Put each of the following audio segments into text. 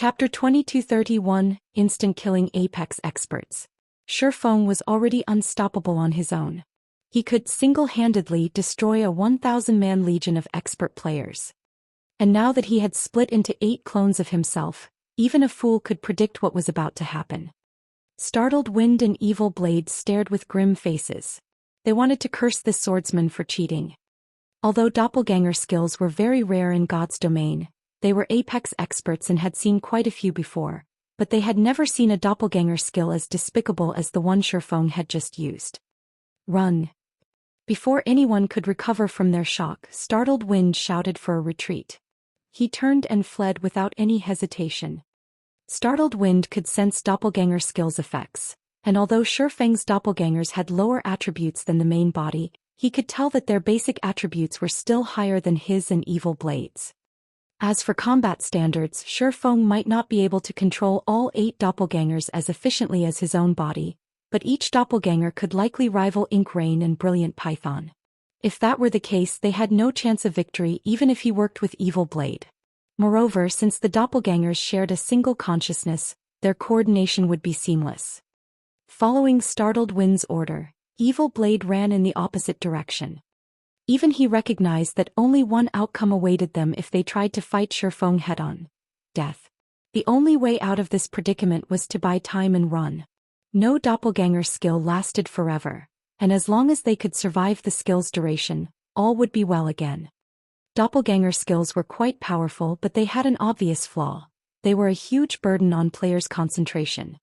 Chapter 2231, Instant Killing Apex Experts. Shifeng was already unstoppable on his own. He could single-handedly destroy a 1,000-man legion of expert players. And now that he had split into 8 clones of himself, even a fool could predict what was about to happen. Startled Wind and Evil Blade stared with grim faces. They wanted to curse this swordsman for cheating. Although doppelganger skills were very rare in God's domain, they were apex experts and had seen quite a few before, but they had never seen a doppelganger skill as despicable as the one Shifeng had just used. Run! Before anyone could recover from their shock, Startled Wind shouted for a retreat. He turned and fled without any hesitation. Startled Wind could sense doppelganger skills' effects, and although Shifeng's doppelgangers had lower attributes than the main body, he could tell that their basic attributes were still higher than his and Evil Blade's. As for combat standards, Shifeng might not be able to control all 8 doppelgangers as efficiently as his own body, but each doppelganger could likely rival Ink Rain and Brilliant Python. If that were the case, they had no chance of victory even if he worked with Evil Blade. Moreover, since the doppelgangers shared a single consciousness, their coordination would be seamless. Following Startled Wind's order, Evil Blade ran in the opposite direction. Even he recognized that only one outcome awaited them if they tried to fight Shifeng head-on: death. The only way out of this predicament was to buy time and run. No doppelganger skill lasted forever, and as long as they could survive the skill's duration, all would be well again. Doppelganger skills were quite powerful, but they had an obvious flaw. They were a huge burden on players' concentration.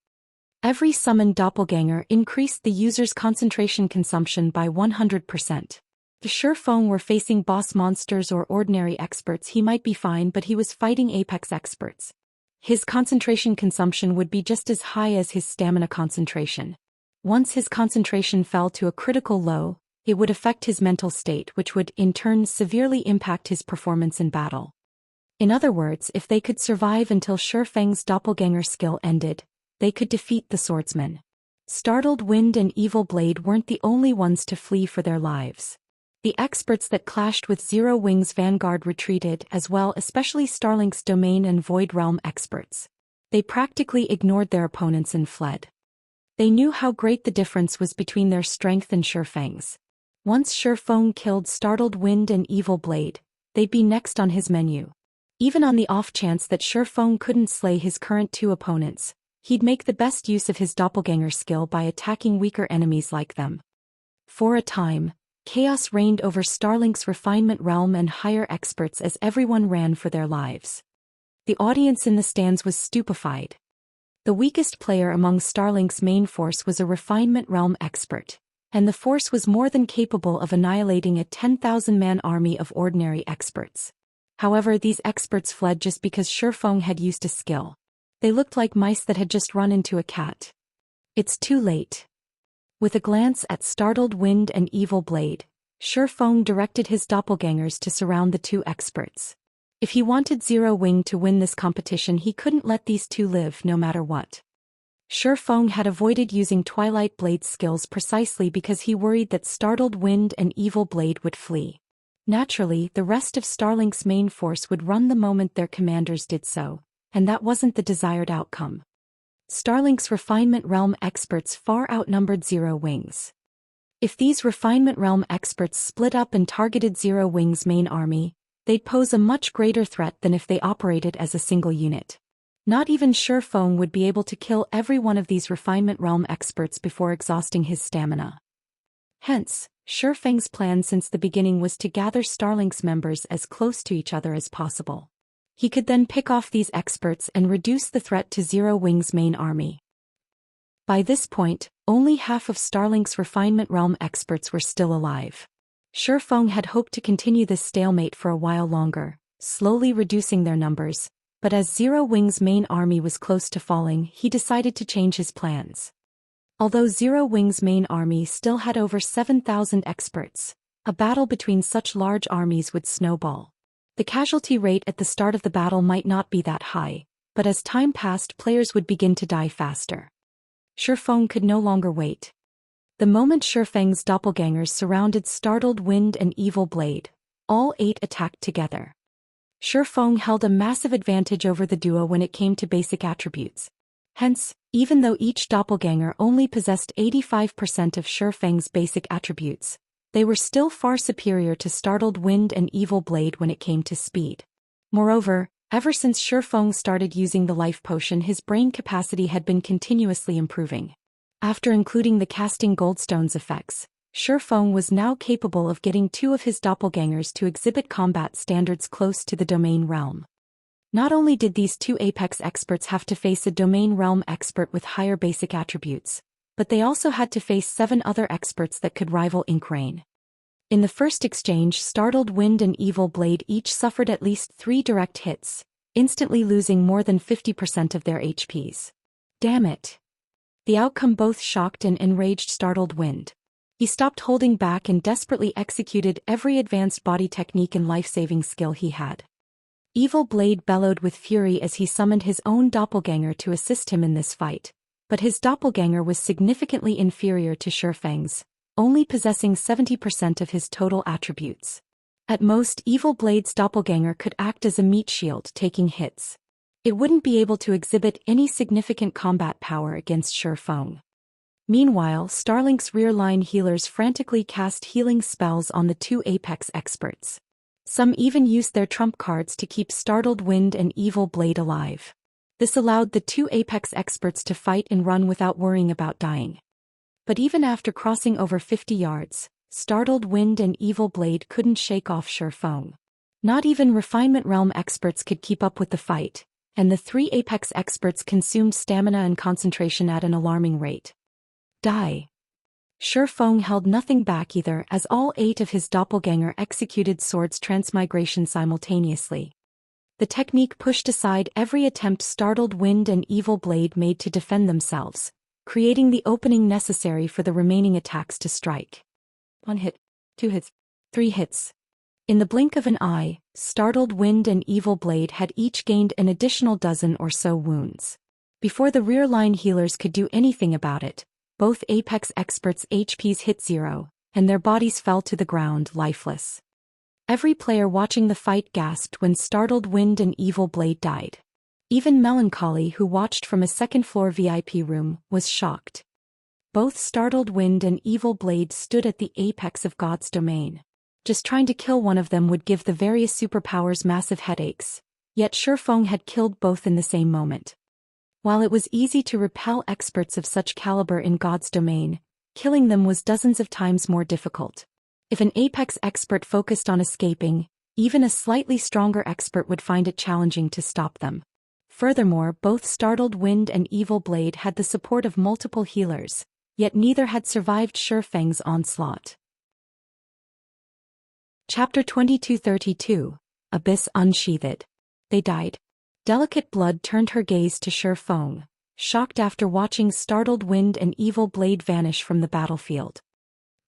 Every summoned doppelganger increased the user's concentration consumption by 100%. If Shifeng were facing boss monsters or ordinary experts, he might be fine, but he was fighting apex experts. His concentration consumption would be just as high as his stamina concentration. Once his concentration fell to a critical low, it would affect his mental state, which would, in turn, severely impact his performance in battle. In other words, if they could survive until Shifeng's doppelganger skill ended, they could defeat the swordsman. Startled Wind and Evil Blade weren't the only ones to flee for their lives. The experts that clashed with Zero Wing's vanguard retreated as well, especially Starlink's Domain and Void Realm experts. They practically ignored their opponents and fled. They knew how great the difference was between their strength and Shifeng's. Once Shifeng killed Startled Wind and Evil Blade, they'd be next on his menu. Even on the off chance that Shifeng couldn't slay his current 2 opponents, he'd make the best use of his doppelganger skill by attacking weaker enemies like them. For a time, chaos reigned over Starlink's Refinement Realm and higher experts as everyone ran for their lives. The audience in the stands was stupefied. The weakest player among Starlink's main force was a Refinement Realm expert, and the force was more than capable of annihilating a 10,000-man army of ordinary experts. However, these experts fled just because Shifeng had used a skill. They looked like mice that had just run into a cat. It's too late. With a glance at Startled Wind and Evil Blade, Shifeng directed his doppelgangers to surround the 2 experts. If he wanted Zero Wing to win this competition, he couldn't let these 2 live no matter what. Shifeng had avoided using Twilight Blade's skills precisely because he worried that Startled Wind and Evil Blade would flee. Naturally, the rest of Starlink's main force would run the moment their commanders did so, and that wasn't the desired outcome. Starlink's Refinement Realm experts far outnumbered Zero Wing's. If these Refinement Realm experts split up and targeted Zero Wing's main army, they'd pose a much greater threat than if they operated as a single unit. Not even Shifeng would be able to kill every one of these Refinement Realm experts before exhausting his stamina. Hence, Shifeng's plan since the beginning was to gather Starlink's members as close to each other as possible. He could then pick off these experts and reduce the threat to Zero Wing's main army. By this point, only half of Starlink's Refinement Realm experts were still alive. Shifeng had hoped to continue this stalemate for a while longer, slowly reducing their numbers, but as Zero Wing's main army was close to falling, he decided to change his plans. Although Zero Wing's main army still had over 7,000 experts, a battle between such large armies would snowball. The casualty rate at the start of the battle might not be that high, but as time passed, players would begin to die faster. Shifeng could no longer wait. The moment Shifeng's doppelgangers surrounded Startled Wind and Evil Blade, all 8 attacked together. Feng held a massive advantage over the duo when it came to basic attributes. Hence, even though each doppelganger only possessed 85% of Feng's basic attributes, they were still far superior to Startled Wind and Evil Blade when it came to speed. Moreover, ever since Feng started using the life potion, his brain capacity had been continuously improving. After including the casting goldstones effects, Feng was now capable of getting 2 of his doppelgangers to exhibit combat standards close to the domain realm. Not only did these 2 apex experts have to face a domain realm expert with higher basic attributes, but they also had to face 7 other experts that could rival Ink Rain. In the first exchange, Startled Wind and Evil Blade each suffered at least 3 direct hits, instantly losing more than 50% of their HPs. Damn it! The outcome both shocked and enraged Startled Wind. He stopped holding back and desperately executed every advanced body technique and life-saving skill he had. Evil Blade bellowed with fury as he summoned his own doppelganger to assist him in this fight, but his doppelganger was significantly inferior to Feng's, only possessing 70% of his total attributes. At most, Evil Blade's doppelganger could act as a meat shield, taking hits. It wouldn't be able to exhibit any significant combat power against Feng. Meanwhile, Starlink's rear-line healers frantically cast healing spells on the 2 apex experts. Some even used their trump cards to keep Startled Wind and Evil Blade alive. This allowed the 2 apex experts to fight and run without worrying about dying. But even after crossing over 50 yards, Startled Wind and Evil Blade couldn't shake off Feng. Not even Refinement Realm experts could keep up with the fight, and the 3 apex experts consumed stamina and concentration at an alarming rate. Die. Feng held nothing back either, as all 8 of his doppelganger executed swords transmigration simultaneously. The technique pushed aside every attempt Startled Wind and Evil Blade made to defend themselves, creating the opening necessary for the remaining attacks to strike. 1 hit, 2 hits, 3 hits. In the blink of an eye, Startled Wind and Evil Blade had each gained an additional dozen or so wounds. Before the rear-line healers could do anything about it, both apex experts' HPs hit 0, and their bodies fell to the ground lifeless. Every player watching the fight gasped when Startled Wind and Evil Blade died. Even Melancholy, who watched from a second-floor VIP room, was shocked. Both Startled Wind and Evil Blade stood at the apex of God's domain. Just trying to kill one of them would give the various superpowers massive headaches, yet Feng had killed both in the same moment. While it was easy to repel experts of such caliber in God's domain, killing them was dozens of times more difficult. If an apex expert focused on escaping, even a slightly stronger expert would find it challenging to stop them. Furthermore, both Startled Wind and Evil Blade had the support of multiple healers, yet neither had survived Feng's onslaught. Chapter 2232, Abyss Unsheathed. They died. Delicate Blood turned her gaze to Feng, shocked after watching Startled Wind and Evil Blade vanish from the battlefield.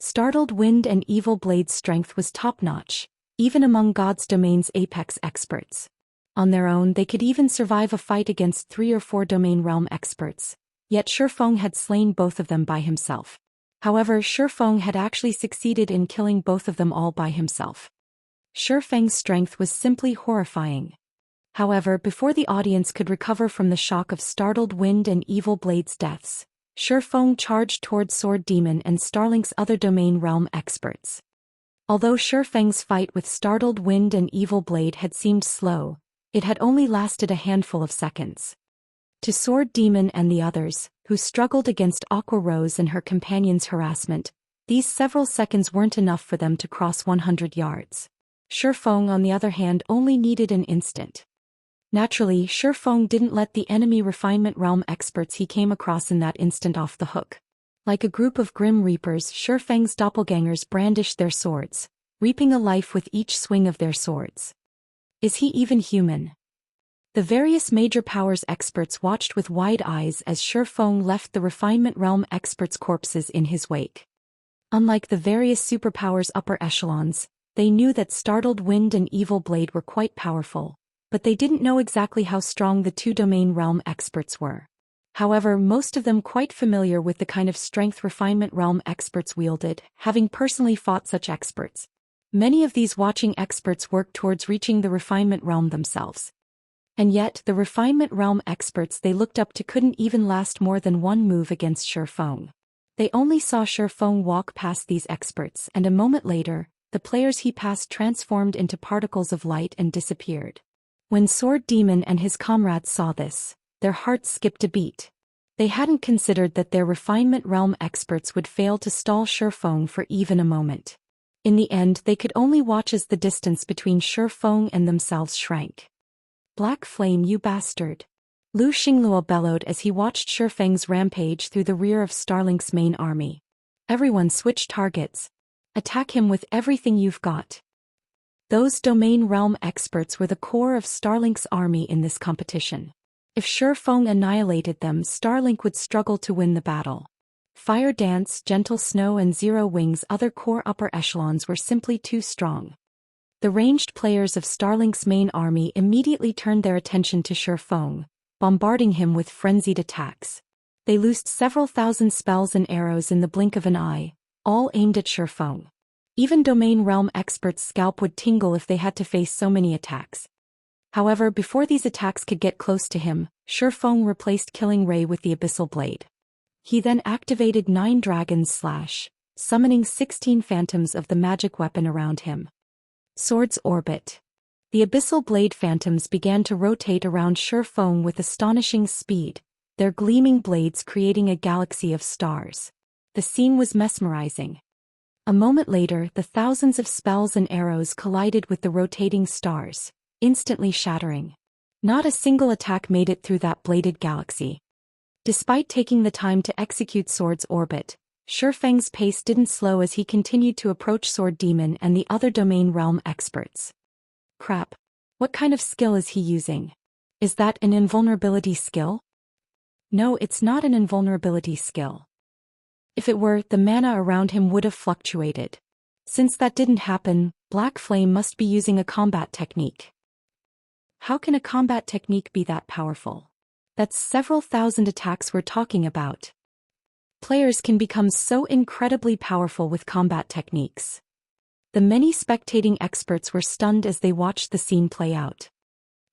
Startled Wind and Evil Blade's strength was top-notch, even among God's domain's apex experts. On their own, they could even survive a fight against 3 or 4 domain realm experts, yet Feng had slain both of them by himself. However, Feng had actually succeeded in killing both of them all by himself. Feng's strength was simply horrifying. However, before the audience could recover from the shock of Startled Wind and Evil Blade's deaths, Feng charged toward Sword Demon and Starlink's other domain realm experts. Although Feng's fight with Startled Wind and Evil Blade had seemed slow, it had only lasted a handful of seconds. To Sword Demon and the others, who struggled against Aqua Rose and her companion's harassment, these several seconds weren't enough for them to cross 100 yards. Feng, on the other hand, only needed an instant. Naturally, Feng didn't let the enemy Refinement Realm experts he came across in that instant off the hook. Like a group of Grim Reapers, Feng's doppelgangers brandished their swords, reaping a life with each swing of their swords. Is he even human? The various major powers experts watched with wide eyes as Feng left the Refinement Realm experts' corpses in his wake. Unlike the various superpowers upper echelons, they knew that Startled Wind and Evil Blade were quite powerful, but they didn't know exactly how strong the 2 domain realm experts were. However, most of them quite familiar with the kind of strength Refinement Realm experts wielded, having personally fought such experts. Many of these watching experts worked towards reaching the refinement realm themselves. And yet, the refinement realm experts they looked up to couldn't even last more than one move against Shi Feng. They only saw Shi Feng walk past these experts, and a moment later, the players he passed transformed into particles of light and disappeared. When Sword Demon and his comrades saw this, their hearts skipped a beat. They hadn't considered that their refinement realm experts would fail to stall Shi Feng for even a moment. In the end, they could only watch as the distance between Shi Feng and themselves shrank. Black Flame, you bastard! Lu Xingluo bellowed as he watched Shi Feng's rampage through the rear of Starlink's main army. Everyone switch targets. Attack him with everything you've got. Those domain realm experts were the core of Starlink's army in this competition. If Shi Feng annihilated them, Starlink would struggle to win the battle. Fire Dance, Gentle Snow and Zero Wings, other core upper echelons, were simply too strong. The ranged players of Starlink's main army immediately turned their attention to Shi Feng, bombarding him with frenzied attacks. They loosed several thousand spells and arrows in the blink of an eye, all aimed at Shi Feng. Even domain realm experts' scalp would tingle if they had to face so many attacks. However, before these attacks could get close to him, Shi Feng replaced Killing Ray with the Abyssal Blade. He then activated 9 Dragon's Slash, summoning 16 phantoms of the magic weapon around him. Sword's Orbit. The Abyssal Blade phantoms began to rotate around Shi Feng with astonishing speed, their gleaming blades creating a galaxy of stars. The scene was mesmerizing. A moment later, the thousands of spells and arrows collided with the rotating stars, instantly shattering. Not a single attack made it through that bladed galaxy. Despite taking the time to execute Sword's Orbit, Shi Feng's pace didn't slow as he continued to approach Sword Demon and the other domain realm experts. Crap. What kind of skill is he using? Is that an invulnerability skill? No, it's not an invulnerability skill. If it were, the mana around him would have fluctuated. Since that didn't happen, Black Flame must be using a combat technique. How can a combat technique be that powerful? That's several thousand attacks we're talking about. Players can become so incredibly powerful with combat techniques. The many spectating experts were stunned as they watched the scene play out.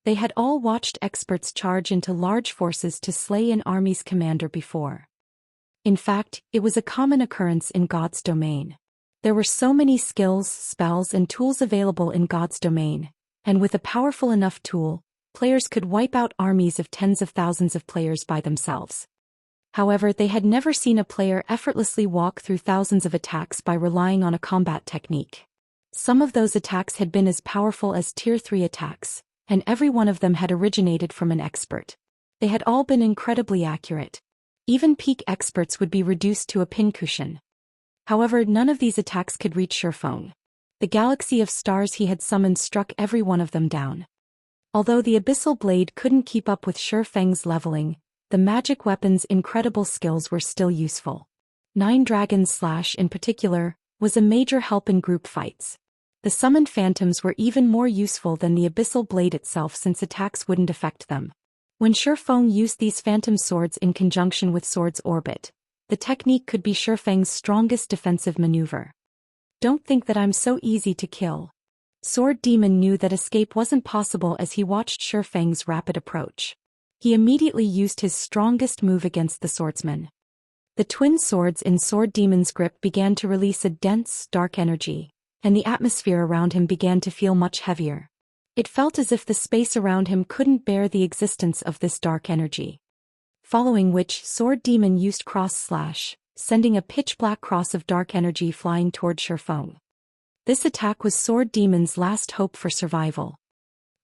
They had all watched experts charge into large forces to slay an army's commander before. In fact, it was a common occurrence in God's domain. There were so many skills, spells and tools available in God's domain, and with a powerful enough tool, players could wipe out armies of tens of thousands of players by themselves. However, they had never seen a player effortlessly walk through thousands of attacks by relying on a combat technique. Some of those attacks had been as powerful as Tier 3 attacks, and every one of them had originated from an expert. They had all been incredibly accurate. Even peak experts would be reduced to a pincushion. However, none of these attacks could reach Shi Feng. The galaxy of stars he had summoned struck every one of them down. Although the Abyssal Blade couldn't keep up with Shi Feng's leveling, the magic weapon's incredible skills were still useful. 9 Dragon's Slash, in particular, was a major help in group fights. The summoned phantoms were even more useful than the Abyssal Blade itself since attacks wouldn't affect them. When Shi Feng used these phantom swords in conjunction with Sword's Orbit, the technique could be Shi Feng's strongest defensive maneuver. Don't think that I'm so easy to kill. Sword Demon knew that escape wasn't possible as he watched Shi Feng's rapid approach. He immediately used his strongest move against the swordsman. The twin swords in Sword Demon's grip began to release a dense, dark energy, and the atmosphere around him began to feel much heavier. It felt as if the space around him couldn't bear the existence of this dark energy. Following which, Sword Demon used Cross Slash, sending a pitch-black cross of dark energy flying toward Shi Feng. This attack was Sword Demon's last hope for survival.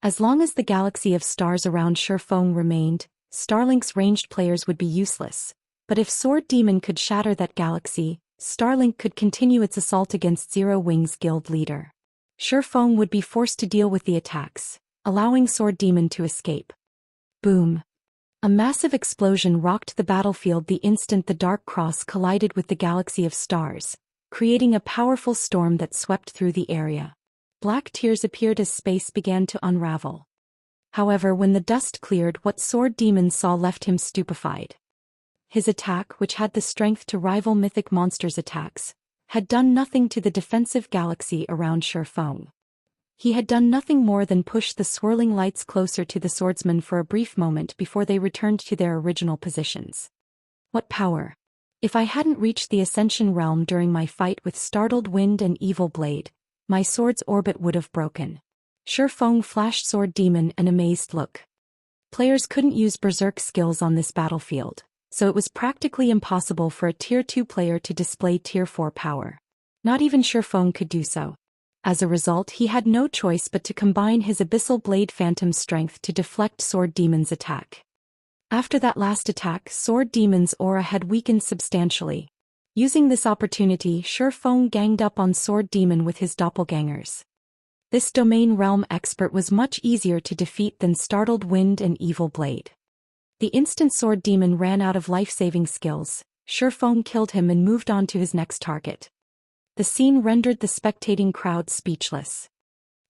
As long as the galaxy of stars around Shi Feng remained, Starlink's ranged players would be useless. But if Sword Demon could shatter that galaxy, Starlink could continue its assault against Zero Wings guild leader. Shi Feng would be forced to deal with the attacks, allowing Sword Demon to escape. Boom! A massive explosion rocked the battlefield the instant the Dark Cross collided with the galaxy of stars, creating a powerful storm that swept through the area. Black tears appeared as space began to unravel. However, when the dust cleared, what Sword Demon saw left him stupefied. His attack, which had the strength to rival mythic monsters' attacks, had done nothing to the defensive galaxy around Shifeng. He had done nothing more than push the swirling lights closer to the swordsman for a brief moment before they returned to their original positions. What power! If I hadn't reached the Ascension realm during my fight with startled Wind and Evil Blade, my sword's orbit would have broken. Shifeng flashed Sword Demon an amazed look. Players couldn't use berserk skills on this battlefield, so it was practically impossible for a Tier 2 player to display Tier 4 power. Not even Shifeng could do so. As a result, he had no choice but to combine his Abyssal Blade Phantom strength to deflect Sword Demon's attack. After that last attack, Sword Demon's aura had weakened substantially. Using this opportunity, Shifeng ganged up on Sword Demon with his doppelgangers. This domain realm expert was much easier to defeat than startled Wind and Evil Blade. The instant Sword Demon ran out of life-saving skills, Shifeng killed him and moved on to his next target. The scene rendered the spectating crowd speechless.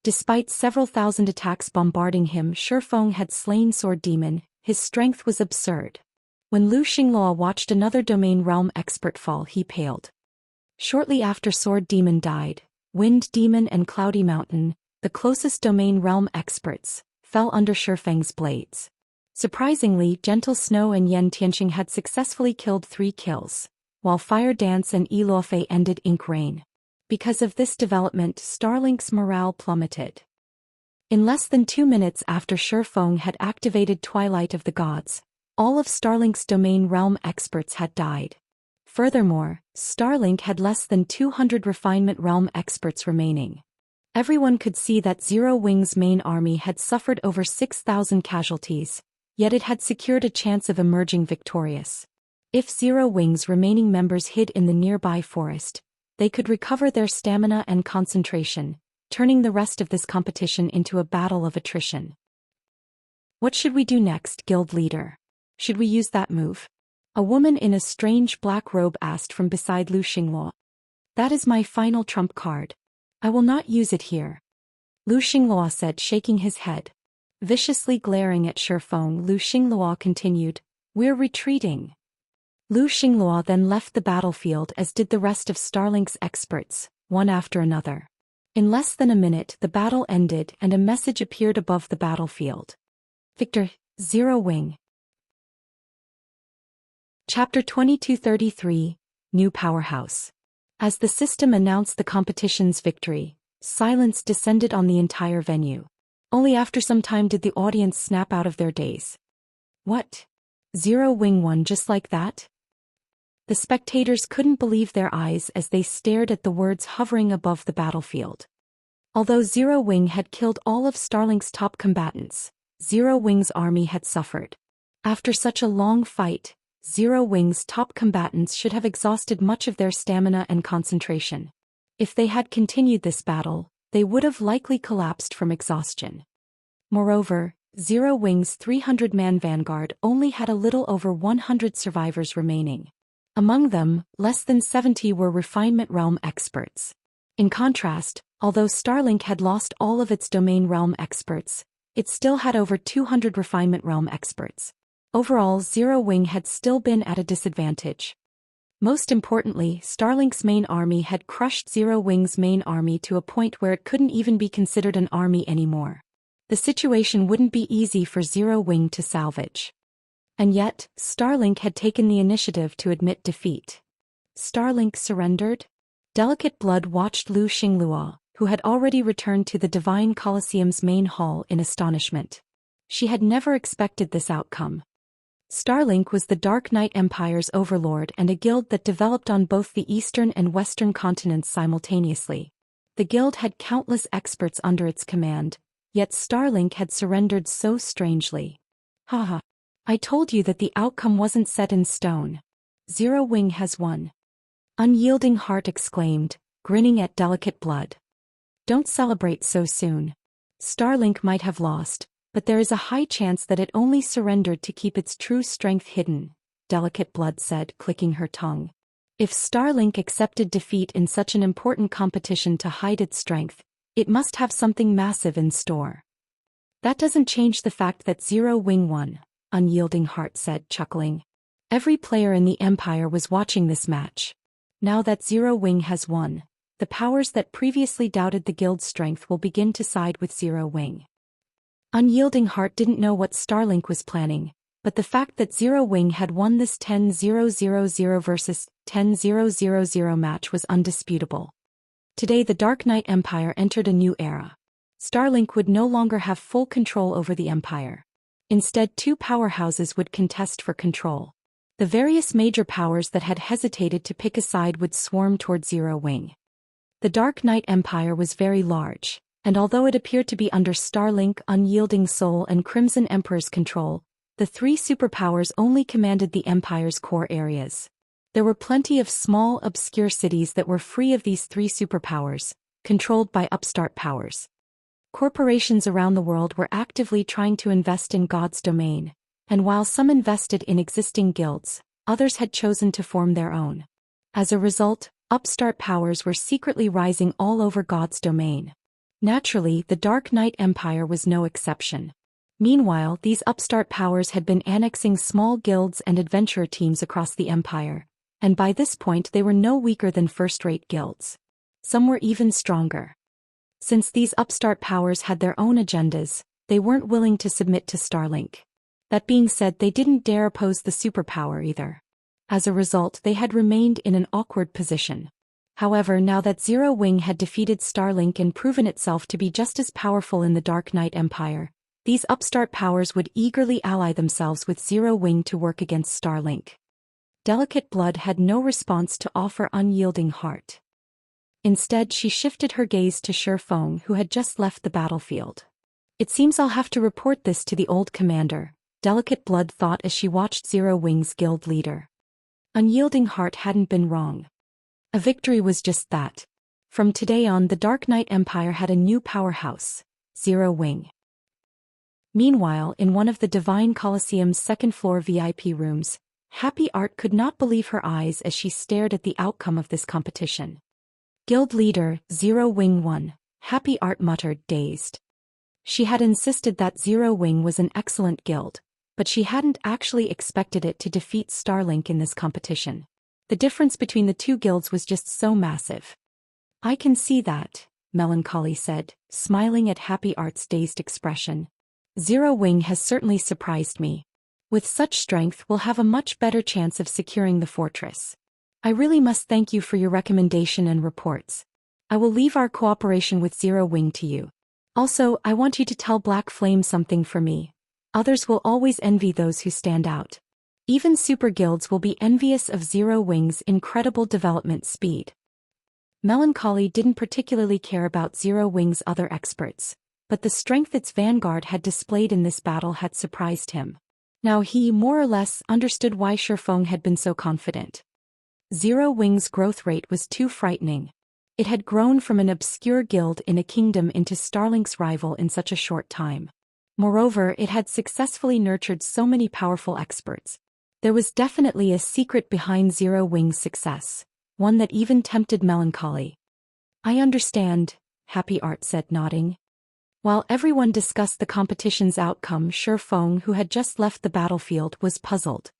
Despite several thousand attacks bombarding him, Shifeng had slain Sword Demon. His strength was absurd. When Lu Xinghua watched another domain realm expert fall, he paled. Shortly after Sword Demon died, Wind Demon and Cloudy Mountain, the closest domain realm experts, fell under Shifeng's blades. Surprisingly, Gentle Snow and Yen Tianqing had successfully killed 3 kills, while Fire Dance and Eluofei ended Ink Rain. Because of this development, Starlink's morale plummeted. In less than 2 minutes after Shifeng had activated Twilight of the Gods, all of Starlink's domain realm experts had died. Furthermore, Starlink had less than 200 refinement realm experts remaining. Everyone could see that Zero Wing's main army had suffered over 6,000 casualties, yet it had secured a chance of emerging victorious. If Zero Wing's remaining members hid in the nearby forest, they could recover their stamina and concentration, turning the rest of this competition into a battle of attrition. What should we do next, guild leader? Should we use that move? A woman in a strange black robe asked from beside Lu Xinghua. That is my final trump card. I will not use it here. Lu Xinghua said, shaking his head. Viciously glaring at Shifeng, Lu Xinghua continued, We're retreating. Lu Xinghua then left the battlefield, as did the rest of Starlink's experts, one after another. In less than a minute, the battle ended and a message appeared above the battlefield. Victor, Zero Wing. Chapter 2233, New Powerhouse. As the system announced the competition's victory, silence descended on the entire venue. Only after some time did the audience snap out of their daze. What? Zero Wing won just like that? The spectators couldn't believe their eyes as they stared at the words hovering above the battlefield. Although Zero Wing had killed all of Starlink's top combatants, Zero Wing's army had suffered. After such a long fight, Zero Wing's top combatants should have exhausted much of their stamina and concentration. If they had continued this battle, they would have likely collapsed from exhaustion. Moreover, Zero Wing's 300-man vanguard only had a little over 100 survivors remaining. Among them, less than 70 were refinement realm experts. In contrast, although Starlink had lost all of its domain realm experts, it still had over 200 refinement realm experts. Overall, Zero Wing had still been at a disadvantage. Most importantly, Starlink's main army had crushed Zero Wing's main army to a point where it couldn't even be considered an army anymore. The situation wouldn't be easy for Zero Wing to salvage. And yet, Starlink had taken the initiative to admit defeat. Starlink surrendered? Delicate Blood watched Lu Xinghua, who had already returned to the Divine Colosseum's main hall, in astonishment. She had never expected this outcome. Starlink was the Dark Knight Empire's overlord and a guild that developed on both the eastern and western continents simultaneously. The guild had countless experts under its command, yet Starlink had surrendered so strangely. Haha. I told you that the outcome wasn't set in stone. Zero Wing has won. Unyielding Heart exclaimed, grinning at Delicate Blood. Don't celebrate so soon. Starlink might have lost, but there is a high chance that it only surrendered to keep its true strength hidden, Delicate Blood said, clicking her tongue. If Starlink accepted defeat in such an important competition to hide its strength, it must have something massive in store. That doesn't change the fact that Zero Wing won, Unyielding Heart said, chuckling. Every player in the Empire was watching this match. Now that Zero Wing has won, the powers that previously doubted the guild's strength will begin to side with Zero Wing. Unyielding Heart didn't know what Starlink was planning, but the fact that Zero Wing had won this 10-0-0-0 versus 10-0-0-0 match was undisputable. Today the Dark Knight Empire entered a new era. Starlink would no longer have full control over the Empire. Instead, two powerhouses would contest for control. The various major powers that had hesitated to pick a side would swarm toward Zero Wing. The Dark Knight Empire was very large, and although it appeared to be under Starlink, Unyielding Soul, and Crimson Emperor's control, the three superpowers only commanded the Empire's core areas. There were plenty of small, obscure cities that were free of these three superpowers, controlled by upstart powers. Corporations around the world were actively trying to invest in God's domain, and while some invested in existing guilds, others had chosen to form their own. As a result, upstart powers were secretly rising all over God's domain. Naturally, the Dark Knight Empire was no exception. Meanwhile, these upstart powers had been annexing small guilds and adventurer teams across the Empire, and by this point they were no weaker than first-rate guilds. Some were even stronger. Since these upstart powers had their own agendas, they weren't willing to submit to Starlink. That being said, they didn't dare oppose the superpower either. As a result, they had remained in an awkward position. However, now that Zero Wing had defeated Starlink and proven itself to be just as powerful in the Dark Knight Empire, these upstart powers would eagerly ally themselves with Zero Wing to work against Starlink. Delicate Blood had no response to offer Unyielding Heart. Instead, she shifted her gaze to Shi Feng, who had just left the battlefield. It seems I'll have to report this to the old commander, Delicate Blood thought as she watched Zero Wing's guild leader. Unyielding Heart hadn't been wrong. A victory was just that. From today on, the Dark Knight Empire had a new powerhouse, Zero Wing. Meanwhile, in one of the Divine Coliseum's second-floor VIP rooms, Happy Art could not believe her eyes as she stared at the outcome of this competition. Guild leader, Zero Wing won, Happy Art muttered, dazed. She had insisted that Zero Wing was an excellent guild, but she hadn't actually expected it to defeat Starlink in this competition. The difference between the two guilds was just so massive. I can see that, Melancholy said, smiling at Happy Art's dazed expression. Zero Wing has certainly surprised me. With such strength, we'll have a much better chance of securing the fortress. I really must thank you for your recommendation and reports. I will leave our cooperation with Zero Wing to you. Also, I want you to tell Black Flame something for me. Others will always envy those who stand out. Even super guilds will be envious of Zero Wing's incredible development speed. Melancholy didn't particularly care about Zero Wing's other experts, but the strength its vanguard had displayed in this battle had surprised him. Now he more or less understood why Shi Feng had been so confident. Zero Wing's growth rate was too frightening. It had grown from an obscure guild in a kingdom into Starlink's rival in such a short time. Moreover, it had successfully nurtured so many powerful experts. There was definitely a secret behind Zero Wing's success, one that even tempted Melancholy. I understand, Happy Art said, nodding. While everyone discussed the competition's outcome, Shi Feng, who had just left the battlefield, was puzzled.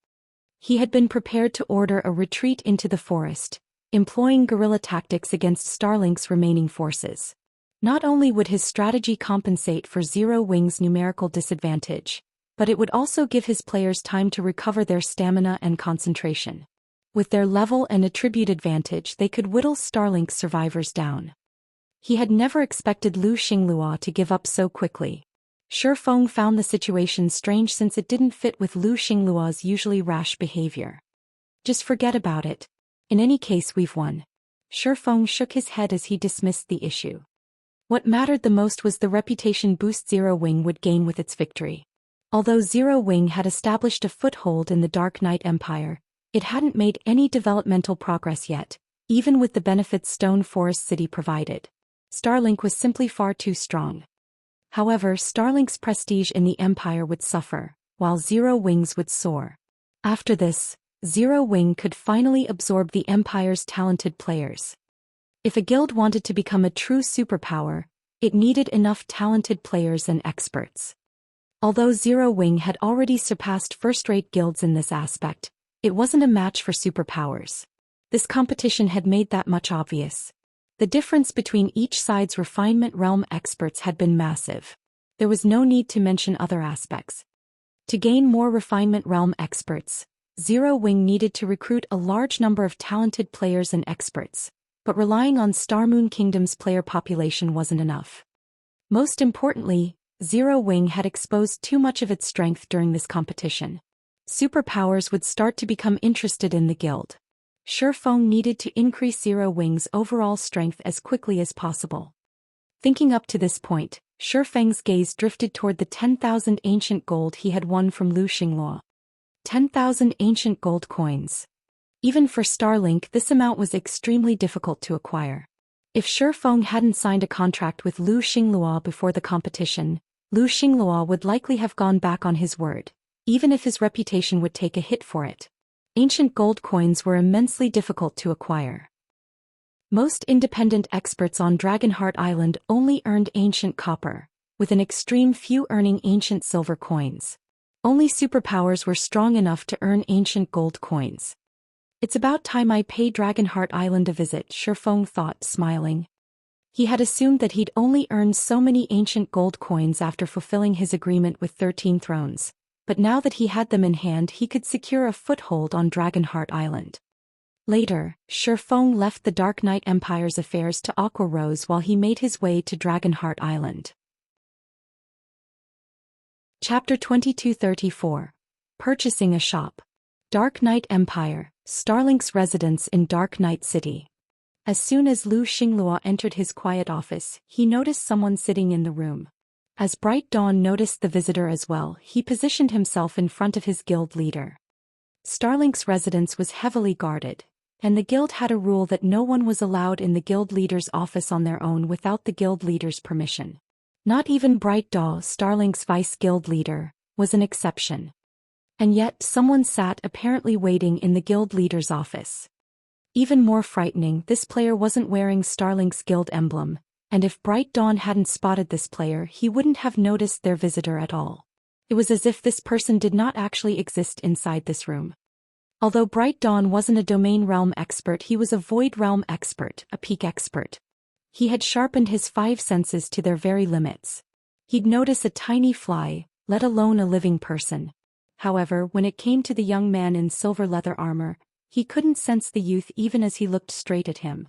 He had been prepared to order a retreat into the forest, employing guerrilla tactics against Starlink's remaining forces. Not only would his strategy compensate for Zero Wing's numerical disadvantage, but it would also give his players time to recover their stamina and concentration. With their level and attribute advantage, they could whittle Starlink's survivors down. He had never expected Lu Xinglua to give up so quickly. Shi Feng found the situation strange since it didn't fit with Lu Xinglua's usually rash behavior. Just forget about it. In any case, we've won. Shi Feng shook his head as he dismissed the issue. What mattered the most was the reputation boost Zero Wing would gain with its victory. Although Zero Wing had established a foothold in the Dark Knight Empire, it hadn't made any developmental progress yet, even with the benefits Stone Forest City provided. Starlink was simply far too strong. However, Starlink's prestige in the Empire would suffer, while Zero Wing's would soar. After this, Zero Wing could finally absorb the Empire's talented players. If a guild wanted to become a true superpower, it needed enough talented players and experts. Although Zero Wing had already surpassed first-rate guilds in this aspect, it wasn't a match for superpowers. This competition had made that much obvious. The difference between each side's refinement realm experts had been massive. There was no need to mention other aspects. To gain more refinement realm experts, Zero Wing needed to recruit a large number of talented players and experts, but relying on Star Moon Kingdom's player population wasn't enough. Most importantly, Zero Wing had exposed too much of its strength during this competition. Superpowers would start to become interested in the guild. Shifeng needed to increase Zero Wing's overall strength as quickly as possible. Thinking up to this point, Shifeng's gaze drifted toward the 10,000 ancient gold he had won from Lu Xingluo. 10,000 ancient gold coins. Even for Starlink, this amount was extremely difficult to acquire. If Shifeng hadn't signed a contract with Lu Xingluo before the competition, Lu Xingluo would likely have gone back on his word, even if his reputation would take a hit for it. Ancient gold coins were immensely difficult to acquire. Most independent experts on Dragonheart Island only earned ancient copper, with an extreme few earning ancient silver coins. Only superpowers were strong enough to earn ancient gold coins. It's about time I pay Dragonheart Island a visit, Shifeng thought, smiling. He had assumed that he'd only earned so many ancient gold coins after fulfilling his agreement with 13 Thrones, but now that he had them in hand he could secure a foothold on Dragonheart Island. Later, Shifeng left the Dark Knight Empire's affairs to Aqua Rose while he made his way to Dragonheart Island. Chapter 2234. Purchasing a shop. Dark Knight Empire, Starlink's residence in Dark Knight City. As soon as Lu Xingluo entered his quiet office, he noticed someone sitting in the room. As Bright Dawn noticed the visitor as well, he positioned himself in front of his guild leader. Starlink's residence was heavily guarded, and the guild had a rule that no one was allowed in the guild leader's office on their own without the guild leader's permission. Not even Bright Dawn, Starlink's vice guild leader, was an exception. And yet someone sat apparently waiting in the guild leader's office. Even more frightening, this player wasn't wearing Starlink's guild emblem, and if Bright Dawn hadn't spotted this player he wouldn't have noticed their visitor at all. It was as if this person did not actually exist inside this room. Although Bright Dawn wasn't a domain realm expert, he was a void realm expert, a peak expert. He had sharpened his 5 senses to their very limits. He'd notice a tiny fly, let alone a living person. However, when it came to the young man in silver leather armor, he couldn't sense the youth even as he looked straight at him.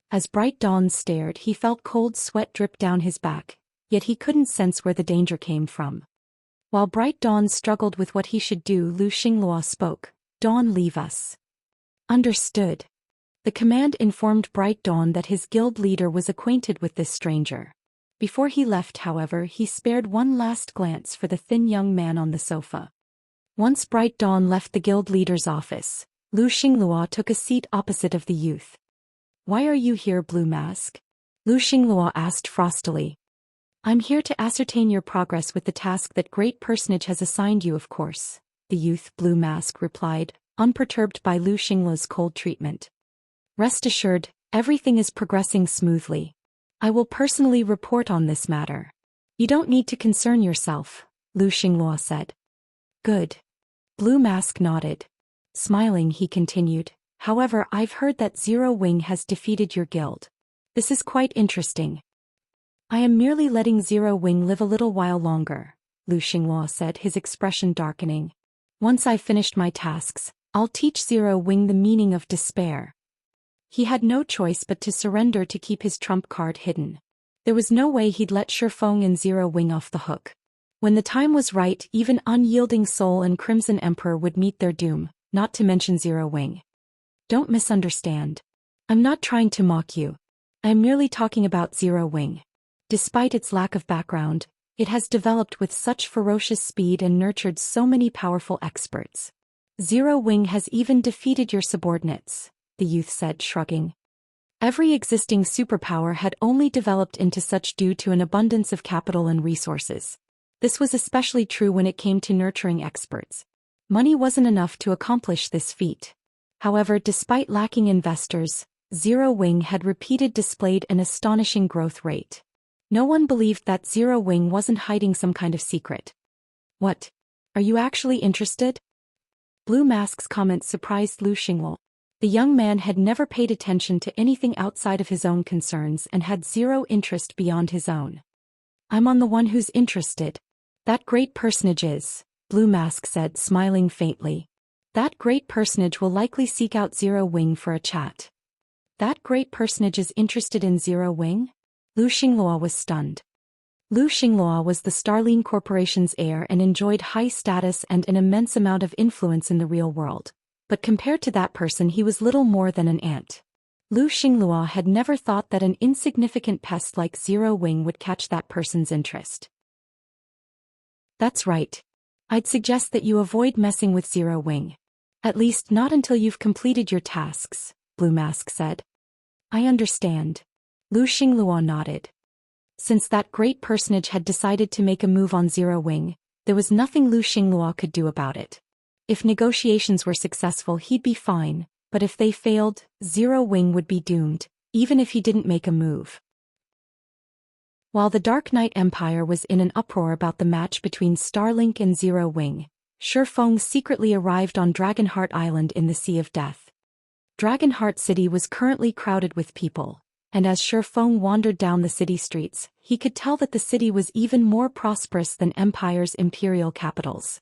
As Bright Dawn stared, he felt cold sweat drip down his back, yet he couldn't sense where the danger came from. While Bright Dawn struggled with what he should do, Lu Xingluo spoke. "Dawn, leave us." Understood. The command informed Bright Dawn that his guild leader was acquainted with this stranger. Before he left, however, he spared one last glance for the thin young man on the sofa. Once Bright Dawn left the guild leader's office, Lu Xingluo took a seat opposite of the youth. "Why are you here, Blue Mask?" Lu Xingluo asked frostily. "I'm here to ascertain your progress with the task that Great Personage has assigned you, of course," the youth, Blue Mask, replied, unperturbed by Lu Xingluo's cold treatment. "Rest assured, everything is progressing smoothly. I will personally report on this matter. You don't need to concern yourself," Lu Xingluo said. "Good." Blue Mask nodded. Smiling, he continued, "However, I've heard that Zero Wing has defeated your guild. This is quite interesting." "I am merely letting Zero Wing live a little while longer," Lu Xingluo said, his expression darkening. "Once I've finished my tasks, I'll teach Zero Wing the meaning of despair." He had no choice but to surrender to keep his trump card hidden. There was no way he'd let Shifeng and Zero Wing off the hook. When the time was right, even Unyielding Soul and Crimson Emperor would meet their doom, not to mention Zero Wing. "Don't misunderstand. I'm not trying to mock you. I'm merely talking about Zero Wing. Despite its lack of background, it has developed with such ferocious speed and nurtured so many powerful experts. Zero Wing has even defeated your subordinates," the youth said, shrugging. Every existing superpower had only developed into such due to an abundance of capital and resources. This was especially true when it came to nurturing experts. Money wasn't enough to accomplish this feat. However, despite lacking investors, Zero Wing had displayed an astonishing growth rate. No one believed that Zero Wing wasn't hiding some kind of secret. "What? Are you actually interested?" Blue Mask's comment surprised Lu Xingluo. The young man had never paid attention to anything outside of his own concerns and had zero interest beyond his own. I'm on the one who's interested. That great personage is, Blue Mask said, smiling faintly. That great personage will likely seek out Zero Wing for a chat. That great personage is interested in Zero Wing? Lu Xinglua was stunned. Lu Xinglua was the Starline Corporation's heir and enjoyed high status and an immense amount of influence in the real world. But compared to that person, he was little more than an ant. Lu Xinglua had never thought that an insignificant pest like Zero Wing would catch that person's interest. That's right. I'd suggest that you avoid messing with Zero Wing. At least not until you've completed your tasks, Blue Mask said. I understand. Lu Xinglua nodded. Since that great personage had decided to make a move on Zero Wing, there was nothing Lu Xinglua could do about it. If negotiations were successful, he'd be fine, but if they failed, Zero Wing would be doomed, even if he didn't make a move. While the Dark Knight Empire was in an uproar about the match between Starlink and Zero Wing, Shifeng secretly arrived on Dragonheart Island in the Sea of Death. Dragonheart City was currently crowded with people, and as Shifeng wandered down the city streets, he could tell that the city was even more prosperous than Empire's imperial capitals.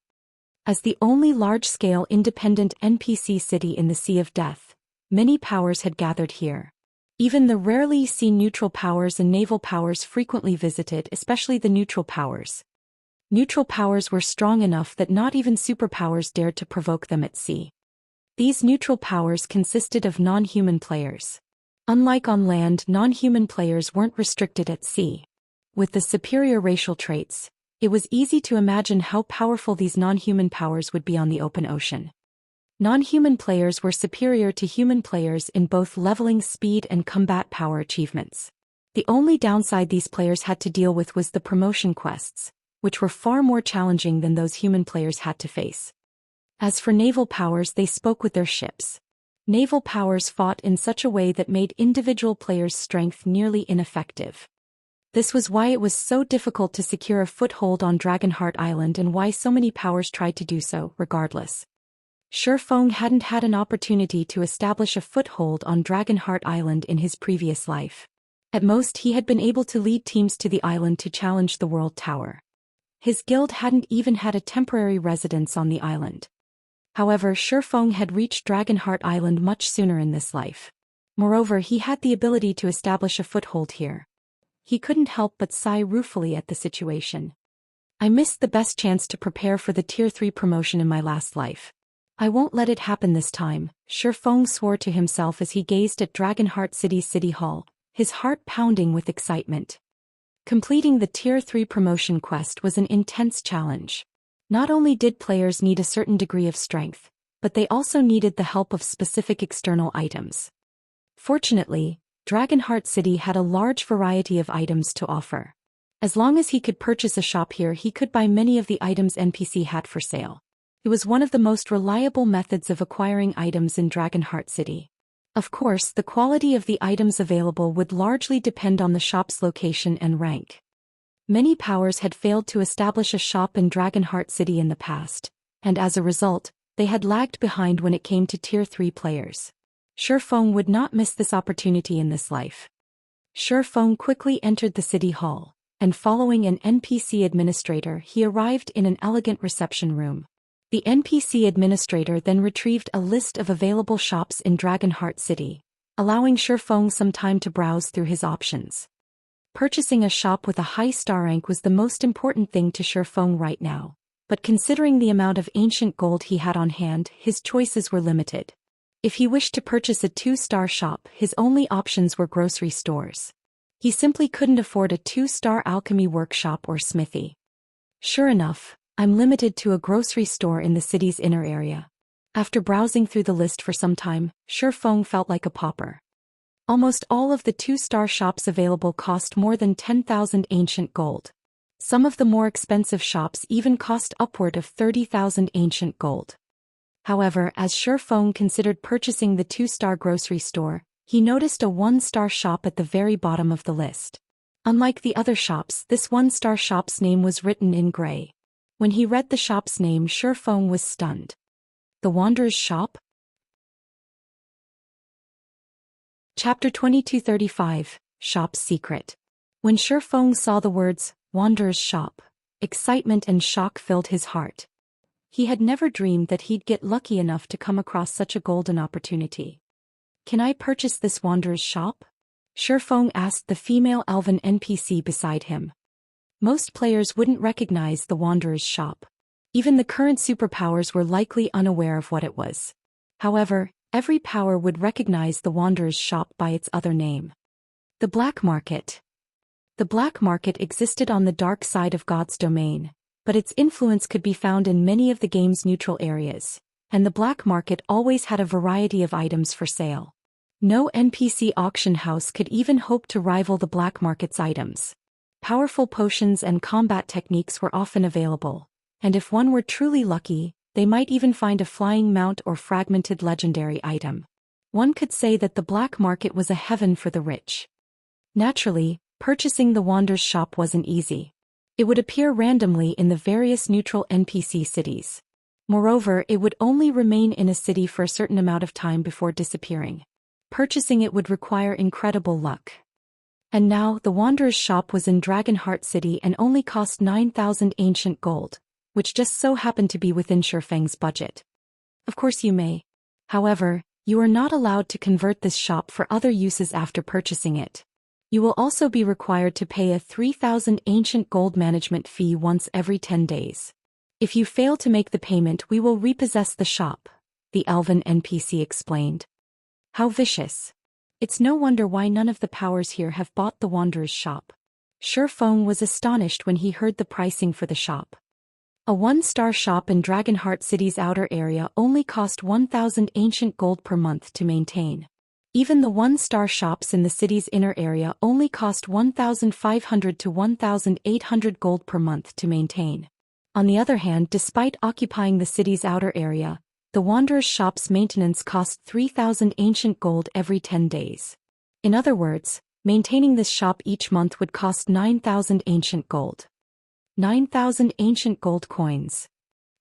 As the only large-scale independent NPC city in the Sea of Death, many powers had gathered here. Even the rarely seen neutral powers and naval powers frequently visited, especially the neutral powers. Neutral powers were strong enough that not even superpowers dared to provoke them at sea. These neutral powers consisted of non-human players. Unlike on land, non-human players weren't restricted at sea. With the superior racial traits, it was easy to imagine how powerful these non-human powers would be on the open ocean. Non-human players were superior to human players in both leveling speed and combat power achievements. The only downside these players had to deal with was the promotion quests, which were far more challenging than those human players had to face. As for naval powers, they spoke with their ships. Naval powers fought in such a way that made individual players' strength nearly ineffective. This was why it was so difficult to secure a foothold on Dragonheart Island and why so many powers tried to do so, regardless. Shifeng hadn't had an opportunity to establish a foothold on Dragonheart Island in his previous life. At most, he had been able to lead teams to the island to challenge the World Tower. His guild hadn't even had a temporary residence on the island. However, Shifeng had reached Dragonheart Island much sooner in this life. Moreover, he had the ability to establish a foothold here. He couldn't help but sigh ruefully at the situation. I missed the best chance to prepare for the Tier 3 promotion in my last life. I won't let it happen this time, Shifeng swore to himself as he gazed at Dragonheart City's City Hall, his heart pounding with excitement. Completing the Tier 3 promotion quest was an intense challenge. Not only did players need a certain degree of strength, but they also needed the help of specific external items. Fortunately, Dragonheart City had a large variety of items to offer. As long as he could purchase a shop here, he could buy many of the items NPC had for sale. It was one of the most reliable methods of acquiring items in Dragonheart City. Of course, the quality of the items available would largely depend on the shop's location and rank. Many powers had failed to establish a shop in Dragonheart City in the past, and as a result, they had lagged behind when it came to Tier 3 players. Shifeng would not miss this opportunity in this life. Shifeng quickly entered the city hall, and following an NPC administrator, he arrived in an elegant reception room. The NPC administrator then retrieved a list of available shops in Dragonheart City, allowing Shifeng some time to browse through his options. Purchasing a shop with a high star rank was the most important thing to Shifeng right now, but considering the amount of ancient gold he had on hand, his choices were limited. If he wished to purchase a 2-star shop, his only options were grocery stores. He simply couldn't afford a 2-star alchemy workshop or smithy. Sure enough, I'm limited to a grocery store in the city's inner area. After browsing through the list for some time, Shifeng felt like a pauper. Almost all of the 2-star shops available cost more than 10,000 ancient gold. Some of the more expensive shops even cost upward of 30,000 ancient gold. However, as Shifeng considered purchasing the 2-star grocery store, he noticed a 1-star shop at the very bottom of the list. Unlike the other shops, this 1-star shop's name was written in gray. When he read the shop's name, Shifeng was stunned. The Wanderer's Shop? Chapter 2235, Shop's Secret. When Shifeng saw the words, Wanderer's Shop, excitement and shock filled his heart. He had never dreamed that he'd get lucky enough to come across such a golden opportunity. Can I purchase this Wanderer's Shop? Shifeng asked the female elven NPC beside him. Most players wouldn't recognize the Wanderer's Shop. Even the current superpowers were likely unaware of what it was. However, every power would recognize the Wanderer's Shop by its other name. The Black Market. The Black Market existed on the dark side of God's domain, but its influence could be found in many of the game's neutral areas, and the Black Market always had a variety of items for sale. No NPC auction house could even hope to rival the Black Market's items. Powerful potions and combat techniques were often available, and if one were truly lucky, they might even find a flying mount or fragmented legendary item. One could say that the Black Market was a heaven for the rich. Naturally, purchasing the Wanderer's Shop wasn't easy. It would appear randomly in the various neutral NPC cities. Moreover, it would only remain in a city for a certain amount of time before disappearing. Purchasing it would require incredible luck. And now, the Wanderer's Shop was in Dragonheart City and only cost 9,000 ancient gold, which just so happened to be within Shifeng's budget. Of course you may. However, you are not allowed to convert this shop for other uses after purchasing it. You will also be required to pay a 3,000 ancient gold management fee once every 10 days. If you fail to make the payment, we will repossess the shop, the elven NPC explained. How vicious. It's no wonder why none of the powers here have bought the Wanderer's Shop. Shifeng was astonished when he heard the pricing for the shop. A one-star shop in Dragonheart City's outer area only cost 1,000 ancient gold per month to maintain. Even the one-star shops in the city's inner area only cost 1,500 to 1,800 gold per month to maintain. On the other hand, despite occupying the city's outer area, the Wanderer's Shop's maintenance cost 3,000 ancient gold every 10 days. In other words, maintaining this shop each month would cost 9,000 ancient gold. 9,000 ancient gold coins.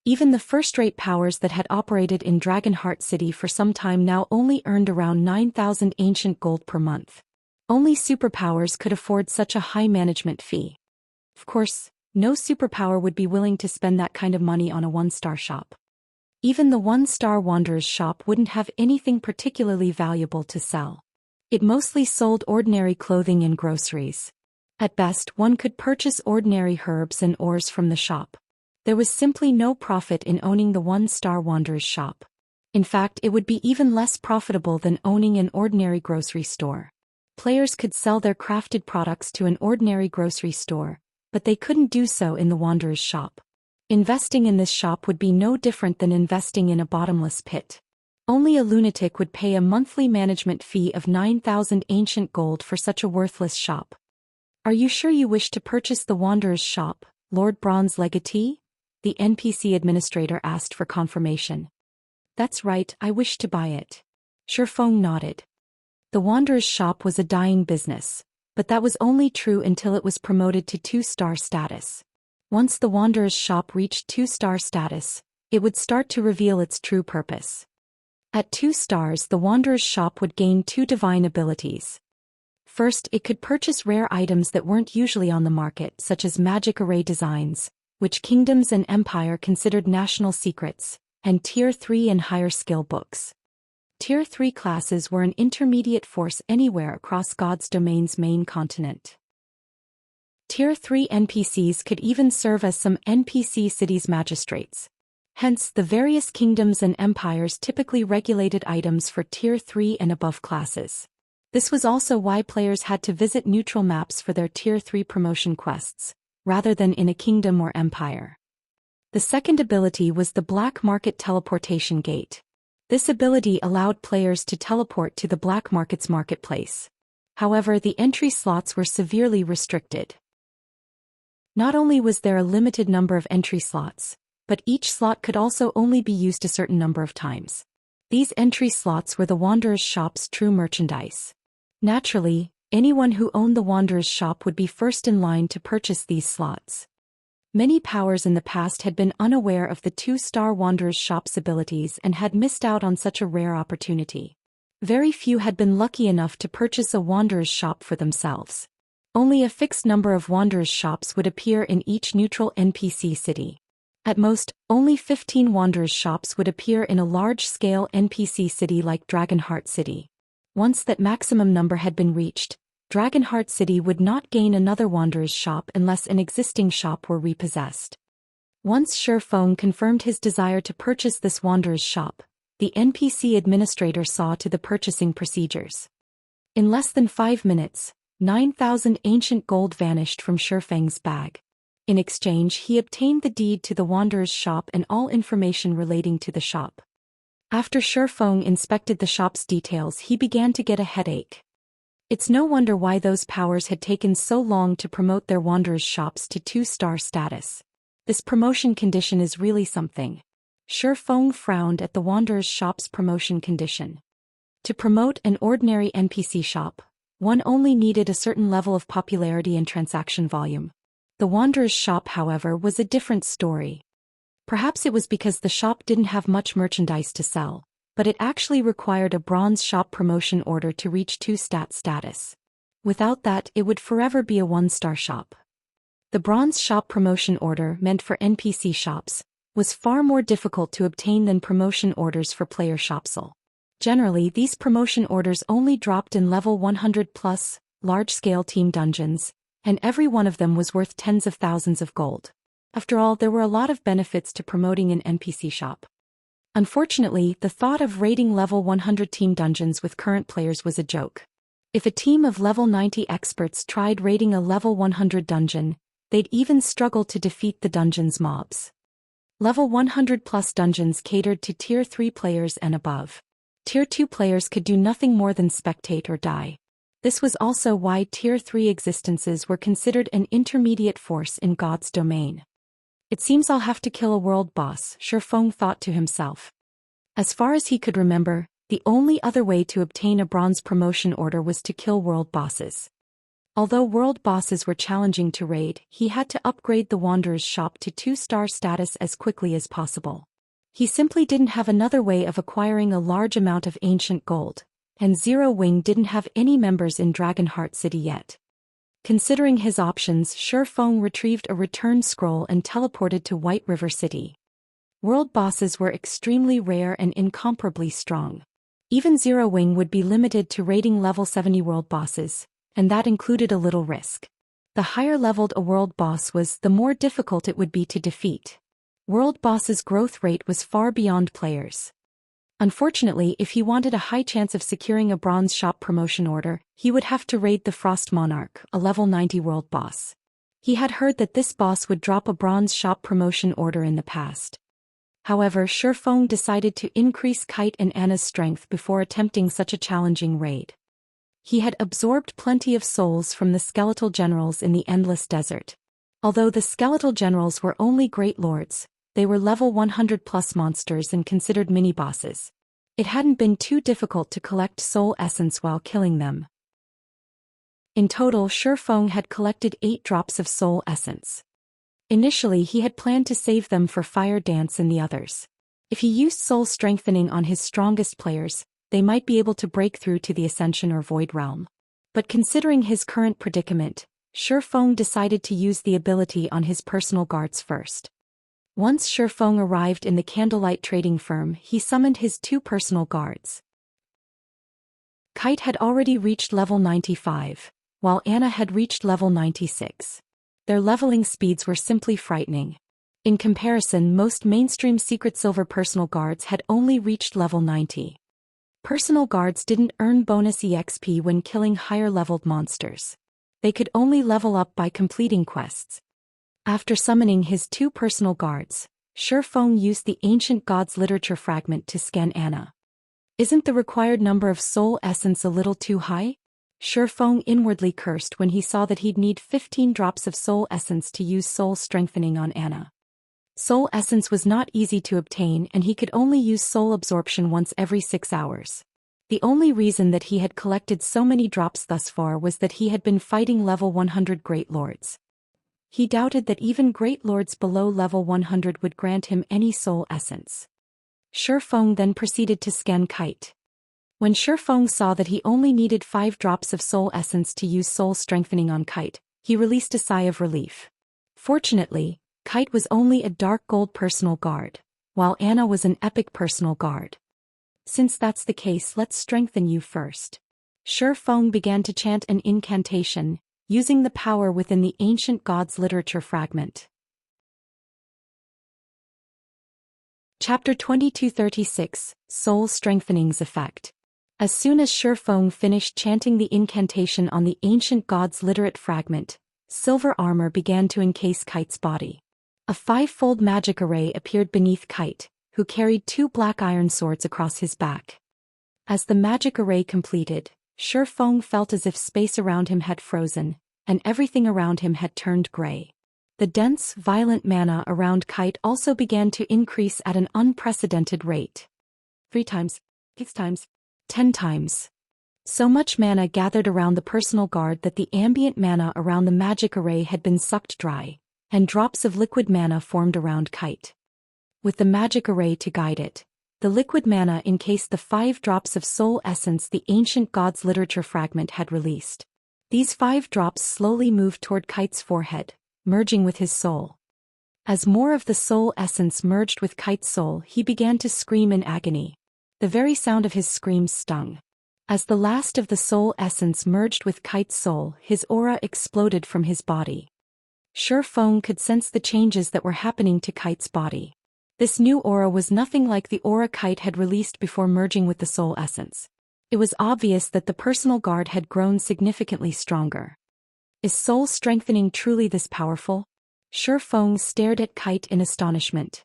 Even the first-rate powers that had operated in Dragonheart City for some time now only earned around 9,000 ancient gold per month. Only superpowers could afford such a high management fee. Of course, no superpower would be willing to spend that kind of money on a one-star shop. Even the one-star Wanderer's Shop wouldn't have anything particularly valuable to sell. It mostly sold ordinary clothing and groceries. At best, one could purchase ordinary herbs and ores from the shop. There was simply no profit in owning the one-star Wanderer's Shop. In fact, it would be even less profitable than owning an ordinary grocery store. Players could sell their crafted products to an ordinary grocery store, but they couldn't do so in the Wanderer's Shop. Investing in this shop would be no different than investing in a bottomless pit. Only a lunatic would pay a monthly management fee of 9,000 ancient gold for such a worthless shop. Are you sure you wish to purchase the Wanderer's Shop, Lord Bronze Legatee? The NPC administrator asked for confirmation. That's right, I wish to buy it. Shifeng nodded. The Wanderer's Shop was a dying business, but that was only true until it was promoted to 2-star status. Once the Wanderer's Shop reached 2-star status, it would start to reveal its true purpose. At 2 stars, the Wanderer's Shop would gain 2 divine abilities. First, it could purchase rare items that weren't usually on the market, such as magic array designs, which kingdoms and empire considered national secrets, and Tier 3 and higher skill books. Tier 3 classes were an intermediate force anywhere across God's domain's main continent. Tier 3 NPCs could even serve as some NPC cities' magistrates. Hence, the various kingdoms and empires typically regulated items for Tier 3 and above classes. This was also why players had to visit neutral maps for their Tier 3 promotion quests, rather than in a kingdom or empire. The second ability was the Black Market Teleportation Gate. This ability allowed players to teleport to the Black Market's marketplace. However, the entry slots were severely restricted. Not only was there a limited number of entry slots, but each slot could also only be used a certain number of times. These entry slots were the Wanderer's Shop's true merchandise. Naturally, anyone who owned the Wanderer's Shop would be first in line to purchase these slots. Many powers in the past had been unaware of the 2-star Wanderer's Shop's abilities and had missed out on such a rare opportunity. Very few had been lucky enough to purchase a wanderer's shop for themselves. Only a fixed number of wanderer's shops would appear in each neutral NPC city. At most, only 15 wanderer's shops would appear in a large-scale NPC city like Dragonheart City. Once that maximum number had been reached, Dragonheart City would not gain another wanderer's shop unless an existing shop were repossessed. Once Shifeng confirmed his desire to purchase this wanderer's shop, the NPC administrator saw to the purchasing procedures. In less than 5 minutes, 9,000 ancient gold vanished from Shifeng's bag. In exchange, he obtained the deed to the wanderer's shop and all information relating to the shop. After Shifeng inspected the shop's details, he began to get a headache. It's no wonder why those powers had taken so long to promote their wanderer's shops to 2-star status. This promotion condition is really something. Shifeng frowned at the wanderer's shop's promotion condition. To promote an ordinary NPC shop, one only needed a certain level of popularity and transaction volume. The wanderer's shop, however, was a different story. Perhaps it was because the shop didn't have much merchandise to sell, but it actually required a bronze shop promotion order to reach 2-stat status. Without that, it would forever be a 1-star shop. The bronze shop promotion order, meant for NPC shops, was far more difficult to obtain than promotion orders for player shops. Generally, these promotion orders only dropped in level 100+, large-scale team dungeons, and every one of them was worth tens of thousands of gold. After all, there were a lot of benefits to promoting an NPC shop. Unfortunately, the thought of raiding level 100 team dungeons with current players was a joke. If a team of level 90 experts tried raiding a level 100 dungeon, they'd even struggle to defeat the dungeon's mobs. Level 100+ dungeons catered to Tier 3 players and above. Tier 2 players could do nothing more than spectate or die. This was also why Tier 3 existences were considered an intermediate force in God's domain. It seems I'll have to kill a world boss, Shifeng thought to himself. As far as he could remember, the only other way to obtain a bronze promotion order was to kill world bosses. Although world bosses were challenging to raid, he had to upgrade the Wanderer's shop to 2-star status as quickly as possible. He simply didn't have another way of acquiring a large amount of ancient gold, and Zero Wing didn't have any members in Dragonheart City yet. Considering his options, Shifeng retrieved a return scroll and teleported to White River City. World bosses were extremely rare and incomparably strong. Even Zero Wing would be limited to raiding level 70 world bosses, and that included a little risk. The higher leveled a world boss was, the more difficult it would be to defeat. World boss's growth rate was far beyond players. Unfortunately, if he wanted a high chance of securing a bronze shop promotion order, he would have to raid the Frost Monarch, a level 90 world boss. He had heard that this boss would drop a bronze shop promotion order in the past. However, Shifeng decided to increase Kite and Anna's strength before attempting such a challenging raid. He had absorbed plenty of souls from the skeletal generals in the Endless Desert. Although the skeletal generals were only great lords, they were level 100+ monsters and considered mini-bosses. It hadn't been too difficult to collect soul essence while killing them. In total, Shifeng had collected 8 drops of soul essence. Initially, he had planned to save them for Fire Dance and the others. If he used soul strengthening on his strongest players, they might be able to break through to the Ascension or Void Realm. But considering his current predicament, Shifeng decided to use the ability on his personal guards first. Once Shifeng arrived in the Candlelight Trading Firm, he summoned his 2 personal guards. Kite had already reached level 95, while Anna had reached level 96. Their leveling speeds were simply frightening. In comparison, most mainstream Secret Silver personal guards had only reached level 90. Personal guards didn't earn bonus EXP when killing higher-leveled monsters. They could only level up by completing quests. After summoning his 2 personal guards, Shifeng used the Ancient Gods literature fragment to scan Anna. Isn't the required number of soul essence a little too high? Shifeng inwardly cursed when he saw that he'd need 15 drops of soul essence to use soul strengthening on Anna. Soul essence was not easy to obtain, and he could only use soul absorption once every 6 hours. The only reason that he had collected so many drops thus far was that he had been fighting level 100 Great Lords. He doubted that even Great Lords below level 100 would grant him any soul essence. Shifeng then proceeded to scan Kite. When Shifeng saw that he only needed 5 drops of soul essence to use soul strengthening on Kite, he released a sigh of relief. Fortunately, Kite was only a dark gold personal guard, while Anna was an epic personal guard. Since that's the case, let's strengthen you first. Shifeng began to chant an incantation, using the power within the ancient gods' literature fragment. Chapter 2236, Soul Strengthening's Effect. As soon as Shifeng finished chanting the incantation on the ancient god's literate fragment, silver armor began to encase Kite's body. A 5-fold magic array appeared beneath Kite, who carried 2 black iron swords across his back. As the magic array completed, Shifeng felt as if space around him had frozen, and everything around him had turned gray. The dense, violent mana around Kite also began to increase at an unprecedented rate. 3 times, 6 times, 10 times. So much mana gathered around the personal guard that the ambient mana around the magic array had been sucked dry, and drops of liquid mana formed around Kite. With the magic array to guide it, the liquid mana encased the 5 drops of soul essence the ancient god's literature fragment had released. These 5 drops slowly moved toward Kite's forehead, merging with his soul. As more of the soul essence merged with Kite's soul, he began to scream in agony. The very sound of his screams stung. As the last of the soul essence merged with Kite's soul, his aura exploded from his body. Shifeng could sense the changes that were happening to Kite's body. This new aura was nothing like the aura Kite had released before merging with the soul essence. It was obvious that the personal guard had grown significantly stronger. Is soul strengthening truly this powerful? Shifeng stared at Kite in astonishment.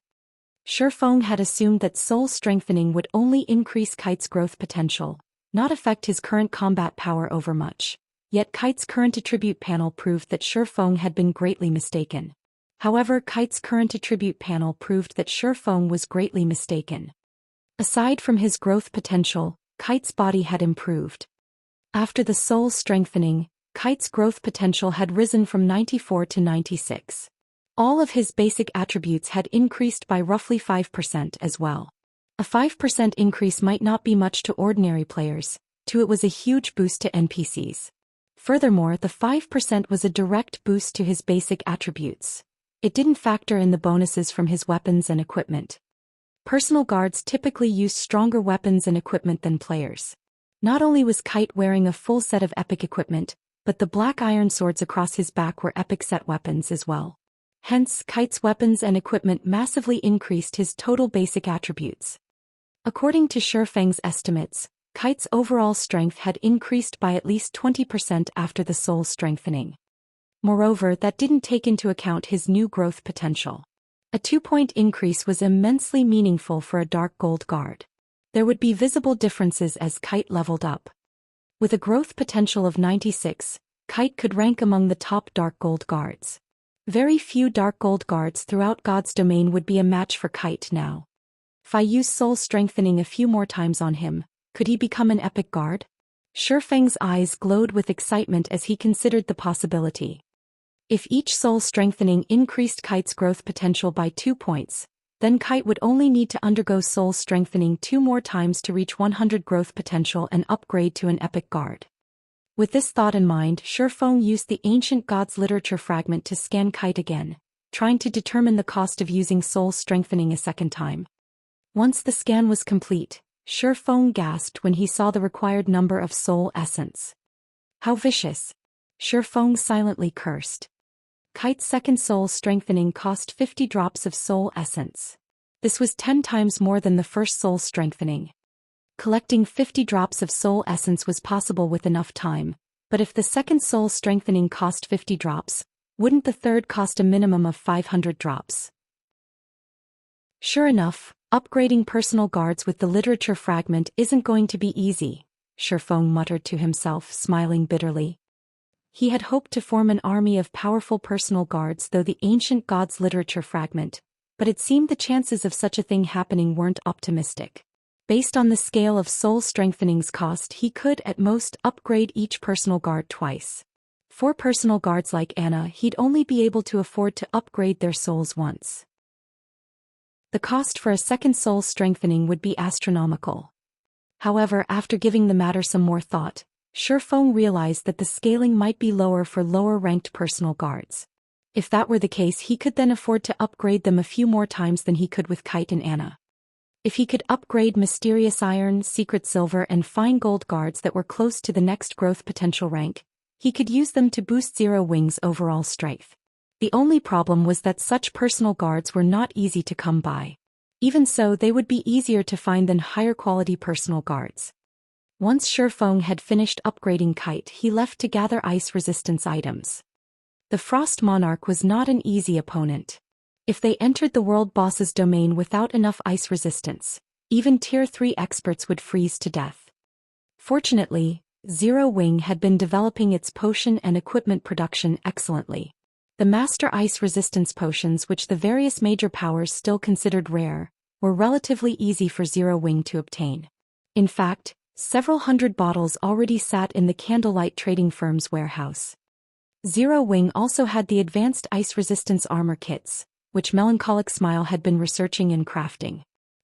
Shifeng had assumed that soul strengthening would only increase Kite's growth potential, not affect his current combat power overmuch. Yet Kite's current attribute panel proved that Shifeng had been greatly mistaken. However, Kite's current attribute panel proved that Shifeng was greatly mistaken. Aside from his growth potential, Kite's body had improved. After the soul strengthening, Kite's growth potential had risen from 94 to 96. All of his basic attributes had increased by roughly 5% as well. A 5% increase might not be much to ordinary players, to it was a huge boost to NPCs. Furthermore, the 5% was a direct boost to his basic attributes. It didn't factor in the bonuses from his weapons and equipment. Personal guards typically use stronger weapons and equipment than players. Not only was Kite wearing a full set of epic equipment, but the black iron swords across his back were epic set weapons as well. Hence, Kite's weapons and equipment massively increased his total basic attributes. According to Shifeng's estimates, Kite's overall strength had increased by at least 20% after the soul strengthening. Moreover, that didn't take into account his new growth potential. A 2-point increase was immensely meaningful for a dark gold guard. There would be visible differences as Kite leveled up. With a growth potential of 96, Kite could rank among the top dark gold guards. Very few dark gold guards throughout God's domain would be a match for Kite now. If I use soul strengthening a few more times on him, could he become an epic guard? Shifeng's eyes glowed with excitement as he considered the possibility. If each soul strengthening increased Kite's growth potential by 2 points, then Kite would only need to undergo soul strengthening 2 more times to reach 100 growth potential and upgrade to an epic guard. With this thought in mind, Shifeng used the ancient god's literature fragment to scan Kite again, trying to determine the cost of using soul strengthening a second time. Once the scan was complete, Shifeng gasped when he saw the required number of soul essence. How vicious! Shifeng silently cursed. Kite's second soul strengthening cost 50 drops of soul essence. This was 10 times more than the first soul strengthening. Collecting 50 drops of soul essence was possible with enough time, but if the second soul strengthening cost 50 drops, wouldn't the third cost a minimum of 500 drops? Sure enough, upgrading personal guards with the literature fragment isn't going to be easy, Shifeng muttered to himself, smiling bitterly. He had hoped to form an army of powerful personal guards through the ancient god's literature fragment, but it seemed the chances of such a thing happening weren't optimistic. Based on the scale of soul strengthening's cost, he could at most upgrade each personal guard twice. For personal guards like Anna, he'd only be able to afford to upgrade their souls once. The cost for a second soul strengthening would be astronomical. However, after giving the matter some more thought, Shifeng realized that the scaling might be lower for lower-ranked personal guards. If that were the case, he could then afford to upgrade them a few more times than he could with Kite and Anna. If he could upgrade Mysterious Iron, Secret Silver and Fine Gold guards that were close to the next growth potential rank, he could use them to boost Zero Wing's overall strength. The only problem was that such personal guards were not easy to come by. Even so, they would be easier to find than higher-quality personal guards. Once Shifeng had finished upgrading Kite, he left to gather ice resistance items. The Frost Monarch was not an easy opponent. If they entered the world boss's domain without enough ice resistance, even Tier 3 experts would freeze to death. Fortunately, Zero Wing had been developing its potion and equipment production excellently. The Master Ice Resistance potions, which the various major powers still considered rare, were relatively easy for Zero Wing to obtain. In fact, several hundred bottles already sat in the Candlelight Trading Firm's warehouse. Zero Wing also had the advanced ice resistance armor kits, which Melancholic Smile had been researching and crafting.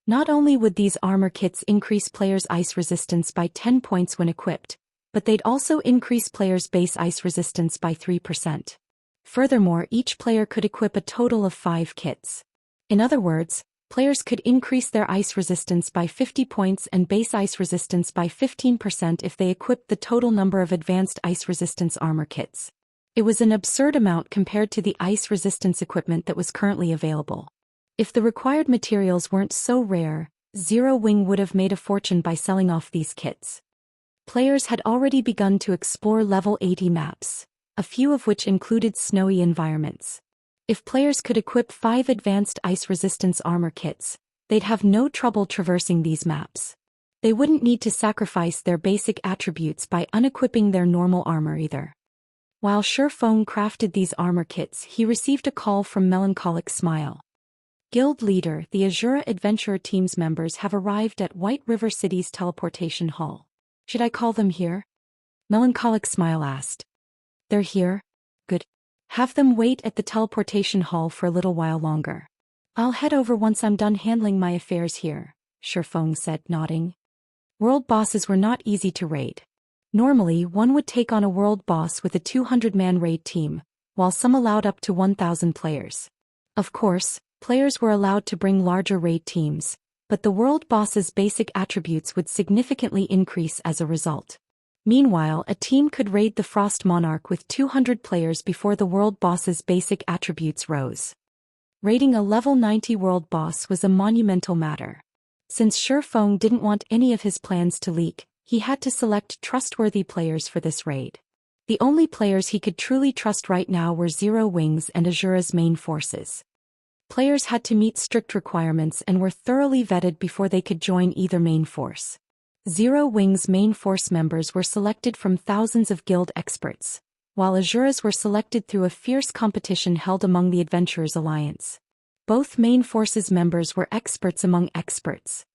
Not only would these armor kits increase players' ice resistance by 10 points when equipped, but they'd also increase players' base ice resistance by 3%. Furthermore, each player could equip a total of 5 kits. In other words, players could increase their ice resistance by 50 points and base ice resistance by 15% if they equipped the total number of advanced ice resistance armor kits. It was an absurd amount compared to the ice resistance equipment that was currently available. If the required materials weren't so rare, Zero Wing would have made a fortune by selling off these kits. Players had already begun to explore level 80 maps, a few of which included snowy environments. If players could equip 5 advanced ice resistance armor kits, they'd have no trouble traversing these maps. They wouldn't need to sacrifice their basic attributes by unequipping their normal armor either. While Shifeng crafted these armor kits, he received a call from Melancholic Smile. Guild leader, the Azura Adventurer Team's members have arrived at White River City's teleportation hall. Should I call them here? Melancholic Smile asked. They're here? Good. Have them wait at the teleportation hall for a little while longer. I'll head over once I'm done handling my affairs here, Shifeng said, nodding. World bosses were not easy to raid. Normally, one would take on a world boss with a 200-man raid team, while some allowed up to 1,000 players. Of course, players were allowed to bring larger raid teams, but the world boss's basic attributes would significantly increase as a result. Meanwhile, a team could raid the Frost Monarch with 200 players before the world boss's basic attributes rose. Raiding a level 90 world boss was a monumental matter. Since Shifeng didn't want any of his plans to leak, he had to select trustworthy players for this raid. The only players he could truly trust right now were Zero Wing's and Azura's main forces. Players had to meet strict requirements and were thoroughly vetted before they could join either main force. Zero Wing's main force members were selected from thousands of guild experts, while Azura's were selected through a fierce competition held among the Adventurers Alliance. Both main forces members were experts among experts.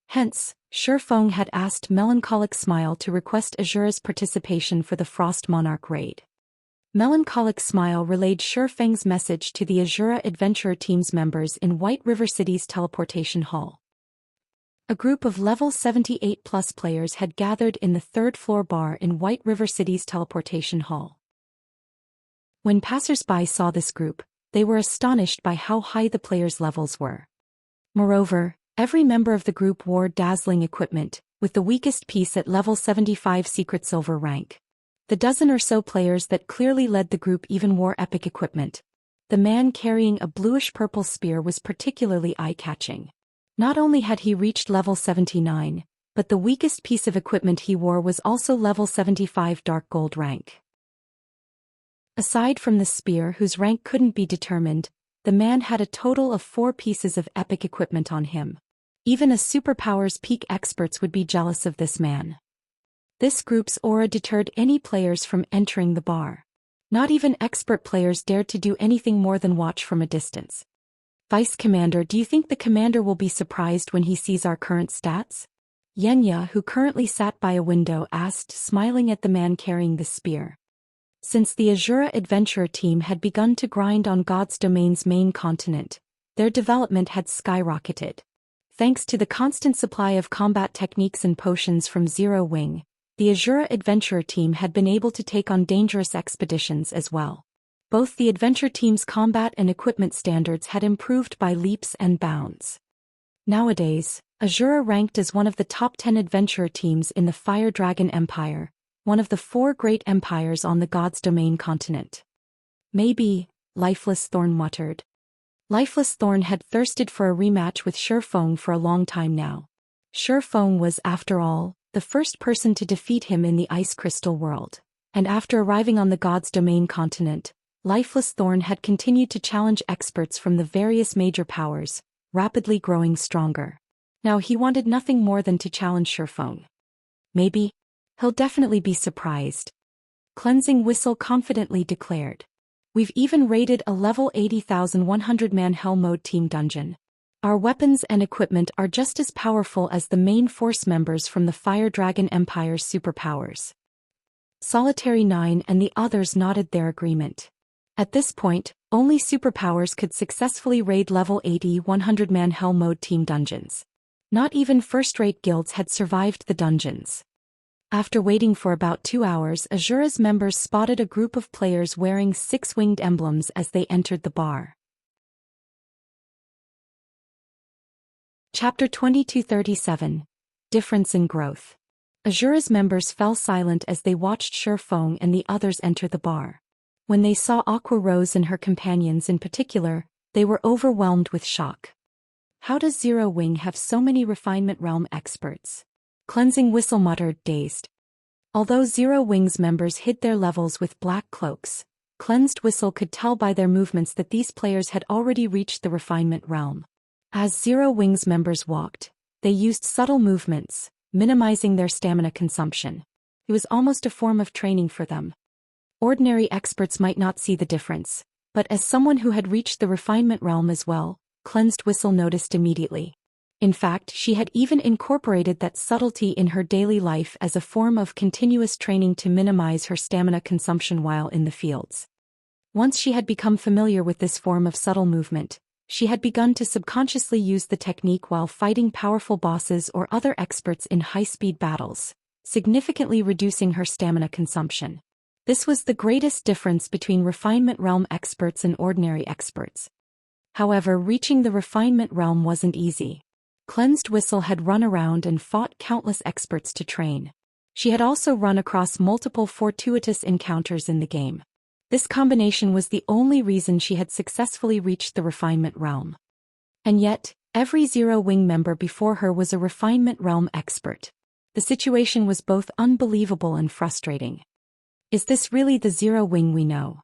Hence, Shifeng had asked Melancholic Smile to request Azura's participation for the Frost Monarch raid. Melancholic Smile relayed Shifeng's message to the Azura Adventurer Team's members in White River City's teleportation hall. A group of level 78+ players had gathered in the third-floor bar in White River City's teleportation hall. When passers-by saw this group, they were astonished by how high the players' levels were. Moreover, every member of the group wore dazzling equipment, with the weakest piece at level 75 Secret Silver rank. The dozen or so players that clearly led the group even wore epic equipment. The man carrying a bluish-purple spear was particularly eye-catching. Not only had he reached level 79, but the weakest piece of equipment he wore was also level 75 Dark Gold rank. Aside from the spear, whose rank couldn't be determined, the man had a total of 4 pieces of epic equipment on him. Even a superpowers peak experts would be jealous of this man. This group's aura deterred any players from entering the bar. Not even expert players dared to do anything more than watch from a distance. Vice Commander, do you think the commander will be surprised when he sees our current stats? Xianxia, who currently sat by a window, asked, smiling at the man carrying the spear. Since the Azura Adventurer Team had begun to grind on God's Domain's main continent, their development had skyrocketed. Thanks to the constant supply of combat techniques and potions from Zero Wing, the Azura adventurer team had been able to take on dangerous expeditions as well. Both the adventure team's combat and equipment standards had improved by leaps and bounds. Nowadays, Azura ranked as one of the top 10 adventurer teams in the Fire Dragon Empire, one of the 4 great empires on the God's Domain continent. Maybe, Lifeless Thorn muttered. Lifeless Thorn had thirsted for a rematch with Shifeng for a long time now. Shifeng was, after all, the first person to defeat him in the Ice Crystal world, and after arriving on the God's Domain continent, Lifeless Thorn had continued to challenge experts from the various major powers, rapidly growing stronger. Now he wanted nothing more than to challenge Shifeng. Maybe, he'll definitely be surprised. Cleansing Whistle confidently declared. We've even raided a level 80,100-man Hell Mode team dungeon. Our weapons and equipment are just as powerful as the main force members from the Fire Dragon Empire's superpowers. Solitary 9 and the others nodded their agreement. At this point, only superpowers could successfully raid level 80 100-man Hell Mode team dungeons. Not even first-rate guilds had survived the dungeons. After waiting for about 2 hours, Azura's members spotted a group of players wearing 6-winged emblems as they entered the bar. Chapter 2237 Difference in Growth. Azura's members fell silent as they watched Shifeng and the others enter the bar. When they saw Aqua Rose and her companions in particular, they were overwhelmed with shock. How does Zero Wing have so many Refinement Realm experts? Cleansing Whistle muttered, dazed. Although Zero Wing's members hid their levels with black cloaks, Cleansed Whistle could tell by their movements that these players had already reached the Refinement Realm. As Zero Wing's members walked, they used subtle movements, minimizing their stamina consumption. It was almost a form of training for them. Ordinary experts might not see the difference, but as someone who had reached the Refinement Realm as well, Cleansed Whistle noticed immediately. In fact, she had even incorporated that subtlety in her daily life as a form of continuous training to minimize her stamina consumption while in the fields. Once she had become familiar with this form of subtle movement, she had begun to subconsciously use the technique while fighting powerful bosses or other experts in high-speed battles, significantly reducing her stamina consumption. This was the greatest difference between Refinement Realm experts and ordinary experts. However, reaching the Refinement Realm wasn't easy. Cleansed Whistle had run around and fought countless experts to train. She had also run across multiple fortuitous encounters in the game. This combination was the only reason she had successfully reached the Refinement Realm. And yet, every Zero Wing member before her was a Refinement Realm expert. The situation was both unbelievable and frustrating. Is this really the Zero Wing we know?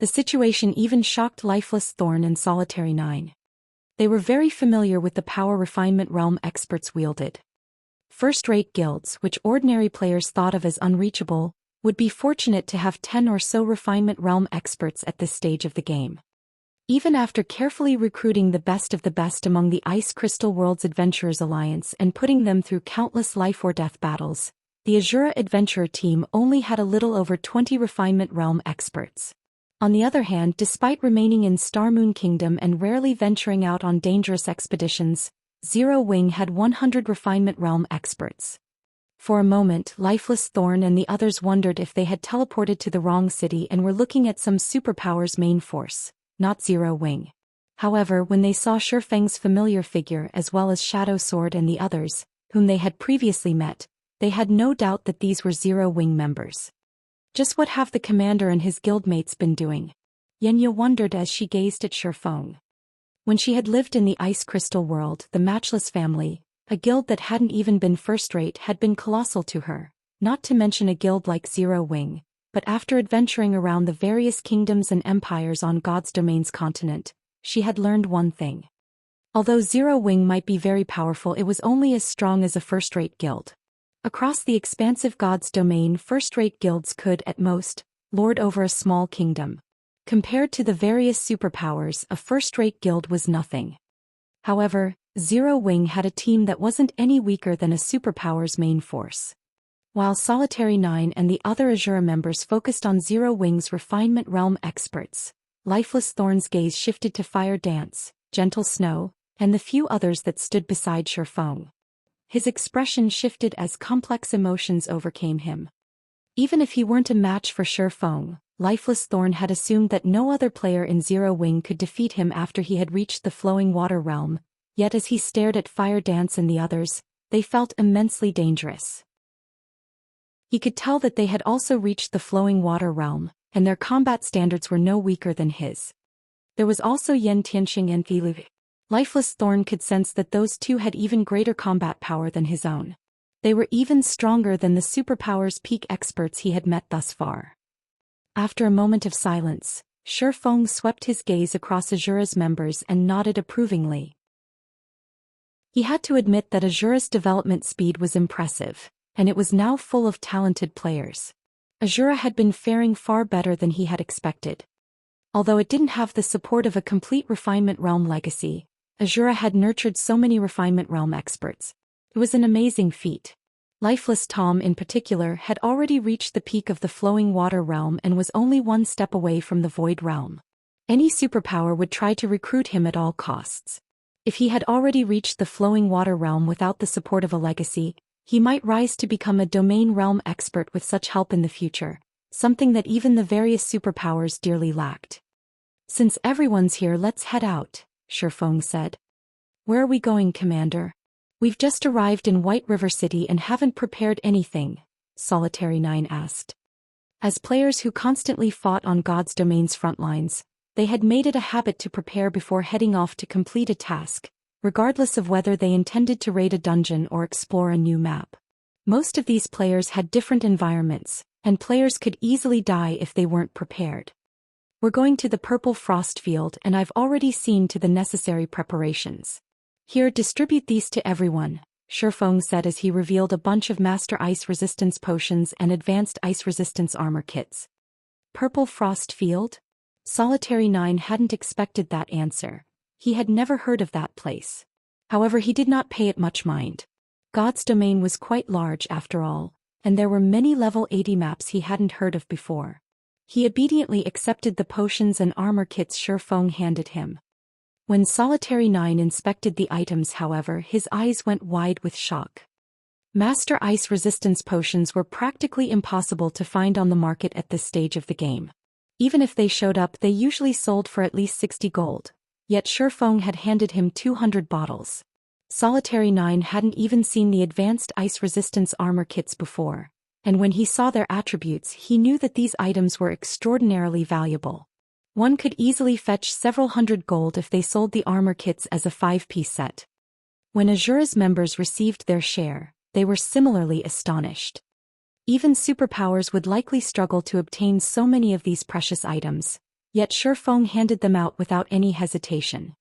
The situation even shocked Lifeless Thorn and Solitary 9. They were very familiar with the power Refinement Realm experts wielded. First-rate guilds, which ordinary players thought of as unreachable, would be fortunate to have 10 or so Refinement Realm experts at this stage of the game. Even after carefully recruiting the best of the best among the Ice Crystal World's Adventurers Alliance and putting them through countless life-or-death battles, the Azura Adventurer team only had a little over 20 Refinement Realm experts. On the other hand, despite remaining in Star Moon Kingdom and rarely venturing out on dangerous expeditions, Zero Wing had 100 Refinement Realm experts. For a moment, Lifeless Thorn and the others wondered if they had teleported to the wrong city and were looking at some superpower's main force, not Zero Wing. However, when they saw Shifeng's familiar figure as well as Shadow Sword and the others, whom they had previously met, they had no doubt that these were Zero Wing members. Just what have the commander and his guildmates been doing? Yenya wondered as she gazed at Shifeng. When she had lived in the Ice Crystal world, the Matchless family, a guild that hadn't even been first-rate, had been colossal to her, not to mention a guild like Zero Wing, but after adventuring around the various kingdoms and empires on God's Domain's continent, she had learned one thing. Although Zero Wing might be very powerful, it was only as strong as a first-rate guild. Across the expansive God's Domain, first-rate guilds could, at most, lord over a small kingdom. Compared to the various superpowers, a first-rate guild was nothing. However, Zero Wing had a team that wasn't any weaker than a superpower's main force. While Solitary 9 and the other Azura members focused on Zero Wing's Refinement Realm experts, Lifeless Thorn's gaze shifted to Fire Dance, Gentle Snow, and the few others that stood beside Shifeng. His expression shifted as complex emotions overcame him. Even if he weren't a match for Shifeng, Lifeless Thorn had assumed that no other player in Zero Wing could defeat him after he had reached the Flowing Water Realm, yet as he stared at Fire Dance and the others, they felt immensely dangerous. He could tell that they had also reached the Flowing Water Realm, and their combat standards were no weaker than his. There was also Yen Tianxing and Thilu. Lifeless Thorn could sense that those two had even greater combat power than his own. They were even stronger than the superpowers peak experts he had met thus far. After a moment of silence, Shifeng swept his gaze across Azura's members and nodded approvingly. He had to admit that Azura's development speed was impressive, and it was now full of talented players. Azura had been faring far better than he had expected. Although it didn't have the support of a complete Refinement Realm legacy, Azura had nurtured so many Refinement Realm experts. It was an amazing feat. Lifeless Tom in particular had already reached the peak of the Flowing Water Realm and was only one step away from the Void Realm. Any superpower would try to recruit him at all costs. If he had already reached the Flowing Water Realm without the support of a legacy, he might rise to become a Domain Realm expert with such help in the future, something that even the various superpowers dearly lacked. "Since everyone's here, let's head out," Shifeng said. "Where are we going, Commander?" "We've just arrived in White River City and haven't prepared anything," Solitary 9 asked. As players who constantly fought on God's Domain's front lines, they had made it a habit to prepare before heading off to complete a task, regardless of whether they intended to raid a dungeon or explore a new map. Most of these players had different environments, and players could easily die if they weren't prepared. "We're going to the Purple Frost Field and I've already seen to the necessary preparations. Here, distribute these to everyone," Shifeng said as he revealed a bunch of Master Ice Resistance potions and Advanced Ice Resistance armor kits. Purple Frost Field? Solitary 9 hadn't expected that answer. He had never heard of that place. However, he did not pay it much mind. God's Domain was quite large after all, and there were many level 80 maps he hadn't heard of before. He obediently accepted the potions and armor kits Shifeng handed him. When Solitary 9 inspected the items, however, his eyes went wide with shock. Master Ice Resistance potions were practically impossible to find on the market at this stage of the game. Even if they showed up, they usually sold for at least 60 gold. Yet Shifeng had handed him 200 bottles. Solitary 9 hadn't even seen the Advanced Ice Resistance armor kits before, and when he saw their attributes he knew that these items were extraordinarily valuable. One could easily fetch several hundred gold if they sold the armor kits as a 5-piece set. When Azura's members received their share, they were similarly astonished. Even superpowers would likely struggle to obtain so many of these precious items, yet Shifeng handed them out without any hesitation.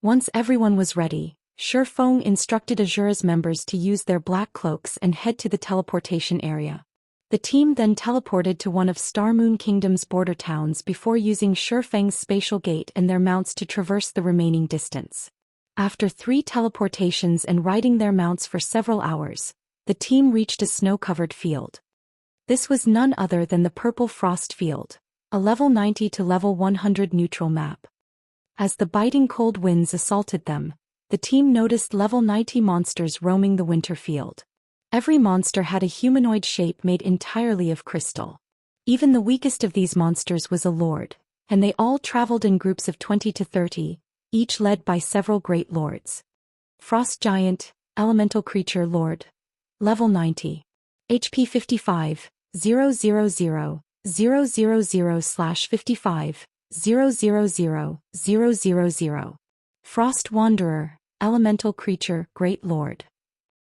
Once everyone was ready, Shifeng instructed Azura's members to use their black cloaks and head to the teleportation area. The team then teleported to one of Star Moon Kingdom's border towns before using Shifeng's spatial gate and their mounts to traverse the remaining distance. After 3 teleportations and riding their mounts for several hours, the team reached a snow-covered field. This was none other than the Purple Frost Field, a level 90 to level 100 neutral map. As the biting cold winds assaulted them, the team noticed level 90 monsters roaming the winter field. Every monster had a humanoid shape made entirely of crystal. Even the weakest of these monsters was a lord, and they all traveled in groups of 20 to 30, each led by several great lords. Frost Giant, Elemental Creature Lord. Level 90. HP 55, 000, 000/55, 000, Frost Wanderer, Elemental Creature, Great Lord.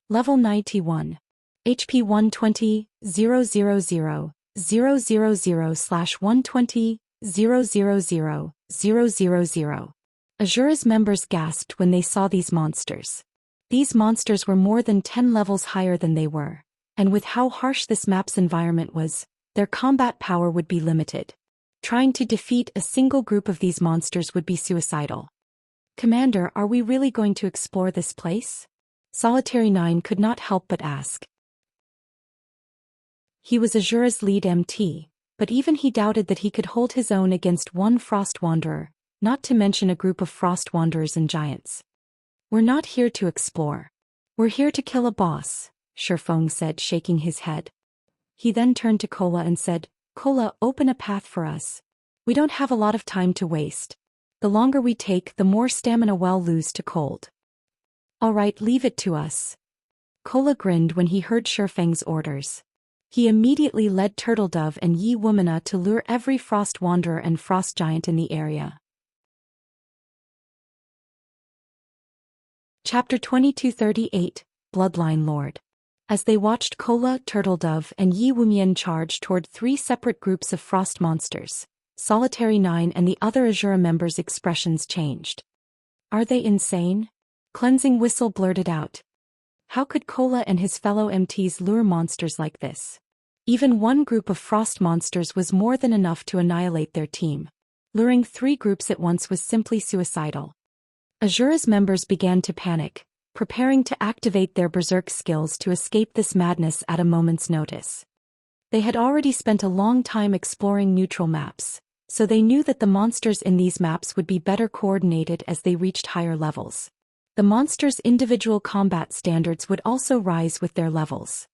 Level 91. HP 120, 000, 000/120, 000, Azura's members gasped when they saw these monsters. These monsters were more than 10 levels higher than they were, and with how harsh this map's environment was, their combat power would be limited. Trying to defeat a single group of these monsters would be suicidal. "Commander, are we really going to explore this place?" Solitary 9 could not help but ask. He was Azura's lead MT, but even he doubted that he could hold his own against one Frost Wanderer, not to mention a group of Frost Wanderers and Giants. We're not here to explore. We're here to kill a boss, Shifeng said, shaking his head. He then turned to Kola and said, Kola, open a path for us. We don't have a lot of time to waste. The longer we take, the more stamina we'll lose to cold. All right, leave it to us. Kola grinned when he heard Shifeng's orders. He immediately led Turtledove and Yi Wumina to lure every frost wanderer and frost giant in the area. Chapter 2238, Bloodline Lord. As they watched Kola, Turtledove, and Yi Wumian charge toward 3 separate groups of frost monsters, Solitary 9 and the other Azura members' expressions changed. Are they insane? Cleansing Whistle blurted out. How could Kola and his fellow MTs lure monsters like this? Even one group of frost monsters was more than enough to annihilate their team. Luring 3 groups at once was simply suicidal. Azura's members began to panic, preparing to activate their berserk skills to escape this madness at a moment's notice. They had already spent a long time exploring neutral maps, so they knew that the monsters in these maps would be better coordinated as they reached higher levels. The monsters' individual combat standards would also rise with their levels.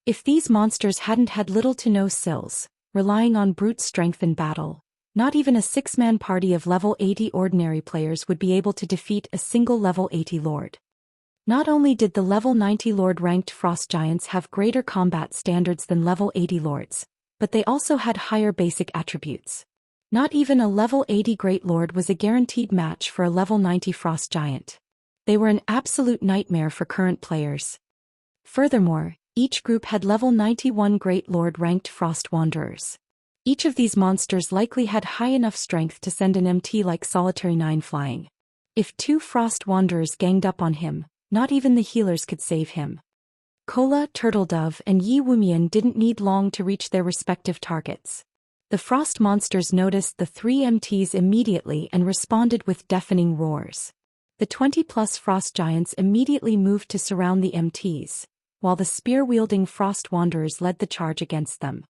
If these monsters hadn't had little to no skills, relying on brute strength in battle, not even a 6-man party of level 80 ordinary players would be able to defeat a single level 80 lord. Not only did the level 90 lord-ranked frost giants have greater combat standards than level 80 lords, but they also had higher basic attributes. Not even a level 80 great lord was a guaranteed match for a level 90 frost giant. They were an absolute nightmare for current players. Furthermore, each group had level 91 Great Lord-ranked Frost Wanderers. Each of these monsters likely had high enough strength to send an MT like Solitary 9 flying. If 2 Frost Wanderers ganged up on him, not even the healers could save him. Kola, Turtledove, and Yi Wumian didn't need long to reach their respective targets. The frost monsters noticed the 3 MTs immediately and responded with deafening roars. The 20-plus frost giants immediately moved to surround the MTs, while the spear-wielding frost wanderers led the charge against them.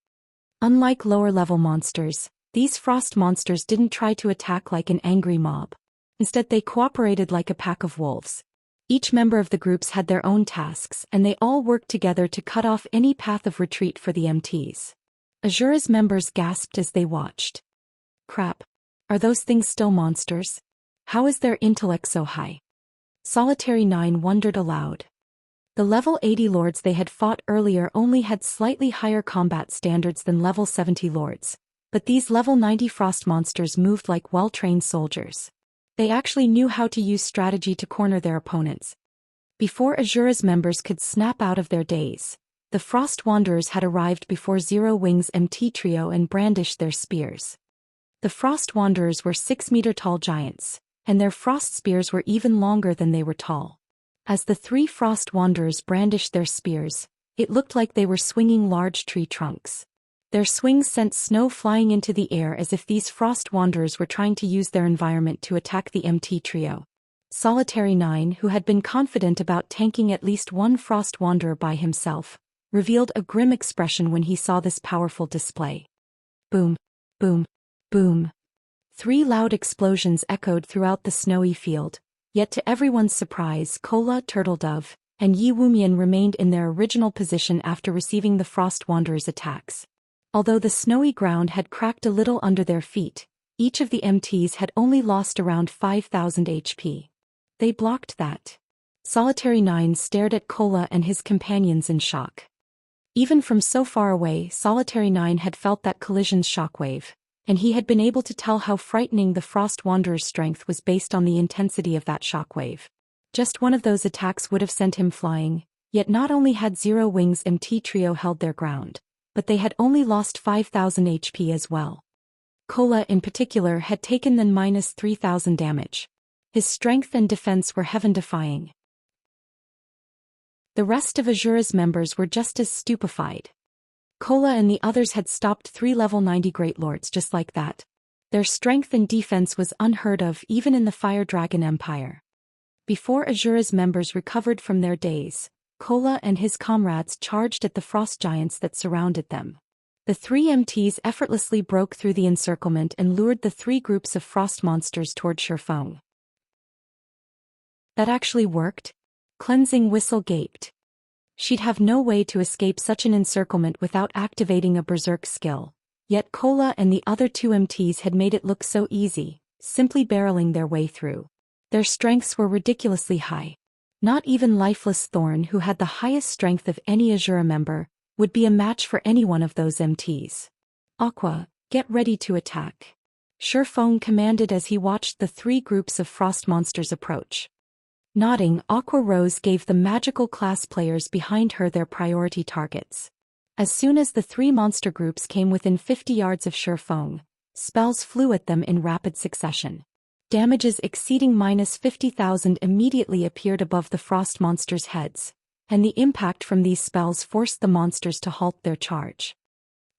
Unlike lower-level monsters, these frost monsters didn't try to attack like an angry mob. Instead, they cooperated like a pack of wolves. Each member of the groups had their own tasks, and they all worked together to cut off any path of retreat for the MTs. Azura's members gasped as they watched. Crap. Are those things still monsters? How is their intellect so high? Solitary 9 wondered aloud. The level 80 lords they had fought earlier only had slightly higher combat standards than level 70 lords, but these level 90 frost monsters moved like well-trained soldiers. They actually knew how to use strategy to corner their opponents. Before Azura's members could snap out of their daze, the Frost Wanderers had arrived before Zero Wings' MT trio and brandished their spears. The Frost Wanderers were 6-meter-tall giants, and their frost spears were even longer than they were tall. As the 3 Frost Wanderers brandished their spears, it looked like they were swinging large tree trunks. Their swings sent snow flying into the air as if these Frost Wanderers were trying to use their environment to attack the MT trio. Solitary 9, who had been confident about tanking at least one Frost Wanderer by himself, revealed a grim expression when he saw this powerful display. Boom, boom, boom. 3 loud explosions echoed throughout the snowy field, yet to everyone's surprise, Kola, Turtledove, and Yi Wumian remained in their original position after receiving the Frost Wanderers' attacks. Although the snowy ground had cracked a little under their feet, each of the MTs had only lost around 5,000 HP. They blocked that. Solitary 9 stared at Kola and his companions in shock. Even from so far away, Solitary 9 had felt that collision's shockwave, and he had been able to tell how frightening the Frost Wanderer's strength was based on the intensity of that shockwave. Just one of those attacks would have sent him flying, yet not only had Zero Wings' MT trio held their ground, but they had only lost 5,000 HP as well. Kola in particular had taken then minus 3,000 damage. His strength and defense were heaven-defying. The rest of Azura's members were just as stupefied. Kola and the others had stopped 3 level 90 Great Lords just like that. Their strength and defense was unheard of even in the Fire Dragon Empire. Before Azura's members recovered from their daze, Kola and his comrades charged at the frost giants that surrounded them. The 3 MTs effortlessly broke through the encirclement and lured the 3 groups of frost monsters toward Shifeng. That actually worked? Cleansing Whistle gaped. She'd have no way to escape such an encirclement without activating a berserk skill. Yet Kola and the other two MTs had made it look so easy, simply barreling their way through. Their strengths were ridiculously high. Not even Lifeless Thorn, who had the highest strength of any Azura member, would be a match for any one of those MTs. Aqua, get ready to attack. Shurfeng commanded as he watched the three groups of frost monsters approach. Nodding, Aqua Rose gave the magical class players behind her their priority targets. As soon as the three monster groups came within 50 yards of Shurfeng, spells flew at them in rapid succession. Damages exceeding -50,000 immediately appeared above the frost monsters' heads, and the impact from these spells forced the monsters to halt their charge.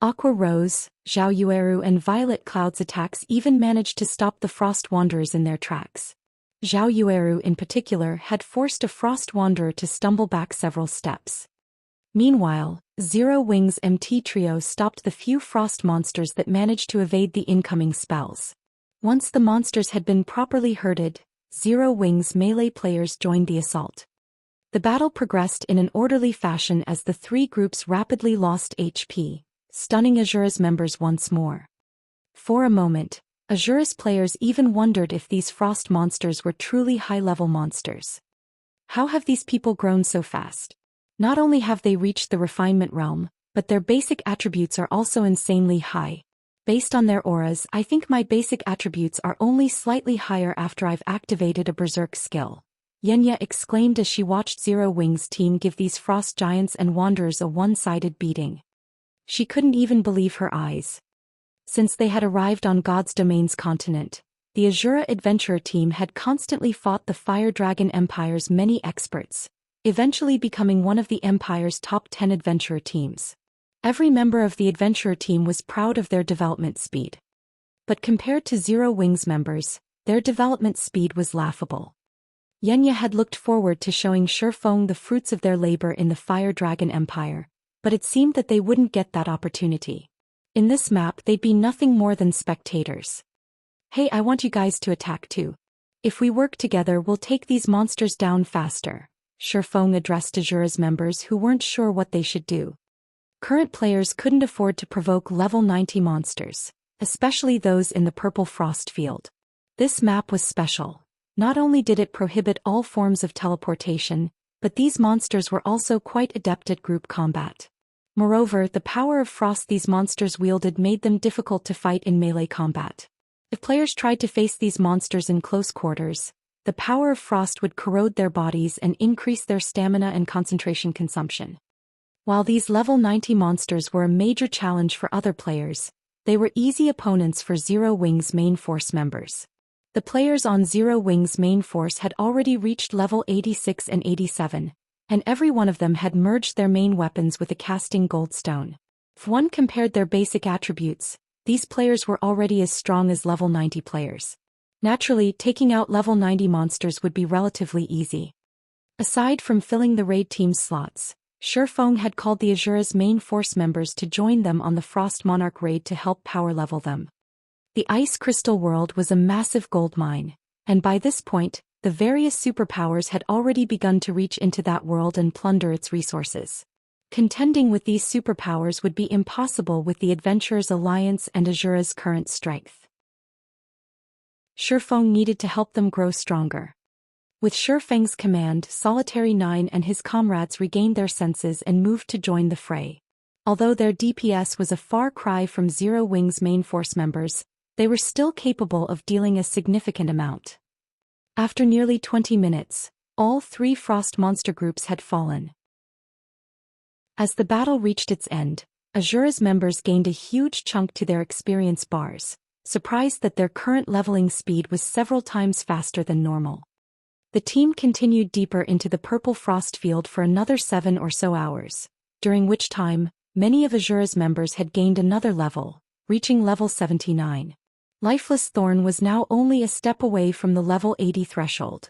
Aqua Rose, Zhao Yueru and Violet Cloud's attacks even managed to stop the Frost Wanderers in their tracks. Zhao Yueru in particular had forced a Frost Wanderer to stumble back several steps. Meanwhile, Zero Wings MT Trio stopped the few frost monsters that managed to evade the incoming spells. Once the monsters had been properly herded, Zero Wings melee players joined the assault. The battle progressed in an orderly fashion as the three groups rapidly lost HP, stunning Azura's members once more. For a moment, Azura's players even wondered if these frost monsters were truly high-level monsters. How have these people grown so fast? Not only have they reached the refinement realm, but their basic attributes are also insanely high. Based on their auras, I think my basic attributes are only slightly higher after I've activated a berserk skill. Xianxia exclaimed as she watched Zero Wings' team give these frost giants and wanderers a one-sided beating. She couldn't even believe her eyes. Since they had arrived on God's Domain's continent, the Azura Adventurer team had constantly fought the Fire Dragon Empire's many experts, eventually becoming one of the Empire's top 10 adventurer teams. Every member of the adventurer team was proud of their development speed. But compared to Zero Wings members, their development speed was laughable. Xianxia had looked forward to showing Shurfeng the fruits of their labor in the Fire Dragon Empire, but it seemed that they wouldn't get that opportunity. In this map they'd be nothing more than spectators. Hey, I want you guys to attack too. If we work together we'll take these monsters down faster, Shurfeng addressed Azura's members who weren't sure what they should do. Current players couldn't afford to provoke level 90 monsters, especially those in the Purple Frost field. This map was special. Not only did it prohibit all forms of teleportation, but these monsters were also quite adept at group combat. Moreover, the power of frost these monsters wielded made them difficult to fight in melee combat. If players tried to face these monsters in close quarters, the power of frost would corrode their bodies and increase their stamina and concentration consumption. While these level 90 monsters were a major challenge for other players, they were easy opponents for Zero Wings main force members. The players on Zero Wings main force had already reached level 86 and 87, and every one of them had merged their main weapons with a casting goldstone. If one compared their basic attributes, these players were already as strong as level 90 players. Naturally, taking out level 90 monsters would be relatively easy. Aside from filling the raid team's slots, Shurfeng had called the Azura's main force members to join them on the Frost Monarch raid to help power level them. The Ice Crystal World was a massive gold mine, and by this point, the various superpowers had already begun to reach into that world and plunder its resources. Contending with these superpowers would be impossible with the Adventurers Alliance and Azura's current strength. Shurfeng needed to help them grow stronger. With Shurfeng's command, Solitary 9 and his comrades regained their senses and moved to join the fray. Although their DPS was a far cry from Zero Wings main force members, they were still capable of dealing a significant amount. After nearly 20 minutes, all three frost monster groups had fallen. As the battle reached its end, Azura's members gained a huge chunk to their experience bars, surprised that their current leveling speed was several times faster than normal. The team continued deeper into the Purple Frost field for another 7 or so hours, during which time, many of Azura's members had gained another level, reaching level 79. Lifeless Thorn was now only a step away from the level 80 threshold.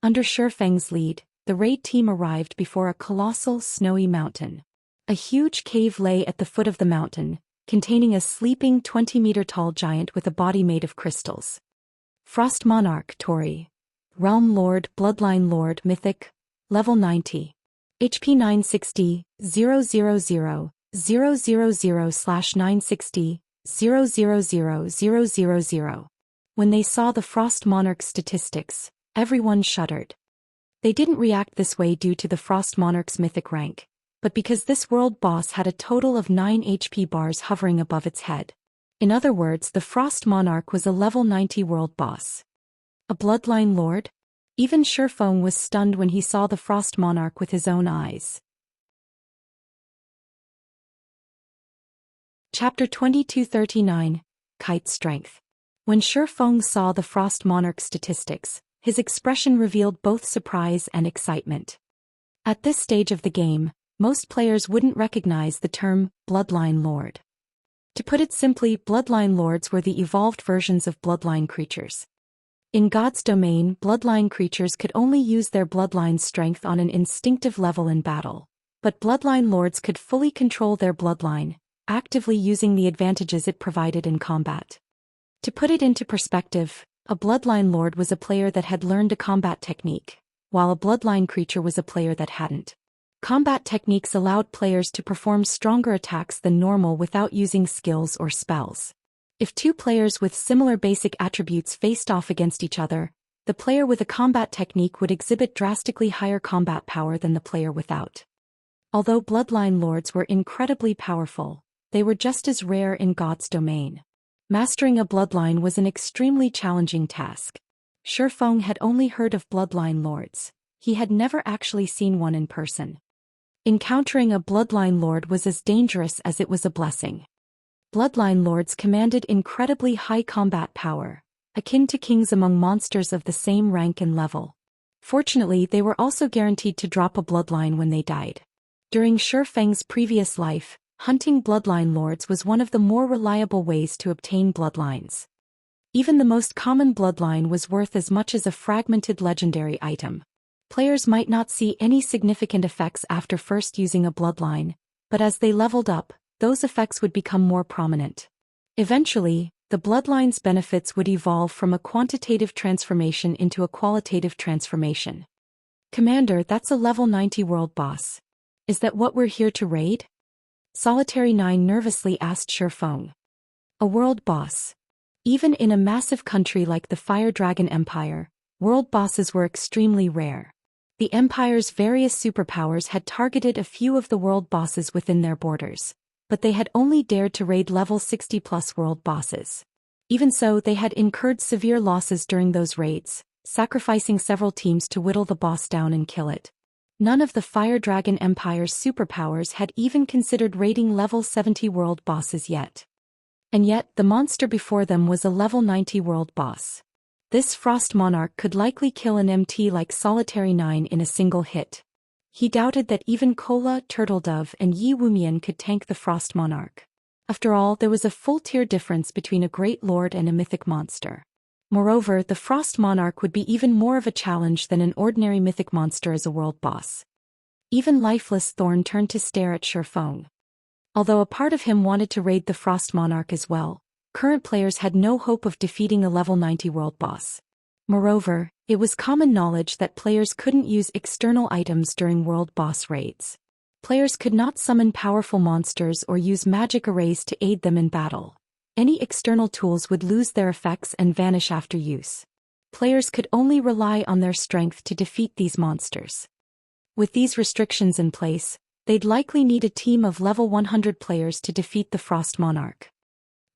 Under Shurfeng's lead, the raid team arrived before a colossal, snowy mountain. A huge cave lay at the foot of the mountain, containing a sleeping 20-meter-tall giant with a body made of crystals. Frost Monarch, Tori. Realm Lord, Bloodline Lord, Mythic, Level 90. HP 960, 000, 000/960, 000. When they saw the Frost Monarch's statistics, everyone shuddered. They didn't react this way due to the Frost Monarch's mythic rank, but because this world boss had a total of 9 HP bars hovering above its head. In other words, the Frost Monarch was a level 90 world boss. A Bloodline Lord? Even Shifeng was stunned when he saw the Frost Monarch with his own eyes. Chapter 2239, Kite Strength. When Shifeng saw the Frost Monarch's statistics, his expression revealed both surprise and excitement. At this stage of the game, most players wouldn't recognize the term Bloodline Lord. To put it simply, Bloodline Lords were the evolved versions of bloodline creatures. In God's domain, bloodline creatures could only use their bloodline's strength on an instinctive level in battle, but Bloodline Lords could fully control their bloodline, actively using the advantages it provided in combat. To put it into perspective, a Bloodline Lord was a player that had learned a combat technique, while a bloodline creature was a player that hadn't. Combat techniques allowed players to perform stronger attacks than normal without using skills or spells. If two players with similar basic attributes faced off against each other, the player with a combat technique would exhibit drastically higher combat power than the player without. Although Bloodline Lords were incredibly powerful, they were just as rare in God's domain. Mastering a bloodline was an extremely challenging task. Shifeng had only heard of Bloodline Lords. He had never actually seen one in person. Encountering a Bloodline Lord was as dangerous as it was a blessing. Bloodline Lords commanded incredibly high combat power, akin to kings among monsters of the same rank and level. Fortunately, they were also guaranteed to drop a bloodline when they died. During Shifeng's previous life, hunting Bloodline Lords was one of the more reliable ways to obtain bloodlines. Even the most common bloodline was worth as much as a fragmented legendary item. Players might not see any significant effects after first using a bloodline, but as they leveled up, those effects would become more prominent. Eventually, the bloodline's benefits would evolve from a quantitative transformation into a qualitative transformation. Commander, that's a level 90 world boss. Is that what we're here to raid? Solitary 9 nervously asked Shifeng. A world boss. Even in a massive country like the Fire Dragon Empire, world bosses were extremely rare. The Empire's various superpowers had targeted a few of the world bosses within their borders, but they had only dared to raid level 60+ world bosses. Even so, they had incurred severe losses during those raids, sacrificing several teams to whittle the boss down and kill it. None of the Fire Dragon Empire's superpowers had even considered raiding level 70 world bosses yet. And yet, the monster before them was a level 90 world boss. This Frost Monarch could likely kill an MT like Solitary 9 in a single hit. He doubted that even Kola, Turtledove, and Yi Wumian could tank the Frost Monarch. After all, there was a full-tier difference between a Great Lord and a mythic monster. Moreover, the Frost Monarch would be even more of a challenge than an ordinary mythic monster as a world boss. Even lifeless Thorn turned to stare at Shifeng. Although a part of him wanted to raid the Frost Monarch as well, current players had no hope of defeating a level 90 world boss. Moreover, it was common knowledge that players couldn't use external items during world boss raids. Players could not summon powerful monsters or use magic arrays to aid them in battle. Any external tools would lose their effects and vanish after use. Players could only rely on their strength to defeat these monsters. With these restrictions in place, they'd likely need a team of level 100 players to defeat the Frost Monarch.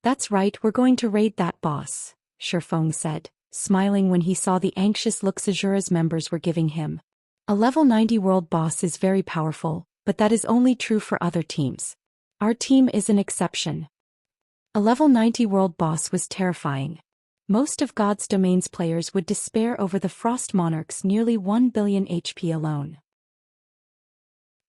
That's right, we're going to raid that boss, Shifeng said, smiling when he saw the anxious look Azura's members were giving him. A level 90 world boss is very powerful, but that is only true for other teams. Our team is an exception. A level 90 world boss was terrifying. Most of God's Domain's players would despair over the Frost Monarch's nearly 1 billion HP alone.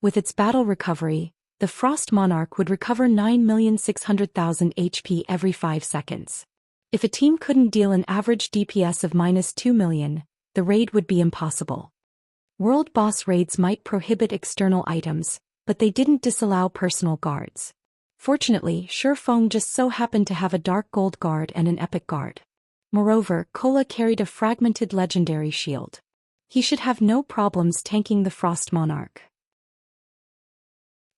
With its battle recovery, the Frost Monarch would recover 9,600,000 HP every 5 seconds. If a team couldn't deal an average DPS of -2 million, the raid would be impossible. World boss raids might prohibit external items, but they didn't disallow personal guards. Fortunately, Shifeng just so happened to have a dark gold guard and an epic guard. Moreover, Kola carried a fragmented legendary shield. He should have no problems tanking the Frost Monarch.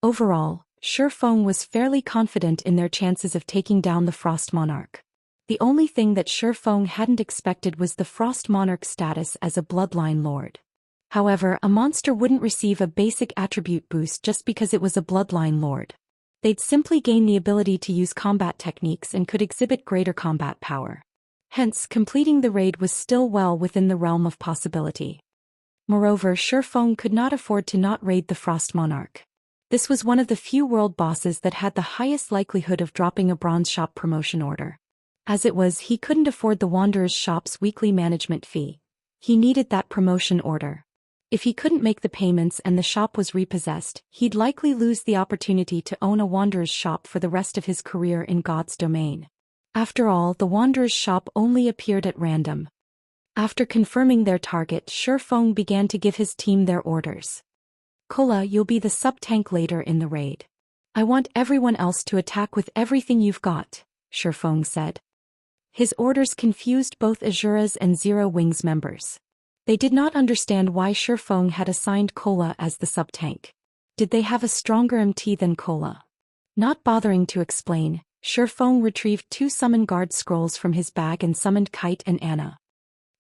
Overall, Shifeng was fairly confident in their chances of taking down the Frost Monarch. The only thing that Shifeng hadn't expected was the Frost Monarch's status as a bloodline lord. However, a monster wouldn't receive a basic attribute boost just because it was a bloodline lord. They'd simply gain the ability to use combat techniques and could exhibit greater combat power. Hence, completing the raid was still well within the realm of possibility. Moreover, Shifeng could not afford to not raid the Frost Monarch. This was one of the few world bosses that had the highest likelihood of dropping a bronze shop promotion order. As it was, he couldn't afford the Wanderer's shop's weekly management fee. He needed that promotion order. If he couldn't make the payments and the shop was repossessed, he'd likely lose the opportunity to own a Wanderer's shop for the rest of his career in God's domain. After all, the Wanderer's shop only appeared at random. After confirming their target, Shifeng began to give his team their orders. Kola, you'll be the sub-tank later in the raid. I want everyone else to attack with everything you've got, Shifeng said. His orders confused both Azura's and Zero Wings members. They did not understand why Shifeng had assigned Kola as the sub-tank. Did they have a stronger MT than Kola? Not bothering to explain, Shifeng retrieved 2 summon guard scrolls from his bag and summoned Kite and Anna.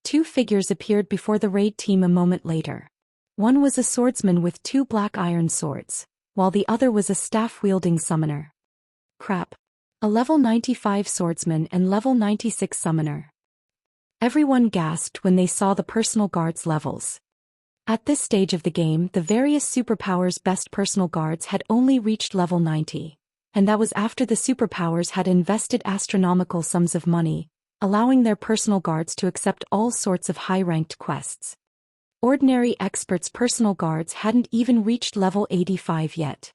2 figures appeared before the raid team a moment later. One was a swordsman with 2 black iron swords, while the other was a staff-wielding summoner. Crap. A level 95 swordsman and level 96 summoner. Everyone gasped when they saw the personal guards levels. At this stage of the game, the various superpowers' best personal guards had only reached level 90, and that was after the superpowers had invested astronomical sums of money, allowing their personal guards to accept all sorts of high-ranked quests. Ordinary experts' personal guards hadn't even reached level 85 yet.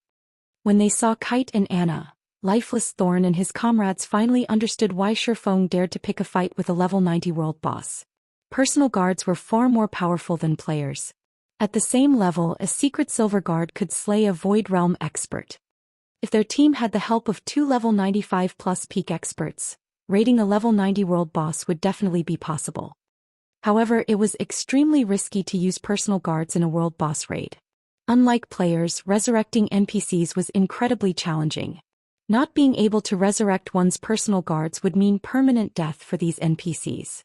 When they saw Kite and Anna, Lifeless Thorn and his comrades finally understood why Shifeng dared to pick a fight with a level 90 world boss. Personal guards were far more powerful than players. At the same level, a secret silver guard could slay a Void Realm expert. If their team had the help of 2 level 95 plus peak experts, raiding a level 90 world boss would definitely be possible. However, it was extremely risky to use personal guards in a world boss raid. Unlike players, resurrecting NPCs was incredibly challenging. Not being able to resurrect one's personal guards would mean permanent death for these NPCs.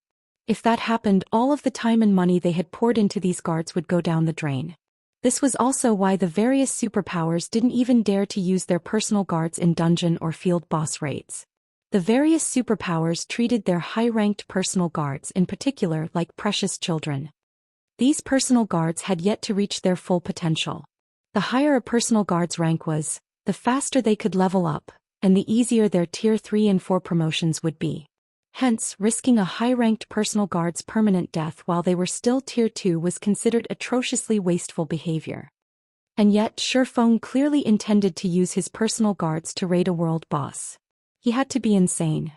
If that happened, all of the time and money they had poured into these guards would go down the drain. This was also why the various superpowers didn't even dare to use their personal guards in dungeon or field boss raids. The various superpowers treated their high-ranked personal guards in particular like precious children. These personal guards had yet to reach their full potential. The higher a personal guard's rank was, the faster they could level up, and the easier their Tier 3 and 4 promotions would be. Hence, risking a high-ranked personal guard's permanent death while they were still Tier 2 was considered atrociously wasteful behavior. And yet, Shifeng clearly intended to use his personal guards to raid a world boss. He had to be insane.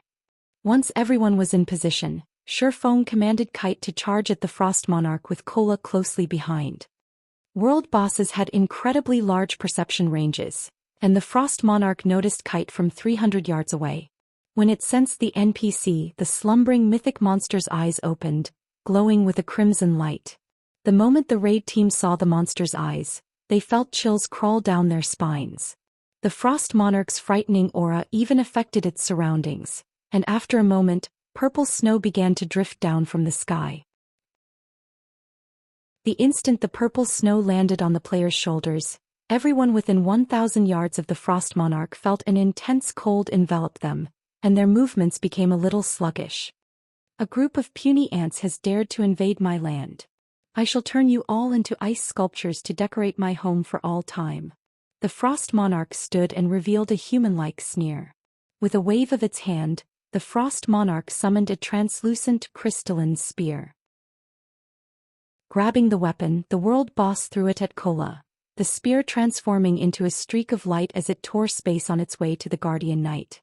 Once everyone was in position, Shifeng commanded Kite to charge at the Frost Monarch with Kola closely behind. World bosses had incredibly large perception ranges, and the Frost Monarch noticed Kite from 300 yards away. When it sensed the NPC, the slumbering mythic monster's eyes opened, glowing with a crimson light. The moment the raid team saw the monster's eyes, they felt chills crawl down their spines. The Frost Monarch's frightening aura even affected its surroundings, and after a moment, purple snow began to drift down from the sky. The instant the purple snow landed on the player's shoulders, everyone within 1,000 yards of the Frost Monarch felt an intense cold envelop them, and their movements became a little sluggish. A group of puny ants has dared to invade my land. I shall turn you all into ice sculptures to decorate my home for all time. The Frost Monarch stood and revealed a human-like sneer. With a wave of its hand, the Frost Monarch summoned a translucent crystalline spear. Grabbing the weapon, the world boss threw it at Kola, the spear transforming into a streak of light as it tore space on its way to the Guardian Knight.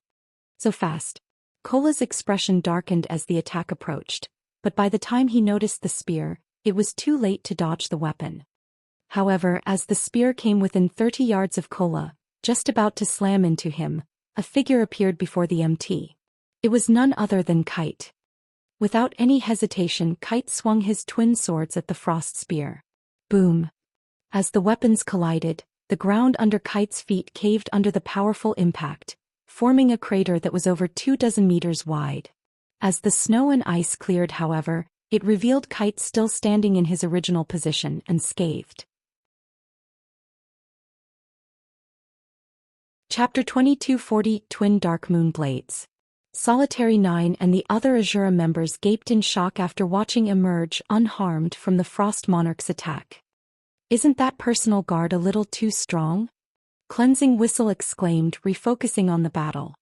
So fast. Kola's expression darkened as the attack approached, but by the time he noticed the spear, it was too late to dodge the weapon. However, as the spear came within 30 yards of Kola, just about to slam into him, a figure appeared before the MT. It was none other than Kite. Without any hesitation, Kite swung his twin swords at the frost spear. Boom! As the weapons collided, the ground under Kite's feet caved under the powerful impact, forming a crater that was over 24 meters wide. As the snow and ice cleared, however, it revealed Kite still standing in his original position, unscathed. Chapter 2240 Twin Dark Moon Blades. Solitary 9 and the other Azura members gaped in shock after watching emerge unharmed from the Frost Monarch's attack. "Isn't that personal guard a little too strong?" Cleansing Whistle exclaimed, refocusing on the battle.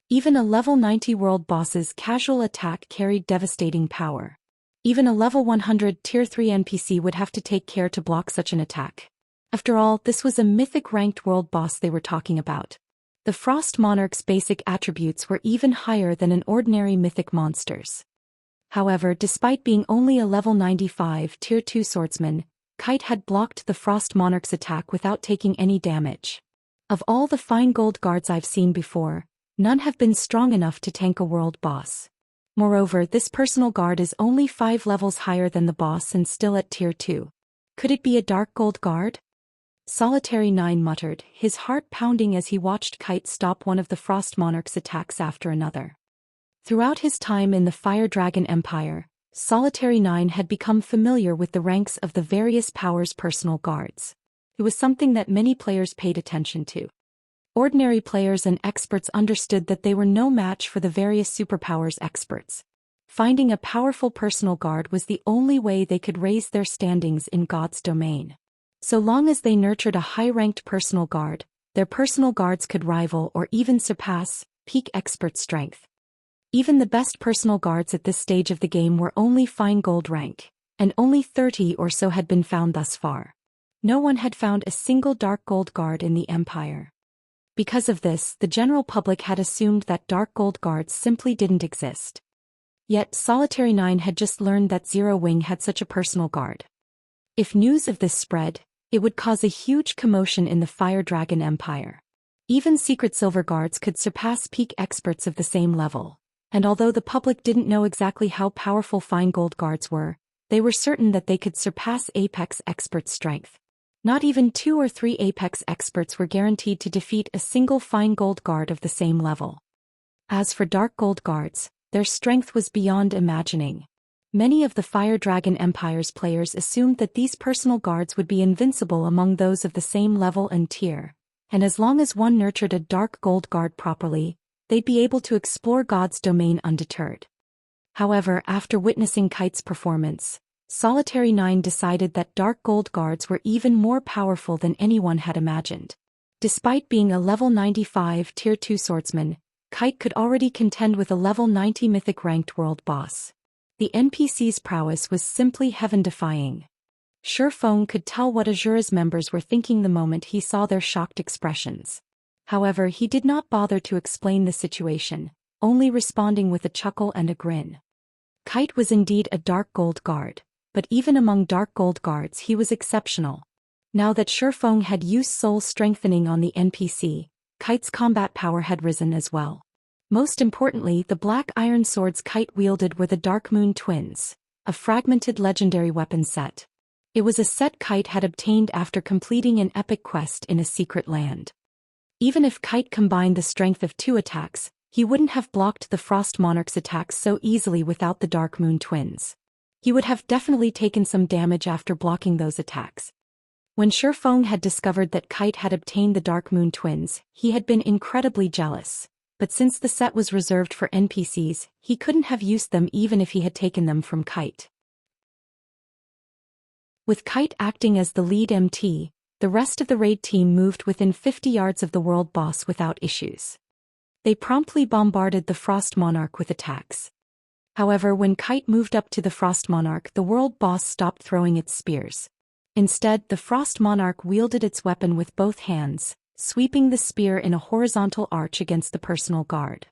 Even a level 90 world boss's casual attack carried devastating power. Even a level 100 tier 3 NPC would have to take care to block such an attack. After all, this was a mythic ranked world boss they were talking about. The Frost Monarch's basic attributes were even higher than an ordinary mythic monster's. However, despite being only a level 95 tier 2 swordsman, Kite had blocked the Frost Monarch's attack without taking any damage. Of all the fine gold guards I've seen before, none have been strong enough to tank a world boss. Moreover, this personal guard is only 5 levels higher than the boss and still at tier 2. Could it be a dark gold guard? Solitary 9 muttered, his heart pounding as he watched Kite stop one of the Frost Monarch's attacks after another. Throughout his time in the Fire Dragon Empire, Solitary 9 had become familiar with the ranks of the various powers' personal guards. It was something that many players paid attention to. Ordinary players and experts understood that they were no match for the various superpowers experts. Finding a powerful personal guard was the only way they could raise their standings in God's domain. So long as they nurtured a high-ranked personal guard, their personal guards could rival or even surpass peak expert strength. Even the best personal guards at this stage of the game were only fine gold rank, and only 30 or so had been found thus far. No one had found a single dark gold guard in the Empire. Because of this, the general public had assumed that dark gold guards simply didn't exist. Yet Solitary 9 had just learned that Zero Wing had such a personal guard. If news of this spread, it would cause a huge commotion in the Fire Dragon Empire. Even secret silver guards could surpass peak experts of the same level, and although the public didn't know exactly how powerful fine gold guards were, they were certain that they could surpass apex experts' strength. Not even 2 or 3 apex experts were guaranteed to defeat a single fine gold guard of the same level. As for dark gold guards, their strength was beyond imagining. Many of the Fire Dragon Empire's players assumed that these personal guards would be invincible among those of the same level and tier, and as long as one nurtured a dark gold guard properly, they'd be able to explore God's domain undeterred. However, after witnessing Kite's performance, Solitary 9 decided that dark gold guards were even more powerful than anyone had imagined. Despite being a level 95 tier 2 swordsman, Kite could already contend with a level 90 mythic ranked world boss. The NPC's prowess was simply heaven-defying. Feng could tell what Azura's members were thinking the moment he saw their shocked expressions. However, he did not bother to explain the situation, only responding with a chuckle and a grin. Kite was indeed a dark gold guard, but even among dark gold guards he was exceptional. Now that Feng had used soul strengthening on the NPC, Kite's combat power had risen as well. Most importantly, the black iron swords Kite wielded were the Dark Moon Twins, a fragmented legendary weapon set. It was a set Kite had obtained after completing an epic quest in a secret land. Even if Kite combined the strength of 2 attacks, he wouldn't have blocked the Frost Monarch's attacks so easily without the Dark Moon Twins. He would have definitely taken some damage after blocking those attacks. When Feng had discovered that Kite had obtained the Dark Moon Twins, he had been incredibly jealous. But since the set was reserved for NPCs, he couldn't have used them even if he had taken them from Kite. With Kite acting as the lead MT, the rest of the raid team moved within 50 yards of the world boss without issues. They promptly bombarded the Frost Monarch with attacks. However, when Kite moved up to the Frost Monarch, the world boss stopped throwing its spears. Instead, the Frost Monarch wielded its weapon with both hands, sweeping the spear in a horizontal arch against the personal guard.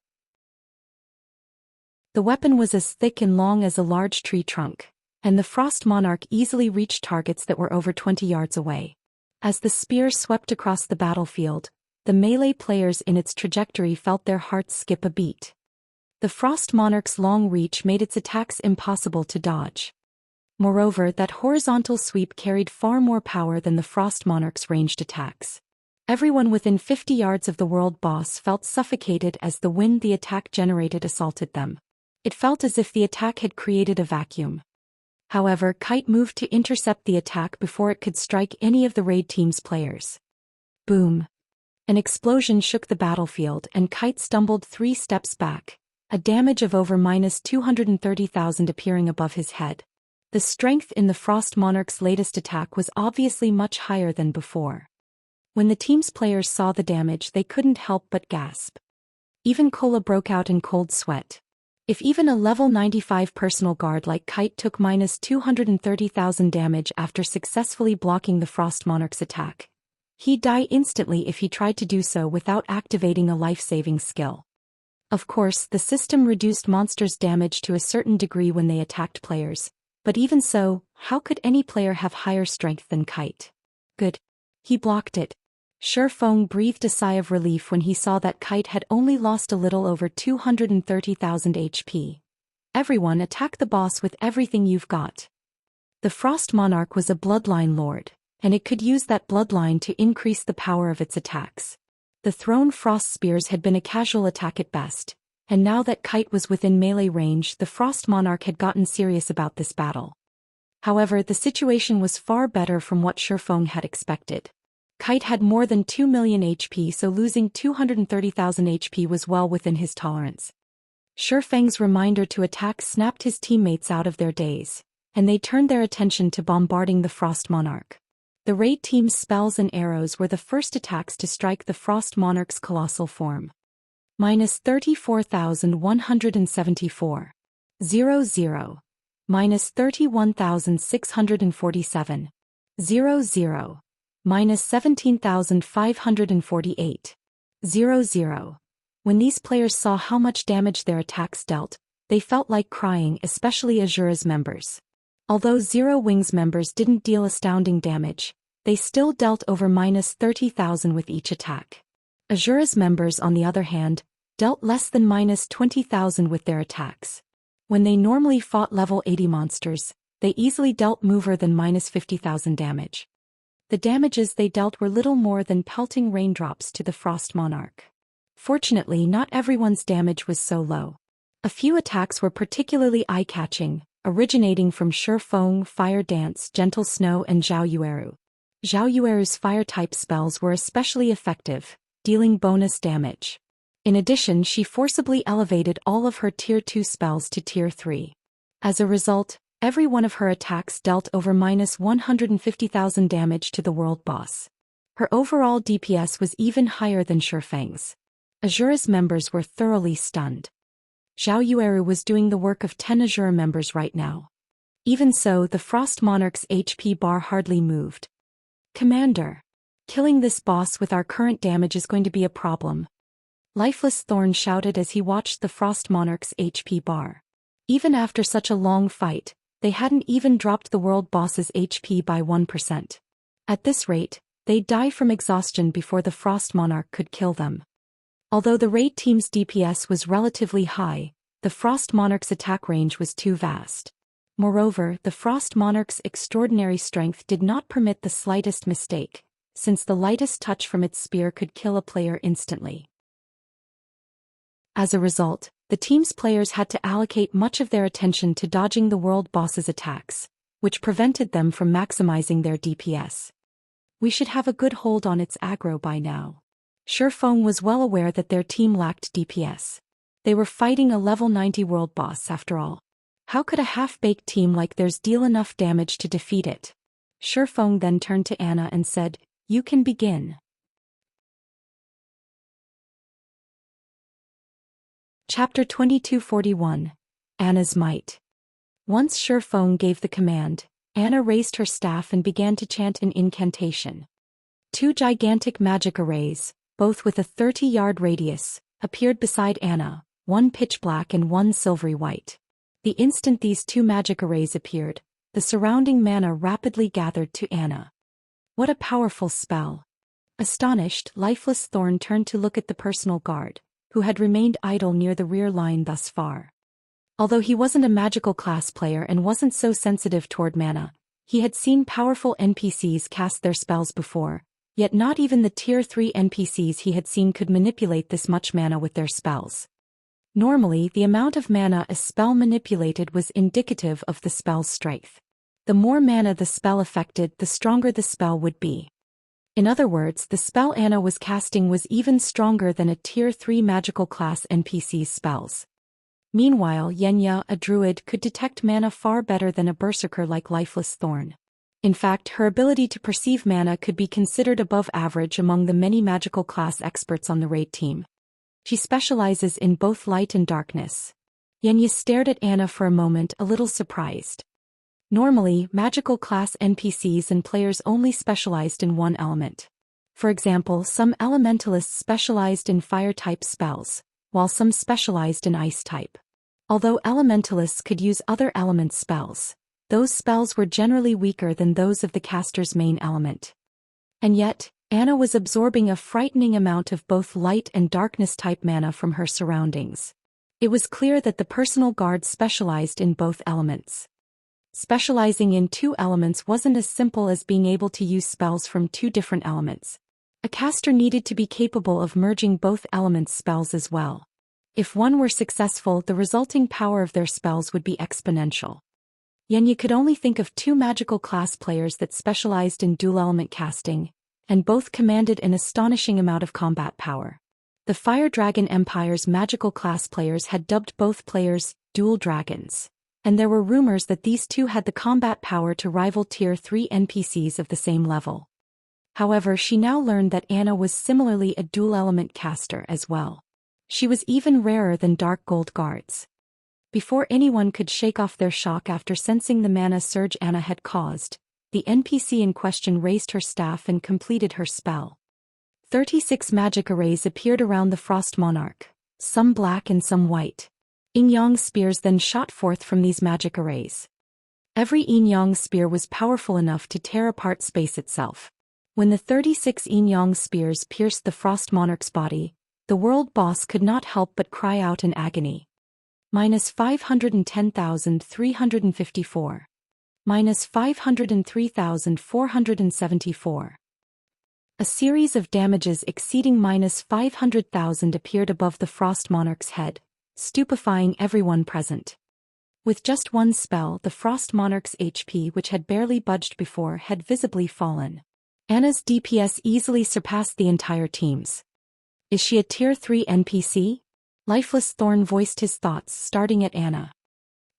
The weapon was as thick and long as a large tree trunk, and the Frost Monarch easily reached targets that were over 20 yards away. As the spear swept across the battlefield, the melee players in its trajectory felt their hearts skip a beat. The Frost Monarch's long reach made its attacks impossible to dodge. Moreover, that horizontal sweep carried far more power than the Frost Monarch's ranged attacks. Everyone within 50 yards of the world boss felt suffocated as the wind the attack generated assaulted them. It felt as if the attack had created a vacuum. However, Kite moved to intercept the attack before it could strike any of the raid team's players. Boom! An explosion shook the battlefield and Kite stumbled 3 steps back, a damage of over -230,000 appearing above his head. The strength in the Frost Monarch's latest attack was obviously much higher than before. When the team's players saw the damage, they couldn't help but gasp. Even Kola broke out in cold sweat. If even a level 95 personal guard like Kite took -230,000 damage after successfully blocking the Frost Monarch's attack, he'd die instantly if he tried to do so without activating a life-saving skill. Of course, the system reduced monsters' damage to a certain degree when they attacked players, but even so, how could any player have higher strength than Kite? Good. He blocked it. Shifeng breathed a sigh of relief when he saw that Kite had only lost a little over 230,000 HP. Everyone attack the boss with everything you've got. The Frost Monarch was a bloodline lord, and it could use that bloodline to increase the power of its attacks. The thrown frost spears had been a casual attack at best, and now that Kite was within melee range, the Frost Monarch had gotten serious about this battle. However, the situation was far better from what Shifeng had expected. Kite had more than 2 million HP, so losing 230,000 HP was well within his tolerance. Shifeng's reminder to attack snapped his teammates out of their daze, and they turned their attention to bombarding the Frost Monarch. The raid team's spells and arrows were the first attacks to strike the Frost Monarch's colossal form. -34,174. 00. -31,647. 00. -17,548. 00. When these players saw how much damage their attacks dealt, they felt like crying, especially Azura's members. Although Zero Wings members didn't deal astounding damage, they still dealt over -30,000 with each attack. Azura's members, on the other hand, dealt less than -20,000 with their attacks. When they normally fought level 80 monsters, they easily dealt more than -50,000 damage. The damages they dealt were little more than pelting raindrops to the Frost Monarch. Fortunately, not everyone's damage was so low. A few attacks were particularly eye-catching, originating from Shifeng, Fire Dance, Gentle Snow, and Zhao Yueru. Zhao Yueru's fire-type spells were especially effective, dealing bonus damage. In addition, she forcibly elevated all of her Tier 2 spells to Tier 3. As a result, every one of her attacks dealt over -150,000 damage to the world boss. Her overall DPS was even higher than Shifeng's. Azura's members were thoroughly stunned. Zhao Yueru was doing the work of 10 Azura members right now. Even so, the Frost Monarch's HP bar hardly moved. "Commander, killing this boss with our current damage is going to be a problem," Lifeless Thorn shouted as he watched the Frost Monarch's HP bar. Even after such a long fight, they hadn't even dropped the world boss's HP by 1%. At this rate, they'd die from exhaustion before the Frost Monarch could kill them. Although the raid team's DPS was relatively high, the Frost Monarch's attack range was too vast. Moreover, the Frost Monarch's extraordinary strength did not permit the slightest mistake, since the lightest touch from its spear could kill a player instantly. As a result, the team's players had to allocate much of their attention to dodging the world boss's attacks, which prevented them from maximizing their DPS. "We should have a good hold on its aggro by now." Shifeng was well aware that their team lacked DPS. They were fighting a level 90 world boss after all. How could a half-baked team like theirs deal enough damage to defeat it? Shifeng then turned to Anna and said, "You can begin." Chapter 2241. Anna's Might. Once Shifeng gave the command, Anna raised her staff and began to chant an incantation. 2 gigantic magic arrays, both with a 30-yard radius, appeared beside Anna, one pitch black and one silvery white. The instant these 2 magic arrays appeared, the surrounding mana rapidly gathered to Anna. What a powerful spell! Astonished, Lifeless Thorn turned to look at the personal guard, who had remained idle near the rear line thus far. Although he wasn't a magical class player and wasn't so sensitive toward mana, he had seen powerful NPCs cast their spells before, yet not even the Tier 3 NPCs he had seen could manipulate this much mana with their spells. Normally, the amount of mana a spell manipulated was indicative of the spell's strength. The more mana the spell affected, the stronger the spell would be. In other words, the spell Anna was casting was even stronger than a Tier 3 magical class NPC's spells. Meanwhile, Xianxia, a druid, could detect mana far better than a berserker like Lifeless Thorn. In fact, her ability to perceive mana could be considered above average among the many magical class experts on the raid team. She specializes in both light and darkness. Xianxia stared at Anna for a moment, a little surprised. Normally, magical class NPCs and players only specialized in one element. For example, some elementalists specialized in fire-type spells, while some specialized in ice-type. Although elementalists could use other element spells, those spells were generally weaker than those of the caster's main element. And yet, Anna was absorbing a frightening amount of both light and darkness-type mana from her surroundings. It was clear that the personal guard specialized in both elements. Specializing in two elements wasn't as simple as being able to use spells from two different elements. A caster needed to be capable of merging both elements' spells as well. If one were successful, the resulting power of their spells would be exponential. Xianxia could only think of two magical class players that specialized in dual-element casting, and both commanded an astonishing amount of combat power. The Fire Dragon Empire's magical class players had dubbed both players dual dragons, and there were rumors that these two had the combat power to rival Tier 3 NPCs of the same level. However, she now learned that Anna was similarly a dual-element caster as well. She was even rarer than Dark Gold guards. Before anyone could shake off their shock after sensing the mana surge Anna had caused, the NPC in question raised her staff and completed her spell. 36 magic arrays appeared around the Frost Monarch, some black and some white. Yin-yang spears then shot forth from these magic arrays. Every yin-yang spear was powerful enough to tear apart space itself. When the 36 yin-yang spears pierced the Frost Monarch's body, the world boss could not help but cry out in agony. -510,354. -503,474. A series of damages exceeding -500,000 appeared above the Frost Monarch's head, stupefying everyone present. With just one spell, the Frost Monarch's HP, which had barely budged before, had visibly fallen. Anna's DPS easily surpassed the entire team's. Is she a Tier 3 NPC? Lifeless Thorn voiced his thoughts, starting at Anna.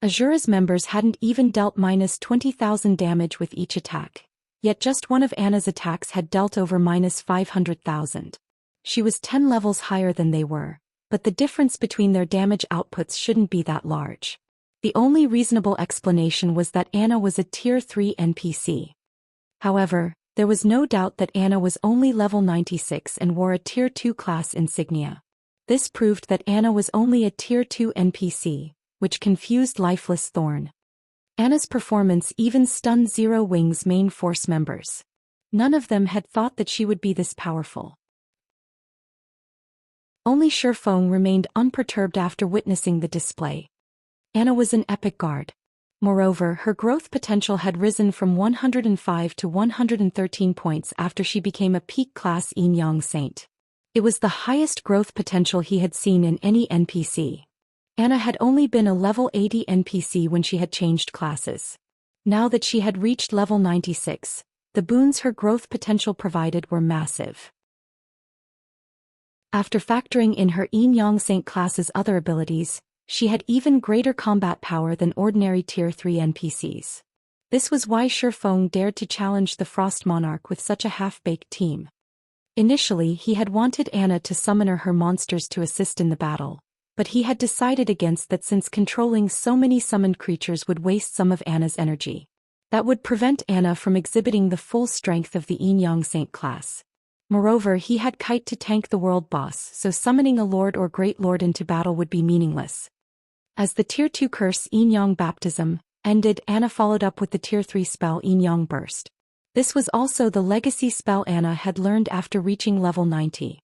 Azura's members hadn't even dealt -20,000 damage with each attack, yet just one of Anna's attacks had dealt over -500,000. She was 10 levels higher than they were, but the difference between their damage outputs shouldn't be that large. The only reasonable explanation was that Anna was a Tier 3 NPC. However, there was no doubt that Anna was only level 96 and wore a Tier 2 class insignia. This proved that Anna was only a Tier 2 NPC, which confused Lifeless Thorn. Anna's performance even stunned Zero Wing's main force members. None of them had thought that she would be this powerful. Only Shifeng remained unperturbed after witnessing the display. Anna was an epic guard. Moreover, her growth potential had risen from 105 to 113 points after she became a peak-class Yin-Yang Saint. It was the highest growth potential he had seen in any NPC. Anna had only been a level 80 NPC when she had changed classes. Now that she had reached level 96, the boons her growth potential provided were massive. After factoring in her Yin-Yang Saint class's other abilities, she had even greater combat power than ordinary Tier 3 NPCs. This was why Shifeng dared to challenge the Frost Monarch with such a half-baked team. Initially, he had wanted Anna to summon her monsters to assist in the battle, but he had decided against that since controlling so many summoned creatures would waste some of Anna's energy. That would prevent Anna from exhibiting the full strength of the Yin-Yang Saint class. Moreover, he had Kite to tank the world boss, so summoning a lord or great lord into battle would be meaningless. As the Tier 2 curse Yin-Yang Baptism ended, Anna followed up with the Tier 3 spell Yin-Yang Burst. This was also the legacy spell Anna had learned after reaching level 90.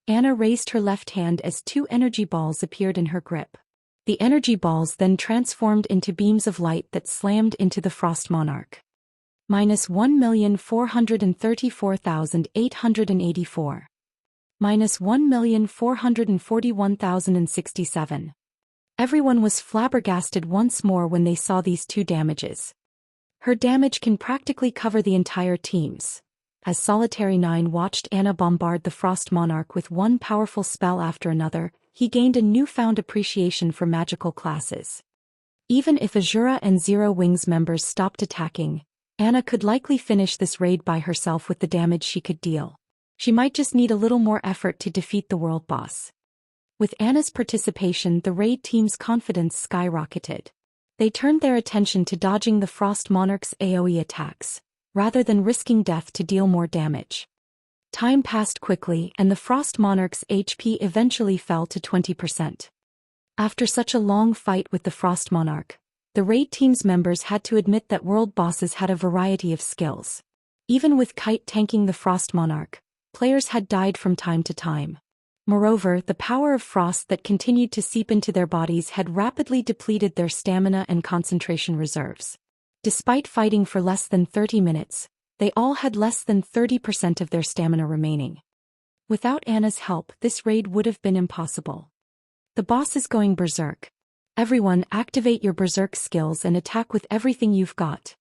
Anna raised her left hand as two energy balls appeared in her grip. The energy balls then transformed into beams of light that slammed into the Frost Monarch. -1,434,884. -1,441,067. Everyone was flabbergasted once more when they saw these two damages. Her damage can practically cover the entire team's. As Solitary 9 watched Anna bombard the Frost Monarch with one powerful spell after another, he gained a newfound appreciation for magical classes. Even if Azura and Zero Wings members stopped attacking, Anna could likely finish this raid by herself with the damage she could deal. She might just need a little more effort to defeat the world boss. With Anna's participation, the raid team's confidence skyrocketed. They turned their attention to dodging the Frost Monarch's AoE attacks, rather than risking death to deal more damage. Time passed quickly and the Frost Monarch's HP eventually fell to 20%. After such a long fight with the Frost Monarch, the raid team's members had to admit that world bosses had a variety of skills. Even with Kite tanking the Frost Monarch, players had died from time to time. Moreover, the power of frost that continued to seep into their bodies had rapidly depleted their stamina and concentration reserves. Despite fighting for less than 30 minutes, they all had less than 30% of their stamina remaining. Without Anna's help, this raid would have been impossible. The boss is going berserk. Everyone, activate your berserk skills and attack with everything you've got.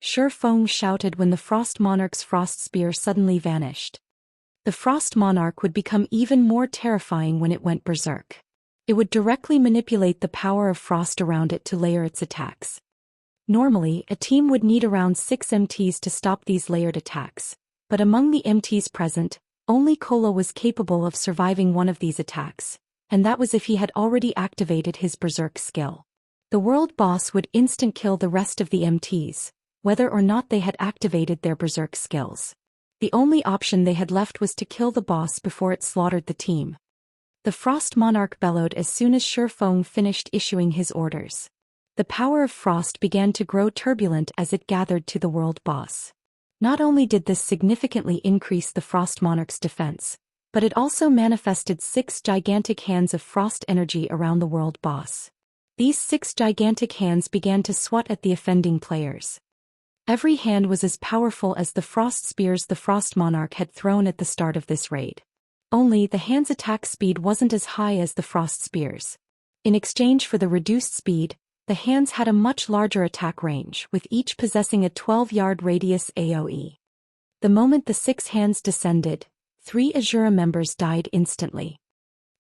Shi Feng shouted when the Frost Monarch's frost spear suddenly vanished. The Frost Monarch would become even more terrifying when it went berserk. It would directly manipulate the power of frost around it to layer its attacks. Normally, a team would need around 6 MTs to stop these layered attacks, but among the MTs present, only Kola was capable of surviving one of these attacks, and that was if he had already activated his berserk skill. The world boss would instant kill the rest of the MTs, whether or not they had activated their berserk skills. The only option they had left was to kill the boss before it slaughtered the team. The Frost Monarch bellowed as soon as Shi Feng finished issuing his orders. The power of frost began to grow turbulent as it gathered to the world boss. Not only did this significantly increase the Frost Monarch's defense, but it also manifested 6 gigantic hands of frost energy around the world boss. These 6 gigantic hands began to swat at the offending players. Every hand was as powerful as the frost spears the Frost Monarch had thrown at the start of this raid. Only the hand's attack speed wasn't as high as the frost spears. In exchange for the reduced speed, the hands had a much larger attack range, with each possessing a 12-yard radius AoE. The moment the 6 hands descended, 3 Azura members died instantly.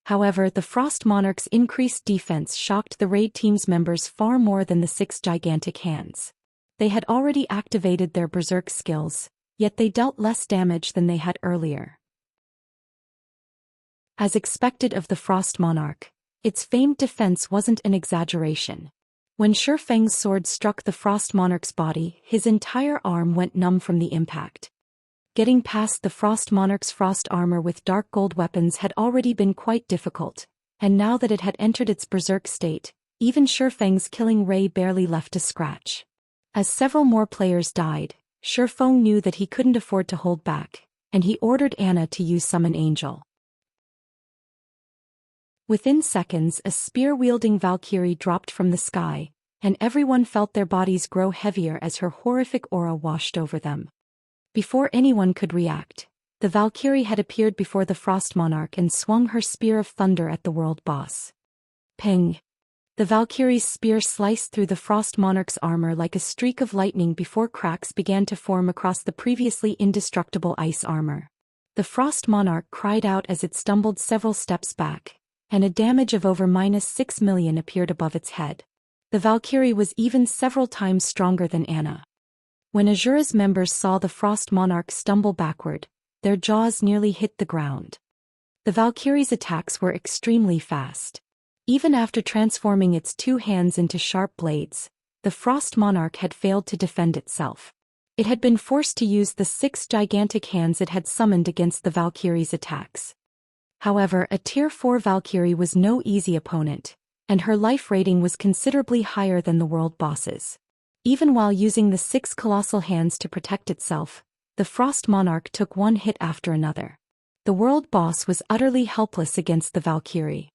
However, the Frost Monarch's increased defense shocked the raid team's members far more than the 6 gigantic hands. They had already activated their berserk skills, yet they dealt less damage than they had earlier. As expected of the Frost Monarch, its famed defense wasn't an exaggeration. When Shi Feng's sword struck the Frost Monarch's body, his entire arm went numb from the impact. Getting past the Frost Monarch's frost armor with dark gold weapons had already been quite difficult, and now that it had entered its berserk state, even Shi Feng's killing ray barely left a scratch. As several more players died, Shi Feng knew that he couldn't afford to hold back, and he ordered Anna to use Summon Angel. Within seconds, a spear-wielding Valkyrie dropped from the sky, and everyone felt their bodies grow heavier as her horrific aura washed over them. Before anyone could react, the Valkyrie had appeared before the Frost Monarch and swung her spear of thunder at the world boss. Ping! The Valkyrie's spear sliced through the Frost Monarch's armor like a streak of lightning before cracks began to form across the previously indestructible ice armor. The Frost Monarch cried out as it stumbled several steps back, and a damage of over -6 million appeared above its head. The Valkyrie was even several times stronger than Anna. When Azura's members saw the Frost Monarch stumble backward, their jaws nearly hit the ground. The Valkyrie's attacks were extremely fast. Even after transforming its 2 hands into sharp blades, the Frost Monarch had failed to defend itself. It had been forced to use the 6 gigantic hands it had summoned against the Valkyrie's attacks. However, a Tier 4 Valkyrie was no easy opponent, and her life rating was considerably higher than the world boss's. Even while using the 6 colossal hands to protect itself, the Frost Monarch took one hit after another. The world boss was utterly helpless against the Valkyrie.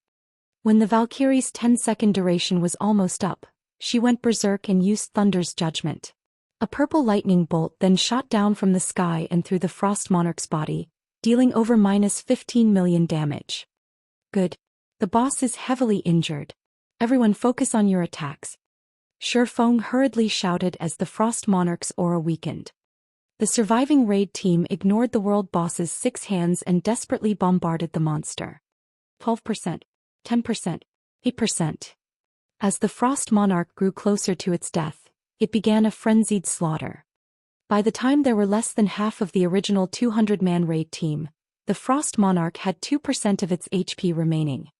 When the Valkyrie's 10-second duration was almost up, she went berserk and used Thunder's judgment. A purple lightning bolt then shot down from the sky and through the Frost Monarch's body, dealing over -15 million damage. Good. The boss is heavily injured. Everyone focus on your attacks. Shifeng hurriedly shouted as the Frost Monarch's aura weakened. The surviving raid team ignored the world boss's 6 hands and desperately bombarded the monster. 12%, 10%, 8%. As the Frost Monarch grew closer to its death, it began a frenzied slaughter. By the time there were less than half of the original 200-man raid team, the Frost Monarch had 2% of its HP remaining.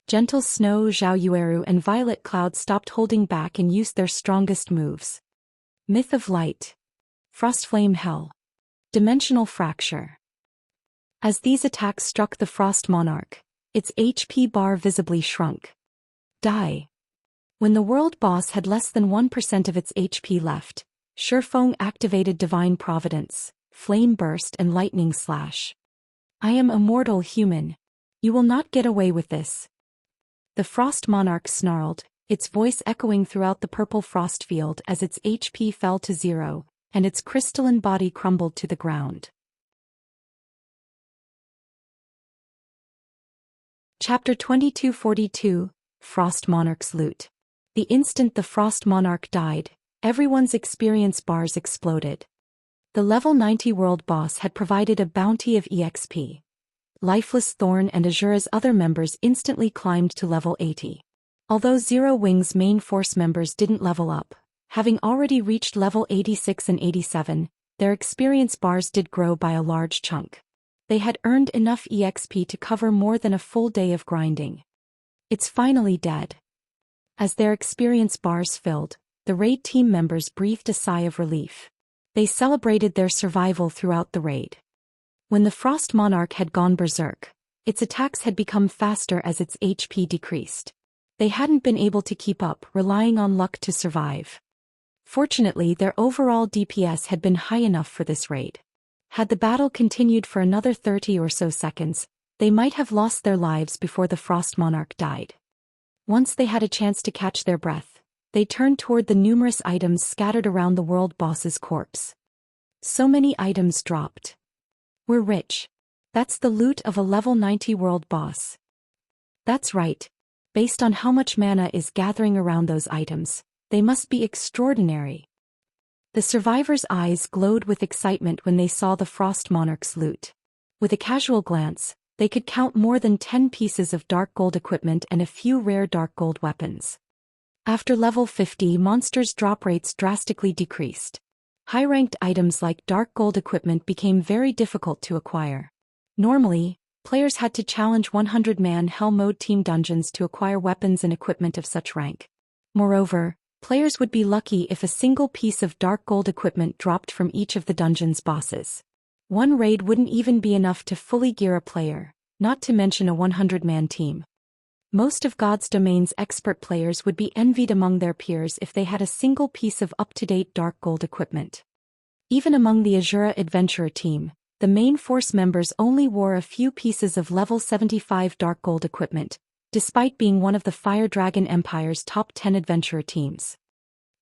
Gentle Snow, Zhao and Violet Cloud stopped holding back and used their strongest moves. Myth of Light, Frost Flame Hell, Dimensional Fracture. As these attacks struck the Frost Monarch, its HP bar visibly shrunk. Die. When the world boss had less than 1% of its HP left, Shifeng activated Divine Providence, Flame Burst and Lightning Slash. I am a mortal human. You will not get away with this. The Frost Monarch snarled, its voice echoing throughout the purple frost field as its HP fell to 0, and its crystalline body crumbled to the ground. Chapter 2242, Frost Monarch's Loot. The instant the Frost Monarch died, everyone's experience bars exploded. The level 90 world boss had provided a bounty of EXP. Lifeless Thorn and Azura's other members instantly climbed to level 80. Although Zero Wing's main force members didn't level up, having already reached level 86 and 87, their experience bars did grow by a large chunk. They had earned enough EXP to cover more than a full day of grinding. It's finally dead. As their experience bars filled, the raid team members breathed a sigh of relief. They celebrated their survival throughout the raid. When the Frost Monarch had gone berserk, its attacks had become faster as its HP decreased. They hadn't been able to keep up, relying on luck to survive. Fortunately, their overall DPS had been high enough for this raid. Had the battle continued for another 30 or so seconds, they might have lost their lives before the Frost Monarch died. Once they had a chance to catch their breath, they turned toward the numerous items scattered around the world boss's corpse. So many items dropped. We're rich. That's the loot of a level 90 world boss. That's right. Based on how much mana is gathering around those items, they must be extraordinary. The survivors' eyes glowed with excitement when they saw the Frost Monarch's loot. With a casual glance, they could count more than 10 pieces of dark gold equipment and a few rare dark gold weapons. After level 50, monsters' drop rates drastically decreased. High-ranked items like dark gold equipment became very difficult to acquire. Normally, players had to challenge 100-man Hell Mode team dungeons to acquire weapons and equipment of such rank. Moreover, players would be lucky if a single piece of dark gold equipment dropped from each of the dungeon's bosses. One raid wouldn't even be enough to fully gear a player, not to mention a 100-man team. Most of God's Domain's expert players would be envied among their peers if they had a single piece of up-to-date dark gold equipment. Even among the Azura Adventurer team, the main force members only wore a few pieces of level 75 dark gold equipment, despite being one of the Fire Dragon Empire's top 10 adventurer teams.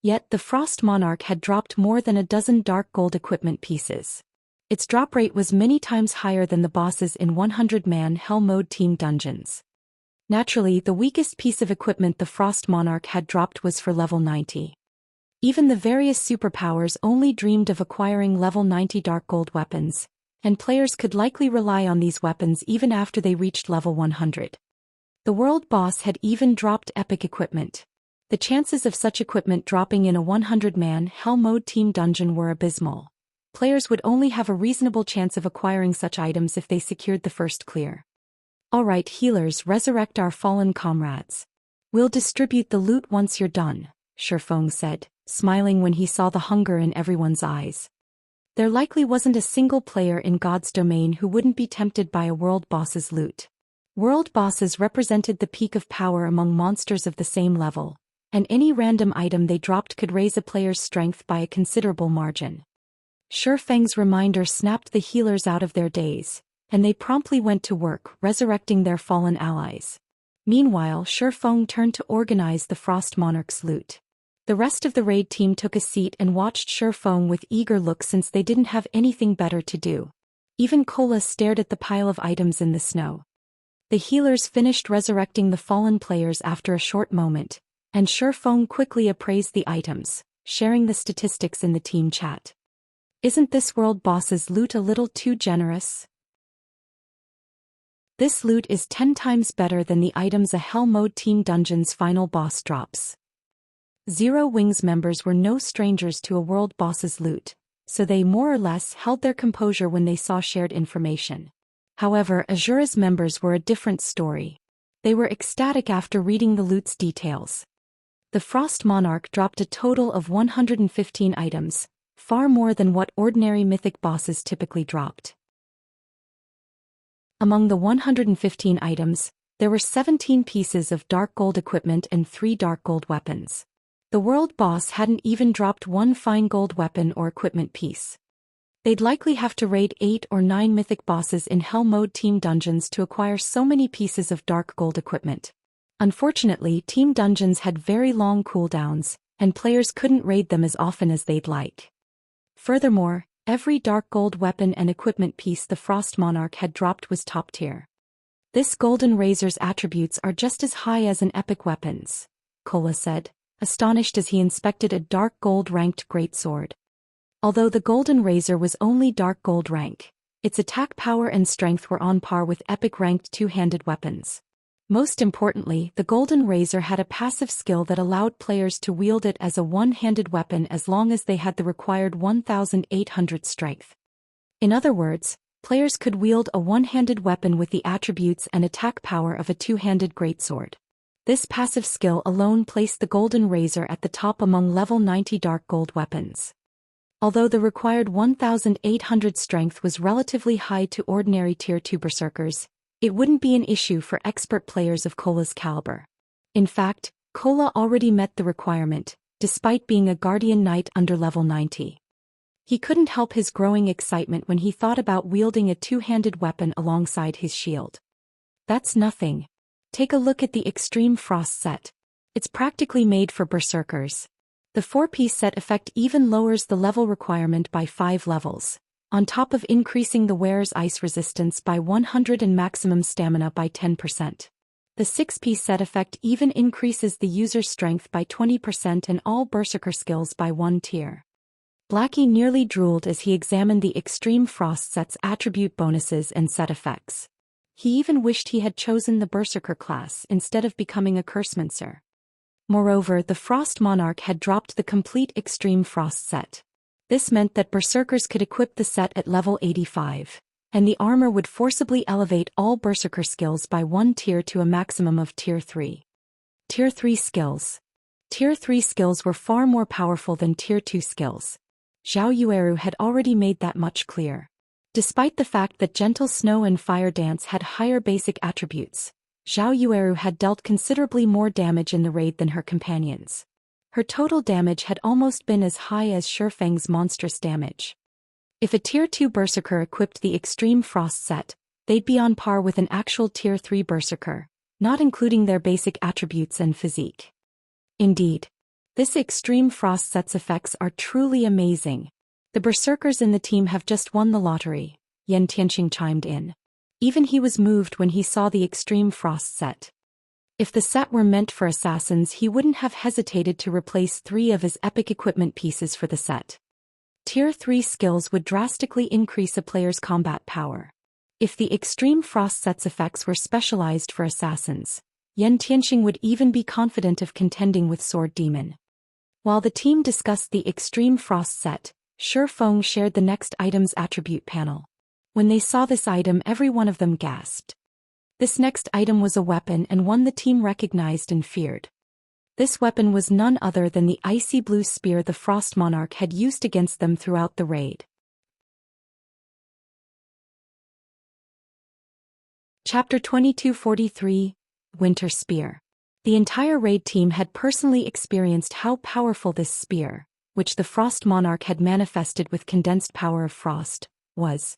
Yet the Frost Monarch had dropped more than a dozen dark gold equipment pieces. Its drop rate was many times higher than the bosses in 100-man Hell Mode team dungeons. Naturally, the weakest piece of equipment the Frost Monarch had dropped was for level 90. Even the various superpowers only dreamed of acquiring level 90 dark gold weapons, and players could likely rely on these weapons even after they reached level 100. The world boss had even dropped epic equipment. The chances of such equipment dropping in a 100-man Hell Mode team dungeon were abysmal. Players would only have a reasonable chance of acquiring such items if they secured the first clear. Alright healers, resurrect our fallen comrades. We'll distribute the loot once you're done, Shifeng said, smiling when he saw the hunger in everyone's eyes. There likely wasn't a single player in God's Domain who wouldn't be tempted by a world boss's loot. World bosses represented the peak of power among monsters of the same level, and any random item they dropped could raise a player's strength by a considerable margin. Shifeng's reminder snapped the healers out of their daze. and they promptly went to work, resurrecting their fallen allies. Meanwhile, Shifeng turned to organize the Frost Monarch's loot. The rest of the raid team took a seat and watched Shifeng with eager looks since they didn't have anything better to do. Even Kola stared at the pile of items in the snow. The healers finished resurrecting the fallen players after a short moment, and Shifeng quickly appraised the items, sharing the statistics in the team chat. Isn't this world boss's loot a little too generous? This loot is 10 times better than the items a Hell Mode Team Dungeon's final boss drops. Zero Wings members were no strangers to a world boss's loot, so they more or less held their composure when they saw shared information. However, Azura's members were a different story. They were ecstatic after reading the loot's details. The Frost Monarch dropped a total of 115 items, far more than what ordinary mythic bosses typically dropped. Among the 115 items, there were 17 pieces of dark gold equipment and 3 dark gold weapons. The world boss hadn't even dropped one fine gold weapon or equipment piece. They'd likely have to raid 8 or 9 mythic bosses in Hell Mode Team Dungeons to acquire so many pieces of dark gold equipment. Unfortunately, Team Dungeons had very long cooldowns, and players couldn't raid them as often as they'd like. Furthermore, every dark gold weapon and equipment piece the Frost Monarch had dropped was top tier. This Golden Razor's attributes are just as high as an epic weapon's, Kola said, astonished as he inspected a dark gold ranked greatsword. Although the Golden Razor was only dark gold rank, its attack power and strength were on par with epic ranked two-handed weapons. Most importantly, the Golden Razor had a passive skill that allowed players to wield it as a one-handed weapon as long as they had the required 1,800 strength. In other words, players could wield a one-handed weapon with the attributes and attack power of a two-handed greatsword. This passive skill alone placed the Golden Razor at the top among level 90 dark gold weapons. Although the required 1,800 strength was relatively high to ordinary tier 2 berserkers, it wouldn't be an issue for expert players of Kola's caliber. In fact, Kola already met the requirement, despite being a Guardian Knight under level 90. He couldn't help his growing excitement when he thought about wielding a two-handed weapon alongside his shield. That's nothing. Take a look at the Extreme Frost set. It's practically made for berserkers. The 4-piece set effect even lowers the level requirement by 5 levels, on top of increasing the wearer's ice resistance by 100 and maximum stamina by 10%. The 6-piece set effect even increases the user's strength by 20% and all berserker skills by 1 tier. Blackie nearly drooled as he examined the Extreme Frost set's attribute bonuses and set effects. He even wished he had chosen the Berserker class instead of becoming a Cursemancer. Moreover, the Frost Monarch had dropped the complete Extreme Frost set. This meant that Berserkers could equip the set at level 85, and the armor would forcibly elevate all Berserker skills by 1 tier to a maximum of Tier 3. Tier 3 skills. Tier 3 skills were far more powerful than Tier 2 skills. Zhao Yueru had already made that much clear. Despite the fact that Gentle Snow and Fire Dance had higher basic attributes, Zhao Yueru had dealt considerably more damage in the raid than her companions. Her total damage had almost been as high as Shifeng's monstrous damage. If a Tier 2 Berserker equipped the Extreme Frost set, they'd be on par with an actual Tier 3 Berserker, not including their basic attributes and physique. Indeed, this Extreme Frost set's effects are truly amazing. The Berserkers in the team have just won the lottery, Yan Tianqing chimed in. Even he was moved when he saw the Extreme Frost set. If the set were meant for assassins, he wouldn't have hesitated to replace 3 of his epic equipment pieces for the set. Tier 3 skills would drastically increase a player's combat power. If the Extreme Frost set's effects were specialized for assassins, Yan Tianqing would even be confident of contending with Sword Demon. While the team discussed the Extreme Frost set, Shifeng shared the next item's attribute panel. When they saw this item, every one of them gasped. This next item was a weapon and one the team recognized and feared. This weapon was none other than the icy blue spear the Frost Monarch had used against them throughout the raid. Chapter 2243, Winter Spear. The entire raid team had personally experienced how powerful this spear, which the Frost Monarch had manifested with condensed power of frost, was.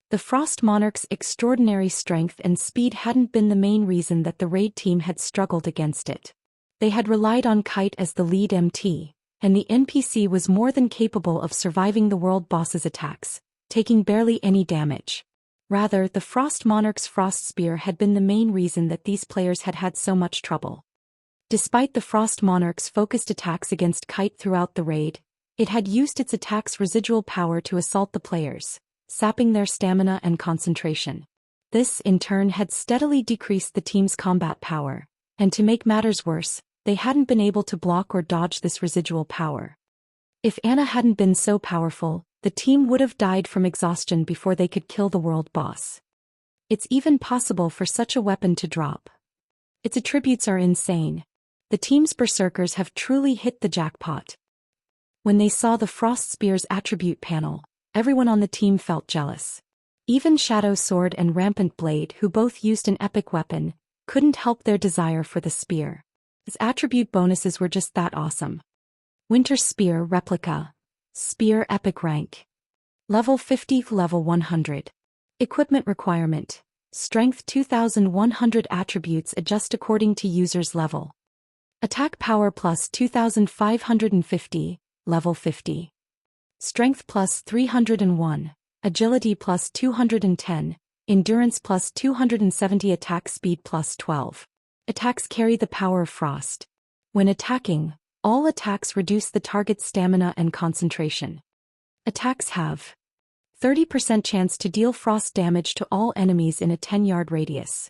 The Frost Monarch's extraordinary strength and speed hadn't been the main reason that the raid team had struggled against it. They had relied on Kite as the lead MT, and the NPC was more than capable of surviving the world boss's attacks, taking barely any damage. Rather, the Frost Monarch's Frost Spear had been the main reason that these players had had so much trouble. Despite the Frost Monarch's focused attacks against Kite throughout the raid, it had used its attack's residual power to assault the players, sapping their stamina and concentration. This, in turn, had steadily decreased the team's combat power, and to make matters worse, they hadn't been able to block or dodge this residual power. If Anna hadn't been so powerful, the team would have died from exhaustion before they could kill the world boss. It's even possible for such a weapon to drop. Its attributes are insane. The team's berserkers have truly hit the jackpot. When they saw the Frost Spear's attribute panel, everyone on the team felt jealous. Even Shadow Sword and Rampant Blade, who both used an epic weapon, couldn't help their desire for the spear. Its attribute bonuses were just that awesome. Winter Spear Replica. Spear Epic Rank. Level 50, Level 100. Equipment requirement. Strength 2100. Attributes adjust according to user's level. Attack power plus 2550, Level 50. Strength plus 301. Agility plus 210. Endurance plus 270. Attack speed plus 12. Attacks carry the power of frost. When attacking, all attacks reduce the target's stamina and concentration. Attacks have 30% chance to deal frost damage to all enemies in a 10-yard radius.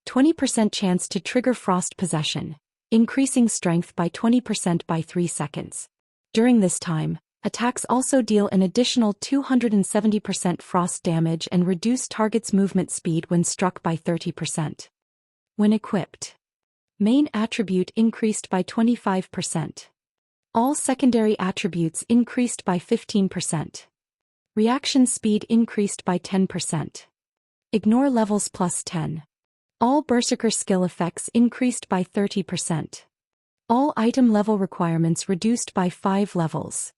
20% chance to trigger frost possession, increasing strength by 20% by 3 seconds. During this time, attacks also deal an additional 270% frost damage and reduce target's movement speed when struck by 30%. When equipped. Main attribute increased by 25%. All secondary attributes increased by 15%. Reaction speed increased by 10%. Ignore levels plus 10. All berserker skill effects increased by 30%. All item level requirements reduced by 5 levels.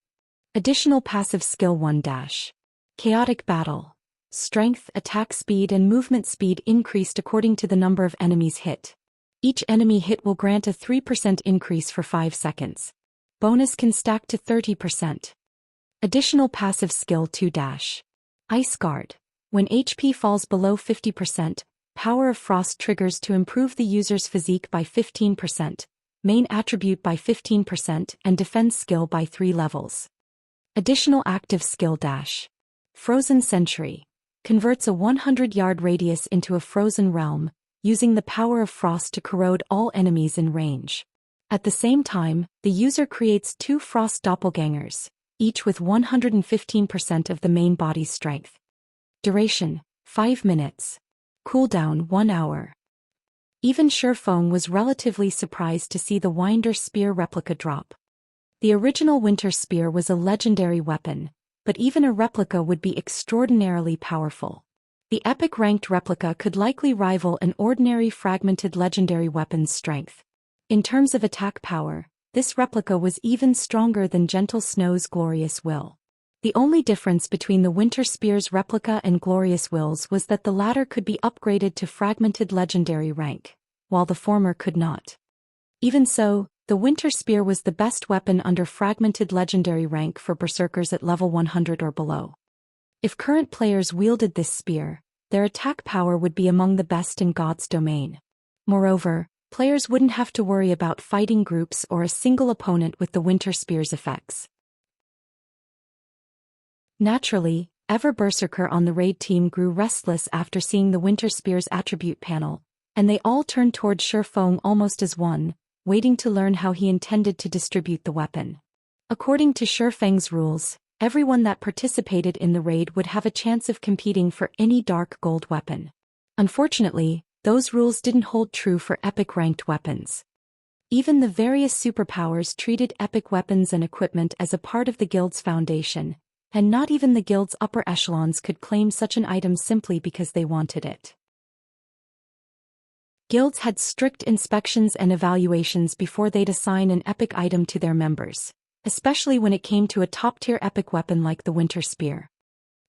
Additional passive skill 1 dash. Chaotic Battle. Strength, attack speed and movement speed increased according to the number of enemies hit. Each enemy hit will grant a 3% increase for 5 seconds. Bonus can stack to 30%. Additional passive skill 2 dash. Ice Guard. When HP falls below 50%, Power of Frost triggers to improve the user's physique by 15%, main attribute by 15% and defense skill by 3 levels. Additional active skill dash. Frozen Sentry. Converts a 100-yard radius into a frozen realm, using the power of frost to corrode all enemies in range. At the same time, the user creates 2 frost doppelgangers, each with 115% of the main body's strength. Duration, 5 minutes. Cooldown, 1 hour. Even Shurfeng was relatively surprised to see the Winder Spear replica drop. The original Winter Spear was a legendary weapon, but even a replica would be extraordinarily powerful. The epic ranked replica could likely rival an ordinary fragmented legendary weapon's strength. In terms of attack power, this replica was even stronger than Gentle Snow's Glorious Will. The only difference between the Winter Spear's replica and Glorious Will's was that the latter could be upgraded to fragmented legendary rank, while the former could not. Even so, the Winter Spear was the best weapon under fragmented legendary rank for berserkers at level 100 or below. If current players wielded this spear, their attack power would be among the best in God's domain. Moreover, players wouldn't have to worry about fighting groups or a single opponent with the Winter Spear's effects. Naturally, Ever Berserker on the raid team grew restless after seeing the Winter Spear's attribute panel, and they all turned toward Shurfeng almost as one, waiting to learn how he intended to distribute the weapon. According to Shurfeng's rules, everyone that participated in the raid would have a chance of competing for any dark gold weapon. Unfortunately, those rules didn't hold true for epic ranked weapons. Even the various superpowers treated epic weapons and equipment as a part of the guild's foundation, and not even the guild's upper echelons could claim such an item simply because they wanted it. Guilds had strict inspections and evaluations before they'd assign an epic item to their members, especially when it came to a top-tier epic weapon like the Winter Spear.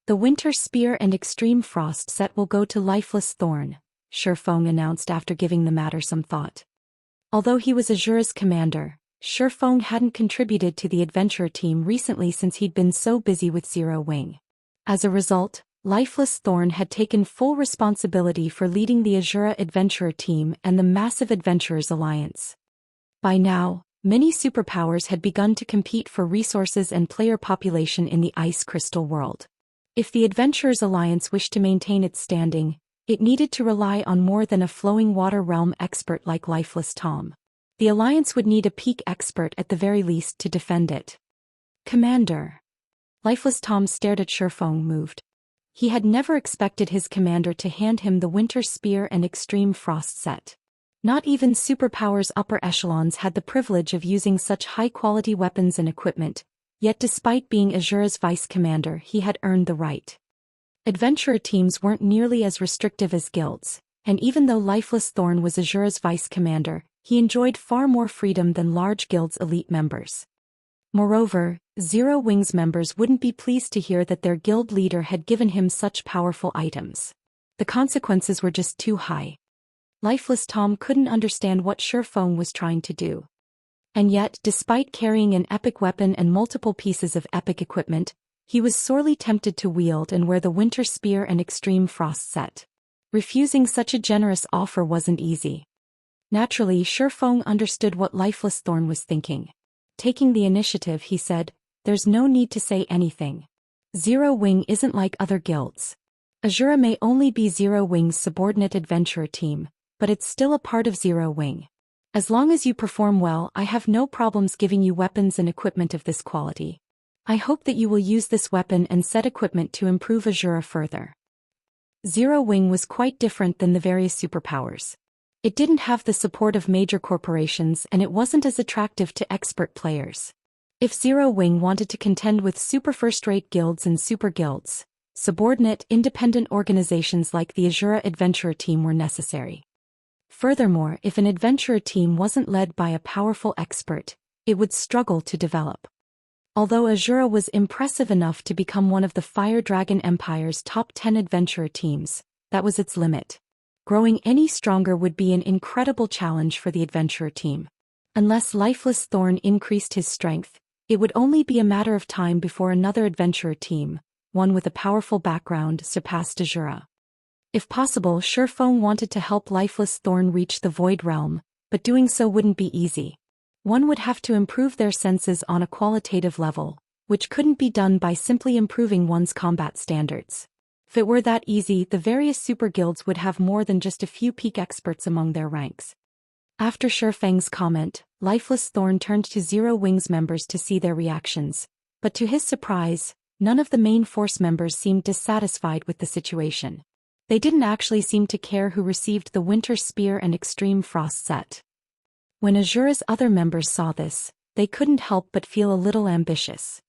The Winter Spear and Extreme Frost set will go to Lifeless Thorn, Shi Feng announced after giving the matter some thought. Although he was Azura's commander, Shi Feng hadn't contributed to the adventurer team recently since he'd been so busy with Zero Wing. As a result, Lifeless Thorn had taken full responsibility for leading the Azura adventurer team and the massive Adventurers Alliance. By now, many superpowers had begun to compete for resources and player population in the Ice Crystal world. If the Adventurers Alliance wished to maintain its standing, it needed to rely on more than a flowing water realm expert like Lifeless Tom. The Alliance would need a peak expert at the very least to defend it. Commander. Lifeless Tom stared at Shi Feng moved. He had never expected his commander to hand him the Winter Spear and Extreme Frost set. Not even superpowers upper echelons had the privilege of using such high-quality weapons and equipment, yet despite being Azura's vice commander he had earned the right. Adventurer teams weren't nearly as restrictive as guilds, and even though Lifeless Thorn was Azura's vice commander, he enjoyed far more freedom than large guilds' elite members. Moreover, Zero Wing's members wouldn't be pleased to hear that their guild leader had given him such powerful items. The consequences were just too high. Lifeless Tom couldn't understand what Shi Feng was trying to do. And yet, despite carrying an epic weapon and multiple pieces of epic equipment, he was sorely tempted to wield and wear the Winter Spear and Extreme Frost set. Refusing such a generous offer wasn't easy. Naturally, Shi Feng understood what Lifeless Thorn was thinking. Taking the initiative, he said, "There's no need to say anything. Zero Wing isn't like other guilds. Azura may only be Zero Wing's subordinate adventurer team, but it's still a part of Zero Wing. As long as you perform well, I have no problems giving you weapons and equipment of this quality. I hope that you will use this weapon and set equipment to improve Azura further." Zero Wing was quite different than the various superpowers. It didn't have the support of major corporations and it wasn't as attractive to expert players. If Zero Wing wanted to contend with super first-rate guilds and super guilds, subordinate, independent organizations like the Azura Adventurer Team were necessary. Furthermore, if an adventurer team wasn't led by a powerful expert, it would struggle to develop. Although Azura was impressive enough to become one of the Fire Dragon Empire's top 10 adventurer teams, that was its limit. Growing any stronger would be an incredible challenge for the adventurer team. Unless Lifeless Thorn increased his strength, it would only be a matter of time before another adventurer team, one with a powerful background, surpassed Azura. If possible, Shi Feng wanted to help Lifeless Thorn reach the Void Realm, but doing so wouldn't be easy. One would have to improve their senses on a qualitative level, which couldn't be done by simply improving one's combat standards. If it were that easy, the various super guilds would have more than just a few peak experts among their ranks. After Shi Feng's comment, Lifeless Thorn turned to Zero Wing's members to see their reactions, but to his surprise, none of the main force members seemed dissatisfied with the situation. They didn't actually seem to care who received the Winter Spear and Extreme Frost set. When Azura's other members saw this, they couldn't help but feel a little ambitious.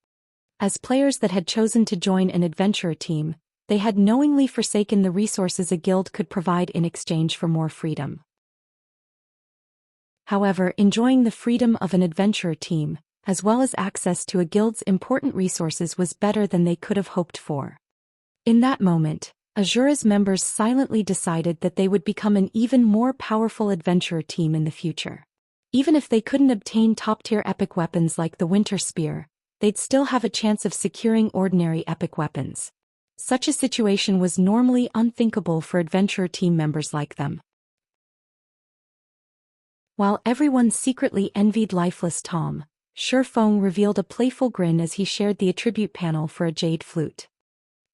As players that had chosen to join an adventurer team, they had knowingly forsaken the resources a guild could provide in exchange for more freedom. However, enjoying the freedom of an adventurer team, as well as access to a guild's important resources, was better than they could have hoped for. In that moment, Azura's members silently decided that they would become an even more powerful adventurer team in the future. Even if they couldn't obtain top-tier epic weapons like the Winter Spear, they'd still have a chance of securing ordinary epic weapons. Such a situation was normally unthinkable for adventurer team members like them. While everyone secretly envied Lifeless Tom, Shi Feng revealed a playful grin as he shared the attribute panel for a jade flute.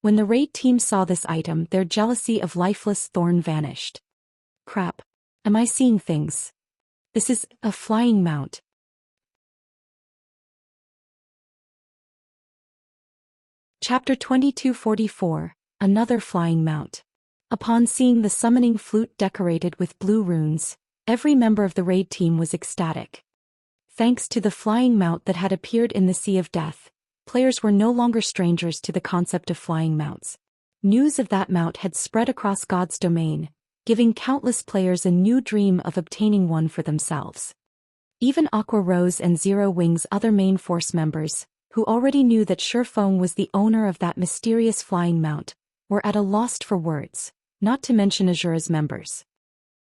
When the raid team saw this item, their jealousy of Lifeless Thorn vanished. Crap. Am I seeing things? This is a flying mount. Chapter 2244, Another Flying Mount. Upon seeing the summoning flute decorated with blue runes, every member of the raid team was ecstatic. Thanks to the flying mount that had appeared in the Sea of Death, players were no longer strangers to the concept of flying mounts. News of that mount had spread across God's domain, giving countless players a new dream of obtaining one for themselves. Even Aqua Rose and Zero Wing's other main force members, who already knew that Shifeng was the owner of that mysterious flying mount, were at a loss for words, not to mention Azura's members.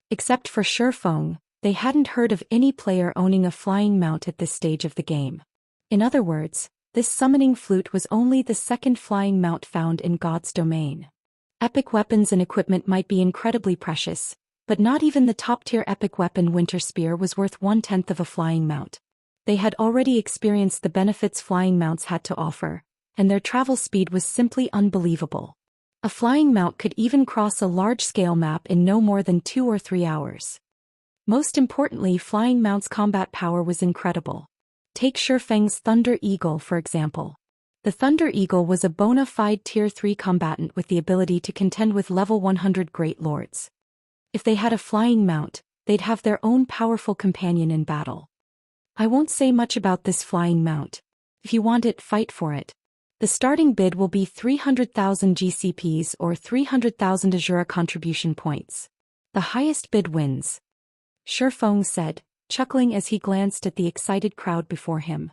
Except for Shifeng, they hadn't heard of any player owning a flying mount at this stage of the game. In other words, this summoning flute was only the second flying mount found in God's domain. Epic weapons and equipment might be incredibly precious, but not even the top-tier epic weapon Winter Spear was worth 1/10 of a flying mount. They had already experienced the benefits flying mounts had to offer, and their travel speed was simply unbelievable. A flying mount could even cross a large-scale map in no more than 2 or 3 hours. Most importantly, flying mounts' combat power was incredible. Take Shifeng's Thunder Eagle for example. The Thunder Eagle was a bona fide Tier 3 combatant with the ability to contend with level 100 Great Lords. If they had a flying mount, they'd have their own powerful companion in battle. I won't say much about this flying mount. If you want it, fight for it. The starting bid will be 300,000 GCPs or 300,000 Azura contribution points. The highest bid wins. Shifeng said, chuckling as he glanced at the excited crowd before him.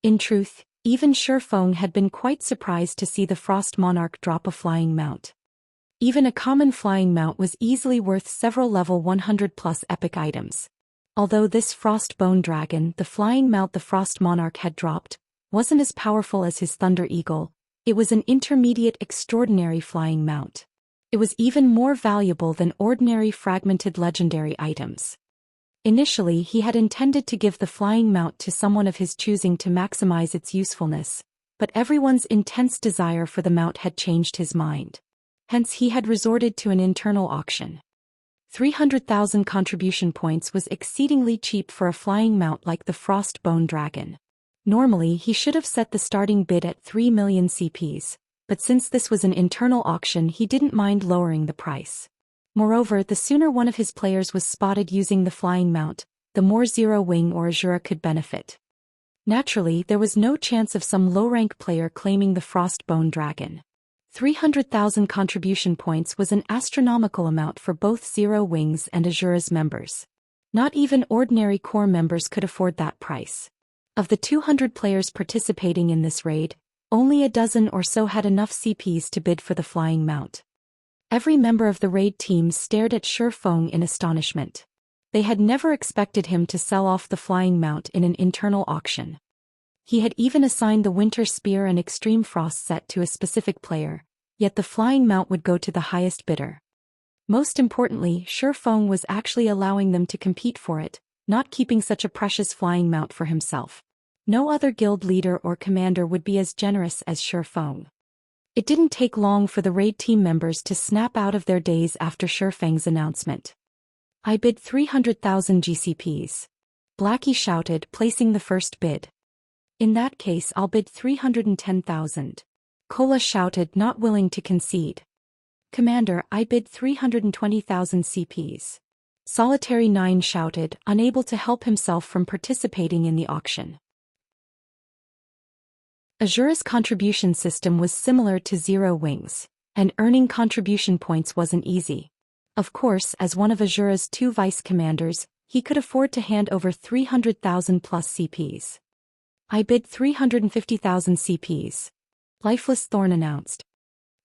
In truth, even Shifeng had been quite surprised to see the Frost Monarch drop a flying mount. Even a common flying mount was easily worth several level 100+ epic items. Although this Frost Bone Dragon, the flying mount the Frost Monarch had dropped, wasn't as powerful as his Thunder Eagle, it was an intermediate extraordinary flying mount. It was even more valuable than ordinary fragmented legendary items. Initially, he had intended to give the flying mount to someone of his choosing to maximize its usefulness, but everyone's intense desire for the mount had changed his mind. Hence he had resorted to an internal auction. 300,000 contribution points was exceedingly cheap for a flying mount like the Frost Bone Dragon. Normally he should have set the starting bid at 3 million CPs, but since this was an internal auction he didn't mind lowering the price. Moreover, the sooner one of his players was spotted using the flying mount, the more Zero Wing or Azura could benefit. Naturally, there was no chance of some low-rank player claiming the Frost Bone Dragon. 300,000 contribution points was an astronomical amount for both Zero Wings and Azura's members. Not even ordinary core members could afford that price. Of the 200 players participating in this raid, only a dozen or so had enough CPs to bid for the flying mount. Every member of the raid team stared at Shifeng in astonishment. They had never expected him to sell off the flying mount in an internal auction. He had even assigned the Winter Spear and Extreme Frost set to a specific player, yet the flying mount would go to the highest bidder. Most importantly, Shifeng was actually allowing them to compete for it, not keeping such a precious flying mount for himself. No other guild leader or commander would be as generous as Shifeng. It didn't take long for the raid team members to snap out of their daze after Shifeng's announcement. I bid 300,000 GCPs. Blackie shouted, placing the first bid. In that case I'll bid 310,000. Kola shouted, not willing to concede. Commander, I bid 320,000 CPs. Solitary 9 shouted, unable to help himself from participating in the auction. Azura's contribution system was similar to Zero Wings, and earning contribution points wasn't easy. Of course, as one of Azura's 2 vice-commanders, he could afford to hand over 300,000 plus CPs. I bid 350,000 CPs. Lifeless Thorn announced.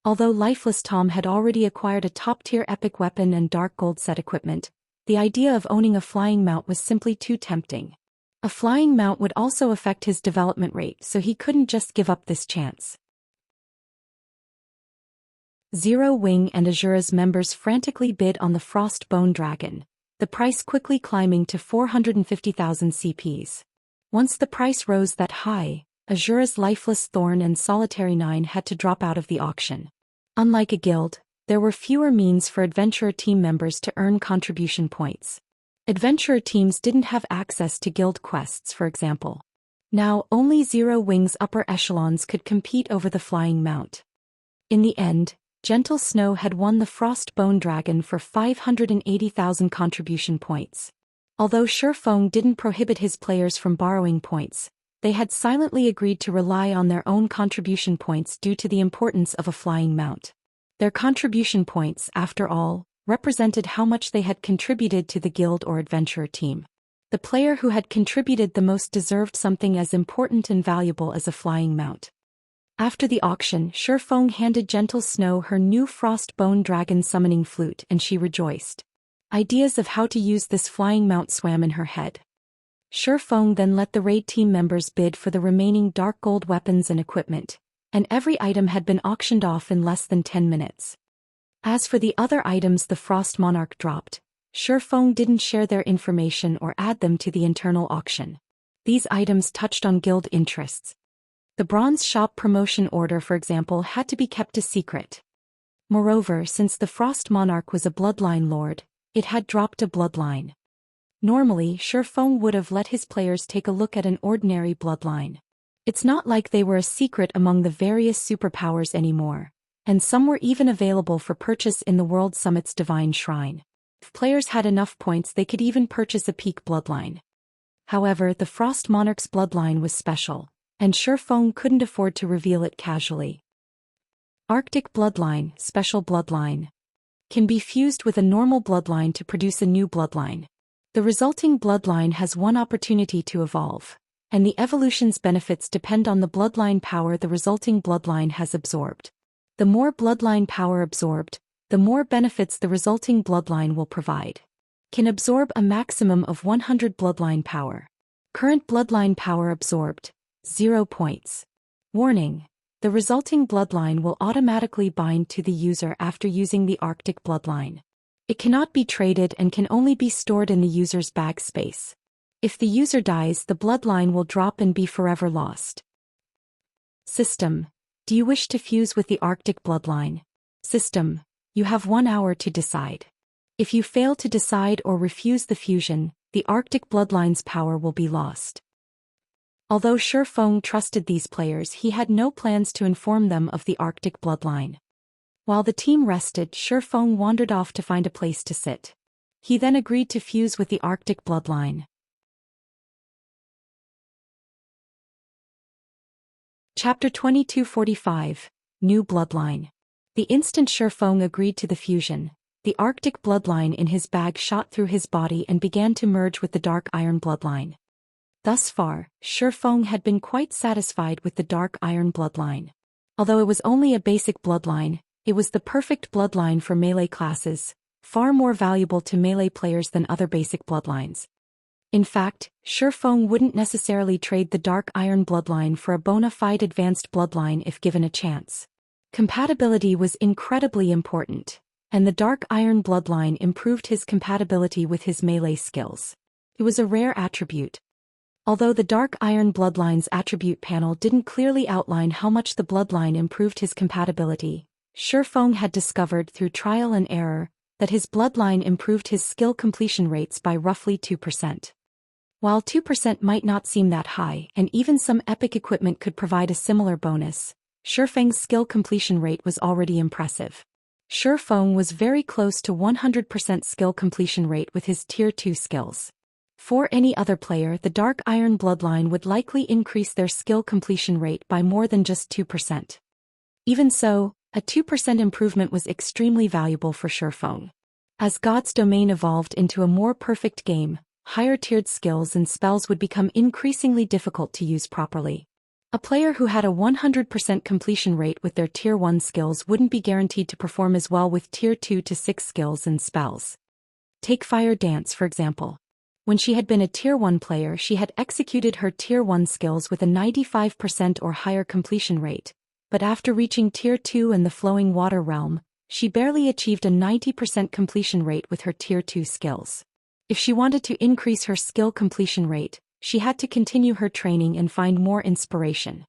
Although Lifeless Tom had already acquired a top-tier epic weapon and dark gold set equipment, the idea of owning a flying mount was simply too tempting. A flying mount would also affect his development rate, so he couldn't just give up this chance. Zero Wing and Azura's members frantically bid on the Frost Bone Dragon, the price quickly climbing to 450,000 CPs. Once the price rose that high, Azura's Lifeless Thorn and Solitary 9 had to drop out of the auction. Unlike a guild, there were fewer means for adventurer team members to earn contribution points. Adventurer teams didn't have access to guild quests, for example. Now, only Zero Wing's upper echelons could compete over the flying mount. In the end, Gentle Snow had won the Frost Bone Dragon for 580,000 contribution points. Although Shifeng didn't prohibit his players from borrowing points, they had silently agreed to rely on their own contribution points due to the importance of a flying mount. Their contribution points, after all, represented how much they had contributed to the guild or adventurer team. The player who had contributed the most deserved something as important and valuable as a flying mount. After the auction, Shifeng handed Gentle Snow her new Frostbone Dragon summoning flute and she rejoiced. Ideas of how to use this flying mount swam in her head. Shifeng then let the raid team members bid for the remaining dark gold weapons and equipment, and every item had been auctioned off in less than 10 minutes. As for the other items the Frost Monarch dropped, Shifeng didn't share their information or add them to the internal auction. These items touched on guild interests. The bronze shop promotion order, for example, had to be kept a secret. Moreover, since the Frost Monarch was a bloodline lord, it had dropped a bloodline. Normally, Shifeng would have let his players take a look at an ordinary bloodline. It's not like they were a secret among the various superpowers anymore, and some were even available for purchase in the World Summit's Divine Shrine. If players had enough points, they could even purchase a peak bloodline. However, the Frost Monarch's bloodline was special, and Shifeng couldn't afford to reveal it casually. Arctic bloodline, special bloodline, can be fused with a normal bloodline to produce a new bloodline. The resulting bloodline has one opportunity to evolve, and the evolution's benefits depend on the bloodline power the resulting bloodline has absorbed. The more bloodline power absorbed, the more benefits the resulting bloodline will provide. Can absorb a maximum of 100 bloodline power. Current bloodline power absorbed, 0 points. Warning: the resulting bloodline will automatically bind to the user after using the Arctic bloodline. It cannot be traded and can only be stored in the user's bag space. If the user dies, the bloodline will drop and be forever lost. System: do you wish to fuse with the Arctic bloodline? System: you have 1 hour to decide. If you fail to decide or refuse the fusion, the Arctic bloodline's power will be lost. Although Shifeng trusted these players, he had no plans to inform them of the Arctic bloodline. While the team rested, Shifeng wandered off to find a place to sit. He then agreed to fuse with the Arctic bloodline. Chapter 2245, New Bloodline. The instant Shifeng agreed to the fusion, the Arctic bloodline in his bag shot through his body and began to merge with the Dark Iron bloodline. Thus far, Shifeng had been quite satisfied with the Dark Iron bloodline. Although it was only a basic bloodline, it was the perfect bloodline for melee classes, far more valuable to melee players than other basic bloodlines. In fact, Shifeng wouldn't necessarily trade the Dark Iron bloodline for a bona fide advanced bloodline if given a chance. Compatibility was incredibly important, and the Dark Iron bloodline improved his compatibility with his melee skills. It was a rare attribute. Although the Dark Iron bloodline's attribute panel didn't clearly outline how much the bloodline improved his compatibility, Shifeng had discovered through trial and error that his bloodline improved his skill completion rates by roughly 2%. While 2% might not seem that high, and even some epic equipment could provide a similar bonus, Shifeng's skill completion rate was already impressive. Shifeng was very close to 100% skill completion rate with his Tier 2 skills. For any other player, the Dark Iron bloodline would likely increase their skill completion rate by more than just 2%. Even so, a 2% improvement was extremely valuable for Shifeng. As God's Domain evolved into a more perfect game, higher-tiered skills and spells would become increasingly difficult to use properly. A player who had a 100% completion rate with their Tier 1 skills wouldn't be guaranteed to perform as well with Tier 2 to 6 skills and spells. Take Fire Dance for example. When she had been a Tier 1 player, she had executed her Tier 1 skills with a 95% or higher completion rate, but after reaching Tier 2 and the Flowing Water Realm, she barely achieved a 90% completion rate with her Tier 2 skills. If she wanted to increase her skill completion rate, she had to continue her training and find more inspiration.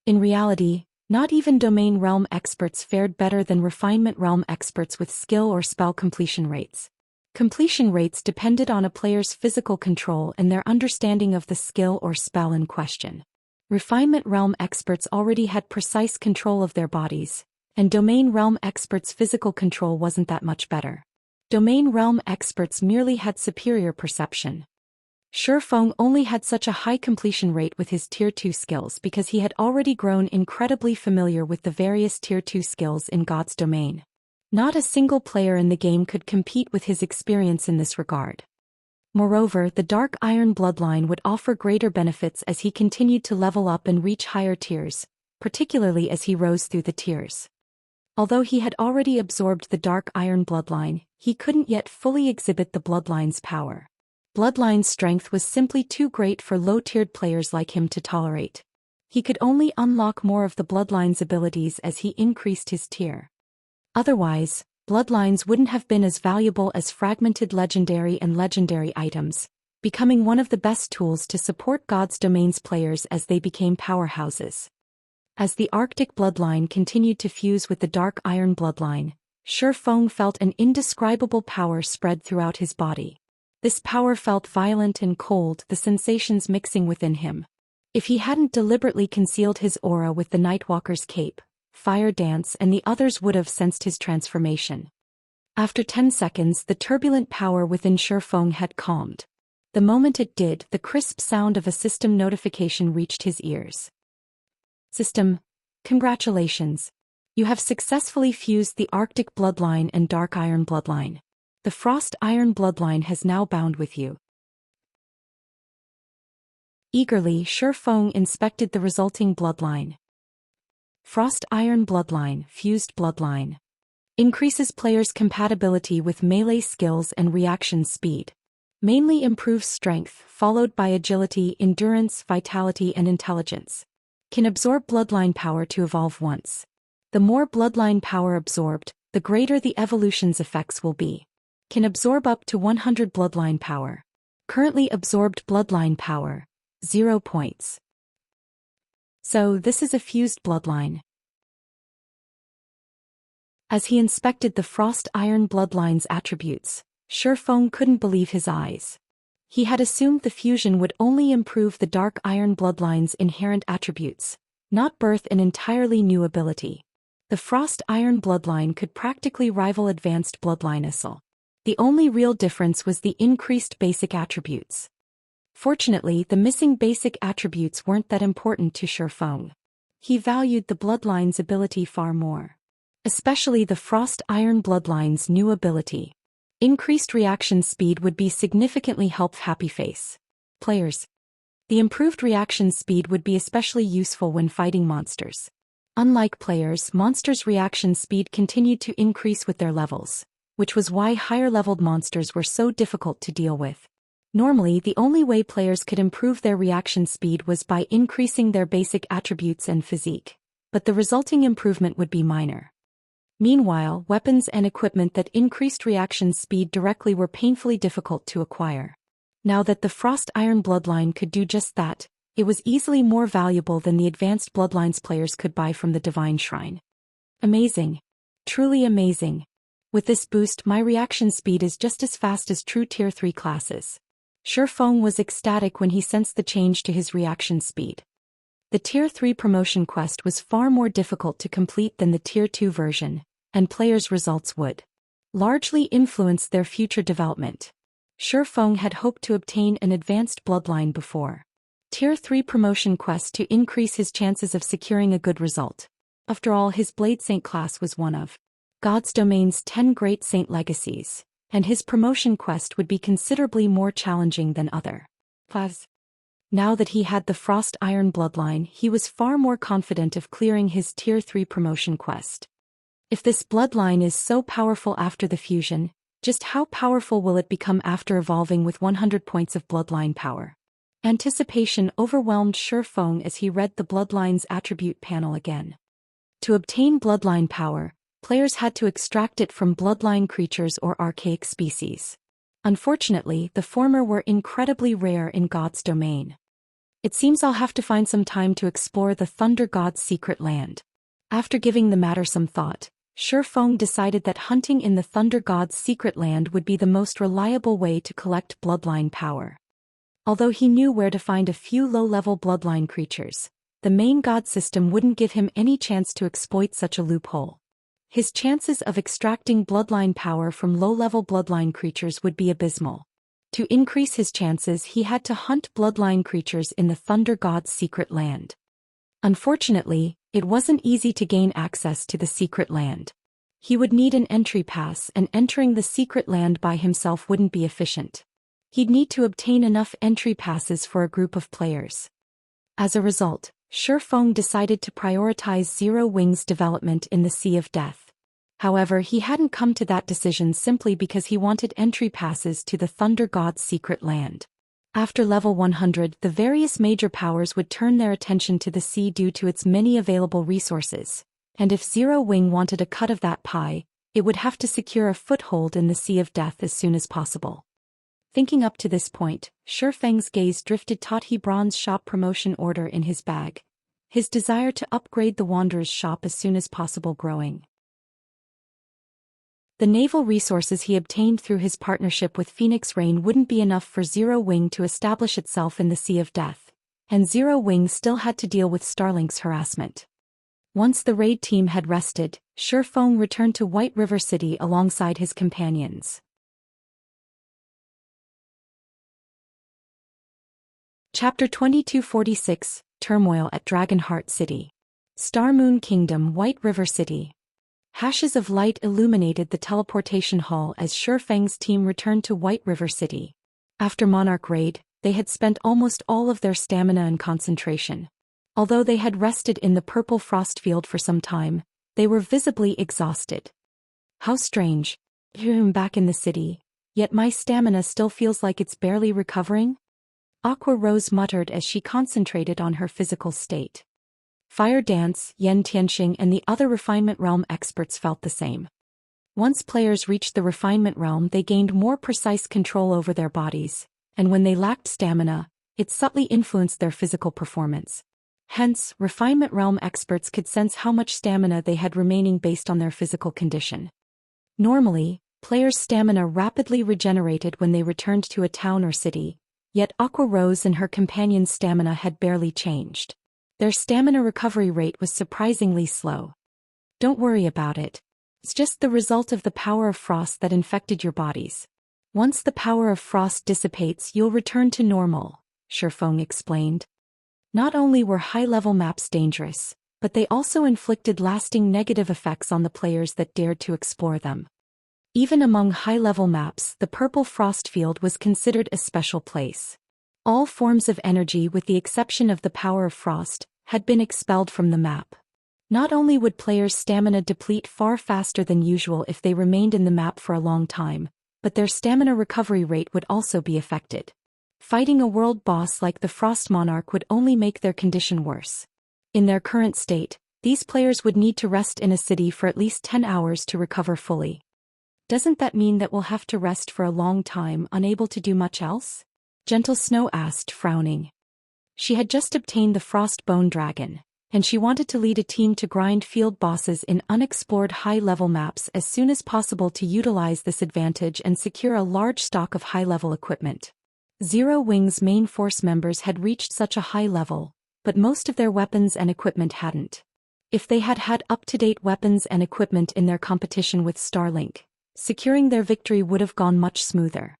In reality, not even Domain Realm experts fared better than Refinement Realm experts with skill or spell completion rates. Completion rates depended on a player's physical control and their understanding of the skill or spell in question. Refinement Realm experts already had precise control of their bodies, and Domain Realm experts' physical control wasn't that much better. Domain Realm experts merely had superior perception. Shifeng only had such a high completion rate with his Tier 2 skills because he had already grown incredibly familiar with the various Tier 2 skills in God's Domain. Not a single player in the game could compete with his experience in this regard. Moreover, the Dark Iron bloodline would offer greater benefits as he continued to level up and reach higher tiers, particularly as he rose through the tiers. Although he had already absorbed the Dark Iron bloodline, he couldn't yet fully exhibit the bloodline's power. Bloodline's strength was simply too great for low-tiered players like him to tolerate. He could only unlock more of the bloodline's abilities as he increased his tier. Otherwise, bloodlines wouldn't have been as valuable as fragmented legendary and legendary items, becoming one of the best tools to support God's Domain's players as they became powerhouses. As the Arctic bloodline continued to fuse with the Dark Iron bloodline, Zhou Xian felt an indescribable power spread throughout his body. This power felt violent and cold, the sensations mixing within him. If he hadn't deliberately concealed his aura with the Nightwalker's cape, fire dance, and the others would have sensed his transformation. After 10 seconds, the turbulent power within Zhou Xian had calmed. The moment it did, the crisp sound of a system notification reached his ears. System, congratulations. You have successfully fused the Arctic bloodline and Dark Iron bloodline. The Frost Iron bloodline has now bound with you. Eagerly, Zhou Xian inspected the resulting bloodline. Frost Iron bloodline, fused bloodline. Increases players' compatibility with melee skills and reaction speed. Mainly improves strength, followed by agility, endurance, vitality, and intelligence. Can absorb bloodline power to evolve once. The more bloodline power absorbed, the greater the evolution's effects will be. Can absorb up to 100 bloodline power. Currently absorbed bloodline power, 0 points. So this is a fused bloodline. As he inspected the Frost Iron bloodline's attributes, Zhou Xian couldn't believe his eyes. He had assumed the fusion would only improve the Dark Iron bloodline's inherent attributes, not birth an entirely new ability. The Frost Iron bloodline could practically rival advanced bloodline Isle. The only real difference was the increased basic attributes. Fortunately, the missing basic attributes weren't that important to Zhou Xian. He valued the bloodline's ability far more. Especially the Frost Iron bloodline's new ability. Increased reaction speed would be significantly help happy face players. The improved reaction speed would be especially useful when fighting monsters. Unlike players, monsters' reaction speed continued to increase with their levels, which was why higher-leveled monsters were so difficult to deal with. Normally, the only way players could improve their reaction speed was by increasing their basic attributes and physique, but the resulting improvement would be minor. Meanwhile, weapons and equipment that increased reaction speed directly were painfully difficult to acquire. Now that the Frost Iron bloodline could do just that, it was easily more valuable than the advanced bloodlines players could buy from the Divine Shrine. Amazing. Truly amazing. With this boost, my reaction speed is just as fast as true Tier 3 classes. Zhou Xian was ecstatic when he sensed the change to his reaction speed. The Tier 3 promotion quest was far more difficult to complete than the Tier 2 version, and players' results would largely influence their future development. Zhou Xian had hoped to obtain an advanced bloodline before Tier 3 promotion quest to increase his chances of securing a good result. After all, his Blade Saint class was one of God's Domain's 10 Great Saint legacies, and his promotion quest would be considerably more challenging than other classes. Now that he had the Frost Iron bloodline, he was far more confident of clearing his Tier 3 promotion quest. If this bloodline is so powerful after the fusion, just how powerful will it become after evolving with 100 points of bloodline power? Anticipation overwhelmed Zhou Xian as he read the bloodline's attribute panel again. To obtain bloodline power, players had to extract it from bloodline creatures or archaic species. Unfortunately, the former were incredibly rare in God's domain. It seems I'll have to find some time to explore the Thunder God's secret land. After giving the matter some thought, Zhou Xian decided that hunting in the Thunder God's secret land would be the most reliable way to collect bloodline power. Although he knew where to find a few low-level bloodline creatures, the main god system wouldn't give him any chance to exploit such a loophole. His chances of extracting bloodline power from low-level bloodline creatures would be abysmal. To increase his chances, he had to hunt bloodline creatures in the Thunder God's secret land. Unfortunately, it wasn't easy to gain access to the secret land. He would need an entry pass, and entering the secret land by himself wouldn't be efficient. He'd need to obtain enough entry passes for a group of players. As a result, Shi Feng decided to prioritize Zero Wing's development in the Sea of Death. However, he hadn't come to that decision simply because he wanted entry passes to the Thunder God's secret land. After level 100, the various major powers would turn their attention to the sea due to its many available resources, and if Zero Wing wanted a cut of that pie, it would have to secure a foothold in the Sea of Death as soon as possible. Thinking up to this point, Shi Feng's gaze drifted toward he Bronze shop promotion order in his bag, his desire to upgrade the Wanderer's shop as soon as possible growing. The naval resources he obtained through his partnership with Phoenix Rain wouldn't be enough for Zero Wing to establish itself in the Sea of Death, and Zero Wing still had to deal with Starlink's harassment. Once the raid team had rested, Shi Feng returned to White River City alongside his companions. Chapter 2246, Turmoil at Dragonheart City. Star Moon Kingdom, White River City. Hashes of light illuminated the teleportation hall as Shi Feng's team returned to White River City. After Monarch Raid, they had spent almost all of their stamina and concentration. Although they had rested in the purple frost field for some time, they were visibly exhausted. How strange. I'm back in the city, yet my stamina still feels like it's barely recovering? Aqua Rose muttered as she concentrated on her physical state. Fire Dance, Yen Tianxing and the other Refinement Realm experts felt the same. Once players reached the Refinement Realm, they gained more precise control over their bodies, and when they lacked stamina, it subtly influenced their physical performance. Hence, Refinement Realm experts could sense how much stamina they had remaining based on their physical condition. Normally, players' stamina rapidly regenerated when they returned to a town or city, yet Aqua Rose and her companion's stamina had barely changed. Their stamina recovery rate was surprisingly slow. Don't worry about it. It's just the result of the power of frost that infected your bodies. Once the power of frost dissipates, you'll return to normal, Shi Feng explained. Not only were high-level maps dangerous, but they also inflicted lasting negative effects on the players that dared to explore them. Even among high-level maps, the purple frost field was considered a special place. All forms of energy, with the exception of the power of frost, had been expelled from the map. Not only would players' stamina deplete far faster than usual if they remained in the map for a long time, but their stamina recovery rate would also be affected. Fighting a world boss like the Frost Monarch would only make their condition worse. In their current state, these players would need to rest in a city for at least 10 hours to recover fully. Doesn't that mean that we'll have to rest for a long time, unable to do much else? Gentle Snow asked, frowning. She had just obtained the Frost Bone Dragon, and she wanted to lead a team to grind field bosses in unexplored high-level maps as soon as possible to utilize this advantage and secure a large stock of high-level equipment. Zero Wing's main force members had reached such a high level, but most of their weapons and equipment hadn't. If they had had up-to-date weapons and equipment in their competition with Starlink, securing their victory would have gone much smoother.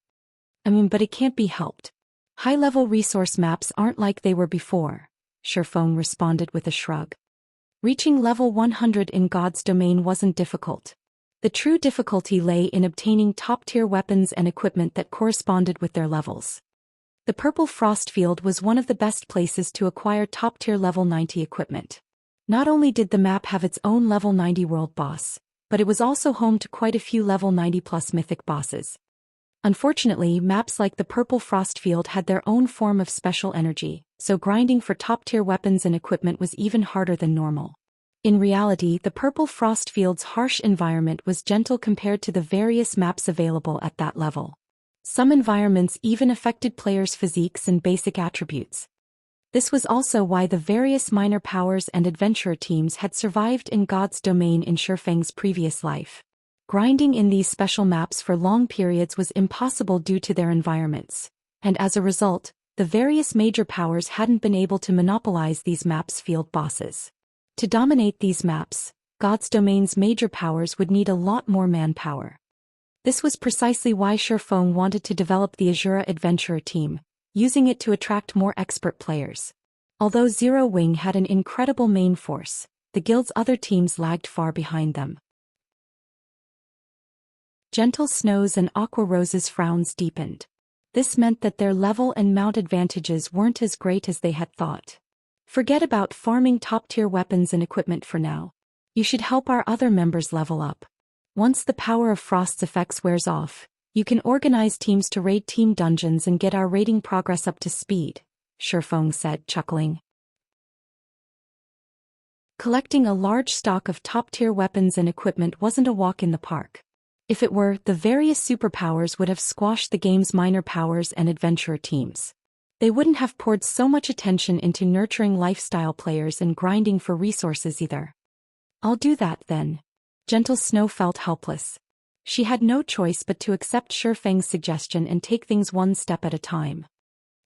But it can't be helped. High-level resource maps aren't like they were before, Shi Feng responded with a shrug. Reaching level 100 in God's domain wasn't difficult. The true difficulty lay in obtaining top-tier weapons and equipment that corresponded with their levels. The Purple Frost Field was one of the best places to acquire top-tier level 90 equipment. Not only did the map have its own level 90 world boss, but it was also home to quite a few level 90+ mythic bosses. Unfortunately, maps like the Purple Frost Field had their own form of special energy, so grinding for top-tier weapons and equipment was even harder than normal. In reality, the Purple Frost Field's harsh environment was gentle compared to the various maps available at that level. Some environments even affected players' physiques and basic attributes. This was also why the various minor powers and adventurer teams had survived in God's domain in Shi Feng's previous life. Grinding in these special maps for long periods was impossible due to their environments, and as a result, the various major powers hadn't been able to monopolize these maps' field bosses. To dominate these maps, God's domain's major powers would need a lot more manpower. This was precisely why Shi Feng wanted to develop the Azura Adventurer team, using it to attract more expert players. Although Zero Wing had an incredible main force, the guild's other teams lagged far behind them. Gentle Snow's and Aqua Rose's frowns deepened. This meant that their level and mount advantages weren't as great as they had thought. Forget about farming top-tier weapons and equipment for now. You should help our other members level up. Once the power of Frost's effects wears off, you can organize teams to raid team dungeons and get our raiding progress up to speed, Shifeng said, chuckling. Collecting a large stock of top-tier weapons and equipment wasn't a walk in the park. If it were, the various superpowers would have squashed the game's minor powers and adventurer teams. They wouldn't have poured so much attention into nurturing lifestyle players and grinding for resources either. I'll do that then. Gentle Snow felt helpless. She had no choice but to accept Shifeng's suggestion and take things one step at a time.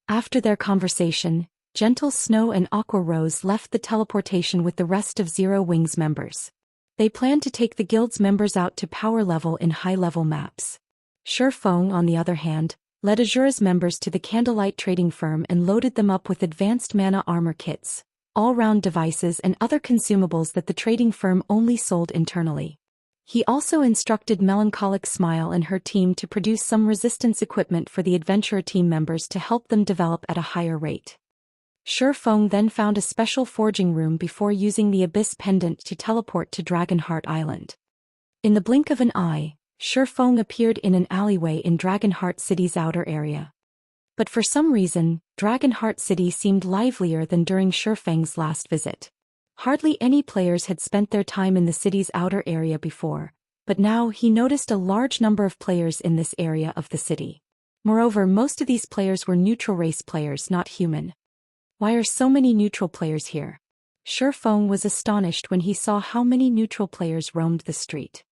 After their conversation, Gentle Snow and Aqua Rose left the teleportation with the rest of Zero Wings members. They planned to take the guild's members out to power level in high-level maps. Shifeng, on the other hand, led Azura's members to the Candlelight trading firm and loaded them up with advanced mana armor kits, all-round devices and other consumables that the trading firm only sold internally. He also instructed Melancholic Smile and her team to produce some resistance equipment for the adventurer team members to help them develop at a higher rate. Shifeng then found a special forging room before using the Abyss Pendant to teleport to Dragonheart Island. In the blink of an eye, Shifeng appeared in an alleyway in Dragonheart City's outer area. But for some reason, Dragonheart City seemed livelier than during Shifeng's last visit. Hardly any players had spent their time in the city's outer area before, but now he noticed a large number of players in this area of the city. Moreover, most of these players were neutral race players, not human. Why are so many neutral players here? Shifeng was astonished when he saw how many neutral players roamed the street.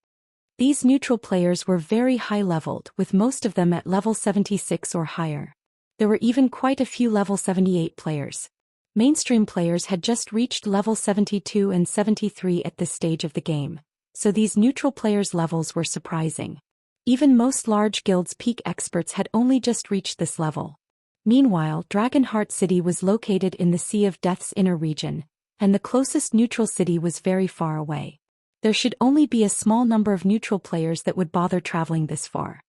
These neutral players were very high-leveled, with most of them at level 76 or higher. There were even quite a few level 78 players. Mainstream players had just reached level 72 and 73 at this stage of the game, so these neutral players' levels were surprising. Even most large guilds' peak experts had only just reached this level. Meanwhile, Dragonheart City was located in the Sea of Death's inner region, and the closest neutral city was very far away. There should only be a small number of neutral players that would bother traveling this far.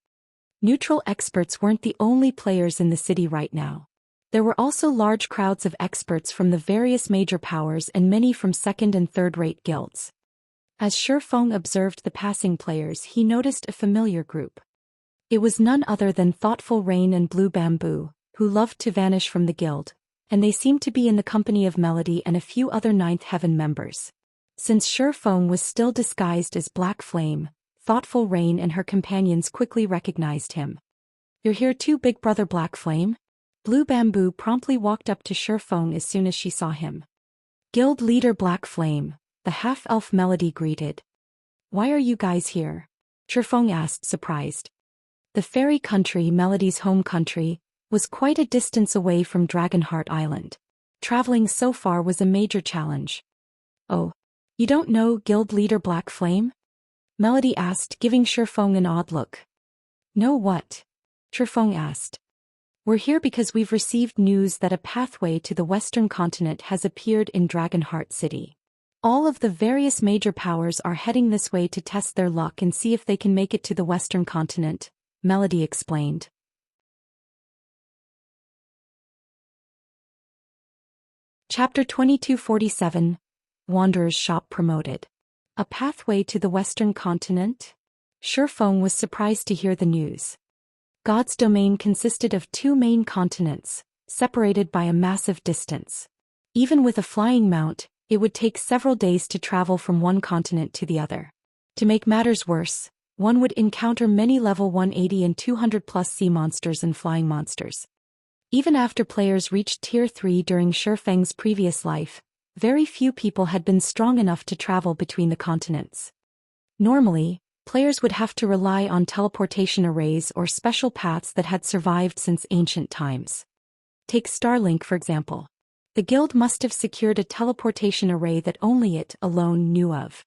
Neutral experts weren't the only players in the city right now. There were also large crowds of experts from the various major powers and many from second- and third-rate guilds. As Shifeng observed the passing players, he noticed a familiar group. It was none other than Thoughtful Rain and Blue Bamboo, who loved to vanish from the guild, and they seemed to be in the company of Melody and a few other Ninth Heaven members. Since Shifeng was still disguised as Black Flame, Thoughtful Rain and her companions quickly recognized him. "You're here too, Big Brother Black Flame?" Blue Bamboo promptly walked up to Shifeng as soon as she saw him. Guild leader Black Flame, the half-elf Melody greeted. "Why are you guys here?" Shifeng asked, surprised. The fairy country, Melody's home country, was quite a distance away from Dragonheart Island. Traveling so far was a major challenge. "Oh, you don't know Guild leader Black Flame?" Melody asked, giving Shifeng an odd look. "Know what?" Shifeng asked. "We're here because we've received news that a pathway to the Western continent has appeared in Dragonheart City. All of the various major powers are heading this way to test their luck and see if they can make it to the Western continent," Melody explained. Chapter 2247, Wanderer's Shop promoted. A pathway to the Western continent? Shifeng was surprised to hear the news. God's domain consisted of two main continents, separated by a massive distance. Even with a flying mount, it would take several days to travel from one continent to the other. To make matters worse, one would encounter many level 180 and 200+ sea monsters and flying monsters. Even after players reached Tier 3 during Shifeng's previous life, very few people had been strong enough to travel between the continents. Normally, players would have to rely on teleportation arrays or special paths that had survived since ancient times. Take Starlink for example. The guild must have secured a teleportation array that only it alone knew of.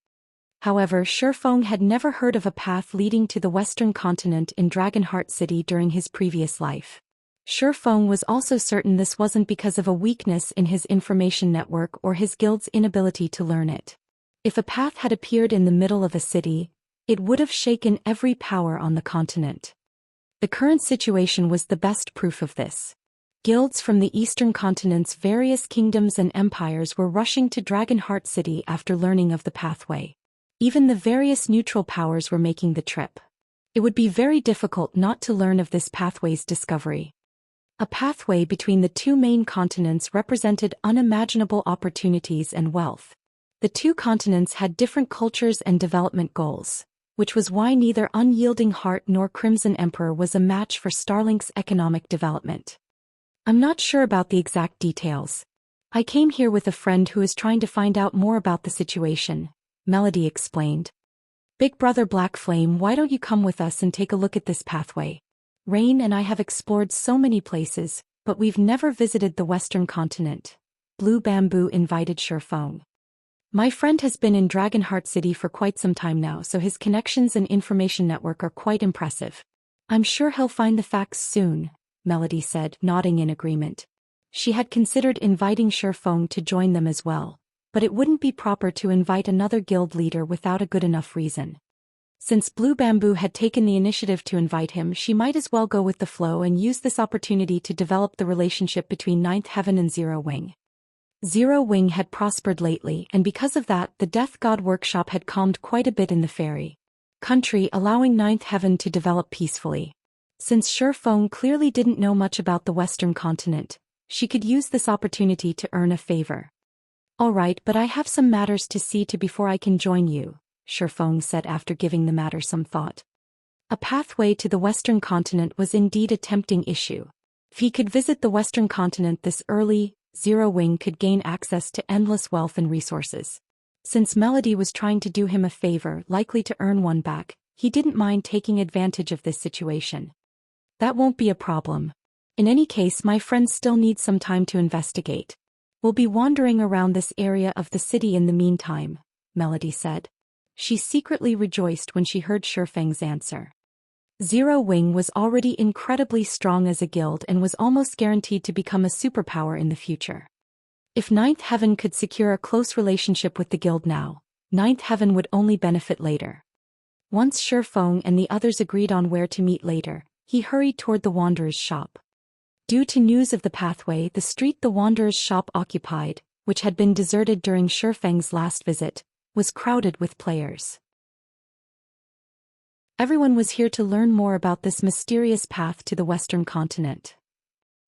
However, Shifeng had never heard of a path leading to the Western continent in Dragonheart City during his previous life. Shifeng was also certain this wasn't because of a weakness in his information network or his guild's inability to learn it. If a path had appeared in the middle of a city, it would have shaken every power on the continent. The current situation was the best proof of this. Guilds from the eastern continent's various kingdoms and empires were rushing to Dragonheart City after learning of the pathway. Even the various neutral powers were making the trip. It would be very difficult not to learn of this pathway's discovery. A pathway between the two main continents represented unimaginable opportunities and wealth. The two continents had different cultures and development goals, which was why neither Unyielding Heart nor Crimson Emperor was a match for Starlink's economic development. I'm not sure about the exact details. I came here with a friend who is trying to find out more about the situation, Melody explained. Big brother Black Flame, why don't you come with us and take a look at this pathway? Rain and I have explored so many places, but we've never visited the Western continent. Blue Bamboo invited Shifeng. My friend has been in Dragonheart City for quite some time now, so his connections and information network are quite impressive. I'm sure he'll find the facts soon, Melody said, nodding in agreement. She had considered inviting Shifeng to join them as well, but it wouldn't be proper to invite another guild leader without a good enough reason. Since Blue Bamboo had taken the initiative to invite him, she might as well go with the flow and use this opportunity to develop the relationship between Ninth Heaven and Zero Wing. Zero Wing had prospered lately, and because of that, the Death God workshop had calmed quite a bit in the fairy country, allowing Ninth Heaven to develop peacefully. Since Shifeng clearly didn't know much about the Western continent, she could use this opportunity to earn a favor. All right, but I have some matters to see to before I can join you, Shifeng said after giving the matter some thought. A pathway to the Western continent was indeed a tempting issue. If he could visit the Western continent this early, Zero Wing could gain access to endless wealth and resources. Since Melody was trying to do him a favor, likely to earn one back, he didn't mind taking advantage of this situation. That won't be a problem. In any case, my friend still needs some time to investigate. We'll be wandering around this area of the city in the meantime, Melody said. She secretly rejoiced when she heard Shifeng's answer. Zero Wing was already incredibly strong as a guild and was almost guaranteed to become a superpower in the future. If Ninth Heaven could secure a close relationship with the guild now, Ninth Heaven would only benefit later. Once Shifeng and the others agreed on where to meet later, he hurried toward the Wanderer's shop. Due to news of the pathway, the street the Wanderer's shop occupied, which had been deserted during Shifeng's last visit, was crowded with players. Everyone was here to learn more about this mysterious path to the Western continent.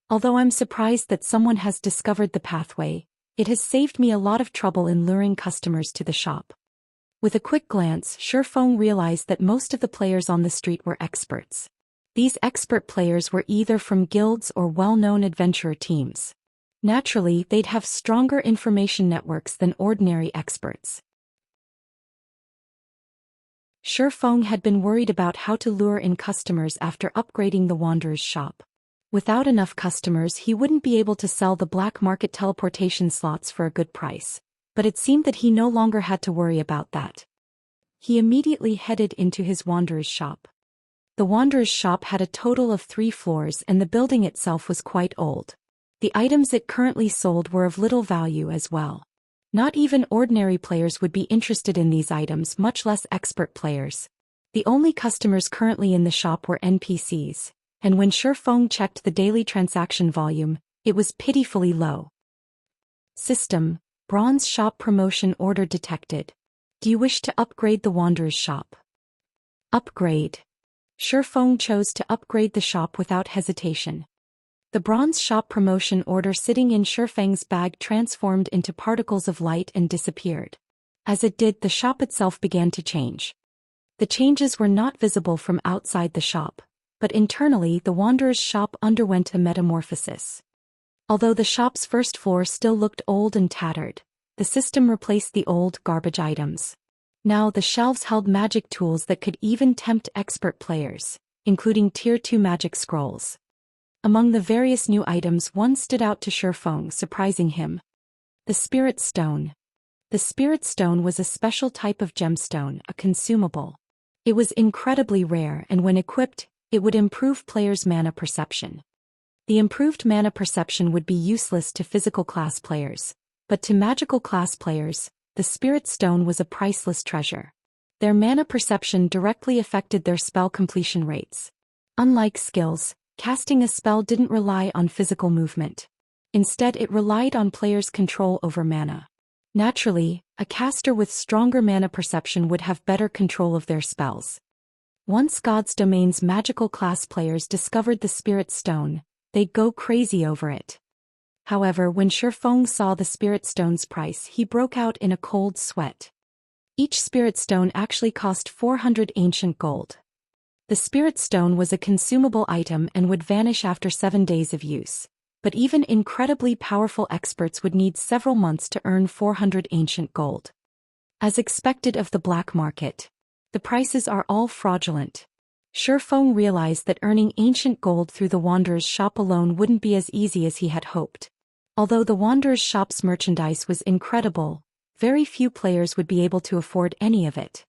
Although I'm surprised that someone has discovered the pathway, it has saved me a lot of trouble in luring customers to the shop. With a quick glance, Shifeng realized that most of the players on the street were experts. These expert players were either from guilds or well-known adventurer teams. Naturally, they'd have stronger information networks than ordinary experts. Shifeng had been worried about how to lure in customers after upgrading the Wanderer's shop. Without enough customers, he wouldn't be able to sell the black market teleportation slots for a good price, but it seemed that he no longer had to worry about that. He immediately headed into his Wanderer's shop. The Wanderer's shop had a total of 3 floors and the building itself was quite old. The items it currently sold were of little value as well. Not even ordinary players would be interested in these items, much less expert players. The only customers currently in the shop were NPCs, and when Shifeng checked the daily transaction volume, it was pitifully low. System: Bronze Shop Promotion Order detected. Do you wish to upgrade the Wanderer's shop? Upgrade. Shifeng chose to upgrade the shop without hesitation. The bronze shop promotion order sitting in Shifeng's bag transformed into particles of light and disappeared. As it did, the shop itself began to change. The changes were not visible from outside the shop, but internally the Wanderer's shop underwent a metamorphosis. Although the shop's first floor still looked old and tattered, the system replaced the old, garbage items. Now the shelves held magic tools that could even tempt expert players, including Tier 2 magic scrolls. Among the various new items, one stood out to Shifeng, surprising him. The Spirit Stone. The Spirit Stone was a special type of gemstone, a consumable. It was incredibly rare, and when equipped, it would improve players' mana perception. The improved mana perception would be useless to physical class players, but to magical class players, the Spirit Stone was a priceless treasure. Their mana perception directly affected their spell completion rates. Unlike skills, casting a spell didn't rely on physical movement. Instead, it relied on players' control over mana. Naturally, a caster with stronger mana perception would have better control of their spells. Once God's Domain's magical class players discovered the Spirit Stone, they'd go crazy over it. However, when Shifeng saw the Spirit Stone's price, he broke out in a cold sweat. Each Spirit Stone actually cost 400 ancient gold. The Spirit Stone was a consumable item and would vanish after 7 days of use. But even incredibly powerful experts would need several months to earn 400 ancient gold. As expected of the black market, the prices are all fraudulent. Shifeng realized that earning ancient gold through the Wanderer's shop alone wouldn't be as easy as he had hoped. Although the Wanderer's shop's merchandise was incredible, very few players would be able to afford any of it.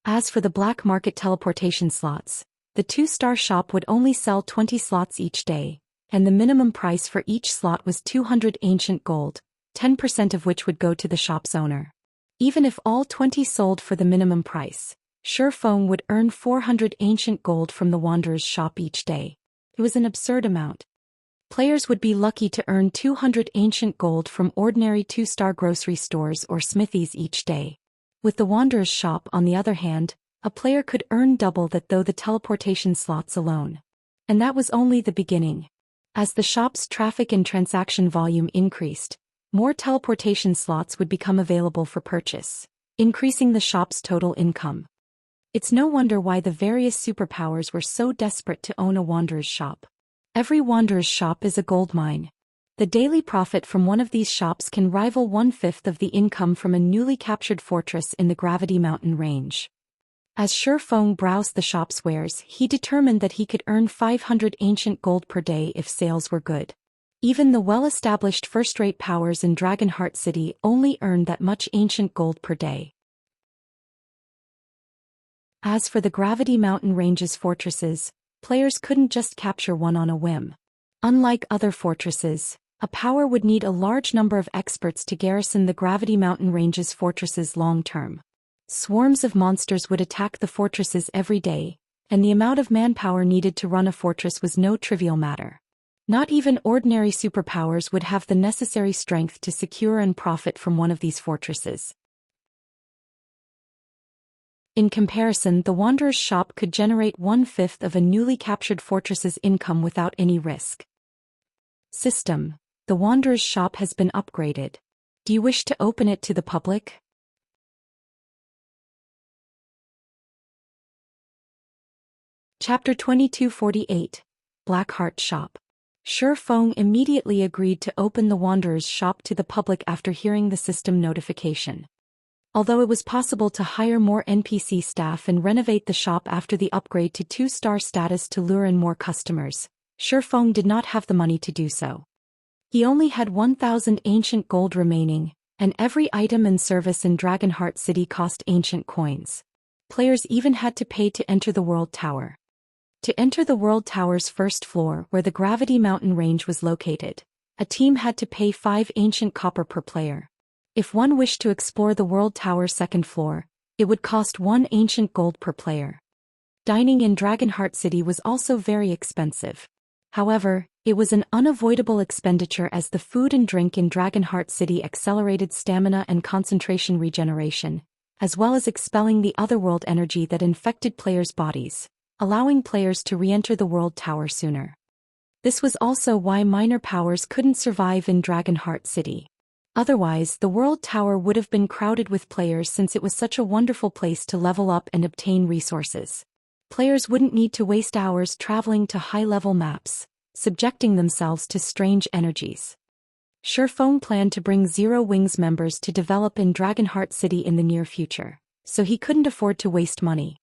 As for the black market teleportation slots, the 2-star shop would only sell 20 slots each day, and the minimum price for each slot was 200 ancient gold, 10% of which would go to the shop's owner. Even if all 20 sold for the minimum price, Shifeng would earn 400 ancient gold from the Wanderer's shop each day. It was an absurd amount. Players would be lucky to earn 200 ancient gold from ordinary 2-star grocery stores or smithies each day. With the Wanderer's shop, on the other hand, a player could earn double that through the teleportation slots alone. And that was only the beginning. As the shop's traffic and transaction volume increased, more teleportation slots would become available for purchase, increasing the shop's total income. It's no wonder why the various superpowers were so desperate to own a Wanderer's shop. Every Wanderer's shop is a gold mine. The daily profit from one of these shops can rival 1/5 of the income from a newly captured fortress in the Gravity Mountain range. As Shifeng browsed the shop's wares, he determined that he could earn 500 ancient gold per day if sales were good. Even the well-established first-rate powers in Dragonheart City only earned that much ancient gold per day. As for the Gravity Mountain range's fortresses, players couldn't just capture one on a whim. Unlike other fortresses, a power would need a large number of experts to garrison the Gravity Mountain range's fortresses long-term. Swarms of monsters would attack the fortresses every day, and the amount of manpower needed to run a fortress was no trivial matter. Not even ordinary superpowers would have the necessary strength to secure and profit from one of these fortresses. In comparison, the Wanderer's shop could generate 1/5 of a newly captured fortress's income without any risk. System: the Wanderer's shop has been upgraded. Do you wish to open it to the public? Chapter 2248, Blackheart Shop. Shifeng immediately agreed to open the Wanderer's shop to the public after hearing the system notification. Although it was possible to hire more NPC staff and renovate the shop after the upgrade to 2-star status to lure in more customers, Shifeng did not have the money to do so. He only had 1,000 ancient gold remaining, and every item and service in Dragonheart City cost ancient coins. Players even had to pay to enter the World Tower. To enter the World Tower's first floor, where the Gravity Mountain range was located, a team had to pay 5 ancient copper per player. If one wished to explore the World Tower's second floor, it would cost 1 ancient gold per player. Dining in Dragonheart City was also very expensive. However, it was an unavoidable expenditure as the food and drink in Dragonheart City accelerated stamina and concentration regeneration, as well as expelling the otherworld energy that infected players' bodies, allowing players to re-enter the World Tower sooner. This was also why minor powers couldn't survive in Dragonheart City. Otherwise, the World Tower would have been crowded with players since it was such a wonderful place to level up and obtain resources. Players wouldn't need to waste hours traveling to high-level maps, subjecting themselves to strange energies. Shifeng planned to bring Zero Wings members to develop in Dragonheart City in the near future, so he couldn't afford to waste money.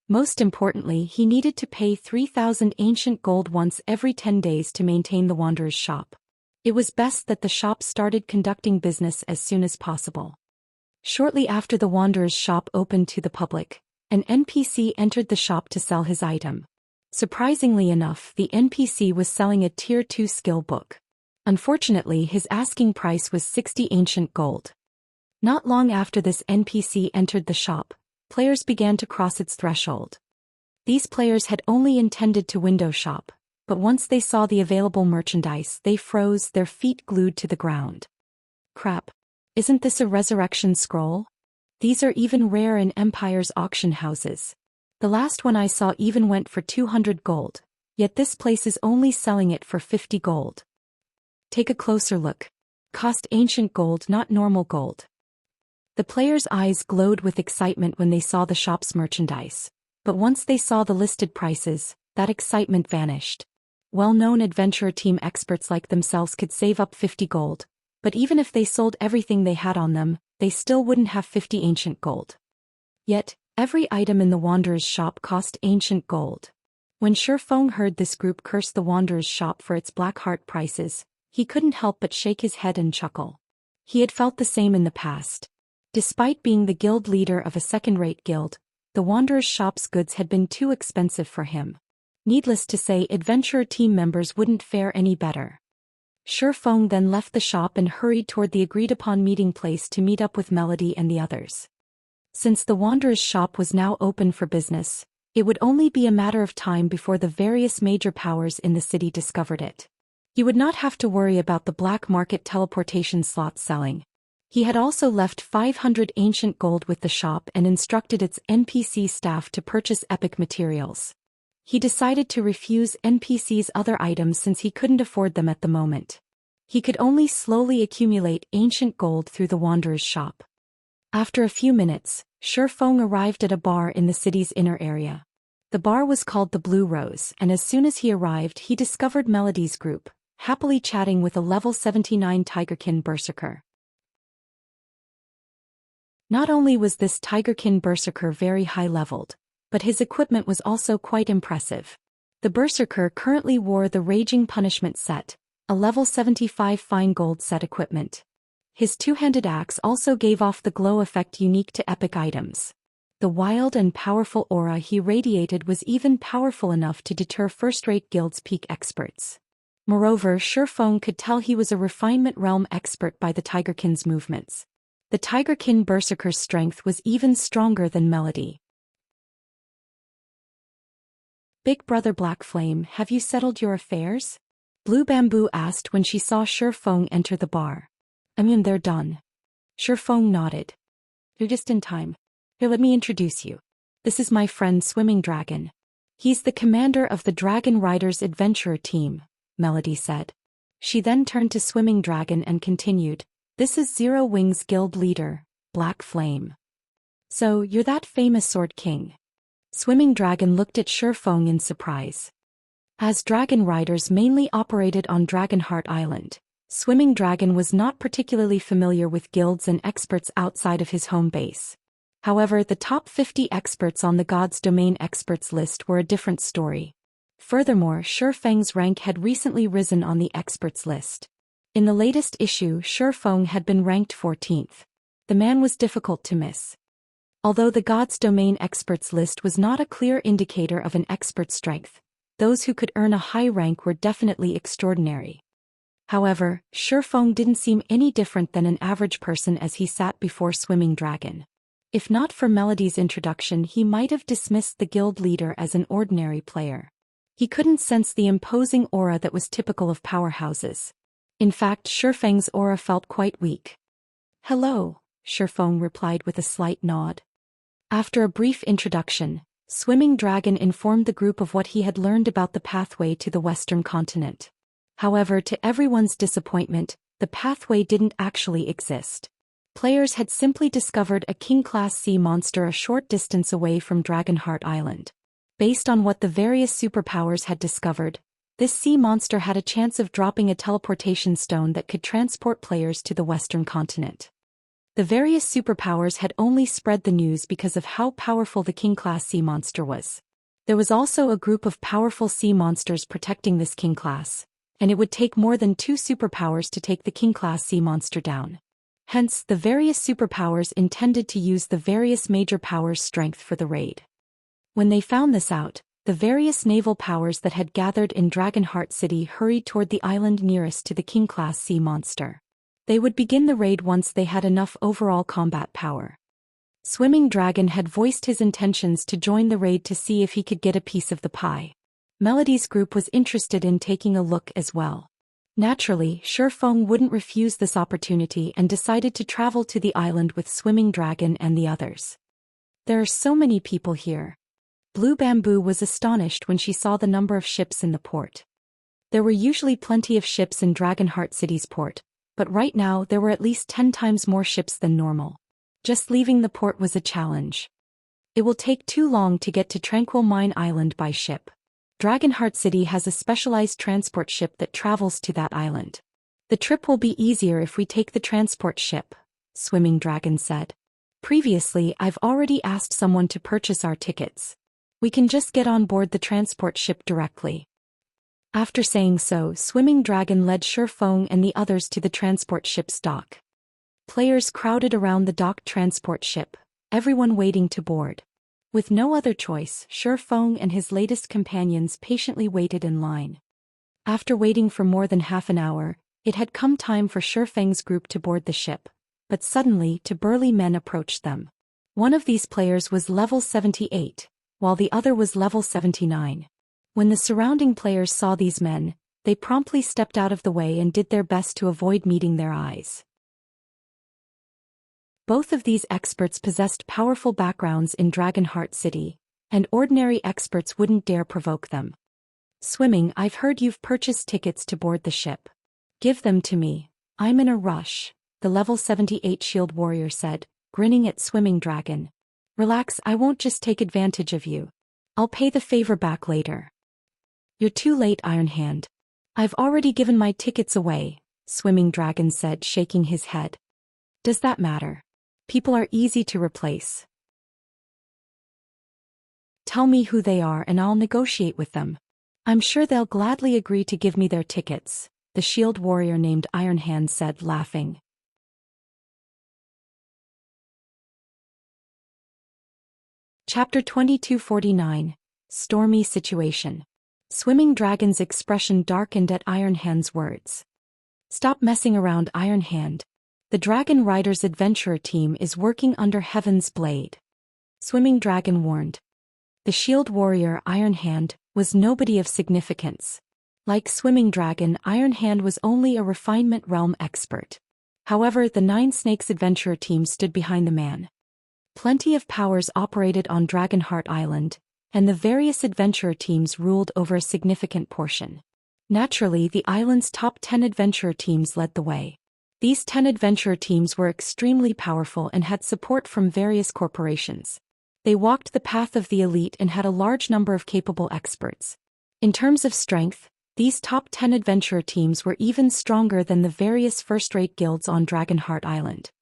Most importantly, he needed to pay 3,000 ancient gold once every 10 days to maintain the Wanderer's shop. It was best that the shop started conducting business as soon as possible. Shortly after the Wanderer's shop opened to the public, an NPC entered the shop to sell his item. Surprisingly enough, the NPC was selling a Tier 2 skill book. Unfortunately, his asking price was 60 ancient gold. Not long after this NPC entered the shop, players began to cross its threshold. These players had only intended to window shop, but once they saw the available merchandise they froze, their feet glued to the ground. Crap. Isn't this a resurrection scroll? These are even rare in Empire's auction houses. The last one I saw even went for 200 gold, yet this place is only selling it for 50 gold. Take a closer look. Cost ancient gold, not normal gold. The players' eyes glowed with excitement when they saw the shop's merchandise, but once they saw the listed prices, that excitement vanished. Well-known adventurer team experts like themselves could save up 50 gold, but even if they sold everything they had on them, they still wouldn't have 50 ancient gold. Yet, every item in the Wanderer's shop cost ancient gold. When Shifeng heard this group curse the Wanderer's shop for its black heart prices, he couldn't help but shake his head and chuckle. He had felt the same in the past. Despite being the guild leader of a second-rate guild, the Wanderer's shop's goods had been too expensive for him. Needless to say, adventurer team members wouldn't fare any better. Shifeng then left the shop and hurried toward the agreed-upon meeting place to meet up with Melody and the others. Since the Wanderer's shop was now open for business, it would only be a matter of time before the various major powers in the city discovered it. He would not have to worry about the black market teleportation slots selling. He had also left 500 ancient gold with the shop and instructed its NPC staff to purchase epic materials. He decided to refuse NPC's other items since he couldn't afford them at the moment. He could only slowly accumulate ancient gold through the Wanderer's shop. After a few minutes, Shifeng arrived at a bar in the city's inner area. The bar was called the Blue Rose, and as soon as he arrived he discovered Melody's group, happily chatting with a level 79 Tigerkin Berserker. Not only was this Tigerkin Berserker very high-leveled, but his equipment was also quite impressive. The Berserker currently wore the Raging Punishment set, a level 75 fine gold set equipment. His two-handed axe also gave off the glow effect unique to epic items. The wild and powerful aura he radiated was even powerful enough to deter first-rate guild's peak experts. Moreover, Shifeng could tell he was a refinement realm expert by the Tigerkin's movements. The Tigerkin Berserker's strength was even stronger than Melody. Big brother Black Flame, have you settled your affairs? Blue Bamboo asked when she saw Shifeng enter the bar. They're done. Shifeng nodded. You're just in time. Here, let me introduce you. This is my friend Swimming Dragon. He's the commander of the Dragon Riders Adventurer team, Melody said. She then turned to Swimming Dragon and continued, this is Zero Wings guild leader, Black Flame. So, you're that famous Sword King. Swimming Dragon looked at Shifeng in surprise. As Dragon Riders mainly operated on Dragonheart Island, Swimming Dragon was not particularly familiar with guilds and experts outside of his home base. However, the top 50 experts on the God's Domain experts list were a different story. Furthermore, Shifeng's rank had recently risen on the experts list. In the latest issue, Shifeng had been ranked 14th. The man was difficult to miss. Although the God's Domain experts list was not a clear indicator of an expert's strength, those who could earn a high rank were definitely extraordinary. However, Shifeng didn't seem any different than an average person as he sat before Swimming Dragon. If not for Melody's introduction, he might have dismissed the guild leader as an ordinary player. He couldn't sense the imposing aura that was typical of powerhouses. In fact, Shifeng's aura felt quite weak. Hello, Shifeng replied with a slight nod. After a brief introduction, Swimming Dragon informed the group of what he had learned about the pathway to the Western continent. However, to everyone's disappointment, the pathway didn't actually exist. Players had simply discovered a King-class sea monster a short distance away from Dragonheart Island. Based on what the various superpowers had discovered, this sea monster had a chance of dropping a teleportation stone that could transport players to the Western continent. The various superpowers had only spread the news because of how powerful the King-class sea monster was. There was also a group of powerful sea monsters protecting this King-class, and it would take more than 2 superpowers to take the King-class sea monster down. Hence, the various superpowers intended to use the various major powers' strength for the raid. When they found this out, the various naval powers that had gathered in Dragonheart City hurried toward the island nearest to the King-class sea monster. They would begin the raid once they had enough overall combat power. Swimming Dragon had voiced his intentions to join the raid to see if he could get a piece of the pie. Melody's group was interested in taking a look as well. Naturally, Shifeng wouldn't refuse this opportunity and decided to travel to the island with Swimming Dragon and the others. There are so many people here. Blue Bamboo was astonished when she saw the number of ships in the port. There were usually plenty of ships in Dragonheart City's port, but right now there were at least 10 times more ships than normal. Just leaving the port was a challenge. It will take too long to get to Tranquil Mine Island by ship. Dragonheart City has a specialized transport ship that travels to that island. The trip will be easier if we take the transport ship, Swimming Dragon said. Previously, I've already asked someone to purchase our tickets. We can just get on board the transport ship directly. After saying so, Swimming Dragon led Shifeng and the others to the transport ship's dock. Players crowded around the docked transport ship, everyone waiting to board. With no other choice, Shifeng and his latest companions patiently waited in line. After waiting for more than half an hour, it had come time for Shifeng's group to board the ship, but suddenly two burly men approached them. One of these players was level 78, while the other was level 79. When the surrounding players saw these men, they promptly stepped out of the way and did their best to avoid meeting their eyes. Both of these experts possessed powerful backgrounds in Dragonheart City, and ordinary experts wouldn't dare provoke them. Swimming, I've heard you've purchased tickets to board the ship. Give them to me. I'm in a rush, the level 78 shield warrior said, grinning at Swimming Dragon. Relax, I won't just take advantage of you. I'll pay the favor back later. You're too late, Iron Hand. I've already given my tickets away, Swimming Dragon said, shaking his head. Does that matter? People are easy to replace. Tell me who they are and I'll negotiate with them. I'm sure they'll gladly agree to give me their tickets, the shield warrior named Iron Hand said, laughing. Chapter 2249, Stormy Situation. Swimming Dragon's expression darkened at Iron Hand's words. Stop messing around, Iron Hand. The Dragon Riders Adventurer team is working under Heaven's Blade. Swimming Dragon warned. The shield warrior, Iron Hand, was nobody of significance. Like Swimming Dragon, Iron Hand was only a refinement realm expert. However, the Nine Snakes Adventurer team stood behind the man. Plenty of powers operated on Dragonheart Island, and the various adventurer teams ruled over a significant portion. Naturally, the island's top 10 adventurer teams led the way. These 10 adventurer teams were extremely powerful and had support from various corporations. They walked the path of the elite and had a large number of capable experts. In terms of strength, these top 10 adventurer teams were even stronger than the various first-rate guilds on Dragonheart Island.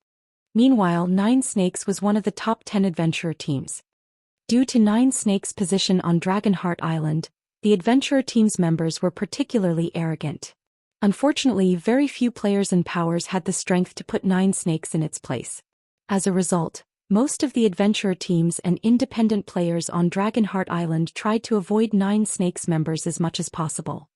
Meanwhile, Nine Snakes was one of the top 10 adventurer teams. Due to Nine Snakes' position on Dragonheart Island, the adventurer team's members were particularly arrogant. Unfortunately, very few players and powers had the strength to put Nine Snakes in its place. As a result, most of the adventurer teams and independent players on Dragonheart Island tried to avoid Nine Snakes members as much as possible.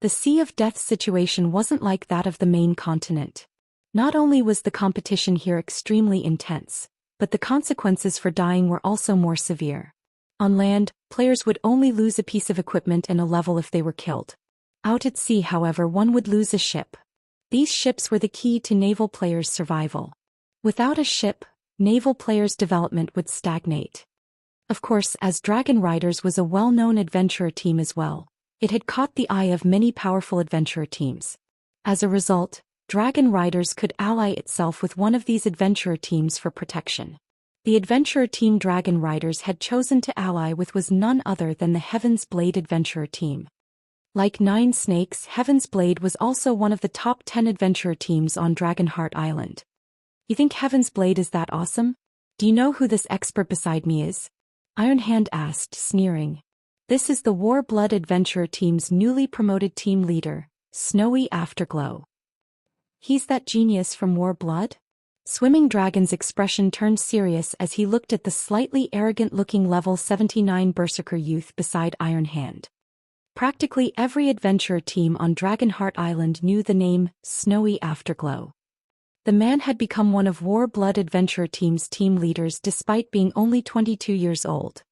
The Sea of Death situation wasn't like that of the main continent. Not only was the competition here extremely intense, but the consequences for dying were also more severe. On land, players would only lose a piece of equipment and a level if they were killed. Out at sea, however, one would lose a ship. These ships were the key to naval players' survival. Without a ship, naval players' development would stagnate. Of course, as Dragon Riders was a well-known adventurer team as well, it had caught the eye of many powerful adventurer teams. As a result, Dragon Riders could ally itself with one of these adventurer teams for protection. The adventurer team Dragon Riders had chosen to ally with was none other than the Heaven's Blade adventurer team. Like Nine Snakes, Heaven's Blade was also one of the top 10 adventurer teams on Dragonheart Island. You think Heaven's Blade is that awesome? Do you know who this expert beside me is? Iron Hand asked, sneering. This is the War Blood adventurer team's newly promoted team leader, Snowy Afterglow. He's that genius from War Blood? Swimming Dragon's expression turned serious as he looked at the slightly arrogant-looking level 79 berserker youth beside Iron Hand. Practically every adventurer team on Dragonheart Island knew the name Snowy Afterglow. The man had become one of War-Blood Adventurer Team's team leaders despite being only 22 years old.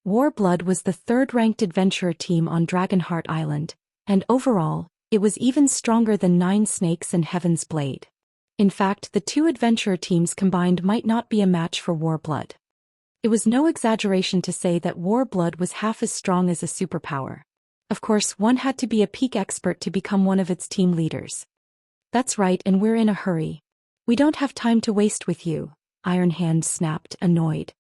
War-Blood was the third-ranked adventurer team on Dragonheart Island, and overall, it was even stronger than Nine Snakes and Heaven's Blade. In fact, the two adventurer teams combined might not be a match for War-Blood. It was no exaggeration to say that War-Blood was half as strong as a superpower. Of course, one had to be a peak expert to become one of its team leaders. That's right, and we're in a hurry. We don't have time to waste with you, Iron Hand snapped, annoyed.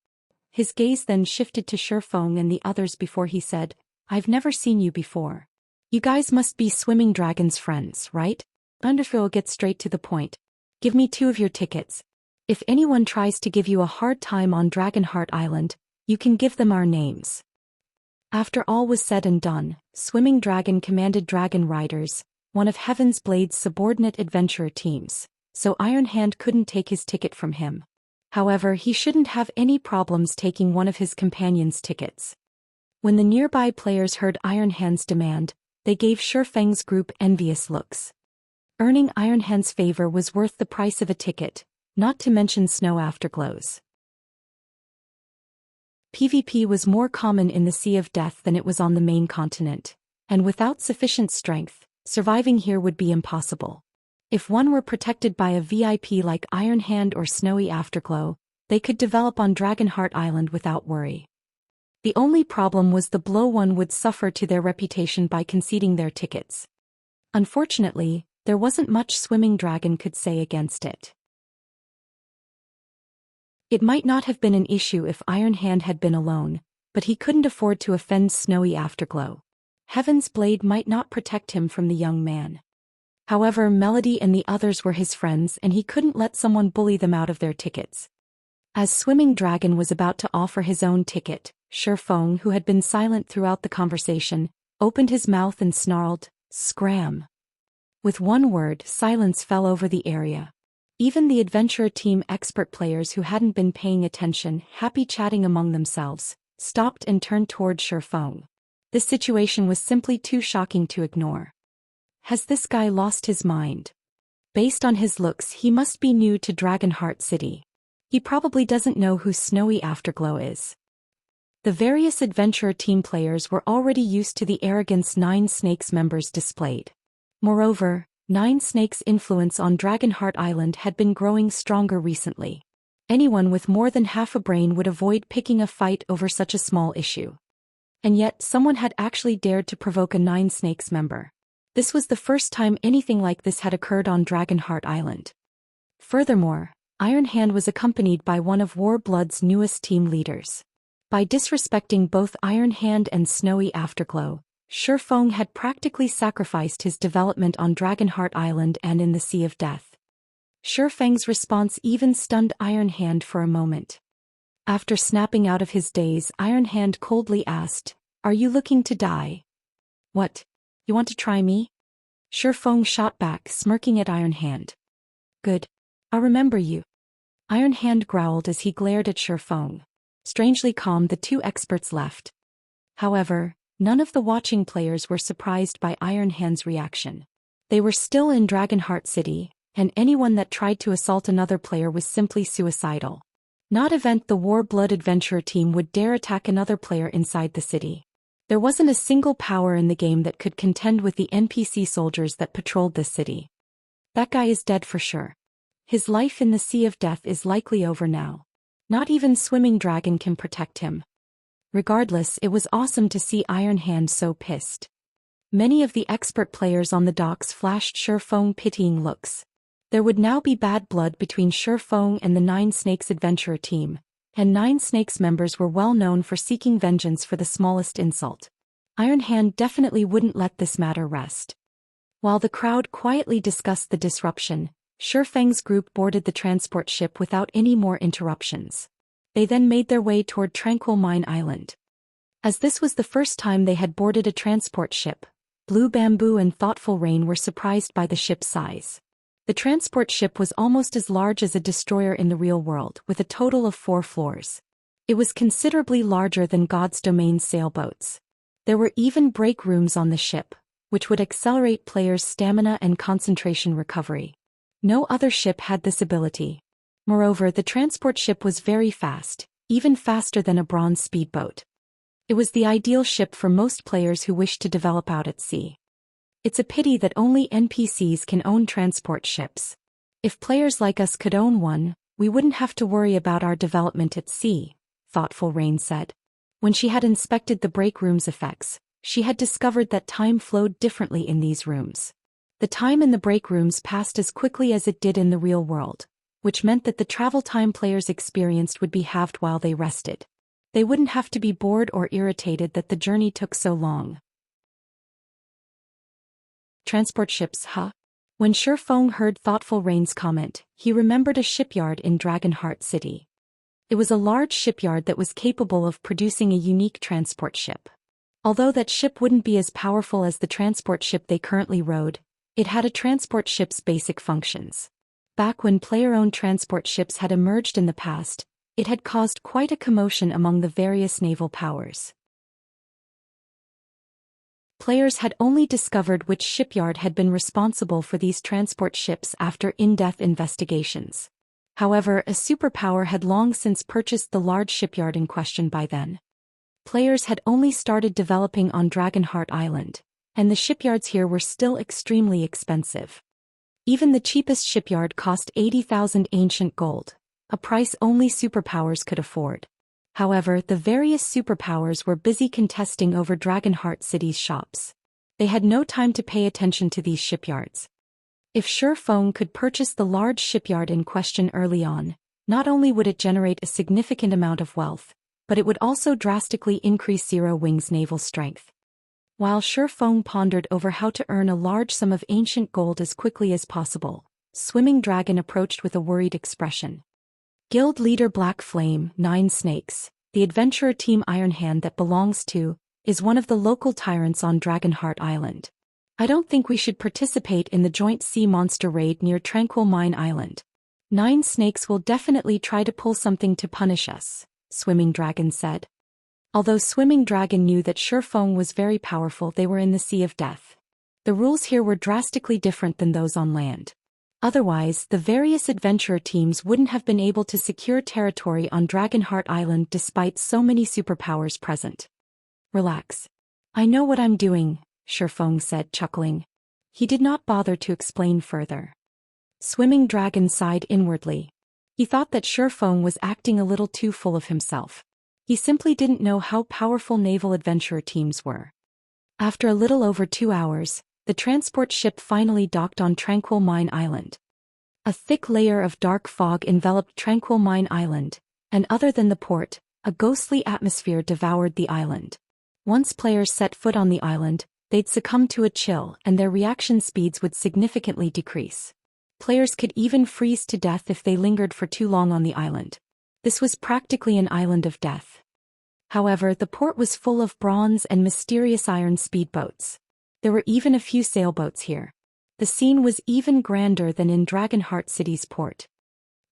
His gaze then shifted to Shifeng and the others before he said, I've never seen you before. You guys must be Swimming Dragon's friends, right? Underfill, get straight to the point. Give me 2 of your tickets. If anyone tries to give you a hard time on Dragonheart Island, you can give them our names. After all was said and done, Swimming Dragon commanded Dragon Riders, one of Heaven's Blade's subordinate adventurer teams, so Iron Hand couldn't take his ticket from him. However, he shouldn't have any problems taking one of his companions' tickets. When the nearby players heard Iron Hand's demand, they gave Shifeng's group envious looks. Earning Iron Hand's favor was worth the price of a ticket, not to mention snow afterglows. PvP was more common in the Sea of Death than it was on the main continent, and without sufficient strength, surviving here would be impossible. If one were protected by a VIP like Iron Hand or Snowy Afterglow, they could develop on Dragonheart Island without worry. The only problem was the blow one would suffer to their reputation by conceding their tickets. Unfortunately, there wasn't much Swimming Dragon could say against it. It might not have been an issue if Iron Hand had been alone, but he couldn't afford to offend Snowy Afterglow. Heaven's Blade might not protect him from the young man. However, Melody and the others were his friends and he couldn't let someone bully them out of their tickets. As Swimming Dragon was about to offer his own ticket, Shifeng, who had been silent throughout the conversation, opened his mouth and snarled, "Scram." With one word, silence fell over the area. Even the adventurer team expert players who hadn't been paying attention, happy chatting among themselves, stopped and turned toward Shifeng. This situation was simply too shocking to ignore. Has this guy lost his mind? Based on his looks, he must be new to Dragonheart City. He probably doesn't know who Snowy Afterglow is. The various adventurer team players were already used to the arrogance Nine Snakes members displayed. Moreover, Nine Snakes' influence on Dragonheart Island had been growing stronger recently. Anyone with more than half a brain would avoid picking a fight over such a small issue. And yet, someone had actually dared to provoke a Nine Snakes member. This was the first time anything like this had occurred on Dragonheart Island. Furthermore, Iron Hand was accompanied by one of War-Blood's newest team leaders. By disrespecting both Iron Hand and Snowy Afterglow, Shifeng had practically sacrificed his development on Dragonheart Island and in the Sea of Death. Shifeng's response even stunned Iron Hand for a moment. After snapping out of his daze, Iron Hand coldly asked, "Are you looking to die?" "What? You want to try me?" Shifeng shot back, smirking at Iron Hand. "Good. I'll remember you." Iron Hand growled as he glared at Shifeng. Strangely calm, the two experts left. However, none of the watching players were surprised by Iron Hand's reaction. They were still in Dragonheart City, and anyone that tried to assault another player was simply suicidal. Not even the War-Blood Adventurer team would dare attack another player inside the city. There wasn't a single power in the game that could contend with the NPC soldiers that patrolled this city. That guy is dead for sure. His life in the Sea of Death is likely over now. Not even Swimming Dragon can protect him. Regardless, it was awesome to see Iron Hand so pissed. Many of the expert players on the docks flashed Shifeng pitying looks. There would now be bad blood between Shifeng and the Nine Snakes adventurer team, and Nine Snakes members were well known for seeking vengeance for the smallest insult. Iron Hand definitely wouldn't let this matter rest. While the crowd quietly discussed the disruption, Shifeng's group boarded the transport ship without any more interruptions. They then made their way toward Tranquil Mine Island. As this was the first time they had boarded a transport ship, Blue Bamboo and Thoughtful Rain were surprised by the ship's size. The transport ship was almost as large as a destroyer in the real world, with a total of 4 floors. It was considerably larger than God's Domain sailboats. There were even break rooms on the ship, which would accelerate players' stamina and concentration recovery. No other ship had this ability. Moreover, the transport ship was very fast, even faster than a bronze speedboat. It was the ideal ship for most players who wish to develop out at sea. It's a pity that only NPCs can own transport ships. If players like us could own one, we wouldn't have to worry about our development at sea, thoughtful Rain said. When she had inspected the break room's effects, she had discovered that time flowed differently in these rooms. The time in the break rooms passed as quickly as it did in the real world, which meant that the travel time players experienced would be halved while they rested. They wouldn't have to be bored or irritated that the journey took so long. Transport ships, huh? When Shifeng heard Thoughtful Rain's comment, he remembered a shipyard in Dragonheart City. It was a large shipyard that was capable of producing a unique transport ship. Although that ship wouldn't be as powerful as the transport ship they currently rode, it had a transport ship's basic functions. Back when player-owned transport ships had emerged in the past, it had caused quite a commotion among the various naval powers. Players had only discovered which shipyard had been responsible for these transport ships after in-depth investigations. However, a superpower had long since purchased the large shipyard in question by then. Players had only started developing on Dragonheart Island, and the shipyards here were still extremely expensive. Even the cheapest shipyard cost 80,000 ancient gold, a price only superpowers could afford. However, the various superpowers were busy contesting over Dragonheart City's shops. They had no time to pay attention to these shipyards. If Shifeng could purchase the large shipyard in question early on, not only would it generate a significant amount of wealth, but it would also drastically increase Zero Wing's naval strength. While Shifeng pondered over how to earn a large sum of ancient gold as quickly as possible, Swimming Dragon approached with a worried expression. Guild leader Black Flame, 9 Snakes, the adventurer team Iron Hand that belongs to, is one of the local tyrants on Dragonheart Island. I don't think we should participate in the joint sea monster raid near Tranquil Mine Island. 9 Snakes will definitely try to pull something to punish us, Swimming Dragon said. Although Swimming Dragon knew that Shifeng was very powerful, they were in the Sea of Death. The rules here were drastically different than those on land. Otherwise, the various adventurer teams wouldn't have been able to secure territory on Dragonheart Island despite so many superpowers present. Relax. I know what I'm doing, Shifeng said, chuckling. He did not bother to explain further. Swimming Dragon sighed inwardly. He thought that Shifeng was acting a little too full of himself. He simply didn't know how powerful naval adventurer teams were. After a little over 2 hours, the transport ship finally docked on Tranquil Mine Island. A thick layer of dark fog enveloped Tranquil Mine Island, and other than the port, a ghostly atmosphere devoured the island. Once players set foot on the island, they'd succumb to a chill and their reaction speeds would significantly decrease. Players could even freeze to death if they lingered for too long on the island. This was practically an island of death. However, the port was full of bronze and mysterious iron speedboats. There were even a few sailboats here. The scene was even grander than in Dragonheart City's port.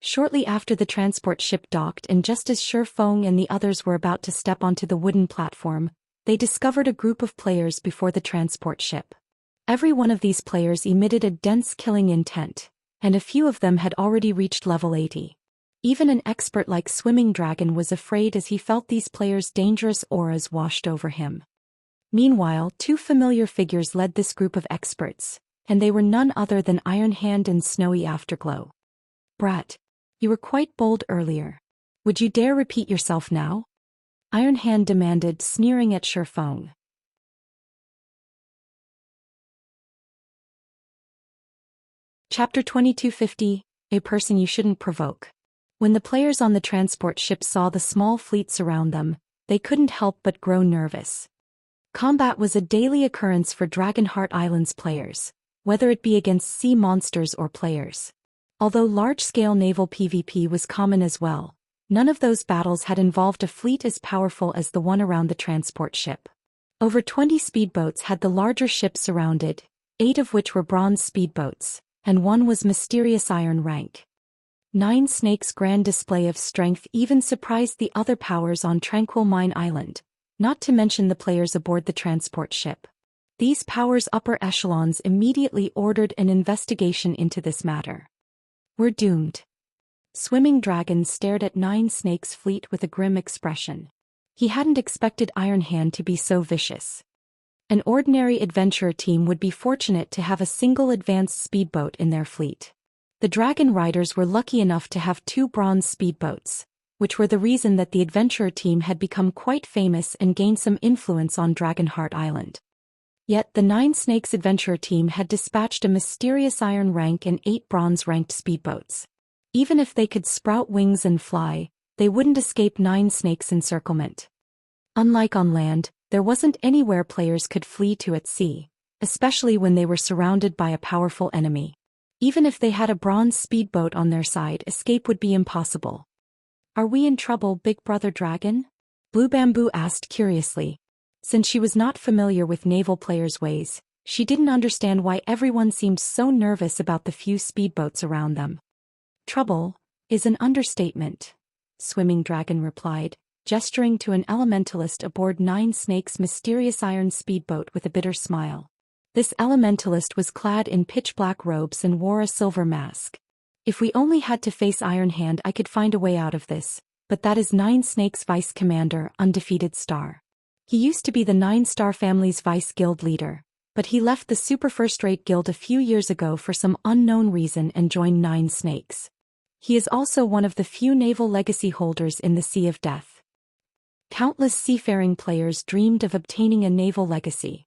Shortly after the transport ship docked and just as Shifeng and the others were about to step onto the wooden platform, they discovered a group of players before the transport ship. Every one of these players emitted a dense killing intent, and a few of them had already reached level 80. Even an expert like Swimming Dragon was afraid as he felt these players' dangerous auras washed over him. Meanwhile, 2 familiar figures led this group of experts, and they were none other than Iron Hand and Snowy Afterglow. Brat, you were quite bold earlier. Would you dare repeat yourself now? Iron Hand demanded, sneering at Shifeng. Chapter 2250, A Person You Shouldn't Provoke. When the players on the transport ship saw the small fleet surround them, they couldn't help but grow nervous. Combat was a daily occurrence for Dragonheart Island's players, whether it be against sea monsters or players. Although large-scale naval PvP was common as well, none of those battles had involved a fleet as powerful as the one around the transport ship. Over 20 speedboats had the larger ship surrounded, 8 of which were bronze speedboats, and 1 was mysterious iron rank. 9 Snakes' grand display of strength even surprised the other powers on Tranquil Mine Island, not to mention the players aboard the transport ship. These powers' upper echelons immediately ordered an investigation into this matter. We're doomed. Swimming Dragon stared at Nine Snakes' fleet with a grim expression. He hadn't expected Iron Hand to be so vicious. An ordinary adventurer team would be fortunate to have a single advanced speedboat in their fleet. The Dragon Riders were lucky enough to have 2 bronze speedboats, which were the reason that the adventurer team had become quite famous and gained some influence on Dragonheart Island. Yet the Nine Snakes adventurer team had dispatched a mysterious iron rank and 8 bronze-ranked speedboats. Even if they could sprout wings and fly, they wouldn't escape Nine Snakes' encirclement. Unlike on land, there wasn't anywhere players could flee to at sea, especially when they were surrounded by a powerful enemy. Even if they had a bronze speedboat on their side, escape would be impossible. Are we in trouble, Big Brother Dragon? Blue Bamboo asked curiously. Since she was not familiar with naval players' ways, she didn't understand why everyone seemed so nervous about the few speedboats around them. Trouble is an understatement, Swimming Dragon replied, gesturing to an elementalist aboard Nine Snakes' mysterious iron speedboat with a bitter smile. This elementalist was clad in pitch-black robes and wore a silver mask. If we only had to face Iron Hand, I could find a way out of this, but that is Nine Snakes' vice commander, Undefeated Star. He used to be the Nine Star family's vice guild leader, but he left the super first-rate guild a few years ago for some unknown reason and joined Nine Snakes. He is also one of the few naval legacy holders in the Sea of Death. Countless seafaring players dreamed of obtaining a naval legacy.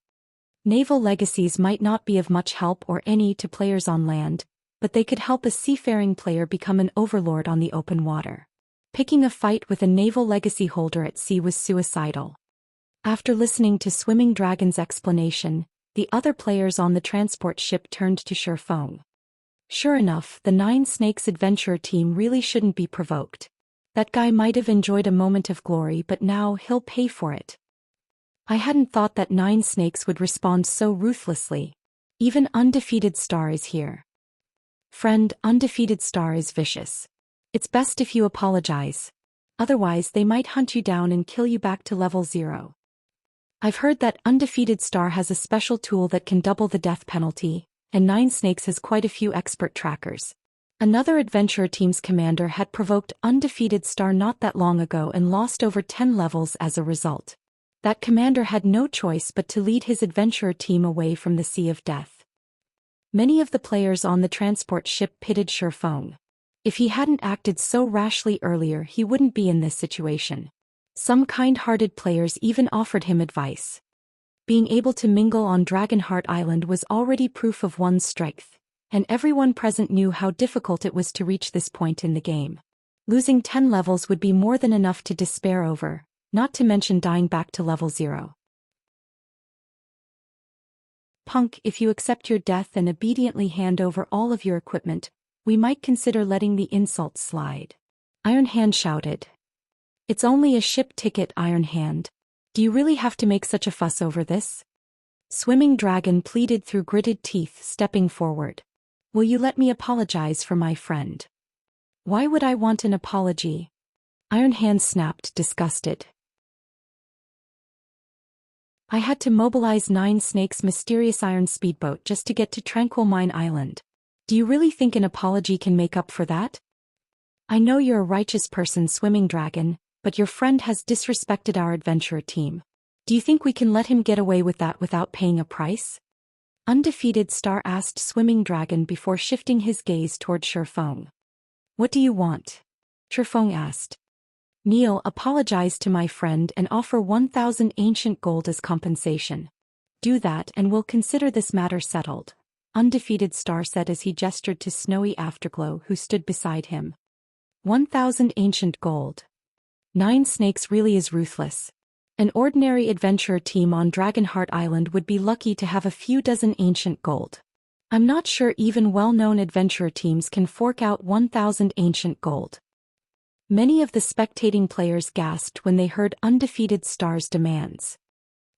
Naval legacies might not be of much help or any to players on land, but they could help a seafaring player become an overlord on the open water. Picking a fight with a naval legacy holder at sea was suicidal. After listening to Swimming Dragon's explanation, the other players on the transport ship turned to Shifeng. Sure enough, the Nine Snakes adventurer team really shouldn't be provoked. That guy might have enjoyed a moment of glory, but now he'll pay for it. I hadn't thought that Nine Snakes would respond so ruthlessly. Even Undefeated Star is here. Friend, Undefeated Star is vicious. It's best if you apologize. Otherwise they might hunt you down and kill you back to level 0. I've heard that Undefeated Star has a special tool that can double the death penalty, and Nine Snakes has quite a few expert trackers. Another adventurer team's commander had provoked Undefeated Star not that long ago and lost over 10 levels as a result. That commander had no choice but to lead his adventurer team away from the Sea of Death. Many of the players on the transport ship pitied Shifeng. If he hadn't acted so rashly earlier, he wouldn't be in this situation. Some kind-hearted players even offered him advice. Being able to mingle on Dragonheart Island was already proof of one's strength, and everyone present knew how difficult it was to reach this point in the game. Losing 10 levels would be more than enough to despair over, not to mention dying back to level 0. Punk, if you accept your death and obediently hand over all of your equipment, we might consider letting the insults slide. Iron Hand shouted. It's only a ship ticket, Iron Hand. Do you really have to make such a fuss over this? Swimming Dragon pleaded through gritted teeth, stepping forward. Will you let me apologize for my friend? Why would I want an apology? Iron Hand snapped, disgusted. I had to mobilize Nine Snakes' mysterious iron speedboat just to get to Tranquil Mine Island. Do you really think an apology can make up for that? I know you're a righteous person, Swimming Dragon, but your friend has disrespected our adventurer team. Do you think we can let him get away with that without paying a price? Undefeated Star asked Swimming Dragon before shifting his gaze toward Shifeng. What do you want? Shifeng asked. Neil, apologize to my friend and offer 1,000 ancient gold as compensation. Do that and we'll consider this matter settled, Undefeated Star said as he gestured to Snowy Afterglow, who stood beside him. 1,000 ancient gold. Nine Snakes really is ruthless. An ordinary adventurer team on Dragonheart Island would be lucky to have a few dozen ancient gold. I'm not sure even well-known adventurer teams can fork out 1,000 ancient gold. Many of the spectating players gasped when they heard Undefeated Star's demands.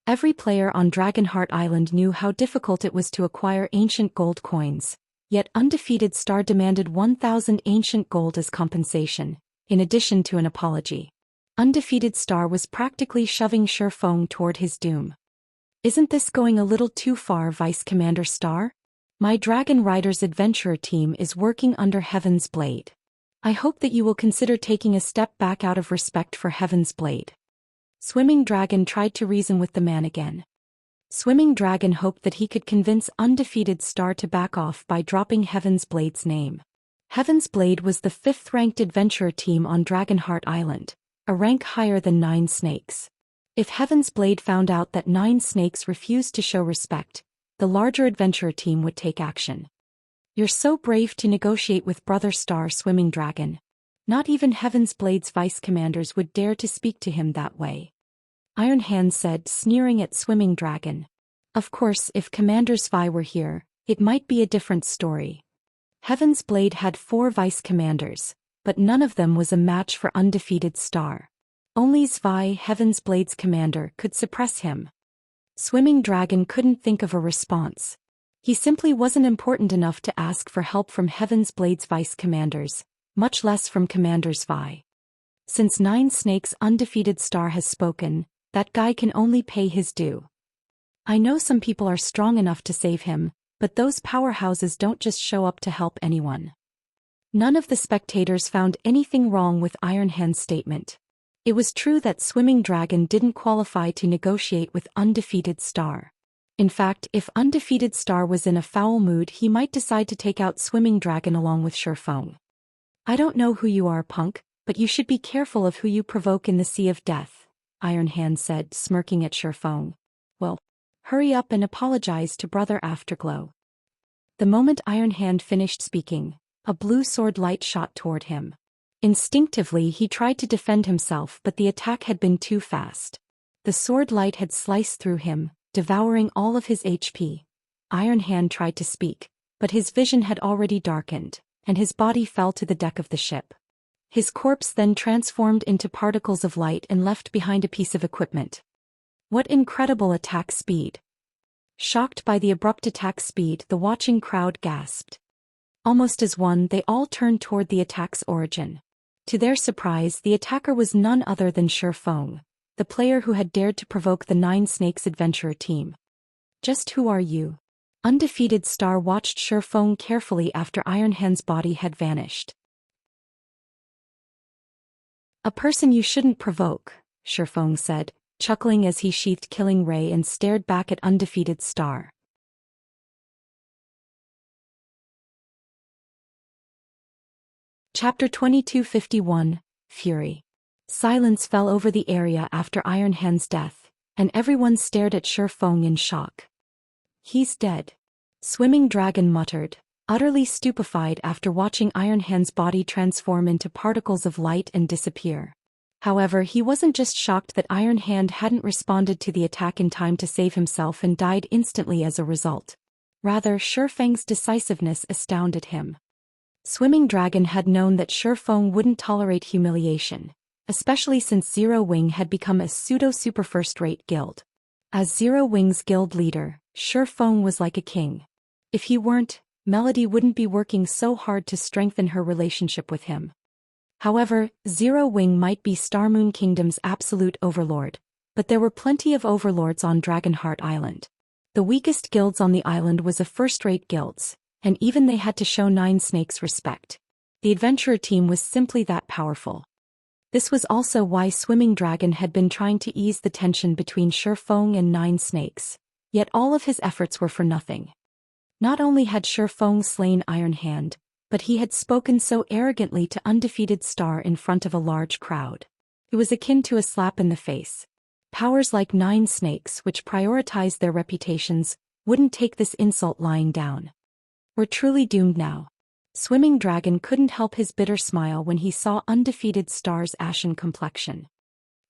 Every player on Dragonheart Island knew how difficult it was to acquire ancient gold coins, yet Undefeated Star demanded 1,000 ancient gold as compensation, in addition to an apology. Undefeated Star was practically shoving Shifeng toward his doom. Isn't this going a little too far, Vice Commander Star? My Dragon Riders adventurer team is working under Heaven's Blade. I hope that you will consider taking a step back out of respect for Heaven's Blade. Swimming Dragon tried to reason with the man again. Swimming Dragon hoped that he could convince Undefeated Star to back off by dropping Heaven's Blade's name. Heaven's Blade was the 5th-ranked adventurer team on Dragonheart Island, a rank higher than 9 Snakes. If Heaven's Blade found out that 9 Snakes refused to show respect, the larger adventurer team would take action. You're so brave to negotiate with Brother Star, Swimming Dragon. Not even Heaven's Blade's vice-commanders would dare to speak to him that way. Iron Hand said, sneering at Swimming Dragon. Of course, if Commander Zvi were here, it might be a different story. Heaven's Blade had 4 vice-commanders, but none of them was a match for Undefeated Star. Only Zvi, Heaven's Blade's commander, could suppress him. Swimming Dragon couldn't think of a response. He simply wasn't important enough to ask for help from Heaven's Blade's vice-commanders, much less from Commander Zvi. Since 9 Snakes Undefeated Star has spoken, that guy can only pay his due. I know some people are strong enough to save him, but those powerhouses don't just show up to help anyone. None of the spectators found anything wrong with Iron Hand's statement. It was true that Swimming Dragon didn't qualify to negotiate with Undefeated Star. In fact, if Undefeated Star was in a foul mood, he might decide to take out Swimming Dragon along with Shifeng. I don't know who you are, punk, but you should be careful of who you provoke in the Sea of Death, Iron Hand said, smirking at Shifeng. Well, hurry up and apologize to Brother Afterglow. The moment Iron Hand finished speaking, a blue sword light shot toward him. Instinctively he tried to defend himself, but the attack had been too fast. The sword light had sliced through him, devouring all of his HP. Iron Hand tried to speak, but his vision had already darkened, and his body fell to the deck of the ship. His corpse then transformed into particles of light and left behind a piece of equipment. What incredible attack speed! Shocked by the abrupt attack speed, the watching crowd gasped. Almost as one, they all turned toward the attack's origin. To their surprise, the attacker was none other than Shifeng, the player who had dared to provoke the 9 Snakes adventurer team. Just who are you? Undefeated Star watched Shifeng carefully after Iron Hand's body had vanished. A person you shouldn't provoke, Shifeng said, chuckling as he sheathed Killing Ray and stared back at Undefeated Star. Chapter 2251, Fury. Silence fell over the area after Iron Hand's death, and everyone stared at Shifeng in shock. He's dead. Swimming Dragon muttered, utterly stupefied after watching Iron Hand's body transform into particles of light and disappear. However, he wasn't just shocked that Iron Hand hadn't responded to the attack in time to save himself and died instantly as a result. Rather, Shifeng's decisiveness astounded him. Swimming Dragon had known that Shifeng wouldn't tolerate humiliation, especially since Zero Wing had become a pseudo-super first-rate guild. As Zero Wing's guild leader, Shifeng was like a king. If he weren't, Melody wouldn't be working so hard to strengthen her relationship with him. However, Zero Wing might be Starmoon Kingdom's absolute overlord, but there were plenty of overlords on Dragonheart Island. The weakest guilds on the island was a first-rate guilds, and even they had to show 9 Snakes respect. The adventurer team was simply that powerful. This was also why Swimming Dragon had been trying to ease the tension between Shifeng and 9 Snakes, yet all of his efforts were for nothing. Not only had Shifeng slain Iron Hand, but he had spoken so arrogantly to Undefeated Star in front of a large crowd. It was akin to a slap in the face. Powers like 9 Snakes, which prioritized their reputations, wouldn't take this insult lying down. We're truly doomed now. Swimming Dragon couldn't help his bitter smile when he saw Undefeated Star's ashen complexion.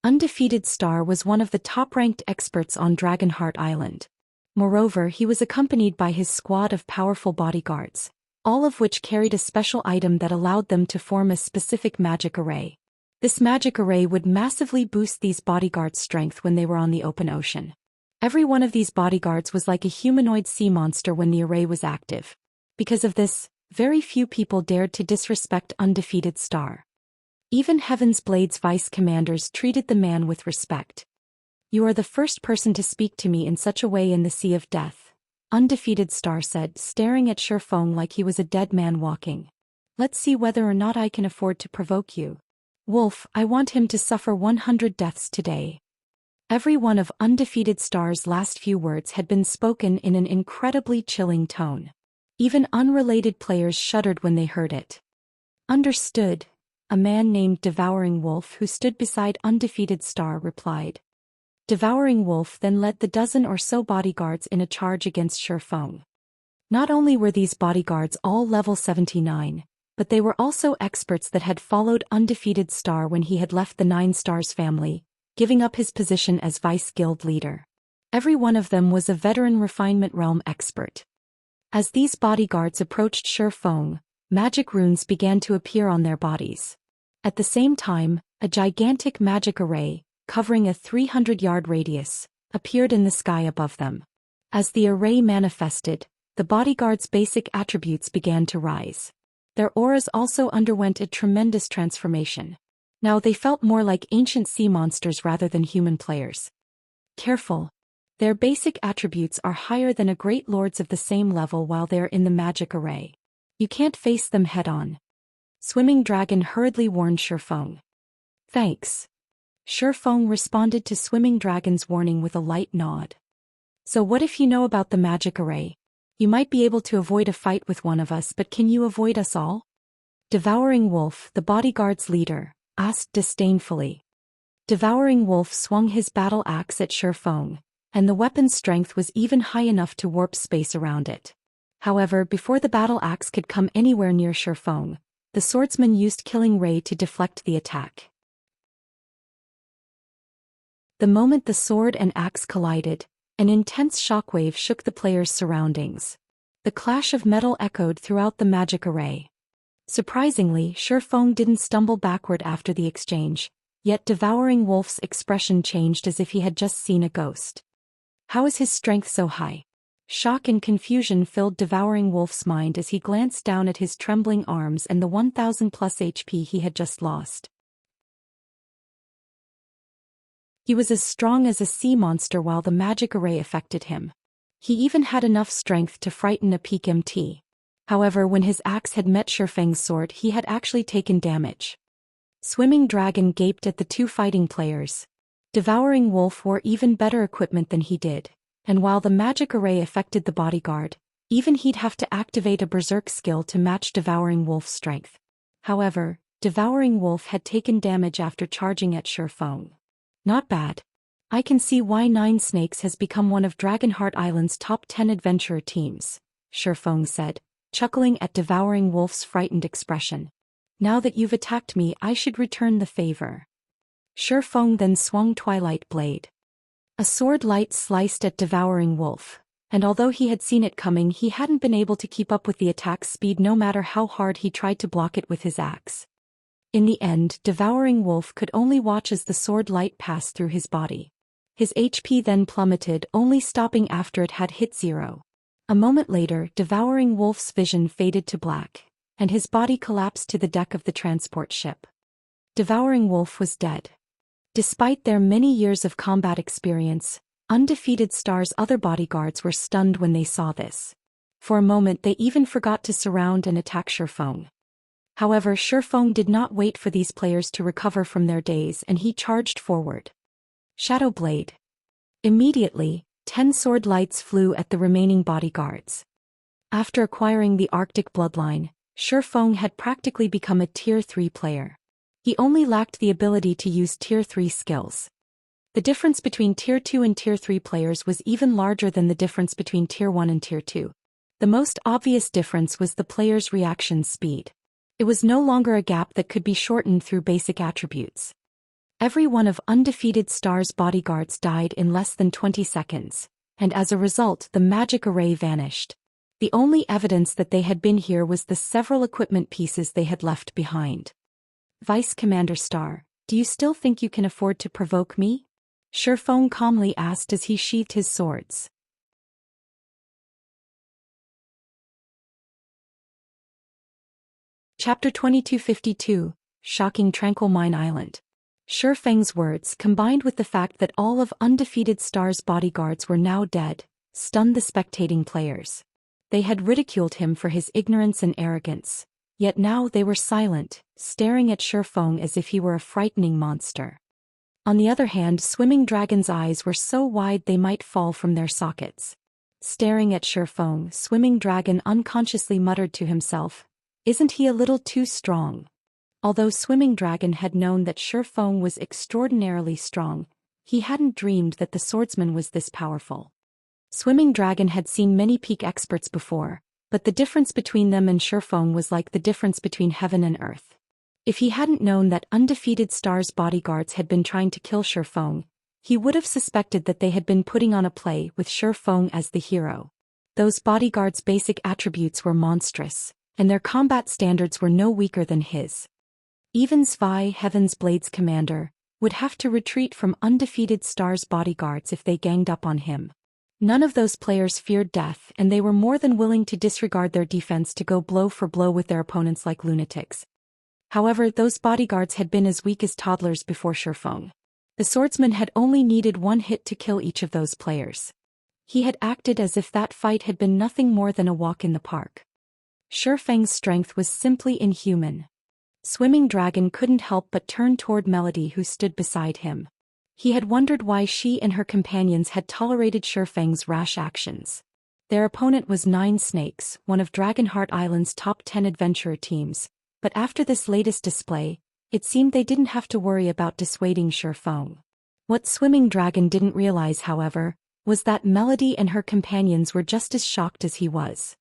Undefeated Star was one of the top-ranked experts on Dragonheart Island. Moreover, he was accompanied by his squad of powerful bodyguards, all of which carried a special item that allowed them to form a specific magic array. This magic array would massively boost these bodyguards' strength when they were on the open ocean. Every one of these bodyguards was like a humanoid sea monster when the array was active. Because of this, very few people dared to disrespect Undefeated Star. Even Heaven's Blade's vice-commanders treated the man with respect. You are the first person to speak to me in such a way in the Sea of Death, Undefeated Star said, staring at Shifeng like he was a dead man walking. Let's see whether or not I can afford to provoke you. Wolf, I want him to suffer 100 deaths today. Every one of Undefeated Star's last few words had been spoken in an incredibly chilling tone. Even unrelated players shuddered when they heard it. Understood, a man named Devouring Wolf who stood beside Undefeated Star replied. Devouring Wolf then led the dozen or so bodyguards in a charge against Shifeng. Not only were these bodyguards all level 79, but they were also experts that had followed Undefeated Star when he had left the 9 Stars family, giving up his position as vice guild leader. Every one of them was a veteran refinement realm expert. As these bodyguards approached Shifeng, magic runes began to appear on their bodies. At the same time, a gigantic magic array, covering a 300-yard radius, appeared in the sky above them. As the array manifested, the bodyguards' basic attributes began to rise. Their auras also underwent a tremendous transformation. Now they felt more like ancient sea monsters rather than human players. Careful. Their basic attributes are higher than a great lords of the same level while they're in the magic array. You can't face them head-on. Swimming Dragon hurriedly warned Shifeng. Thanks. Shifeng responded to Swimming Dragon's warning with a light nod. So what if you know about the magic array? You might be able to avoid a fight with one of us, but can you avoid us all? Devouring Wolf, the bodyguard's leader, asked disdainfully. Devouring Wolf swung his battle axe at Shifeng, and the weapon's strength was even high enough to warp space around it. However, before the battle axe could come anywhere near Shifeng, the swordsman used Killing Ray to deflect the attack. The moment the sword and axe collided, an intense shockwave shook the players' surroundings. The clash of metal echoed throughout the magic array. Surprisingly, Shifeng didn't stumble backward after the exchange, yet Devouring Wolf's expression changed as if he had just seen a ghost. How is his strength so high? Shock and confusion filled Devouring Wolf's mind as he glanced down at his trembling arms and the 1000+ HP he had just lost. He was as strong as a sea monster while the magic array affected him. He even had enough strength to frighten a peak MT. However, when his axe had met Shifeng's sword, he had actually taken damage. Swimming Dragon gaped at the two fighting players. Devouring Wolf wore even better equipment than he did, and while the magic array affected the bodyguard, even he'd have to activate a berserk skill to match Devouring Wolf's strength. However, Devouring Wolf had taken damage after charging at Shifeng. Not bad. I can see why 9 Snakes has become one of Dragonheart Island's top 10 adventurer teams, Shifeng said, chuckling at Devouring Wolf's frightened expression. Now that you've attacked me, I should return the favor. Shifeng then swung Twilight Blade. A sword light sliced at Devouring Wolf, and although he had seen it coming, he hadn't been able to keep up with the attack's speed no matter how hard he tried to block it with his axe. In the end, Devouring Wolf could only watch as the sword light passed through his body. His HP then plummeted, only stopping after it had hit 0. A moment later, Devouring Wolf's vision faded to black, and his body collapsed to the deck of the transport ship. Devouring Wolf was dead. Despite their many years of combat experience, Undefeated Star's other bodyguards were stunned when they saw this. For a moment they even forgot to surround and attack Shifeng. However, Shifeng did not wait for these players to recover from their daze and he charged forward. Shadow Blade. Immediately, 10 sword lights flew at the remaining bodyguards. After acquiring the Arctic bloodline, Shifeng had practically become a Tier 3 player. He only lacked the ability to use Tier 3 skills. The difference between Tier 2 and Tier 3 players was even larger than the difference between Tier 1 and Tier 2. The most obvious difference was the player's reaction speed. It was no longer a gap that could be shortened through basic attributes. Every one of Undefeated Star's bodyguards died in less than 20 seconds, and as a result the magic array vanished. The only evidence that they had been here was the several equipment pieces they had left behind. Vice Commander Star, do you still think you can afford to provoke me? Shifeng calmly asked as he sheathed his swords. Chapter 2252, Shocking Tranquil Mine Island. Shifeng's words, combined with the fact that all of Undefeated Star's bodyguards were now dead, stunned the spectating players. They had ridiculed him for his ignorance and arrogance, yet now they were silent, staring at Shifeng as if he were a frightening monster. On the other hand, Swimming Dragon's eyes were so wide they might fall from their sockets. Staring at Shifeng, Swimming Dragon unconsciously muttered to himself, "Isn't he a little too strong?" Although Swimming Dragon had known that Shifeng was extraordinarily strong, he hadn't dreamed that the swordsman was this powerful. Swimming Dragon had seen many peak experts before, but the difference between them and Shifeng was like the difference between heaven and earth. If he hadn't known that Undefeated Star's bodyguards had been trying to kill Shifeng, he would have suspected that they had been putting on a play with Shifeng as the hero. Those bodyguards' basic attributes were monstrous, and their combat standards were no weaker than his. Even Zwei, Heaven's Blade's commander, would have to retreat from Undefeated Star's bodyguards if they ganged up on him. None of those players feared death, and they were more than willing to disregard their defense to go blow for blow with their opponents like lunatics. However, those bodyguards had been as weak as toddlers before Shifeng. The swordsman had only needed one hit to kill each of those players. He had acted as if that fight had been nothing more than a walk in the park. Shifeng's strength was simply inhuman. Swimming Dragon couldn't help but turn toward Melody, who stood beside him. He had wondered why she and her companions had tolerated Shifeng's rash actions. Their opponent was Nine Snakes, one of Dragonheart Island's top 10 adventurer teams, but after this latest display, it seemed they didn't have to worry about dissuading Shifeng. What Swimming Dragon didn't realize, however, was that Melody and her companions were just as shocked as he was.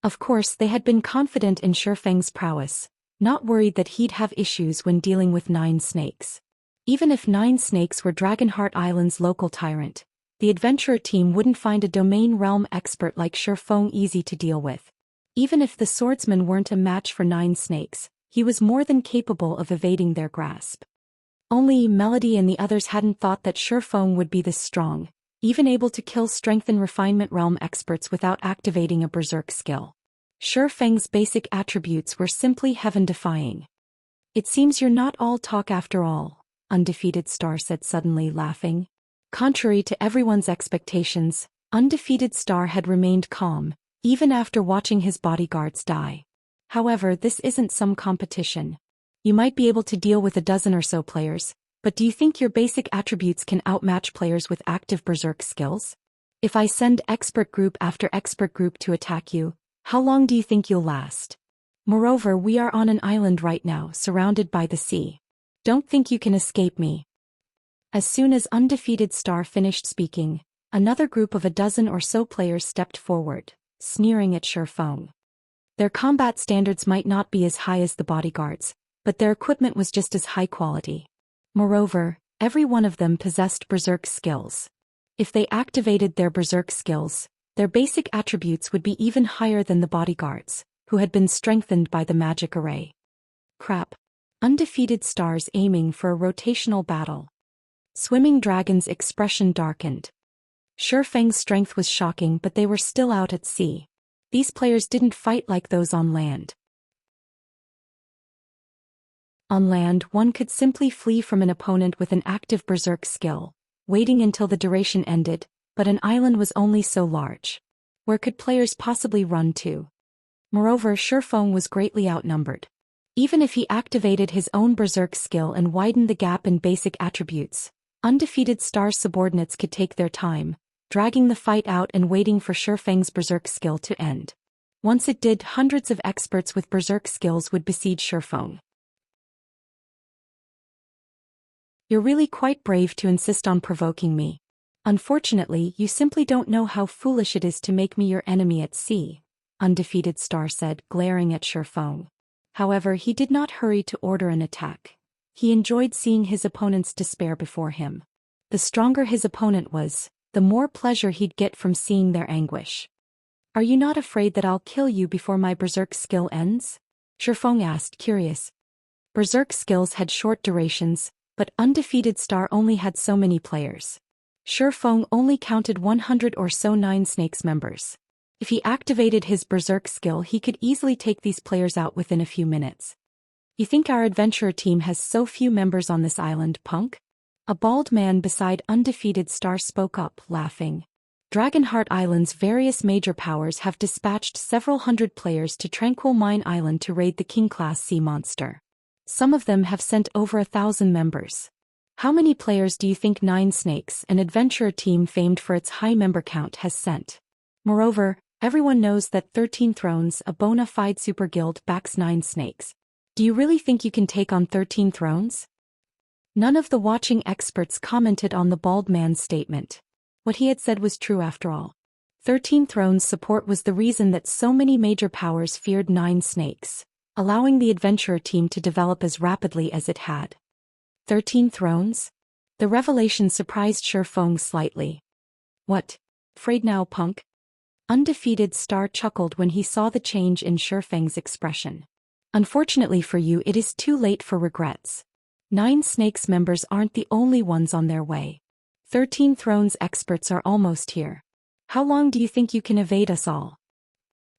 Of course, they had been confident in Shifeng's prowess, not worried that he'd have issues when dealing with Nine Snakes. Even if Nine Snakes were Dragonheart Island's local tyrant, the adventurer team wouldn't find a domain realm expert like Shifeng easy to deal with. Even if the swordsman weren't a match for Nine Snakes, he was more than capable of evading their grasp. Only Melody and the others hadn't thought that Shifeng would be this strong, even able to kill Strength and Refinement realm experts without activating a berserk skill. Shifeng's basic attributes were simply heaven-defying. "It seems you're not all talk after all," Undefeated Star said suddenly, laughing. Contrary to everyone's expectations, Undefeated Star had remained calm, even after watching his bodyguards die. "However, this isn't some competition. You might be able to deal with a dozen or so players, but do you think your basic attributes can outmatch players with active berserk skills? If I send expert group after expert group to attack you, how long do you think you'll last? Moreover, we are on an island right now, surrounded by the sea. Don't think you can escape me." As soon as Undefeated Star finished speaking, another group of a dozen or so players stepped forward, sneering at Shifeng. Their combat standards might not be as high as the bodyguards, but their equipment was just as high quality. Moreover, every one of them possessed berserk skills. If they activated their berserk skills, their basic attributes would be even higher than the bodyguards, who had been strengthened by the magic array. Crap. Undefeated Stars aiming for a rotational battle. Swimming Dragon's expression darkened. Shifeng's strength was shocking, but they were still out at sea. These players didn't fight like those on land. On land, one could simply flee from an opponent with an active berserk skill, waiting until the duration ended, but an island was only so large. Where could players possibly run to? Moreover, Shifeng was greatly outnumbered. Even if he activated his own berserk skill and widened the gap in basic attributes, Undefeated Star's subordinates could take their time, dragging the fight out and waiting for Shifeng's berserk skill to end. Once it did, hundreds of experts with berserk skills would besiege Shifeng. "You're really quite brave to insist on provoking me. Unfortunately, you simply don't know how foolish it is to make me your enemy at sea," Undefeated Star said, glaring at Shifeng. However, he did not hurry to order an attack. He enjoyed seeing his opponent's despair before him. The stronger his opponent was, the more pleasure he'd get from seeing their anguish. "Are you not afraid that I'll kill you before my berserk skill ends?" Shifeng asked, curious. Berserk skills had short durations, but Undefeated Star only had so many players. Shifeng only counted 100 or so Nine Snakes members. If he activated his berserk skill, he could easily take these players out within a few minutes. "You think our adventurer team has so few members on this island, punk?" A bald man beside Undefeated Star spoke up, laughing. Dragonheart Island's various major powers have dispatched several hundred players to Tranquil Mine Island to raid the King-class sea monster. Some of them have sent over 1,000 members. How many players do you think Nine Snakes, an adventurer team famed for its high member count, has sent? Moreover, everyone knows that 13 Thrones, a bona fide super guild, backs Nine Snakes. Do you really think you can take on 13 Thrones? None of the watching experts commented on the bald man's statement. What he had said was true after all. 13 Thrones' support was the reason that so many major powers feared Nine Snakes, allowing the adventurer team to develop as rapidly as it had. 13 Thrones? The revelation surprised Shi Feng slightly. What? Afraid now, punk? Undefeated Star chuckled when he saw the change in Shi Feng's expression. Unfortunately for you, it is too late for regrets. Nine Snakes members aren't the only ones on their way. 13 Thrones experts are almost here. How long do you think you can evade us all?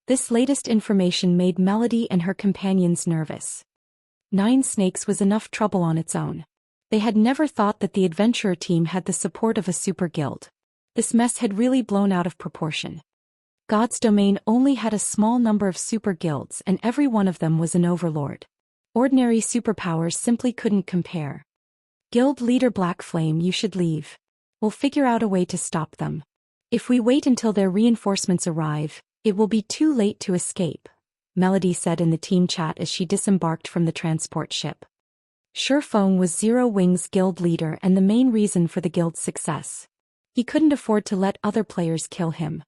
This latest information made Melody and her companions nervous. Nine Snakes was enough trouble on its own. They had never thought that the adventurer team had the support of a super guild. This mess had really blown out of proportion. God's domain only had a small number of super guilds, and every one of them was an overlord. Ordinary superpowers simply couldn't compare. Guild leader Black Flame, you should leave. We'll figure out a way to stop them. If we wait until their reinforcements arrive, it will be too late to escape, Melody said in the team chat as she disembarked from the transport ship. Shi Feng was Zero Wing's guild leader and the main reason for the guild's success. He couldn't afford to let other players kill him.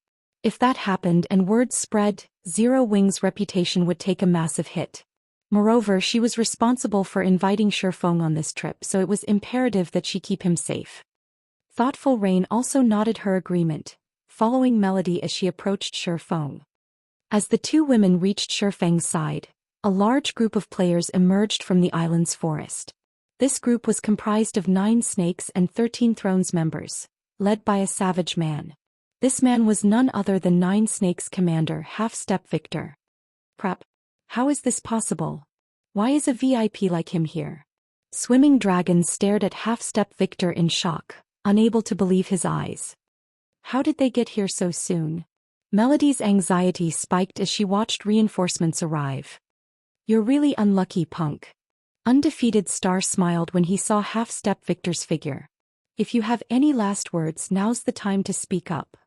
If that happened and word spread, Zero Wing's reputation would take a massive hit. Moreover, she was responsible for inviting Shi Feng on this trip, so it was imperative that she keep him safe. Thoughtful Rain also nodded her agreement, following Melody as she approached Shi Feng. As the two women reached Shi Feng's side, a large group of players emerged from the island's forest. This group was comprised of 9 Snakes and 13 Thrones members, led by a savage man. This man was none other than 9 Snakes commander Half-Step Victor. Prep. How is this possible? Why is a VIP like him here? Swimming Dragon stared at Half-Step Victor in shock, unable to believe his eyes. How did they get here so soon? Melody's anxiety spiked as she watched reinforcements arrive. You're really unlucky, punk. Undefeated Star smiled when he saw Half-Step Victor's figure. If you have any last words, now's the time to speak up.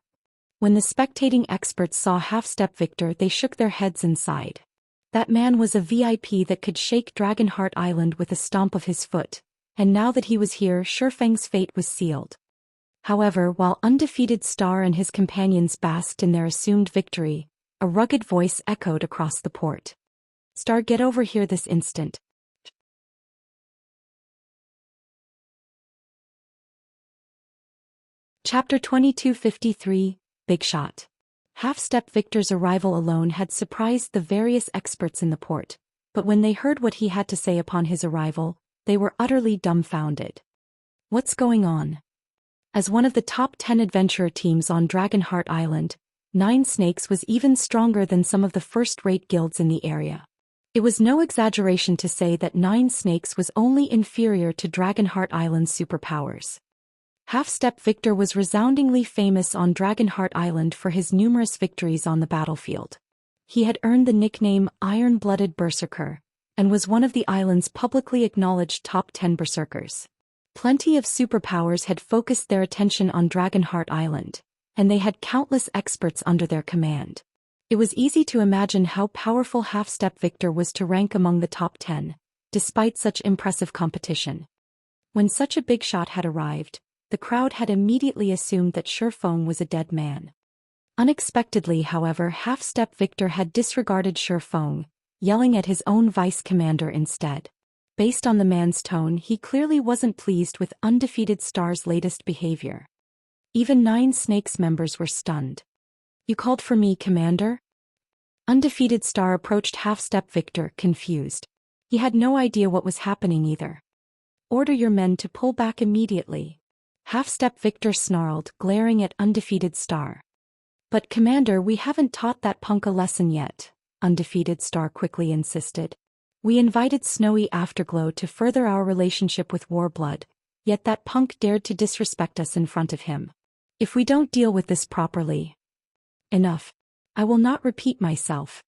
When the spectating experts saw Half-Step Victor, they shook their heads and sighed. That man was a VIP that could shake Dragonheart Island with a stomp of his foot, and now that he was here, Shi Feng's fate was sealed. However, while Undefeated Star and his companions basked in their assumed victory, a rugged voice echoed across the port. Star, get over here this instant. Chapter 2253, Big Shot. Half-Step Victor's arrival alone had surprised the various experts in the port, but when they heard what he had to say upon his arrival, they were utterly dumbfounded. What's going on? As one of the top 10 adventurer teams on Dragonheart Island, 9 Snakes was even stronger than some of the first-rate guilds in the area. It was no exaggeration to say that 9 Snakes was only inferior to Dragonheart Island's superpowers. Half-Step Victor was resoundingly famous on Dragonheart Island for his numerous victories on the battlefield. He had earned the nickname Iron-Blooded Berserker, and was one of the island's publicly acknowledged top 10 berserkers. Plenty of superpowers had focused their attention on Dragonheart Island, and they had countless experts under their command. It was easy to imagine how powerful Half-Step Victor was to rank among the top 10, despite such impressive competition. When such a big shot had arrived, the crowd had immediately assumed that Shi Feng was a dead man. Unexpectedly, however, Half-Step Victor had disregarded Shi Feng, yelling at his own vice commander instead. Based on the man's tone, he clearly wasn't pleased with Undefeated Star's latest behavior. Even 9 Snakes members were stunned. You called for me, Commander? Undefeated Star approached Half-Step Victor, confused. He had no idea what was happening either. Order your men to pull back immediately. Half-Step Victor snarled, glaring at Undefeated Star. But Commander, we haven't taught that punk a lesson yet, Undefeated Star quickly insisted. We invited Snowy Afterglow to further our relationship with Warblood, yet that punk dared to disrespect us in front of him. If we don't deal with this properly. Enough. I will not repeat myself.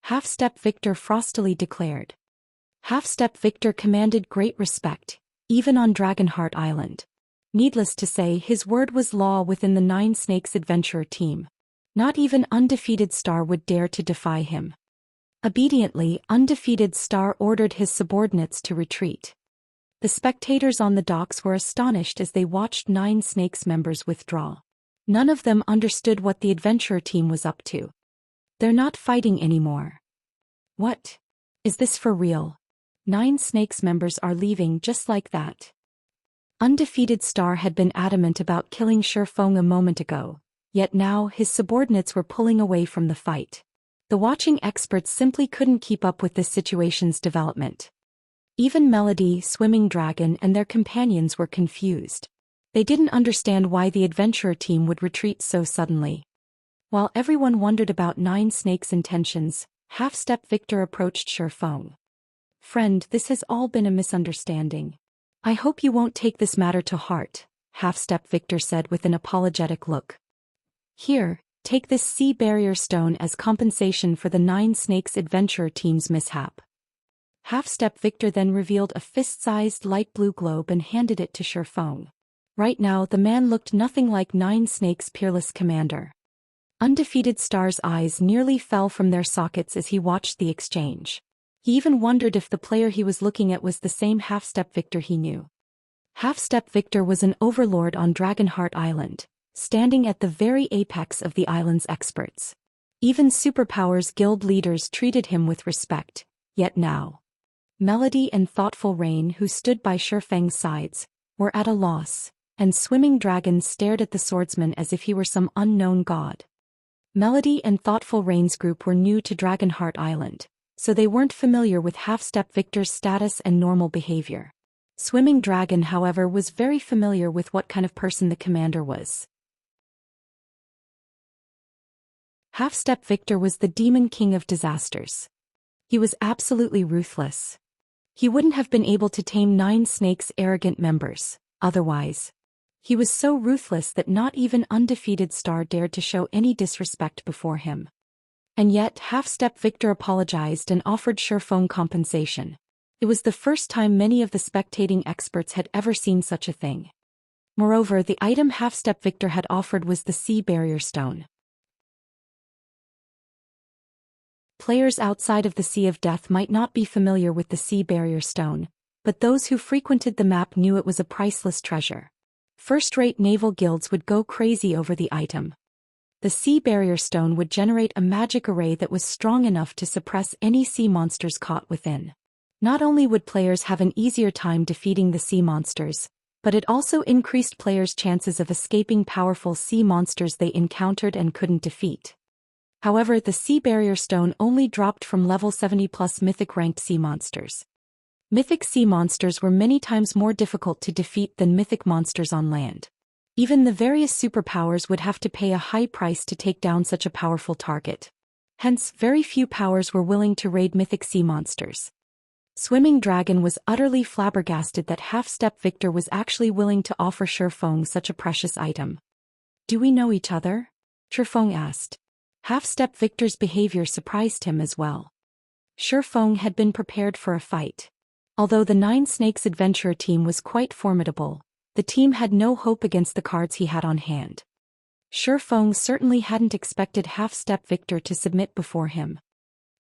Half-Step Victor frostily declared. Half-Step Victor commanded great respect, even on Dragonheart Island. Needless to say, his word was law within the Nine Snakes adventurer team. Not even Undefeated Star would dare to defy him. Obediently, Undefeated Star ordered his subordinates to retreat. The spectators on the docks were astonished as they watched Nine Snakes members withdraw. None of them understood what the adventurer team was up to. They're not fighting anymore. What? Is this for real? Nine Snakes members are leaving just like that. Undefeated Star had been adamant about killing Shifeng a moment ago, yet now his subordinates were pulling away from the fight. The watching experts simply couldn't keep up with this situation's development. Even Melody, Swimming Dragon, and their companions were confused. They didn't understand why the adventurer team would retreat so suddenly. While everyone wondered about Nine Snakes' intentions, Half-Step Victor approached Shifeng. Friend, this has all been a misunderstanding. I hope you won't take this matter to heart, Half-Step Victor said with an apologetic look. Here, take this sea barrier stone as compensation for the Nine Snakes adventurer team's mishap. Half-Step Victor then revealed a fist-sized light blue globe and handed it to Shifeng. Right now the man looked nothing like Nine Snakes' peerless commander. Undefeated Star's eyes nearly fell from their sockets as he watched the exchange. He even wondered if the player he was looking at was the same Half-Step Victor he knew. Half-Step Victor was an overlord on Dragonheart Island, standing at the very apex of the island's experts. Even Superpowers Guild leaders treated him with respect, yet now. Melody and Thoughtful Rain, who stood by Shifeng's sides, were at a loss, and Swimming Dragon stared at the swordsman as if he were some unknown god. Melody and Thoughtful Rain's group were new to Dragonheart Island, so they weren't familiar with Half-Step Victor's status and normal behavior. Swimming Dragon, however, was very familiar with what kind of person the commander was. Half-Step Victor was the Demon King of Disasters. He was absolutely ruthless. He wouldn't have been able to tame Nine Snakes' arrogant members, otherwise. He was so ruthless that not even Undefeated Star dared to show any disrespect before him. And yet Half-Step Victor apologized and offered Shifeng compensation. It was the first time many of the spectating experts had ever seen such a thing. Moreover, the item Half-Step Victor had offered was the Sea Barrier Stone. Players outside of the Sea of Death might not be familiar with the Sea Barrier Stone, but those who frequented the map knew it was a priceless treasure. First-rate naval guilds would go crazy over the item. The Sea Barrier Stone would generate a magic array that was strong enough to suppress any sea monsters caught within. Not only would players have an easier time defeating the sea monsters, but it also increased players' chances of escaping powerful sea monsters they encountered and couldn't defeat. However, the Sea Barrier Stone only dropped from level 70 plus mythic ranked sea monsters. Mythic sea monsters were many times more difficult to defeat than mythic monsters on land. Even the various superpowers would have to pay a high price to take down such a powerful target. Hence, very few powers were willing to raid mythic sea monsters. Swimming Dragon was utterly flabbergasted that Half-Step Victor was actually willing to offer Shifeng such a precious item. Do we know each other? Shifeng asked. Half-Step Victor's behavior surprised him as well. Shifeng had been prepared for a fight. Although the Nine Snakes adventurer team was quite formidable, the team had no hope against the cards he had on hand. Shifeng certainly hadn't expected Half-Step Victor to submit before him.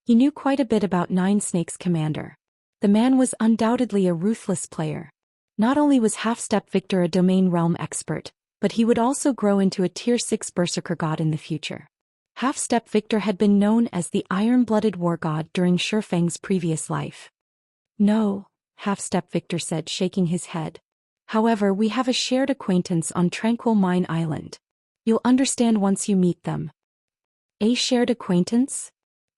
He knew quite a bit about Nine Snakes' commander. The man was undoubtedly a ruthless player. Not only was Half-Step Victor a domain realm expert, but he would also grow into a tier 6 berserker god in the future. Half-Step Victor had been known as the iron-blooded war god during Shifeng's previous life. No, Half-Step Victor said, shaking his head. However, we have a shared acquaintance on Tranquil Mine Island. You'll understand once you meet them. A shared acquaintance?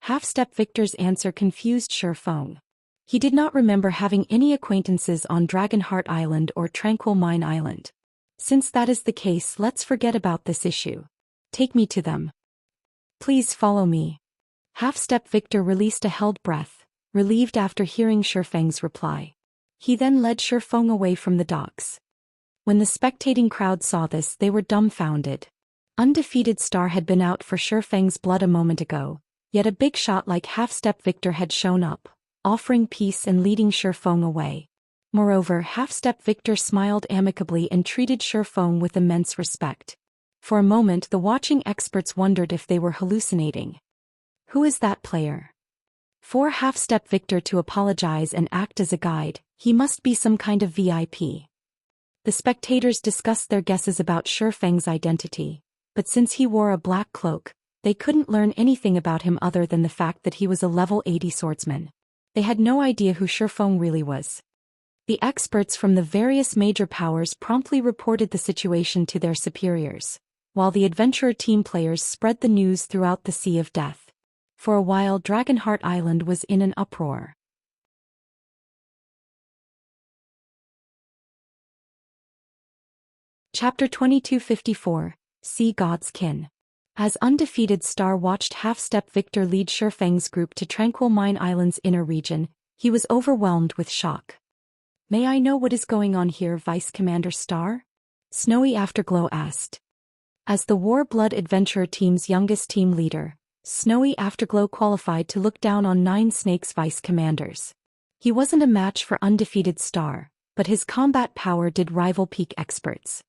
Half-Step Victor's answer confused Shifeng. He did not remember having any acquaintances on Dragonheart Island or Tranquil Mine Island. Since that is the case, let's forget about this issue. Take me to them. Please follow me. Half-Step Victor released a held breath, relieved after hearing Shifeng's reply. He then led Shifeng away from the docks. When the spectating crowd saw this, they were dumbfounded. Undefeated Star had been out for Shifeng's blood a moment ago, yet a big shot like Half-Step Victor had shown up, offering peace and leading Shifeng away. Moreover, Half-Step Victor smiled amicably and treated Shifeng with immense respect. For a moment the watching experts wondered if they were hallucinating. Who is that player? For Half-Step Victor to apologize and act as a guide, he must be some kind of VIP. The spectators discussed their guesses about Shifeng's identity, but since he wore a black cloak, they couldn't learn anything about him other than the fact that he was a level 80 swordsman. They had no idea who Shifeng really was. The experts from the various major powers promptly reported the situation to their superiors, while the adventurer team players spread the news throughout the Sea of Death. For a while Dragonheart Island was in an uproar. Chapter 2254, Sea God's Kin. As Undefeated Star watched Half-Step Victor lead Shifeng's group to Tranquil Mine Island's inner region, he was overwhelmed with shock. "May I know what is going on here, Vice Commander Star?" Snowy Afterglow asked. As the War-Blood Adventurer Team's youngest team leader, Snowy Afterglow qualified to look down on Nine Snakes Vice Commanders. He wasn't a match for Undefeated Star, but his combat power did rival peak experts.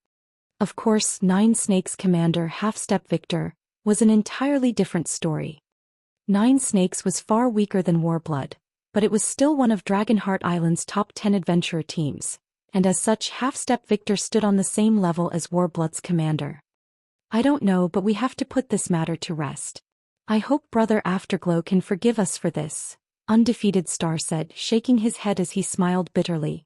Of course, Nine Snakes Commander Half-Step Victor was an entirely different story. Nine Snakes was far weaker than Warblood, but it was still one of Dragonheart Island's top 10 adventurer teams, and as such Half-Step Victor stood on the same level as Warblood's commander. "I don't know, but we have to put this matter to rest. I hope Brother Afterglow can forgive us for this," Undefeated Star said, shaking his head as he smiled bitterly.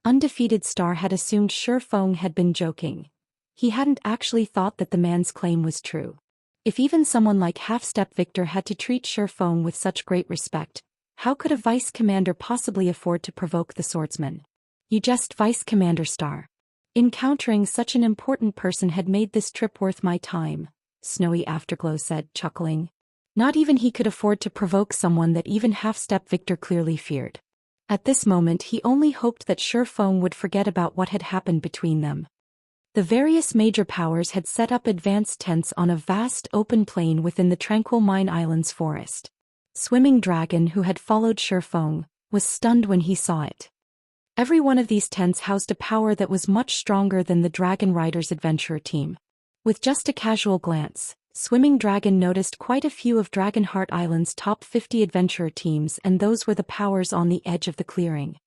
Undefeated Star had assumed Shifeng had been joking. He hadn't actually thought that the man's claim was true. If even someone like Half-Step Victor had to treat Shifeng with such great respect, how could a vice commander possibly afford to provoke the swordsman? "You jest, Vice Commander Star. Encountering such an important person had made this trip worth my time," Snowy Afterglow said, chuckling. Not even he could afford to provoke someone that even Half-Step Victor clearly feared. At this moment he only hoped that Shifeng would forget about what had happened between them. The various major powers had set up advanced tents on a vast open plain within the Tranquil Mine Island's forest. Swimming Dragon, who had followed Shifeng, was stunned when he saw it. Every one of these tents housed a power that was much stronger than the Dragon Riders adventurer team. With just a casual glance, Swimming Dragon noticed quite a few of Dragonheart Island's top 50 adventurer teams, and those were the powers on the edge of the clearing.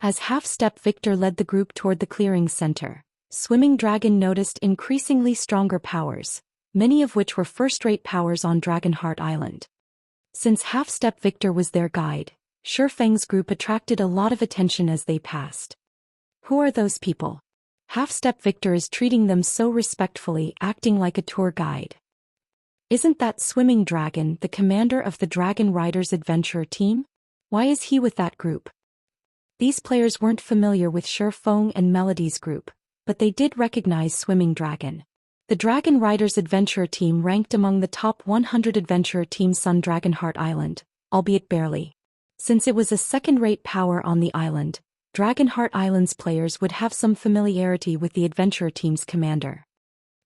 As Half-Step Victor led the group toward the clearing's center, Swimming Dragon noticed increasingly stronger powers, many of which were first-rate powers on Dragonheart Island. Since Half-Step Victor was their guide, Shifeng's group attracted a lot of attention as they passed. "Who are those people? Half-Step Victor is treating them so respectfully, acting like a tour guide. Isn't that Swimming Dragon the commander of the Dragon Riders adventurer team? Why is he with that group?" These players weren't familiar with Shifeng and Melody's group, but they did recognize Swimming Dragon. The Dragon Riders adventurer team ranked among the top 100 adventurer teams on Dragonheart Island, albeit barely. Since it was a second-rate power on the island, Dragonheart Island's players would have some familiarity with the adventurer team's commander.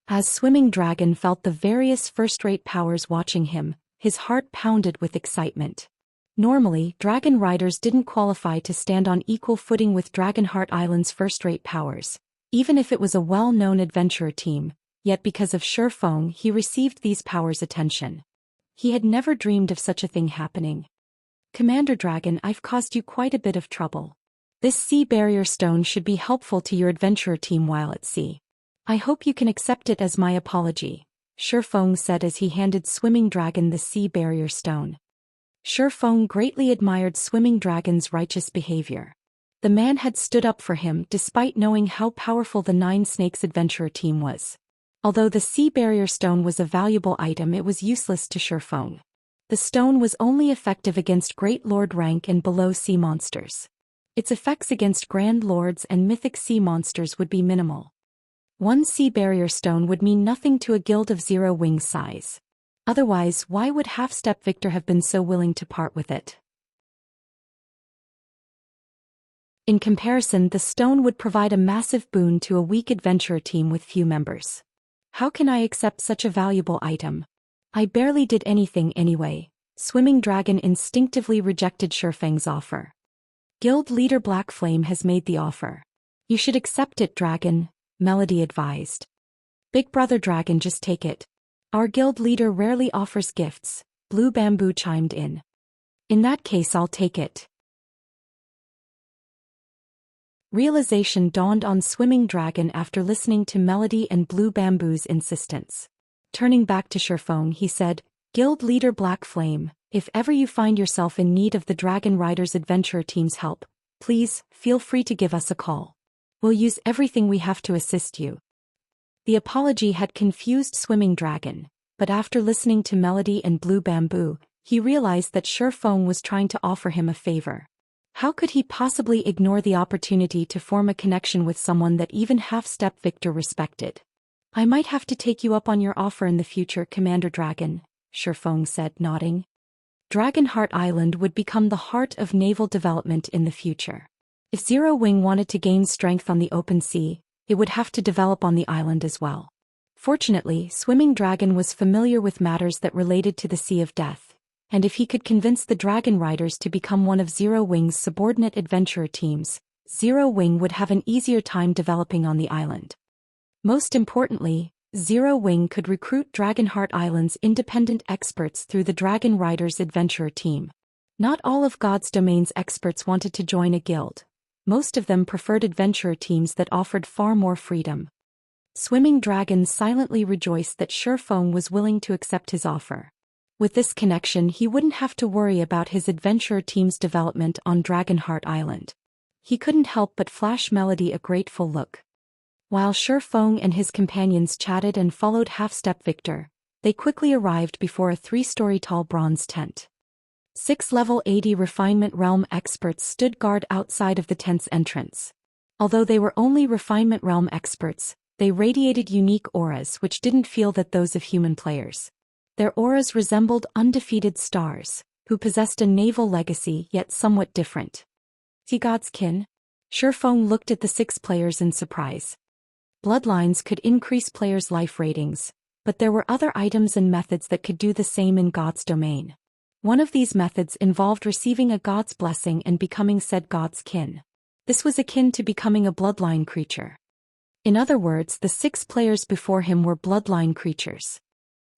As Swimming Dragon felt the various first-rate powers watching him, his heart pounded with excitement. Normally, Dragon Riders didn't qualify to stand on equal footing with Dragonheart Island's first-rate powers, even if it was a well-known adventurer team, yet because of Shifeng he received these powers' attention. He had never dreamed of such a thing happening. "Commander Dragon, I've caused you quite a bit of trouble. This sea barrier stone should be helpful to your adventurer team while at sea. I hope you can accept it as my apology," Shifeng said as he handed Swimming Dragon the sea barrier stone. Shifeng greatly admired Swimming Dragon's righteous behavior. The man had stood up for him despite knowing how powerful the Nine Snakes adventurer team was. Although the sea barrier stone was a valuable item, it was useless to Shifeng. The stone was only effective against Great Lord rank and below sea monsters. Its effects against Grand Lords and mythic sea monsters would be minimal. One sea barrier stone would mean nothing to a guild of 0 wing size. Otherwise, why would Half-Step Victor have been so willing to part with it? In comparison, the stone would provide a massive boon to a weak adventurer team with few members. How can I accept such a valuable item? I barely did anything anyway. Swimming Dragon instinctively rejected Shifeng's offer. Guild leader Black Flame has made the offer. You should accept it, Dragon, Melody advised. Big brother Dragon, just take it. Our guild leader rarely offers gifts, Blue Bamboo chimed in. In that case, I'll take it. Realization dawned on Swimming Dragon after listening to Melody and Blue Bamboo's insistence. Turning back to Shifeng, he said, Guild leader Black Flame, if ever you find yourself in need of the Dragon Riders Adventure Team's help, please, feel free to give us a call. We'll use everything we have to assist you. The apology had confused Swimming Dragon, but after listening to Melody and Blue Bamboo, he realized that Shifeng was trying to offer him a favor. How could he possibly ignore the opportunity to form a connection with someone that even Half-Step Victor respected? I might have to take you up on your offer in the future, Commander Dragon, Shifeng said, nodding. Dragonheart Island would become the heart of naval development in the future. If Zero Wing wanted to gain strength on the open sea, it would have to develop on the island as well. Fortunately, Swimming Dragon was familiar with matters that related to the Sea of Death, and if he could convince the Dragon Riders to become one of Zero Wing's subordinate adventurer teams, Zero Wing would have an easier time developing on the island. Most importantly, Zero Wing could recruit Dragonheart Island's independent experts through the Dragon Riders Adventurer team. Not all of God's Domain's experts wanted to join a guild. Most of them preferred adventurer teams that offered far more freedom. Swimming Dragon silently rejoiced that Shifeng was willing to accept his offer. With this connection, he wouldn't have to worry about his adventurer team's development on Dragonheart Island. He couldn't help but flash Melody a grateful look. While Shifeng and his companions chatted and followed Half-Step Victor, they quickly arrived before a 3-story tall bronze tent. 6 level 80 Refinement Realm experts stood guard outside of the tent's entrance. Although they were only Refinement Realm experts, they radiated unique auras which didn't feel that those of human players. Their auras resembled undefeated stars, who possessed a naval legacy yet somewhat different. See God's kin? Shifeng looked at the 6 players in surprise. Bloodlines could increase players' life ratings, but there were other items and methods that could do the same in God's domain. One of these methods involved receiving a god's blessing and becoming said god's kin. This was akin to becoming a bloodline creature. In other words, the 6 players before him were bloodline creatures.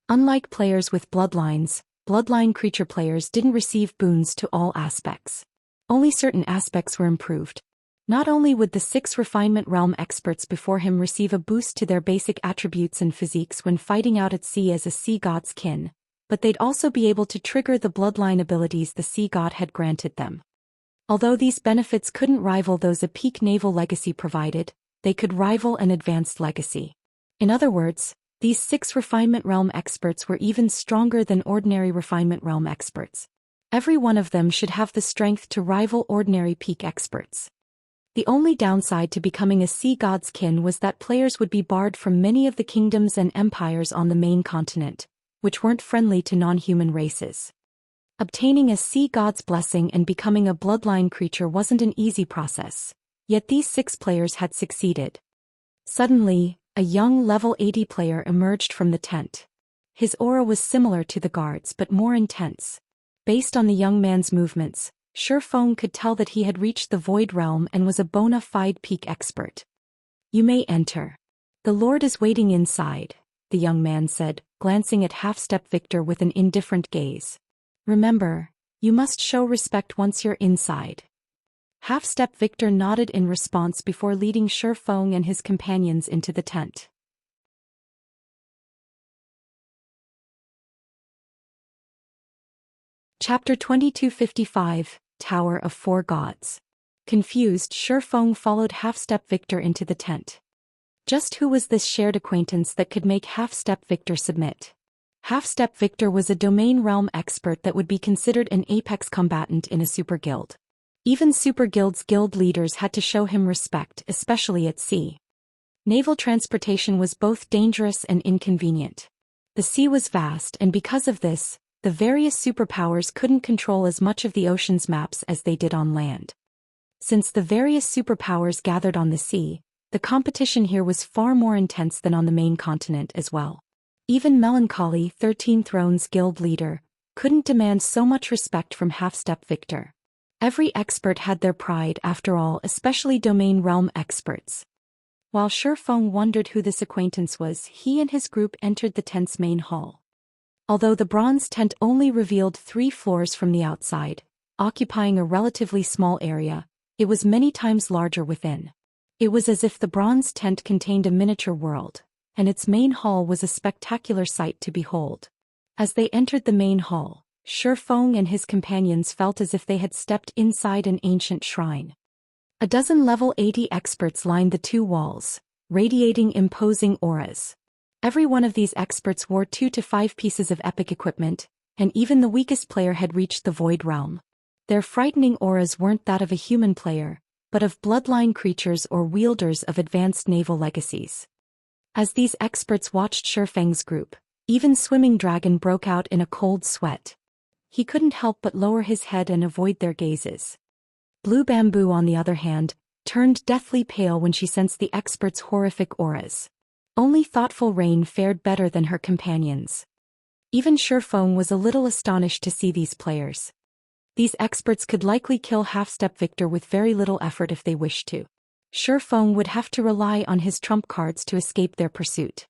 Unlike players with bloodlines, bloodline creature players didn't receive boons to all aspects. Only certain aspects were improved. Not only would the 6 Refinement Realm experts before him receive a boost to their basic attributes and physiques when fighting out at sea as a sea god's kin, but they'd also be able to trigger the bloodline abilities the sea god had granted them. Although these benefits couldn't rival those a peak naval legacy provided, they could rival an advanced legacy. In other words, these 6 Refinement Realm experts were even stronger than ordinary Refinement Realm experts. Every one of them should have the strength to rival ordinary peak experts. The only downside to becoming a sea god's kin was that players would be barred from many of the kingdoms and empires on the main continent, which weren't friendly to non-human races. Obtaining a sea god's blessing and becoming a bloodline creature wasn't an easy process, yet these 6 players had succeeded. Suddenly, a young level 80 player emerged from the tent. His aura was similar to the guards but more intense. Based on the young man's movements, Shifeng could tell that he had reached the Void Realm and was a bona fide peak expert. You may enter. The Lord is waiting inside, the young man said, glancing at Half-Step Victor with an indifferent gaze. Remember, you must show respect once you're inside. Half-Step Victor nodded in response before leading Shifeng and his companions into the tent. Chapter 2255, Tower of 4 Gods. Confused, Shifeng followed Half-Step Victor into the tent. Just who was this shared acquaintance that could make Half-Step Victor submit? Half-Step Victor was a domain realm expert that would be considered an apex combatant in a super guild. Even super guilds' guild leaders had to show him respect, especially at sea. Naval transportation was both dangerous and inconvenient. The sea was vast, and because of this, the various superpowers couldn't control as much of the ocean's maps as they did on land. Since the various superpowers gathered on the sea, the competition here was far more intense than on the main continent as well. Even Melancholy, 13 Thrones Guild leader, couldn't demand so much respect from Half-Step Victor. Every expert had their pride after all, especially domain realm experts. While Shifeng wondered who this acquaintance was, he and his group entered the tent's main hall. Although the bronze tent only revealed 3 floors from the outside, occupying a relatively small area, it was many times larger within. It was as if the bronze tent contained a miniature world, and its main hall was a spectacular sight to behold. As they entered the main hall, Shifeng and his companions felt as if they had stepped inside an ancient shrine. A dozen level 80 experts lined the 2 walls, radiating imposing auras. Every one of these experts wore 2 to 5 pieces of epic equipment, and even the weakest player had reached the Void Realm. Their frightening auras weren't that of a human player, but of bloodline creatures or wielders of advanced naval legacies. As these experts watched Shifeng's group, even Swimming Dragon broke out in a cold sweat. He couldn't help but lower his head and avoid their gazes. Blue Bamboo, on the other hand, turned deathly pale when she sensed the experts' horrific auras. Only Thoughtful Rain fared better than her companions. Even Shifeng was a little astonished to see these players. These experts could likely kill Half-Step Victor with very little effort if they wished to. Shifeng would have to rely on his trump cards to escape their pursuit.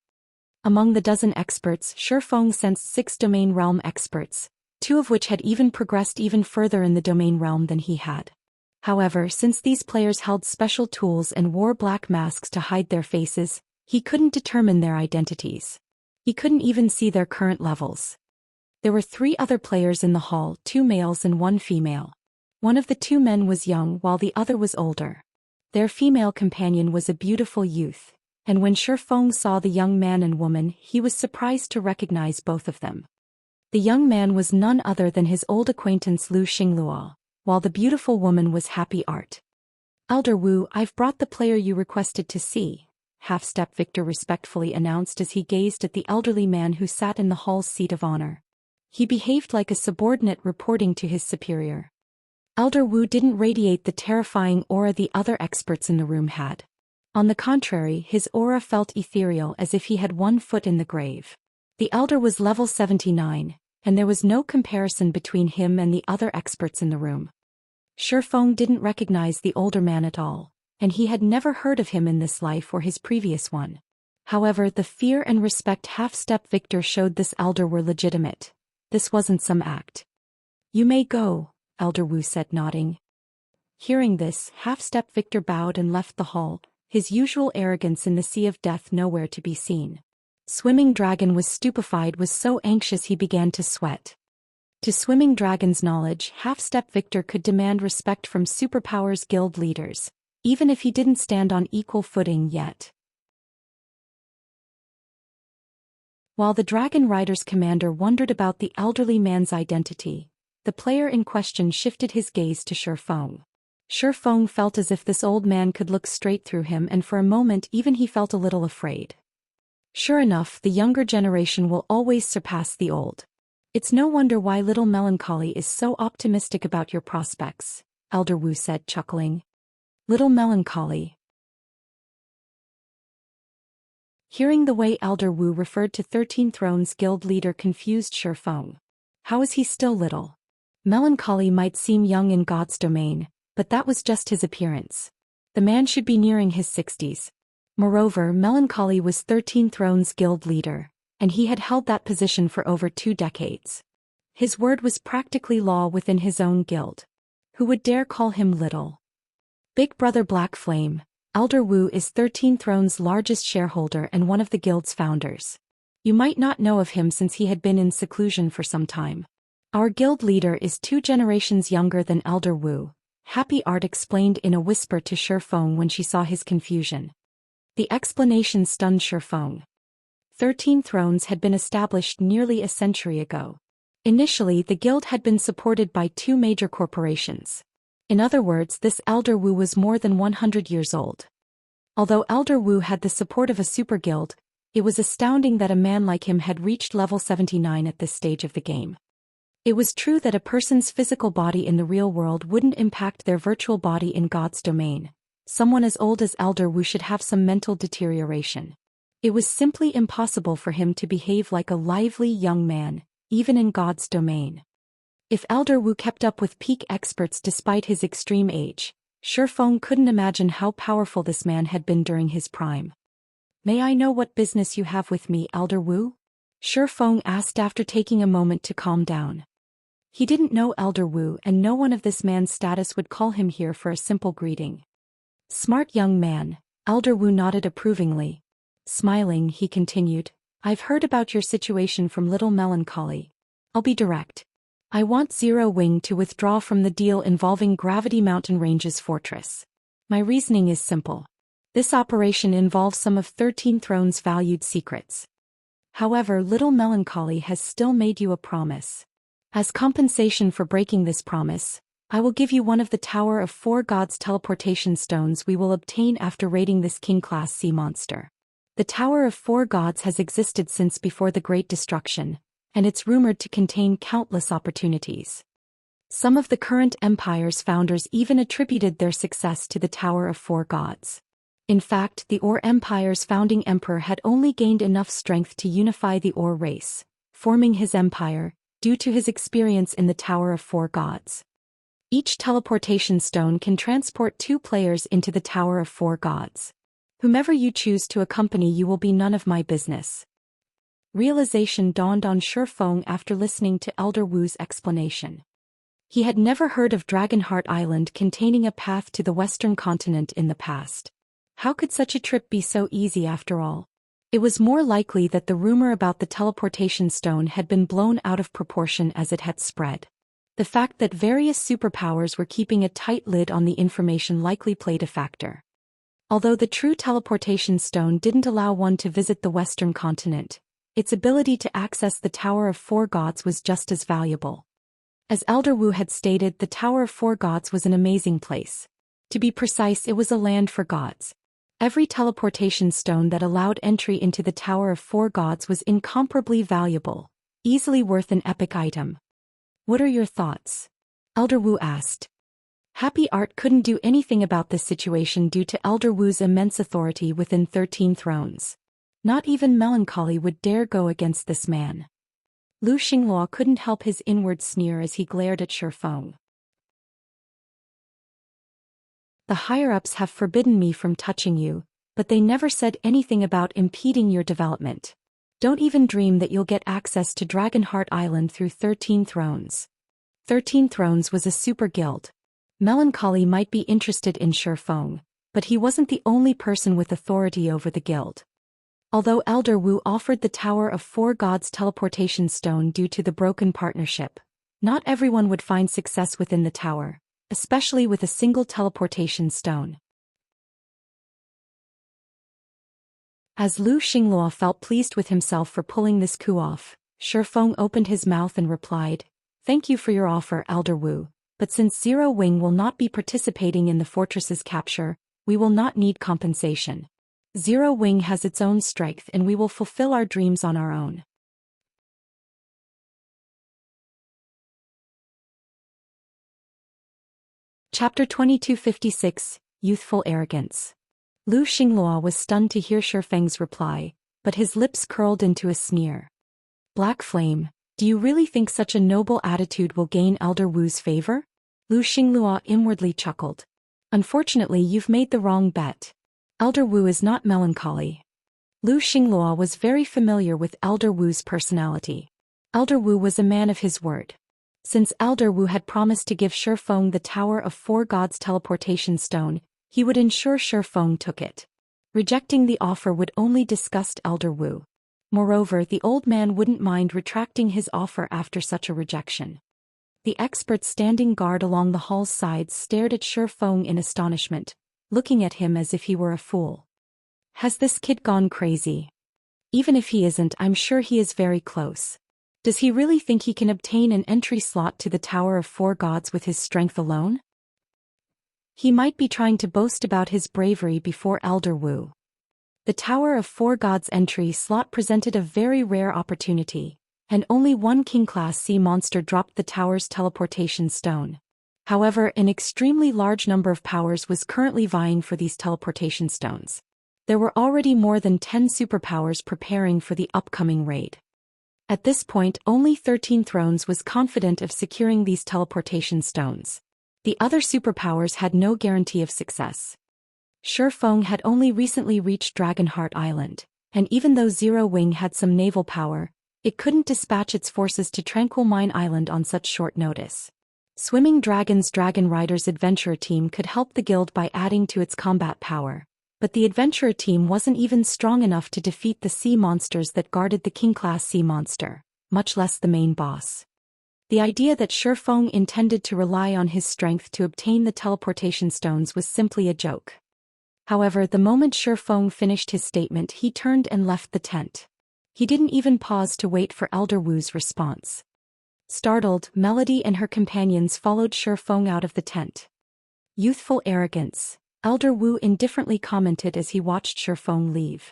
Among the dozen experts, Shifeng sensed 6 domain realm experts, 2 of which had even progressed even further in the domain realm than he had. However, since these players held special tools and wore black masks to hide their faces, he couldn't determine their identities. He couldn't even see their current levels. There were 3 other players in the hall, 2 males and 1 female. One of the 2 men was young while the other was older. Their female companion was a beautiful youth, and when Shifeng saw the young man and woman, he was surprised to recognize both of them. The young man was none other than his old acquaintance Lu Xingluo, while the beautiful woman was Happy Art. "Elder Wu, I've brought the player you requested to see," Half-Step Victor respectfully announced as he gazed at the elderly man who sat in the hall's seat of honor. He behaved like a subordinate reporting to his superior. Elder Wu didn't radiate the terrifying aura the other experts in the room had. On the contrary, his aura felt ethereal as if he had 1 foot in the grave. The elder was level 79, and there was no comparison between him and the other experts in the room. Shifeng didn't recognize the older man at all, and he had never heard of him in this life or his previous one. However, the fear and respect Half-Step Victor showed this elder were legitimate. This wasn't some act. "You may go," Elder Wu said, nodding. Hearing this, Half-Step Victor bowed and left the hall, his usual arrogance in the sea of death nowhere to be seen. Swimming Dragon was stupefied, was so anxious he began to sweat. To Swimming Dragon's knowledge, Half-Step Victor could demand respect from Superpowers Guild leaders, even if he didn't stand on equal footing yet. While the Dragon Rider's commander wondered about the elderly man's identity, the player in question shifted his gaze to Shifeng. Shifeng felt as if this old man could look straight through him, and for a moment even he felt a little afraid. Sure enough, the younger generation will always surpass the old. It's no wonder why little Melancholy is so optimistic about your prospects, Elder Wu said, chuckling. Little Melancholy. Hearing the way Elder Wu referred to 13 Thrones Guild leader confused Shifeng. How is he still little? Melancholy might seem young in God's domain, but that was just his appearance. The man should be nearing his 60s. Moreover, Melancholy was 13 Thrones Guild leader, and he had held that position for over 2 decades. His word was practically law within his own guild. Who would dare call him little? Big Brother Black Flame, Elder Wu is 13 Thrones' largest shareholder and one of the guild's founders. You might not know of him since he had been in seclusion for some time. Our guild leader is 2 generations younger than Elder Wu, Happy Art explained in a whisper to Shifeng when she saw his confusion. The explanation stunned Shifeng. 13 Thrones had been established nearly a century ago. Initially, the guild had been supported by 2 major corporations. In other words, this Elder Wu was more than 100 years old. Although Elder Wu had the support of a super guild, it was astounding that a man like him had reached level 79 at this stage of the game. It was true that a person's physical body in the real world wouldn't impact their virtual body in God's domain. Someone as old as Elder Wu should have some mental deterioration. It was simply impossible for him to behave like a lively young man, even in God's domain. If Elder Wu kept up with peak experts despite his extreme age, Shifeng couldn't imagine how powerful this man had been during his prime. "May I know what business you have with me, Elder Wu?" Shifeng asked after taking a moment to calm down. He didn't know Elder Wu, and no one of this man's status would call him here for a simple greeting. "Smart young man," Elder Wu nodded approvingly. Smiling, he continued, "I've heard about your situation from Little Melancholy. I'll be direct. I want Zero Wing to withdraw from the deal involving Gravity Mountain Range's fortress. My reasoning is simple. This operation involves some of 13 Throne's valued secrets. However, Little Melancholy has still made you a promise. As compensation for breaking this promise, I will give you one of the Tower of Four Gods teleportation stones we will obtain after raiding this King-class sea monster. The Tower of Four Gods has existed since before the Great Destruction, and it's rumored to contain countless opportunities. Some of the current empire's founders even attributed their success to the Tower of Four Gods. In fact, the Or Empire's founding emperor had only gained enough strength to unify the Or race, forming his empire, due to his experience in the Tower of Four Gods. Each teleportation stone can transport 2 players into the Tower of Four Gods. Whomever you choose to accompany you will be none of my business. Realization dawned on Shifeng after listening to Elder Wu's explanation. He had never heard of Dragonheart Island containing a path to the Western continent in the past. How could such a trip be so easy after all? It was more likely that the rumor about the teleportation stone had been blown out of proportion as it had spread. The fact that various superpowers were keeping a tight lid on the information likely played a factor. Although the true teleportation stone didn't allow one to visit the Western continent, its ability to access the Tower of Four Gods was just as valuable. As Elder Wu had stated, the Tower of Four Gods was an amazing place. To be precise, it was a land for gods. Every teleportation stone that allowed entry into the Tower of Four Gods was incomparably valuable, easily worth an epic item. "What are your thoughts?" Elder Wu asked. Happy Art couldn't do anything about this situation due to Elder Wu's immense authority within 13 Thrones. Not even Melancholy would dare go against this man. Lu Xinghua couldn't help his inward sneer as he glared at Shifeng. "The higher-ups have forbidden me from touching you, but they never said anything about impeding your development. Don't even dream that you'll get access to Dragonheart Island through 13 Thrones. 13 Thrones was a super guild. Melancholy might be interested in Shifeng, but he wasn't the only person with authority over the guild. Although Elder Wu offered the Tower of Four Gods teleportation stone due to the broken partnership, not everyone would find success within the tower, especially with a single teleportation stone. As Lu Xinghua felt pleased with himself for pulling this coup off, Shifeng opened his mouth and replied, "Thank you for your offer, Elder Wu, but since Zero Wing will not be participating in the fortress's capture, we will not need compensation. Zero Wing has its own strength and we will fulfill our dreams on our own." Chapter 2256, Youthful Arrogance. Lu Xinghua was stunned to hear Shifeng's reply, but his lips curled into a sneer. "Black Flame, do you really think such a noble attitude will gain Elder Wu's favor?" Lu Xinghua inwardly chuckled. "Unfortunately, you've made the wrong bet. Elder Wu is not Melancholy." Lu Xinghua was very familiar with Elder Wu's personality. Elder Wu was a man of his word. Since Elder Wu had promised to give Shifeng the Tower of Four Gods teleportation stone, he would ensure Shifeng took it. Rejecting the offer would only disgust Elder Wu. Moreover, the old man wouldn't mind retracting his offer after such a rejection. The experts standing guard along the hall's sides stared at Shifeng in astonishment, looking at him as if he were a fool. Has this kid gone crazy? Even if he isn't, I'm sure he is very close. Does he really think he can obtain an entry slot to the Tower of Four Gods with his strength alone? He might be trying to boast about his bravery before Elder Wu. The Tower of Four Gods entry slot presented a very rare opportunity, and only one king-class sea monster dropped the tower's teleportation stone. However, an extremely large number of powers was currently vying for these teleportation stones. There were already more than 10 superpowers preparing for the upcoming raid. At this point, only 13 Thrones was confident of securing these teleportation stones. The other superpowers had no guarantee of success. Shifeng had only recently reached Dragonheart Island, and even though Zero Wing had some naval power, it couldn't dispatch its forces to Tranquil Mine Island on such short notice. Swimming Dragon's Dragon Riders Adventurer team could help the guild by adding to its combat power, but the adventurer team wasn't even strong enough to defeat the sea monsters that guarded the king-class sea monster, much less the main boss. The idea that Shifeng intended to rely on his strength to obtain the teleportation stones was simply a joke. However, the moment Shifeng finished his statement, he turned and left the tent. He didn't even pause to wait for Elder Wu's response. Startled, Melody and her companions followed Shifeng out of the tent. Youthful arrogance, Elder Wu indifferently commented as he watched Shifeng leave.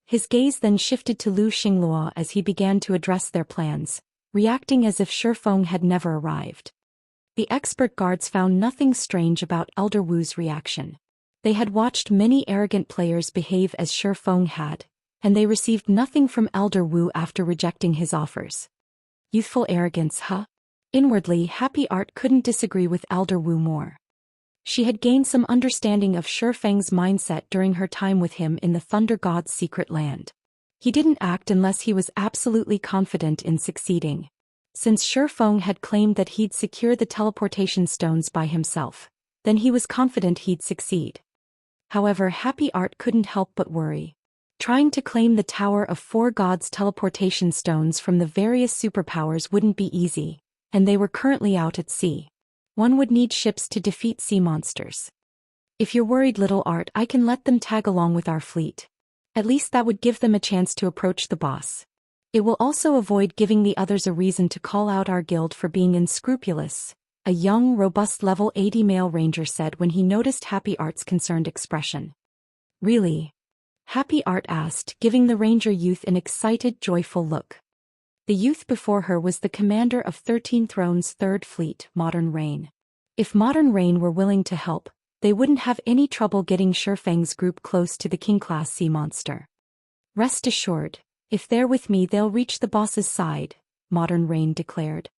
His gaze then shifted to Lu Xinglua as he began to address their plans, reacting as if Shifeng had never arrived. The expert guards found nothing strange about Elder Wu's reaction. They had watched many arrogant players behave as Shifeng had, and they received nothing from Elder Wu after rejecting his offers. Youthful arrogance, huh? Inwardly, Happy Art couldn't disagree with Elder Wu more. She had gained some understanding of Shifeng's mindset during her time with him in the Thunder God's secret land. He didn't act unless he was absolutely confident in succeeding. Since Shifeng had claimed that he'd secure the teleportation stones by himself, then he was confident he'd succeed. However, Happy Art couldn't help but worry. Trying to claim the Tower of Four Gods teleportation stones from the various superpowers wouldn't be easy, and they were currently out at sea. One would need ships to defeat sea monsters. If you're worried, Little Art, I can let them tag along with our fleet. At least that would give them a chance to approach the boss. It will also avoid giving the others a reason to call out our guild for being unscrupulous, a young, robust level 80 male ranger said when he noticed Happy Art's concerned expression. Really? Happy Art asked, giving the ranger youth an excited, joyful look. The youth before her was the commander of 13 Thrones' Third Fleet, Modern Rain. If Modern Rain were willing to help, they wouldn't have any trouble getting Shifeng's group close to the king-class sea monster. Rest assured, if they're with me they'll reach the boss's side, Modern Rain declared.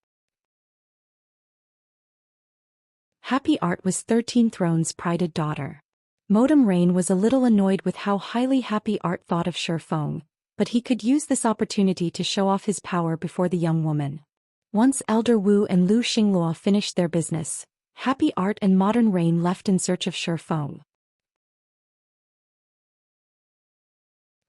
Happy Art was 13 Thrones' prided daughter. Modem Rain was a little annoyed with how highly Happy Art thought of Shifeng, but he could use this opportunity to show off his power before the young woman. Once Elder Wu and Lu Xinglua finished their business, Happy Art and Modern Rain left in search of Shifeng.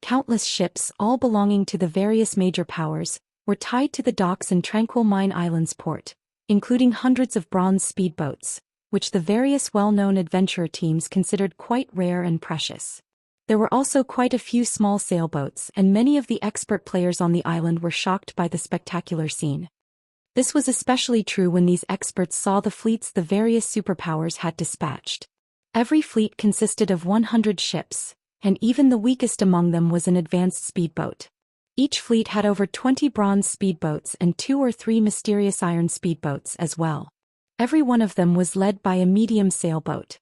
Countless ships, all belonging to the various major powers, were tied to the docks in Tranquil Mine Island's port, including hundreds of bronze speedboats, which the various well-known adventurer teams considered quite rare and precious. There were also quite a few small sailboats, and many of the expert players on the island were shocked by the spectacular scene. This was especially true when these experts saw the fleets the various superpowers had dispatched. Every fleet consisted of 100 ships, and even the weakest among them was an advanced speedboat. Each fleet had over 20 bronze speedboats and 2 or 3 mysterious iron speedboats as well. Every one of them was led by a medium sailboat.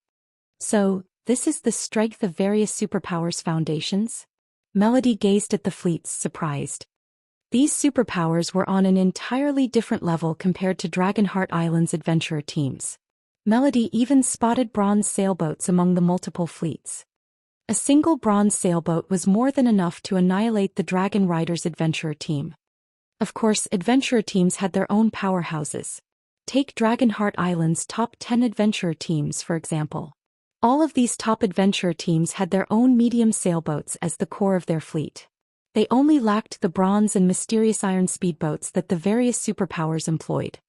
So, this is the strength of various superpowers' foundations? Melody gazed at the fleets, surprised. These superpowers were on an entirely different level compared to Dragonheart Island's adventurer teams. Melody even spotted bronze sailboats among the multiple fleets. A single bronze sailboat was more than enough to annihilate the Dragon Riders adventurer team. Of course, adventurer teams had their own powerhouses. Take Dragonheart Island's top 10 adventurer teams, for example. All of these top adventurer teams had their own medium sailboats as the core of their fleet. They only lacked the bronze and mysterious iron speedboats that the various superpowers employed.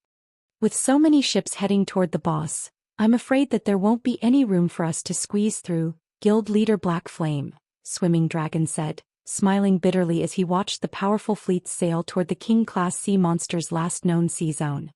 With so many ships heading toward the boss, I'm afraid that there won't be any room for us to squeeze through, Guild Leader Black Flame, Swimming Dragon said, smiling bitterly as he watched the powerful fleets sail toward the king-class sea monster's last known sea zone.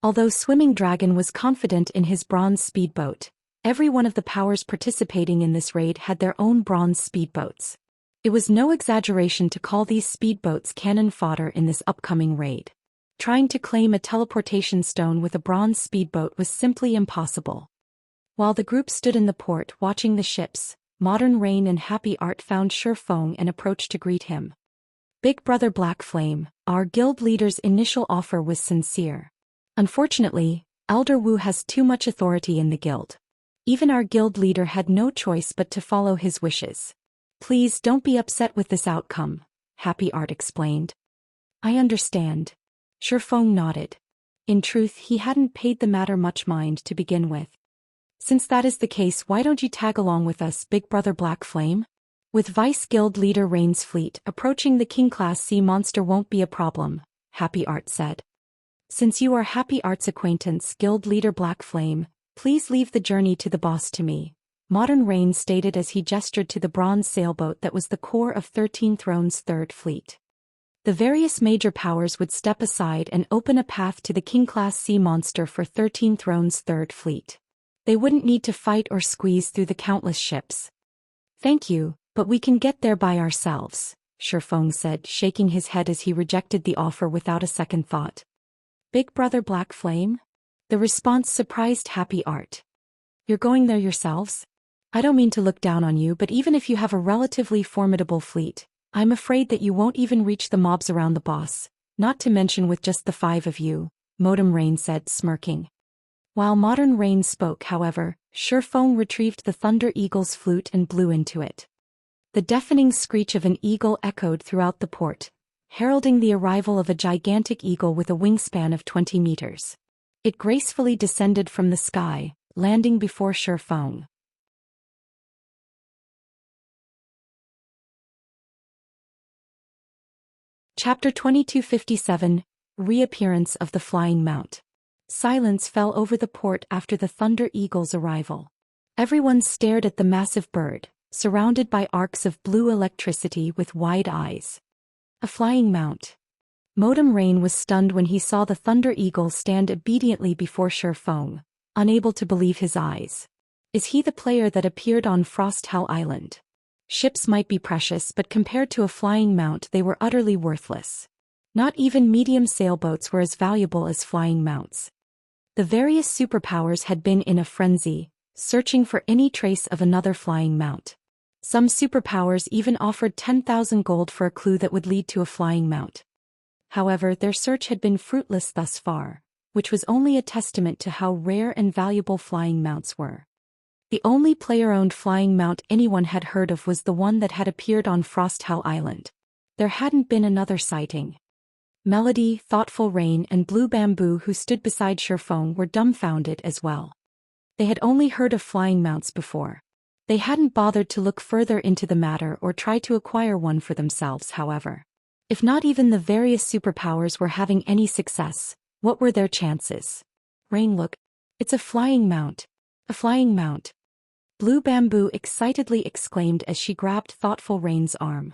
Although Swimming Dragon was confident in his bronze speedboat, every one of the powers participating in this raid had their own bronze speedboats. It was no exaggeration to call these speedboats cannon fodder in this upcoming raid. Trying to claim a teleportation stone with a bronze speedboat was simply impossible. While the group stood in the port watching the ships, Modern Rain and Happy Art found Shi Feng and approached to greet him. Big Brother Black Flame, our guild leader's initial offer was sincere. Unfortunately, Elder Wu has too much authority in the guild. Even our guild leader had no choice but to follow his wishes. Please don't be upset with this outcome, Happy Art explained. I understand. Shi Feng nodded. In truth, he hadn't paid the matter much mind to begin with. Since that is the case, why don't you tag along with us, Big Brother Black Flame? With Vice Guild Leader Rain's fleet approaching, the King Class Sea monster won't be a problem, Happy Art said. Since you are Happy Art's acquaintance, Guild Leader Black Flame, please leave the journey to the boss to me, Modern Rain stated as he gestured to the bronze sailboat that was the core of 13 Thrones' third fleet. The various major powers would step aside and open a path to the King-class sea monster for 13 Thrones' third fleet. They wouldn't need to fight or squeeze through the countless ships. Thank you, but we can get there by ourselves, Shi Feng said, shaking his head as he rejected the offer without a second thought. Big Brother Black Flame? The response surprised Happy Art. You're going there yourselves? I don't mean to look down on you, but even if you have a relatively formidable fleet, I'm afraid that you won't even reach the mobs around the boss, not to mention with just the 5 of you, Modern Rain said, smirking. While Modern Rain spoke, however, Shi Feng retrieved the Thunder Eagle's flute and blew into it. The deafening screech of an eagle echoed throughout the port, heralding the arrival of a gigantic eagle with a wingspan of 20 meters. It gracefully descended from the sky, landing before Shi Feng. Chapter 2257, Reappearance of the Flying Mount. Silence fell over the port after the Thunder Eagle's arrival. Everyone stared at the massive bird, surrounded by arcs of blue electricity with wide eyes. A flying mount. Modem Rain was stunned when he saw the Thunder Eagle stand obediently before Shi Feng, unable to believe his eyes. Is he the player that appeared on Frosthell Island? Ships might be precious, but compared to a flying mount they were utterly worthless. Not even medium sailboats were as valuable as flying mounts. The various superpowers had been in a frenzy, searching for any trace of another flying mount. Some superpowers even offered 10,000 gold for a clue that would lead to a flying mount. However, their search had been fruitless thus far, which was only a testament to how rare and valuable flying mounts were. The only player-owned flying mount anyone had heard of was the one that had appeared on Frosthell Island. There hadn't been another sighting. Melody, Thoughtful Rain, and Blue Bamboo, who stood beside Shi Feng, were dumbfounded as well. They had only heard of flying mounts before. They hadn't bothered to look further into the matter or try to acquire one for themselves, however. If not even the various superpowers were having any success, what were their chances? Rain, look. It's a flying mount. A flying mount. Blue Bamboo excitedly exclaimed as she grabbed Thoughtful Rain's arm.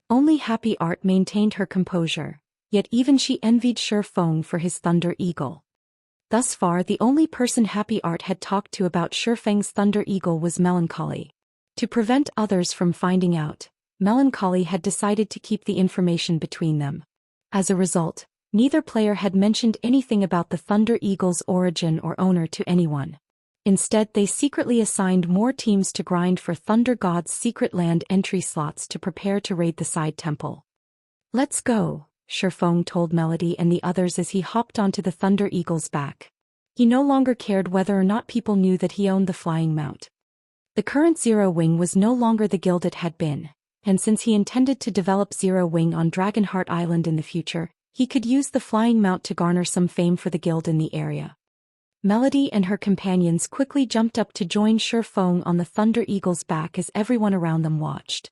Only Happy Art maintained her composure, yet even she envied Shi Feng for his Thunder Eagle. Thus far, the only person Happy Art had talked to about Shi Feng's Thunder Eagle was Melancholy. To prevent others from finding out, Melancholy had decided to keep the information between them. As a result, neither player had mentioned anything about the Thunder Eagle's origin or owner to anyone. Instead, they secretly assigned more teams to grind for Thunder God's secret land entry slots to prepare to raid the side temple. Let's go, Shi Feng told Melody and the others as he hopped onto the Thunder Eagle's back. He no longer cared whether or not people knew that he owned the flying mount. The current Zero Wing was no longer the guild it had been, and since he intended to develop Zero Wing on Dragonheart Island in the future, he could use the flying mount to garner some fame for the guild in the area. Melody and her companions quickly jumped up to join Shi Feng on the Thunder Eagle's back as everyone around them watched.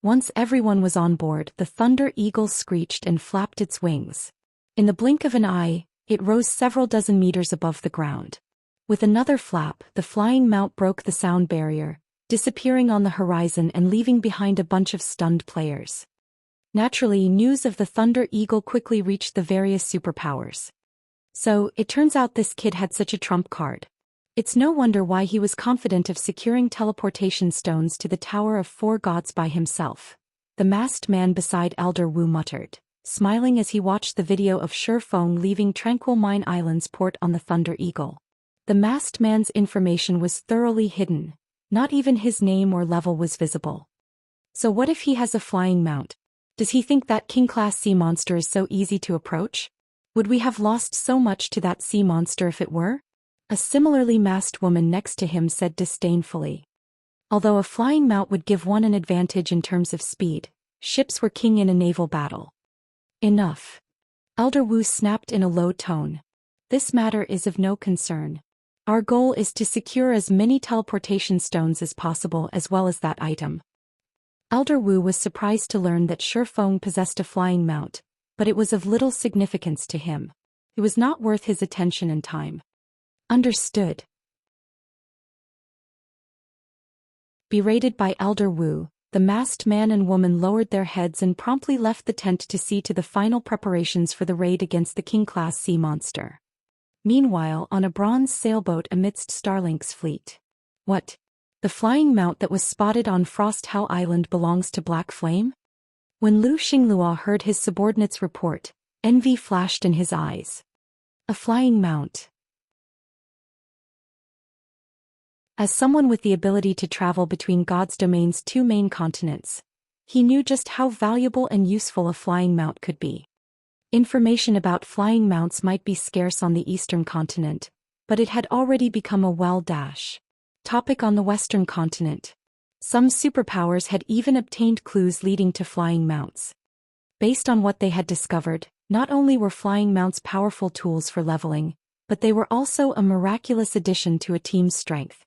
Once everyone was on board, the Thunder Eagle screeched and flapped its wings. In the blink of an eye, it rose several dozen meters above the ground. With another flap, the flying mount broke the sound barrier, disappearing on the horizon and leaving behind a bunch of stunned players. Naturally, news of the Thunder Eagle quickly reached the various superpowers. So, it turns out this kid had such a trump card. It's no wonder why he was confident of securing teleportation stones to the Tower of Four Gods by himself, the masked man beside Elder Wu muttered, smiling as he watched the video of Shi Feng leaving Tranquil Mine Island's port on the Thunder Eagle. The masked man's information was thoroughly hidden, not even his name or level was visible. So what if he has a flying mount? Does he think that king-class sea monster is so easy to approach? Would we have lost so much to that sea monster if it were? A similarly masked woman next to him said disdainfully. Although a flying mount would give one an advantage in terms of speed, ships were king in a naval battle. Enough. Elder Wu snapped in a low tone. This matter is of no concern. Our goal is to secure as many teleportation stones as possible as well as that item. Elder Wu was surprised to learn that Shi Feng possessed a flying mount, but it was of little significance to him. It was not worth his attention and time. Understood. Berated by Elder Wu, the masked man and woman lowered their heads and promptly left the tent to see to the final preparations for the raid against the king-class sea monster. Meanwhile, on a bronze sailboat amidst Starlink's fleet. What? The flying mount that was spotted on Frost How Island belongs to Black Flame? When Lu Xinglua heard his subordinate's report, envy flashed in his eyes. A flying mount. As someone with the ability to travel between God's domain's two main continents, he knew just how valuable and useful a flying mount could be. Information about flying mounts might be scarce on the eastern continent, but it had already become a topic on the western continent. Some superpowers had even obtained clues leading to flying mounts. Based on what they had discovered, not only were flying mounts powerful tools for leveling, but they were also a miraculous addition to a team's strength.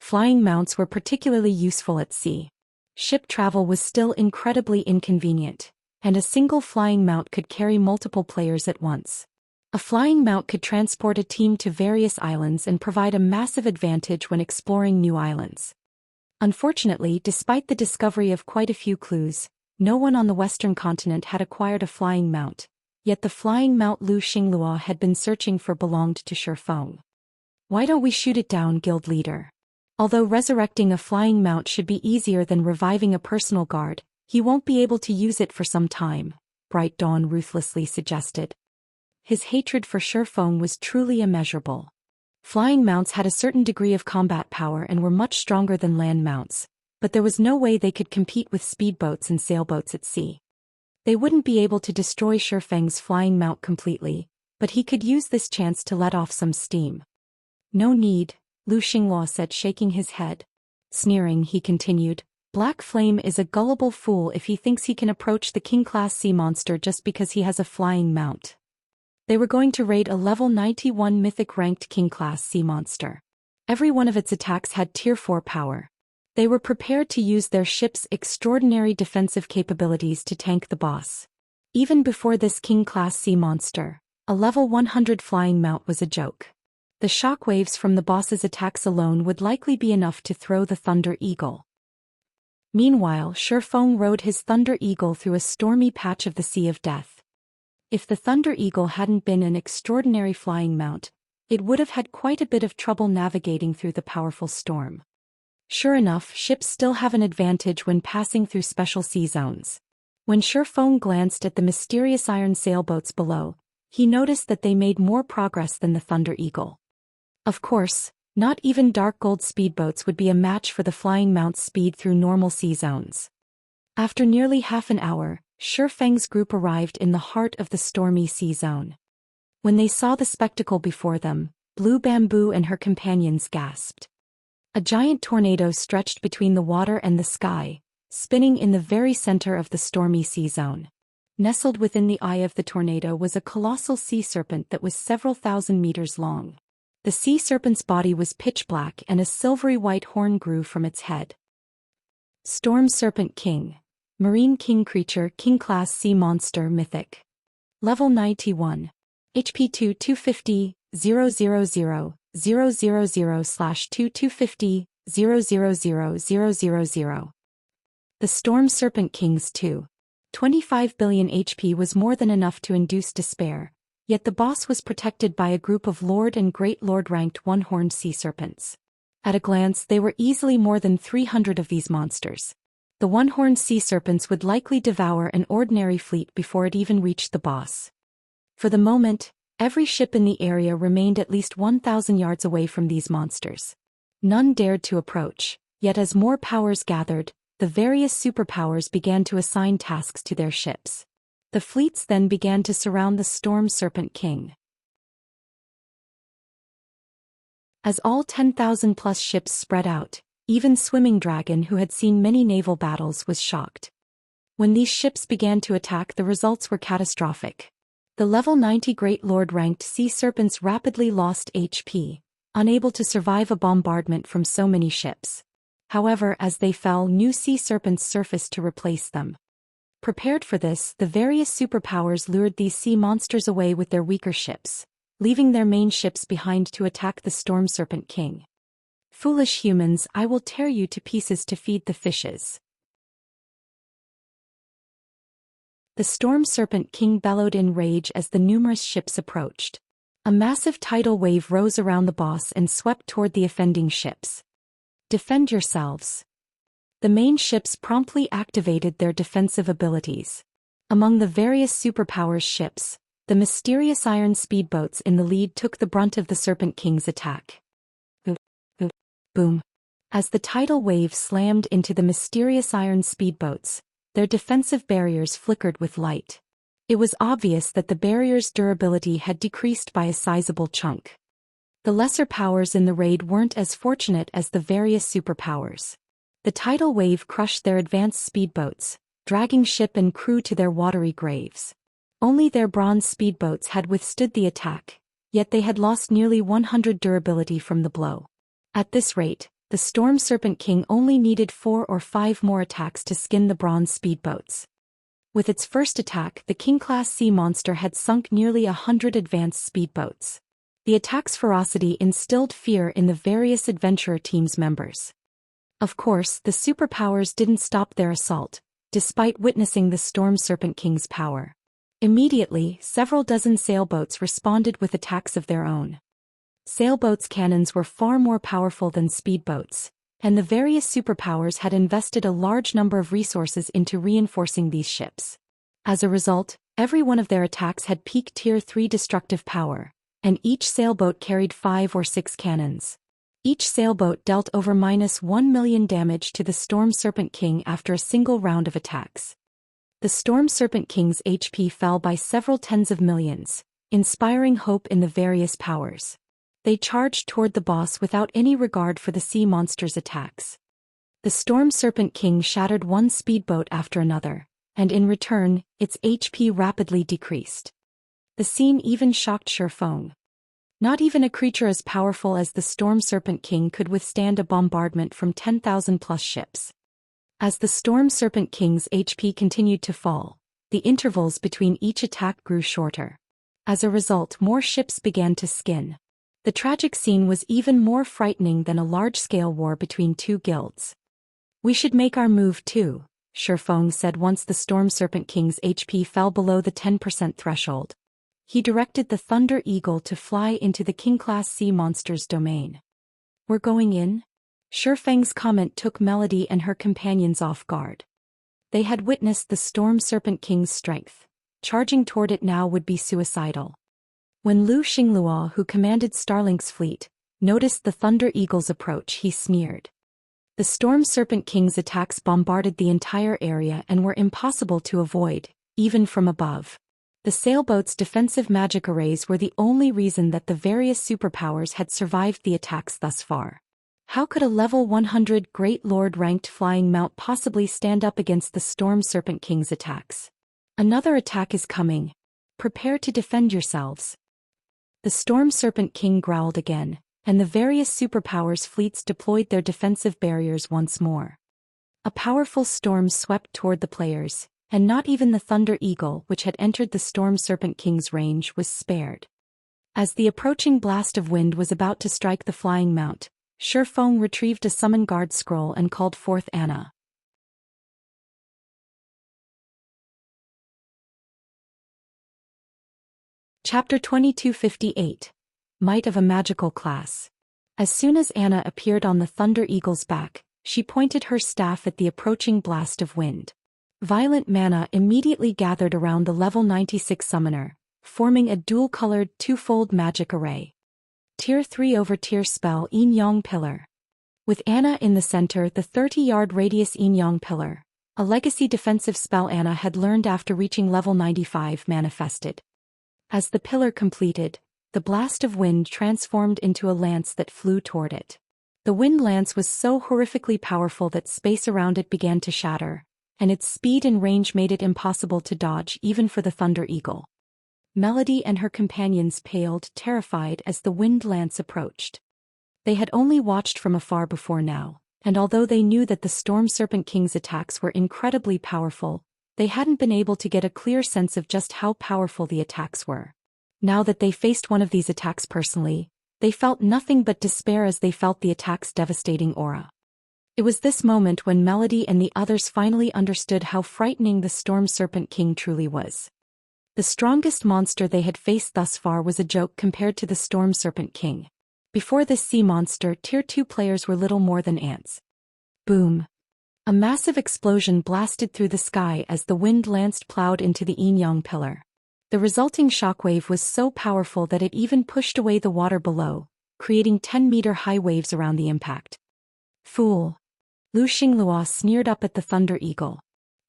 Flying mounts were particularly useful at sea. Ship travel was still incredibly inconvenient, and a single flying mount could carry multiple players at once. A flying mount could transport a team to various islands and provide a massive advantage when exploring new islands. Unfortunately, despite the discovery of quite a few clues, no one on the western continent had acquired a flying mount, yet the flying mount Lu Xinglua had been searching for belonged to Shi Feng. Why don't we shoot it down, guild leader? Although resurrecting a flying mount should be easier than reviving a personal guard, he won't be able to use it for some time, Bright Dawn ruthlessly suggested. His hatred for Shi Feng was truly immeasurable. Flying mounts had a certain degree of combat power and were much stronger than land mounts, but there was no way they could compete with speedboats and sailboats at sea. They wouldn't be able to destroy Shi Feng's flying mount completely, but he could use this chance to let off some steam. No need, Lu Xinglua said, shaking his head. Sneering, he continued, Black Flame is a gullible fool if he thinks he can approach the king-class sea monster just because he has a flying mount. They were going to raid a level 91 mythic-ranked king-class sea monster. Every one of its attacks had tier 4 power. They were prepared to use their ship's extraordinary defensive capabilities to tank the boss. Even before this king-class sea monster, a level 100 flying mount was a joke. The shockwaves from the boss's attacks alone would likely be enough to throw the Thunder Eagle. Meanwhile, Shi Feng rode his Thunder Eagle through a stormy patch of the Sea of Death. If the Thunder Eagle hadn't been an extraordinary flying mount, it would have had quite a bit of trouble navigating through the powerful storm. Sure enough, ships still have an advantage when passing through special sea zones. When Shi Feng glanced at the mysterious iron sailboats below, he noticed that they made more progress than the Thunder Eagle. Of course, not even dark gold speedboats would be a match for the flying mount's speed through normal sea zones. After nearly half an hour, Shi Feng's group arrived in the heart of the stormy sea zone. When they saw the spectacle before them, Blue Bamboo and her companions gasped. A giant tornado stretched between the water and the sky, spinning in the very center of the stormy sea zone. Nestled within the eye of the tornado was a colossal sea serpent that was several thousand meters long. The sea serpent's body was pitch black and a silvery white horn grew from its head. Storm Serpent King. Marine King Creature, King-Class Sea Monster, Mythic. Level 91. HP 2 250 000/2 250 000. The Storm Serpent King's 25 billion HP was more than enough to induce despair, yet the boss was protected by a group of Lord and Great Lord-ranked one-horned sea serpents. At a glance they were easily more than 300 of these monsters. The one-horned sea serpents would likely devour an ordinary fleet before it even reached the boss. For the moment, every ship in the area remained at least 1,000 yards away from these monsters. None dared to approach, yet as more powers gathered, the various superpowers began to assign tasks to their ships. The fleets then began to surround the Storm Serpent King. As all 10,000-plus ships spread out, even Swimming Dragon, who had seen many naval battles, was shocked. When these ships began to attack, the results were catastrophic. The level 90 Great Lord-ranked sea serpents rapidly lost HP, unable to survive a bombardment from so many ships. However, as they fell, new sea serpents surfaced to replace them. Prepared for this, the various superpowers lured these sea monsters away with their weaker ships, leaving their main ships behind to attack the Storm Serpent King. Foolish humans, I will tear you to pieces to feed the fishes. The Storm Serpent King bellowed in rage as the numerous ships approached. A massive tidal wave rose around the boss and swept toward the offending ships. Defend yourselves. The main ships promptly activated their defensive abilities. Among the various superpowers ships, the mysterious iron speedboats in the lead took the brunt of the Serpent King's attack. Boom. As the tidal wave slammed into the mysterious iron speedboats, their defensive barriers flickered with light. It was obvious that the barrier's durability had decreased by a sizable chunk. The lesser powers in the raid weren't as fortunate as the various superpowers. The tidal wave crushed their advanced speedboats, dragging ship and crew to their watery graves. Only their bronze speedboats had withstood the attack, yet they had lost nearly 100 durability from the blow. At this rate, the Storm Serpent King only needed 4 or 5 more attacks to skin the bronze speedboats. With its first attack, the King-class sea monster had sunk nearly 100 advanced speedboats. The attack's ferocity instilled fear in the various adventurer team's members. Of course, the superpowers didn't stop their assault, despite witnessing the Storm Serpent King's power. Immediately, several dozen sailboats responded with attacks of their own. Sailboats' cannons were far more powerful than speedboats, and the various superpowers had invested a large number of resources into reinforcing these ships. As a result, every one of their attacks had peak Tier 3 destructive power, and each sailboat carried 5 or 6 cannons. Each sailboat dealt over -1 million damage to the Storm Serpent King after a single round of attacks. The Storm Serpent King's HP fell by several tens of millions, inspiring hope in the various powers. They charged toward the boss without any regard for the sea monster's attacks. The Storm Serpent King shattered one speedboat after another, and in return, its HP rapidly decreased. The scene even shocked Shi Feng. Not even a creature as powerful as the Storm Serpent King could withstand a bombardment from 10,000-plus ships. As the Storm Serpent King's HP continued to fall, the intervals between each attack grew shorter. As a result, more ships began to skin. The tragic scene was even more frightening than a large-scale war between two guilds. "We should make our move too," Shi Feng said once the Storm Serpent King's HP fell below the 10% threshold. He directed the Thunder Eagle to fly into the King-class sea monster's domain. "We're going in?" Shi Feng's comment took Melody and her companions off guard. They had witnessed the Storm Serpent King's strength. Charging toward it now would be suicidal. When Lu Xingluo, who commanded Starlink's fleet, noticed the Thunder Eagle's approach, he sneered. The Storm Serpent King's attacks bombarded the entire area and were impossible to avoid, even from above. The sailboat's defensive magic arrays were the only reason that the various superpowers had survived the attacks thus far. How could a level 100 Great Lord-ranked flying mount possibly stand up against the Storm Serpent King's attacks? "Another attack is coming. Prepare to defend yourselves." The Storm Serpent King growled again, and the various superpowers' fleets deployed their defensive barriers once more. A powerful storm swept toward the players, and not even the Thunder Eagle, which had entered the Storm Serpent King's range, was spared. As the approaching blast of wind was about to strike the flying mount, Shi Feng retrieved a summon guard scroll and called forth Anna. Chapter 2258. Might of a Magical Class. As soon as Anna appeared on the Thunder Eagle's back, She pointed her staff at the approaching blast of wind. Violent mana immediately gathered around the level 96 summoner, forming a dual-colored twofold magic array. Tier 3 over tier spell Yin Yang Pillar. With Anna in the center, the 30-yard radius Yin Yang Pillar, a legacy defensive spell Anna had learned after reaching level 95, manifested. As the pillar completed, the blast of wind transformed into a lance that flew toward it. The wind lance was so horrifically powerful that space around it began to shatter, and its speed and range made it impossible to dodge even for the Thunder Eagle. Melody and her companions paled, terrified as the wind lance approached. They had only watched from afar before now, and although they knew that the Storm Serpent King's attacks were incredibly powerful, they hadn't been able to get a clear sense of just how powerful the attacks were. Now that they faced one of these attacks personally, they felt nothing but despair as they felt the attack's devastating aura. It was this moment when Melody and the others finally understood how frightening the Storm Serpent King truly was. The strongest monster they had faced thus far was a joke compared to the Storm Serpent King. Before this sea monster, Tier 2 players were little more than ants. Boom! A massive explosion blasted through the sky as the wind lance plowed into the Yin Yang Pillar. The resulting shockwave was so powerful that it even pushed away the water below, creating 10-meter-high waves around the impact. Fool! Lu Xinglua sneered up at the Thunder Eagle.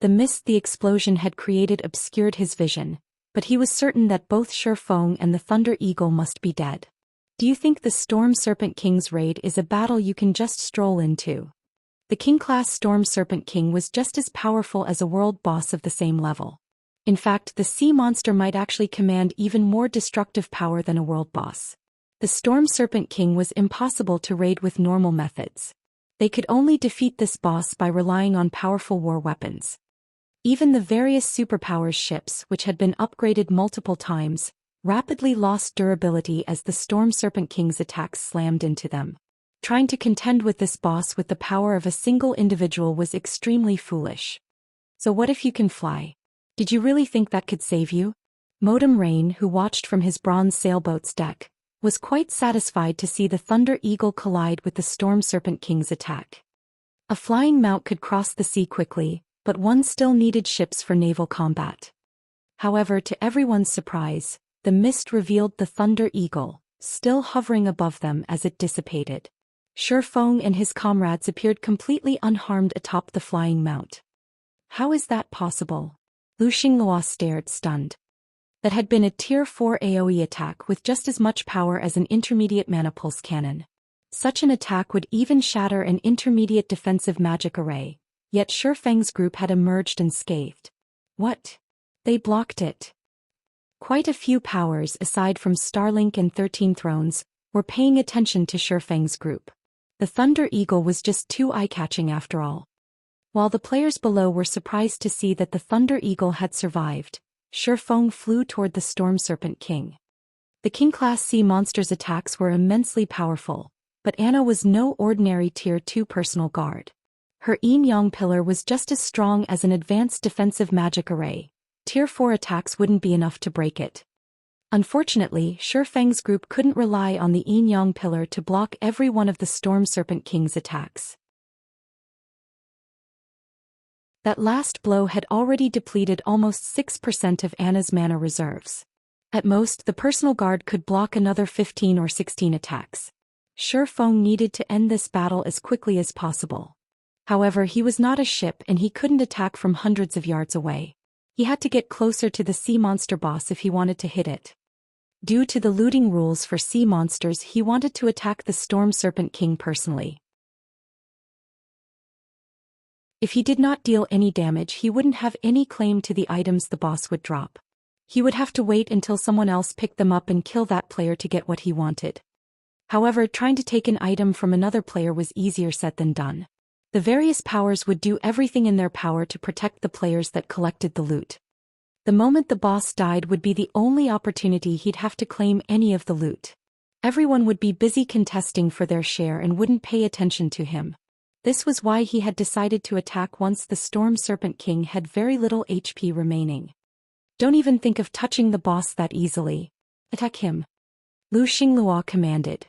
The mist the explosion had created obscured his vision, but he was certain that both Shifeng and the Thunder Eagle must be dead. Do you think the Storm Serpent King's raid is a battle you can just stroll into? The King-class Storm Serpent King was just as powerful as a world boss of the same level. In fact, the sea monster might actually command even more destructive power than a world boss. The Storm Serpent King was impossible to raid with normal methods. They could only defeat this boss by relying on powerful war weapons. Even the various superpowers ships, which had been upgraded multiple times, rapidly lost durability as the Storm Serpent King's attacks slammed into them. Trying to contend with this boss with the power of a single individual was extremely foolish. So what if you can fly? Did you really think that could save you? Modem Rain, who watched from his bronze sailboat's deck, was quite satisfied to see the Thunder Eagle collide with the Storm Serpent King's attack. A flying mount could cross the sea quickly, but one still needed ships for naval combat. However, to everyone's surprise, the mist revealed the Thunder Eagle, still hovering above them as it dissipated. Shifeng and his comrades appeared completely unharmed atop the flying mount. How is that possible? Lu Xinglua stared, stunned. That had been a Tier 4 AoE attack with just as much power as an intermediate mana pulse cannon. Such an attack would even shatter an intermediate defensive magic array, yet Shifeng's group had emerged unscathed. What? They blocked it. Quite a few powers aside from Starlink and 13 Thrones were paying attention to Shifeng's group. The Thunder Eagle was just too eye-catching after all. While the players below were surprised to see that the Thunder Eagle had survived, Shifeng flew toward the Storm Serpent King. The King-class sea monster's attacks were immensely powerful, but Anna was no ordinary Tier 2 personal guard. Her Yin Yang Pillar was just as strong as an advanced defensive magic array. Tier 4 attacks wouldn't be enough to break it. Unfortunately, Shifeng's group couldn't rely on the Yin Yang Pillar to block every one of the Storm Serpent King's attacks. That last blow had already depleted almost 6% of Anna's mana reserves. At most, the personal guard could block another 15 or 16 attacks. Shifeng needed to end this battle as quickly as possible. However, he was not a ship and he couldn't attack from hundreds of yards away. He had to get closer to the sea monster boss if he wanted to hit it. Due to the looting rules for sea monsters, he wanted to attack the Storm Serpent King personally. If he did not deal any damage, he wouldn't have any claim to the items the boss would drop. He would have to wait until someone else picked them up and kill that player to get what he wanted. However, trying to take an item from another player was easier said than done. The various powers would do everything in their power to protect the players that collected the loot. The moment the boss died would be the only opportunity he'd have to claim any of the loot. Everyone would be busy contesting for their share and wouldn't pay attention to him. This was why he had decided to attack once the Storm Serpent King had very little HP remaining. Don't even think of touching the boss that easily. Attack him. Lu Xinglua commanded.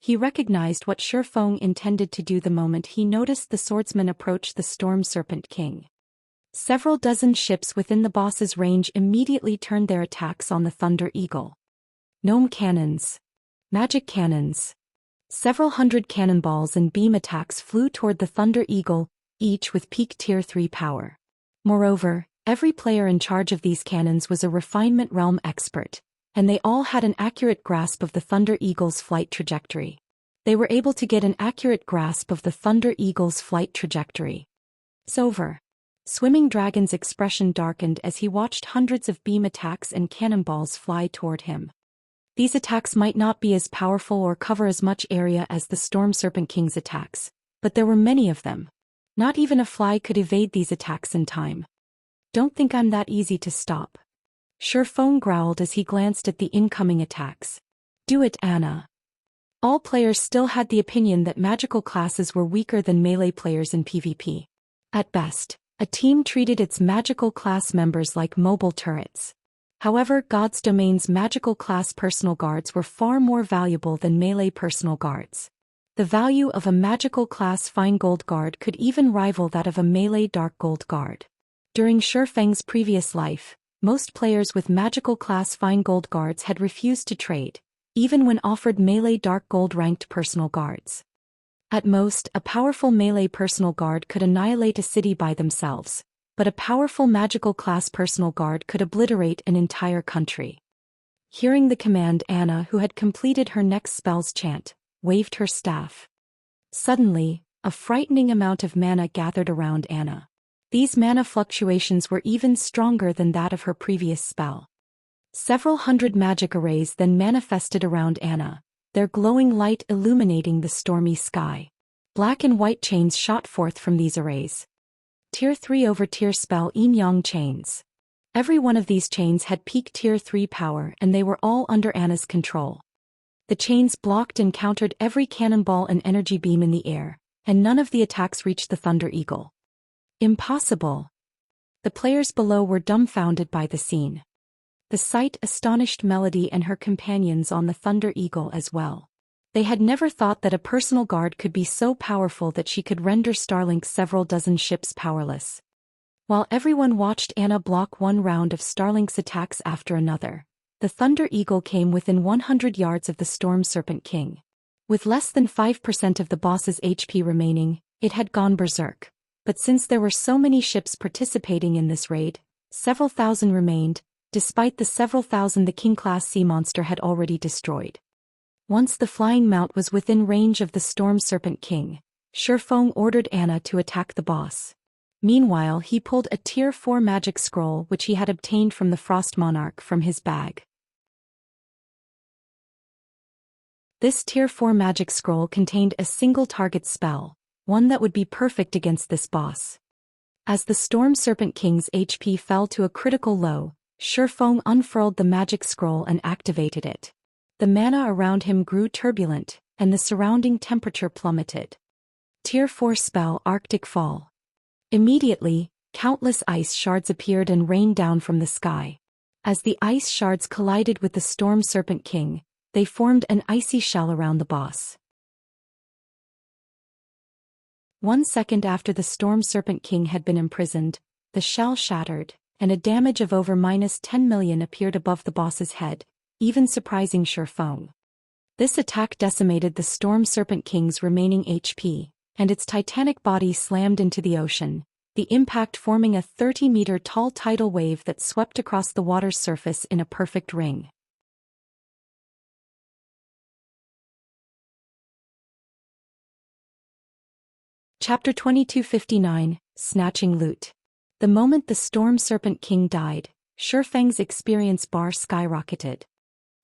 He recognized what Shi Feng intended to do the moment he noticed the swordsman approach the Storm Serpent King. Several dozen ships within the boss's range immediately turned their attacks on the Thunder Eagle. Gnome cannons. Magic cannons. Several hundred cannonballs and beam attacks flew toward the Thunder Eagle, each with peak Tier 3 power. Moreover, every player in charge of these cannons was a refinement realm expert, and they all had an accurate grasp of the Thunder Eagle's flight trajectory. They were able to get an accurate grasp of the Thunder Eagle's flight trajectory. It's over. Swimming Dragon's expression darkened as he watched hundreds of beam attacks and cannonballs fly toward him. These attacks might not be as powerful or cover as much area as the Storm Serpent King's attacks, but there were many of them. Not even a fly could evade these attacks in time. Don't think I'm that easy to stop. Shi Feng growled as he glanced at the incoming attacks. Do it, Anna. All players still had the opinion that magical classes were weaker than melee players in PvP. At best, a team treated its magical class members like mobile turrets. However, God's Domain's magical class personal guards were far more valuable than melee personal guards. The value of a magical class fine gold guard could even rival that of a melee dark gold guard. During Shi Feng's previous life, most players with magical class fine gold guards had refused to trade, even when offered melee dark gold ranked personal guards. At most, a powerful melee personal guard could annihilate a city by themselves, but a powerful magical class personal guard could obliterate an entire country. Hearing the command, Anna, who had completed her next spell's chant, waved her staff. Suddenly, a frightening amount of mana gathered around Anna. These mana fluctuations were even stronger than that of her previous spell. Several hundred magic arrays then manifested around Anna, their glowing light illuminating the stormy sky. Black and white chains shot forth from these arrays. Tier 3 over tier spell Yin Yang chains. Every one of these chains had peak Tier 3 power and they were all under Anna's control. The chains blocked and countered every cannonball and energy beam in the air, and none of the attacks reached the Thunder Eagle. Impossible. The players below were dumbfounded by the scene. The sight astonished Melody and her companions on the Thunder Eagle as well. They had never thought that a personal guard could be so powerful that she could render Starlink's several dozen ships powerless. While everyone watched Anna block one round of Starlink's attacks after another, the Thunder Eagle came within 100 yards of the Storm Serpent King. With less than 5% of the boss's HP remaining, it had gone berserk. But since there were so many ships participating in this raid, several thousand remained, despite the several thousand the King-class sea monster had already destroyed. Once the flying mount was within range of the Storm Serpent King, Shi Feng ordered Anna to attack the boss. Meanwhile, he pulled a Tier 4 magic scroll which he had obtained from the Frost Monarch from his bag. This Tier 4 magic scroll contained a single target spell, one that would be perfect against this boss. As the Storm Serpent King's HP fell to a critical low, Shi Feng unfurled the magic scroll and activated it. The mana around him grew turbulent, and the surrounding temperature plummeted. Tier 4 spell Arctic Fall. Immediately, countless ice shards appeared and rained down from the sky. As the ice shards collided with the Storm Serpent King, they formed an icy shell around the boss. 1 second after the Storm Serpent King had been imprisoned, the shell shattered, and a damage of over -10 million appeared above the boss's head, even surprising Shi Feng. This attack decimated the Storm Serpent King's remaining HP, and its titanic body slammed into the ocean, the impact forming a 30-meter-tall tidal wave that swept across the water's surface in a perfect ring. Chapter 2259, Snatching Loot. The moment the Storm Serpent King died, Shi Feng's experience bar skyrocketed.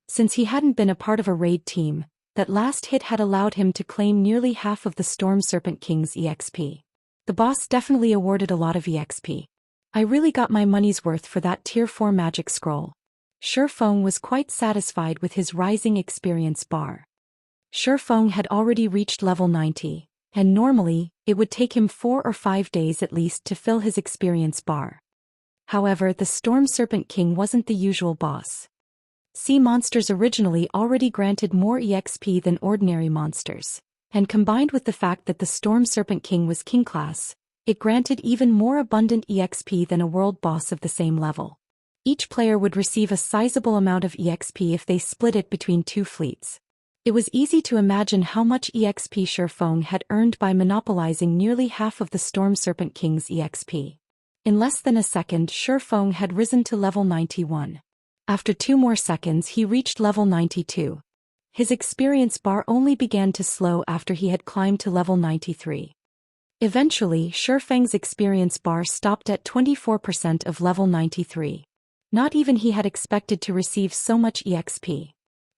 Since he hadn't been a part of a raid team, that last hit had allowed him to claim nearly half of the Storm Serpent King's EXP. The boss definitely awarded a lot of EXP. I really got my money's worth for that Tier 4 magic scroll. Shi Feng was quite satisfied with his rising experience bar. Shi Feng had already reached level 90, and normally, it would take him 4 or 5 days at least to fill his experience bar. However, the Storm Serpent King wasn't the usual boss. Sea monsters originally already granted more EXP than ordinary monsters, and combined with the fact that the Storm Serpent King was King class, it granted even more abundant EXP than a world boss of the same level. Each player would receive a sizable amount of EXP if they split it between two fleets. It was easy to imagine how much EXP Shifeng had earned by monopolizing nearly half of the Storm Serpent King's EXP. In less than a second, Shifeng had risen to level 91. After 2 more seconds he reached level 92. His experience bar only began to slow after he had climbed to level 93. Eventually, Shifeng's experience bar stopped at 24% of level 93. Not even he had expected to receive so much EXP.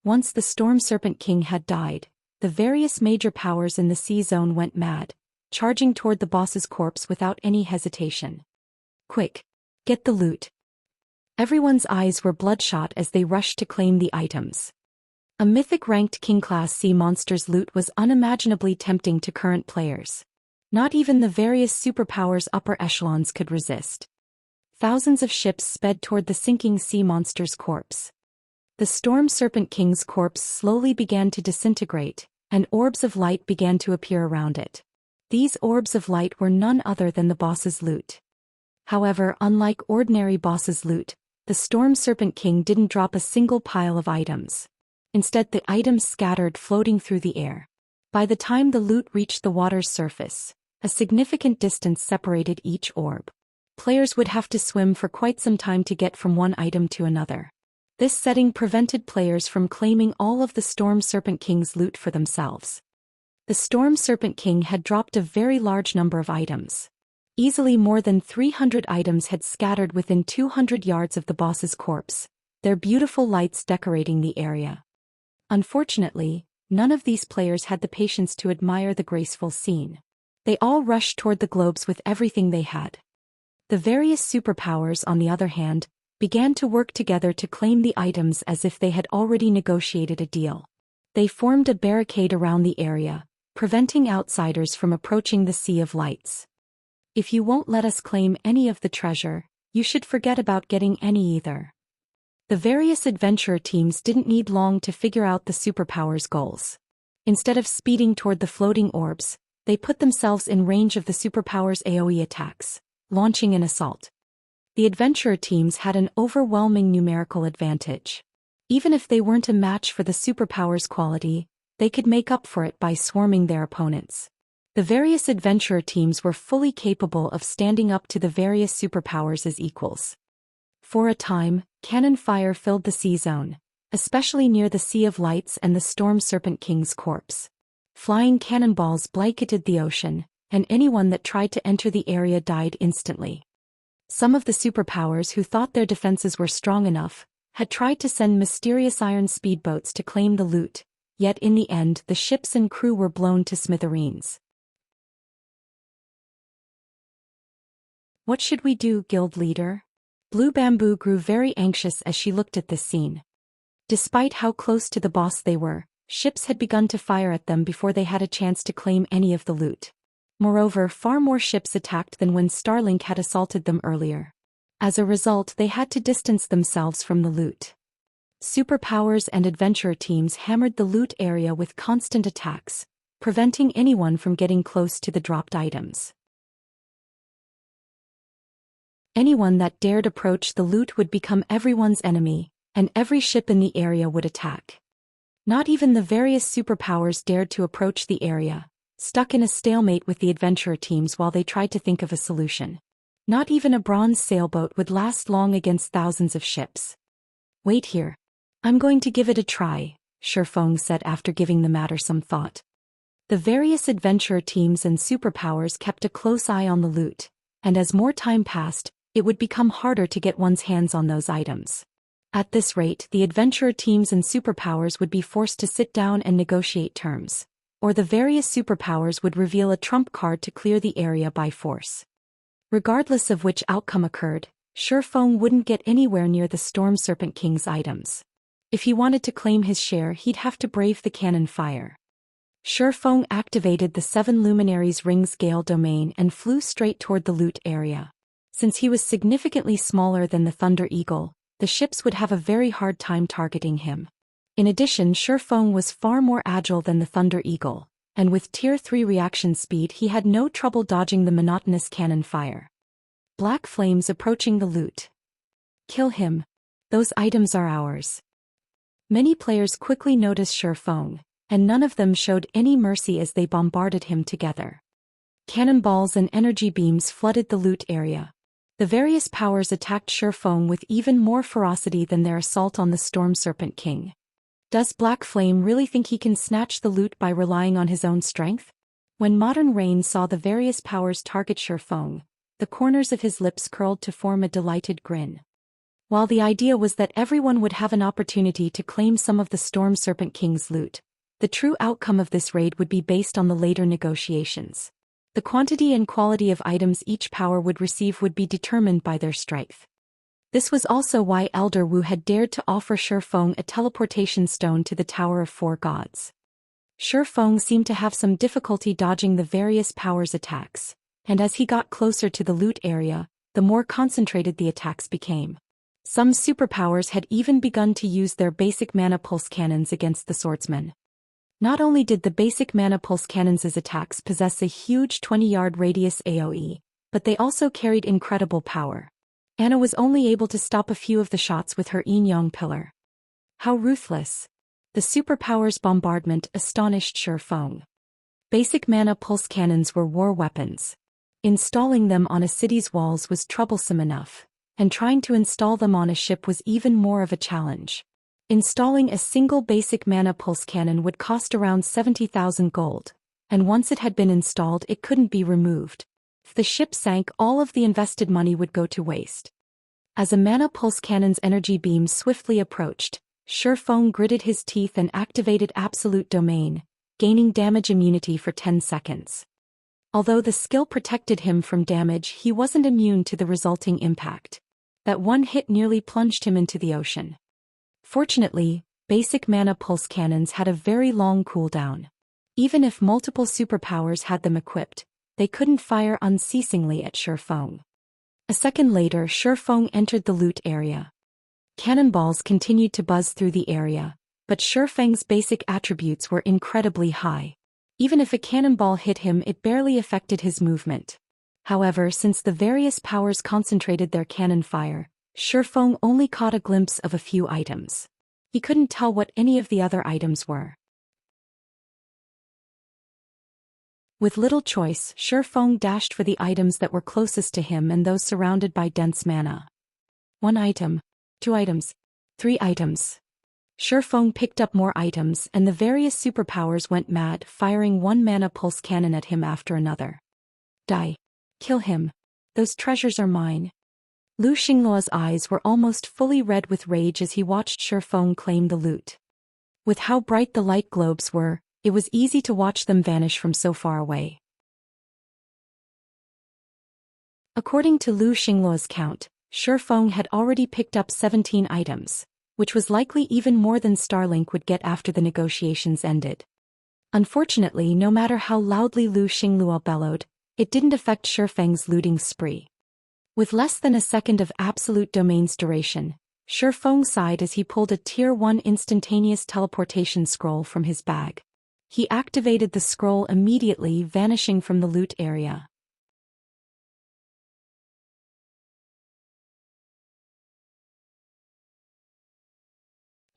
Once the Storm Serpent King had died, the various major powers in the sea zone went mad, charging toward the boss's corpse without any hesitation. Quick! Get the loot! Everyone's eyes were bloodshot as they rushed to claim the items. A mythic-ranked King-class sea monster's loot was unimaginably tempting to current players. Not even the various superpowers' upper echelons could resist. Thousands of ships sped toward the sinking sea monster's corpse. The Storm Serpent King's corpse slowly began to disintegrate, and orbs of light began to appear around it. These orbs of light were none other than the boss's loot. However, unlike ordinary boss's loot, the Storm Serpent King didn't drop a single pile of items. Instead, the items scattered floating through the air. By the time the loot reached the water's surface, a significant distance separated each orb. Players would have to swim for quite some time to get from one item to another. This setting prevented players from claiming all of the Storm Serpent King's loot for themselves. The Storm Serpent King had dropped a very large number of items. Easily more than 300 items had scattered within 200 yards of the boss's corpse, their beautiful lights decorating the area. Unfortunately, none of these players had the patience to admire the graceful scene. They all rushed toward the globes with everything they had. The various superpowers, on the other hand, began to work together to claim the items as if they had already negotiated a deal. They formed a barricade around the area, preventing outsiders from approaching the Sea of Lights. If you won't let us claim any of the treasure, you should forget about getting any either. The various adventurer teams didn't need long to figure out the superpowers' goals. Instead of speeding toward the floating orbs, they put themselves in range of the superpowers' AoE attacks, launching an assault. The adventurer teams had an overwhelming numerical advantage. Even if they weren't a match for the superpowers' quality, they could make up for it by swarming their opponents. The various adventurer teams were fully capable of standing up to the various superpowers as equals. For a time, cannon fire filled the sea zone, especially near the Sea of Lights and the Storm Serpent King's corpse. Flying cannonballs blanketed the ocean, and anyone that tried to enter the area died instantly. Some of the superpowers who thought their defenses were strong enough had tried to send mysterious iron speedboats to claim the loot, yet in the end the ships and crew were blown to smithereens. What should we do, guild leader? Blue Bamboo grew very anxious as she looked at this scene. Despite how close to the boss they were, ships had begun to fire at them before they had a chance to claim any of the loot. Moreover, far more ships attacked than when Starlink had assaulted them earlier. As a result, they had to distance themselves from the loot. Superpowers and adventurer teams hammered the loot area with constant attacks, preventing anyone from getting close to the dropped items. Anyone that dared approach the loot would become everyone's enemy, and every ship in the area would attack. Not even the various superpowers dared to approach the area, stuck in a stalemate with the adventurer teams while they tried to think of a solution. Not even a bronze sailboat would last long against thousands of ships. Wait here. I'm going to give it a try, Shifeng said after giving the matter some thought. The various adventurer teams and superpowers kept a close eye on the loot, and as more time passed, it would become harder to get one's hands on those items. At this rate, the adventurer teams and superpowers would be forced to sit down and negotiate terms, or the various superpowers would reveal a trump card to clear the area by force. Regardless of which outcome occurred, Shifeng wouldn't get anywhere near the Storm Serpent King's items. If he wanted to claim his share, he'd have to brave the cannon fire. Shifeng activated the 7 Luminaries Rings Gale domain and flew straight toward the loot area. Since he was significantly smaller than the Thunder Eagle, the ships would have a very hard time targeting him. In addition, Shi Feng was far more agile than the Thunder Eagle, and with Tier 3 reaction speed he had no trouble dodging the monotonous cannon fire. Black flames approaching the loot. Kill him. Those items are ours. Many players quickly noticed Shi Feng, and none of them showed any mercy as they bombarded him together. Cannonballs and energy beams flooded the loot area. The various powers attacked Shi Feng with even more ferocity than their assault on the Storm Serpent King. Does Black Flame really think he can snatch the loot by relying on his own strength? When Modern Rain saw the various powers target Shi Feng, the corners of his lips curled to form a delighted grin. While the idea was that everyone would have an opportunity to claim some of the Storm Serpent King's loot, the true outcome of this raid would be based on the later negotiations. The quantity and quality of items each power would receive would be determined by their strength. This was also why Elder Wu had dared to offer Shi Feng a teleportation stone to the Tower of Four Gods. Shi Feng seemed to have some difficulty dodging the various powers' attacks, and as he got closer to the loot area, the more concentrated the attacks became. Some superpowers had even begun to use their basic mana pulse cannons against the swordsman. Not only did the basic mana pulse cannons' attacks possess a huge 20-yard radius AoE, but they also carried incredible power. Anna was only able to stop a few of the shots with her Yin-Yang pillar. How ruthless! The superpower's bombardment astonished Shi Feng. Basic mana pulse cannons were war weapons. Installing them on a city's walls was troublesome enough, and trying to install them on a ship was even more of a challenge. Installing a single basic mana pulse cannon would cost around 70,000 gold, and once it had been installed it couldn't be removed. If the ship sank, all of the invested money would go to waste. As a mana pulse cannon's energy beam swiftly approached, Shi Feng gritted his teeth and activated Absolute Domain, gaining damage immunity for 10 seconds. Although the skill protected him from damage, he wasn't immune to the resulting impact. That one hit nearly plunged him into the ocean. Fortunately, basic mana pulse cannons had a very long cooldown. Even if multiple superpowers had them equipped, they couldn't fire unceasingly at Shi Feng. A second later, Shi Feng entered the loot area. Cannonballs continued to buzz through the area, but Shi Feng's basic attributes were incredibly high. Even if a cannonball hit him, it barely affected his movement. However, since the various powers concentrated their cannon fire, Shi Feng only caught a glimpse of a few items. He couldn't tell what any of the other items were. With little choice, Shi Feng dashed for the items that were closest to him and those surrounded by dense mana. 1 item, 2 items, 3 items. Shi Feng picked up more items and the various superpowers went mad, firing one mana pulse cannon at him after another. Die. Kill him. Those treasures are mine. Lu Xingluo's eyes were almost fully red with rage as he watched Shi Feng claim the loot. With how bright the light globes were, it was easy to watch them vanish from so far away. According to Lu Xingluo's count, Shi Feng had already picked up 17 items, which was likely even more than Starlink would get after the negotiations ended. Unfortunately, no matter how loudly Lu Xingluo bellowed, it didn't affect Shi Feng's looting spree. With less than a second of Absolute Domain's duration, Shi Feng sighed as he pulled a Tier 1 instantaneous teleportation scroll from his bag. He activated the scroll immediately, vanishing from the loot area.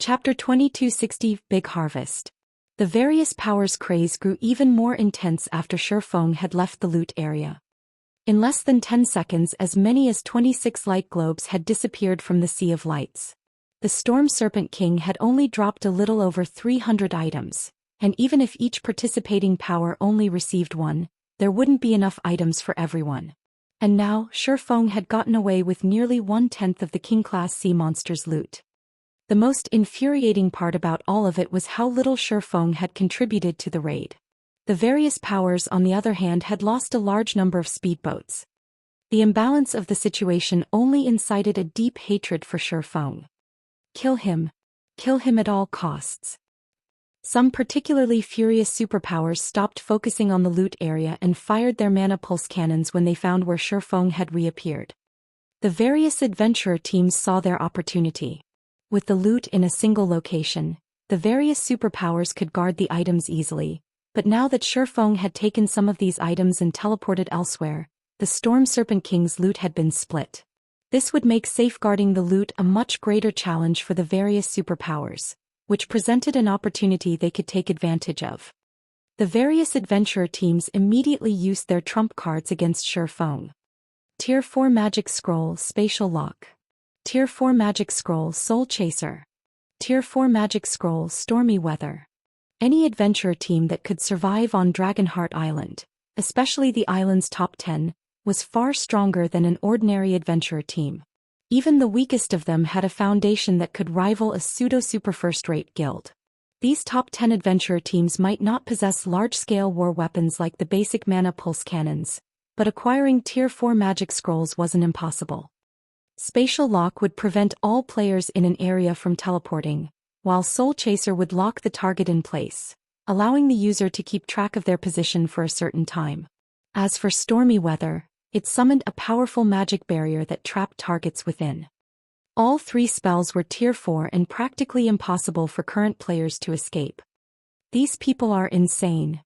Chapter 2260 Big Harvest. The various powers' craze grew even more intense after Shi Feng had left the loot area. In less than 10 seconds, as many as 26 light globes had disappeared from the Sea of Lights. The Storm Serpent King had only dropped a little over 300 items, and even if each participating power only received one, there wouldn't be enough items for everyone. And now, Shi Feng had gotten away with nearly 1/10 of the King-class sea monster's loot. The most infuriating part about all of it was how little Shi Feng had contributed to the raid. The various powers, on the other hand, had lost a large number of speedboats. The imbalance of the situation only incited a deep hatred for Shi Feng. Kill him. Kill him at all costs. Some particularly furious superpowers stopped focusing on the loot area and fired their mana pulse cannons when they found where Shi Feng had reappeared. The various adventurer teams saw their opportunity. With the loot in a single location, the various superpowers could guard the items easily, but now that Shifeng had taken some of these items and teleported elsewhere, the Storm Serpent King's loot had been split. This would make safeguarding the loot a much greater challenge for the various superpowers, which presented an opportunity they could take advantage of. The various adventurer teams immediately used their trump cards against Shifeng. Tier 4 Magic Scroll Spatial Lock. Tier 4 Magic Scroll Soul Chaser. Tier 4 Magic Scroll Stormy Weather. Any adventurer team that could survive on Dragonheart Island, especially the island's top 10, was far stronger than an ordinary adventurer team. Even the weakest of them had a foundation that could rival a pseudo-super first-rate guild. These top 10 adventurer teams might not possess large-scale war weapons like the basic mana pulse cannons, but acquiring Tier 4 magic scrolls wasn't impossible. Spatial Lock would prevent all players in an area from teleporting, while Soul Chaser would lock the target in place, allowing the user to keep track of their position for a certain time. As for Stormy Weather, it summoned a powerful magic barrier that trapped targets within. All three spells were Tier 4 and practically impossible for current players to escape. These people are insane.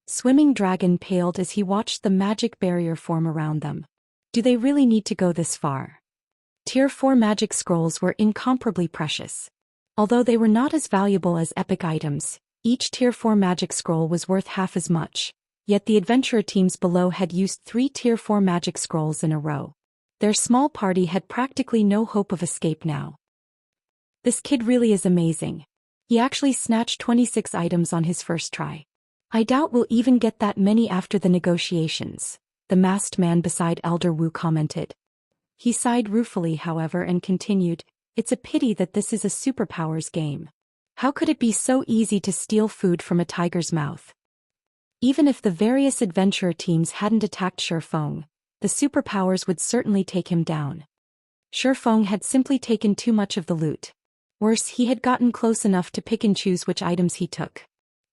Swimming Dragon paled as he watched the magic barrier form around them. Do they really need to go this far? Tier 4 magic scrolls were incomparably precious. Although they were not as valuable as epic items, each Tier 4 magic scroll was worth half as much, yet the adventurer teams below had used 3 Tier 4 magic scrolls in a row. Their small party had practically no hope of escape now. This kid really is amazing. He actually snatched 26 items on his first try. I doubt we'll even get that many after the negotiations, the masked man beside Elder Wu commented. He sighed ruefully, however, and continued, "It's a pity that this is a superpowers game. How could it be so easy to steal food from a tiger's mouth?" Even if the various adventurer teams hadn't attacked Shifeng, the superpowers would certainly take him down. Shifeng had simply taken too much of the loot. Worse, he had gotten close enough to pick and choose which items he took.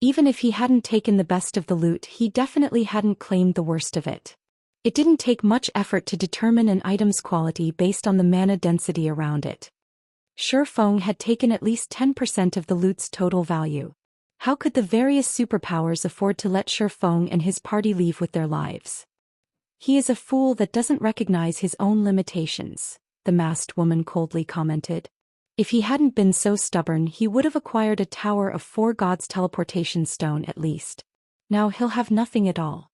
Even if he hadn't taken the best of the loot, he definitely hadn't claimed the worst of it. It didn't take much effort to determine an item's quality based on the mana density around it. Shifeng had taken at least 10% of the loot's total value. How could the various superpowers afford to let Shifeng and his party leave with their lives? He is a fool that doesn't recognize his own limitations, the masked woman coldly commented. If he hadn't been so stubborn, he would have acquired a Tower of 4 Gods teleportation stone at least. Now he'll have nothing at all.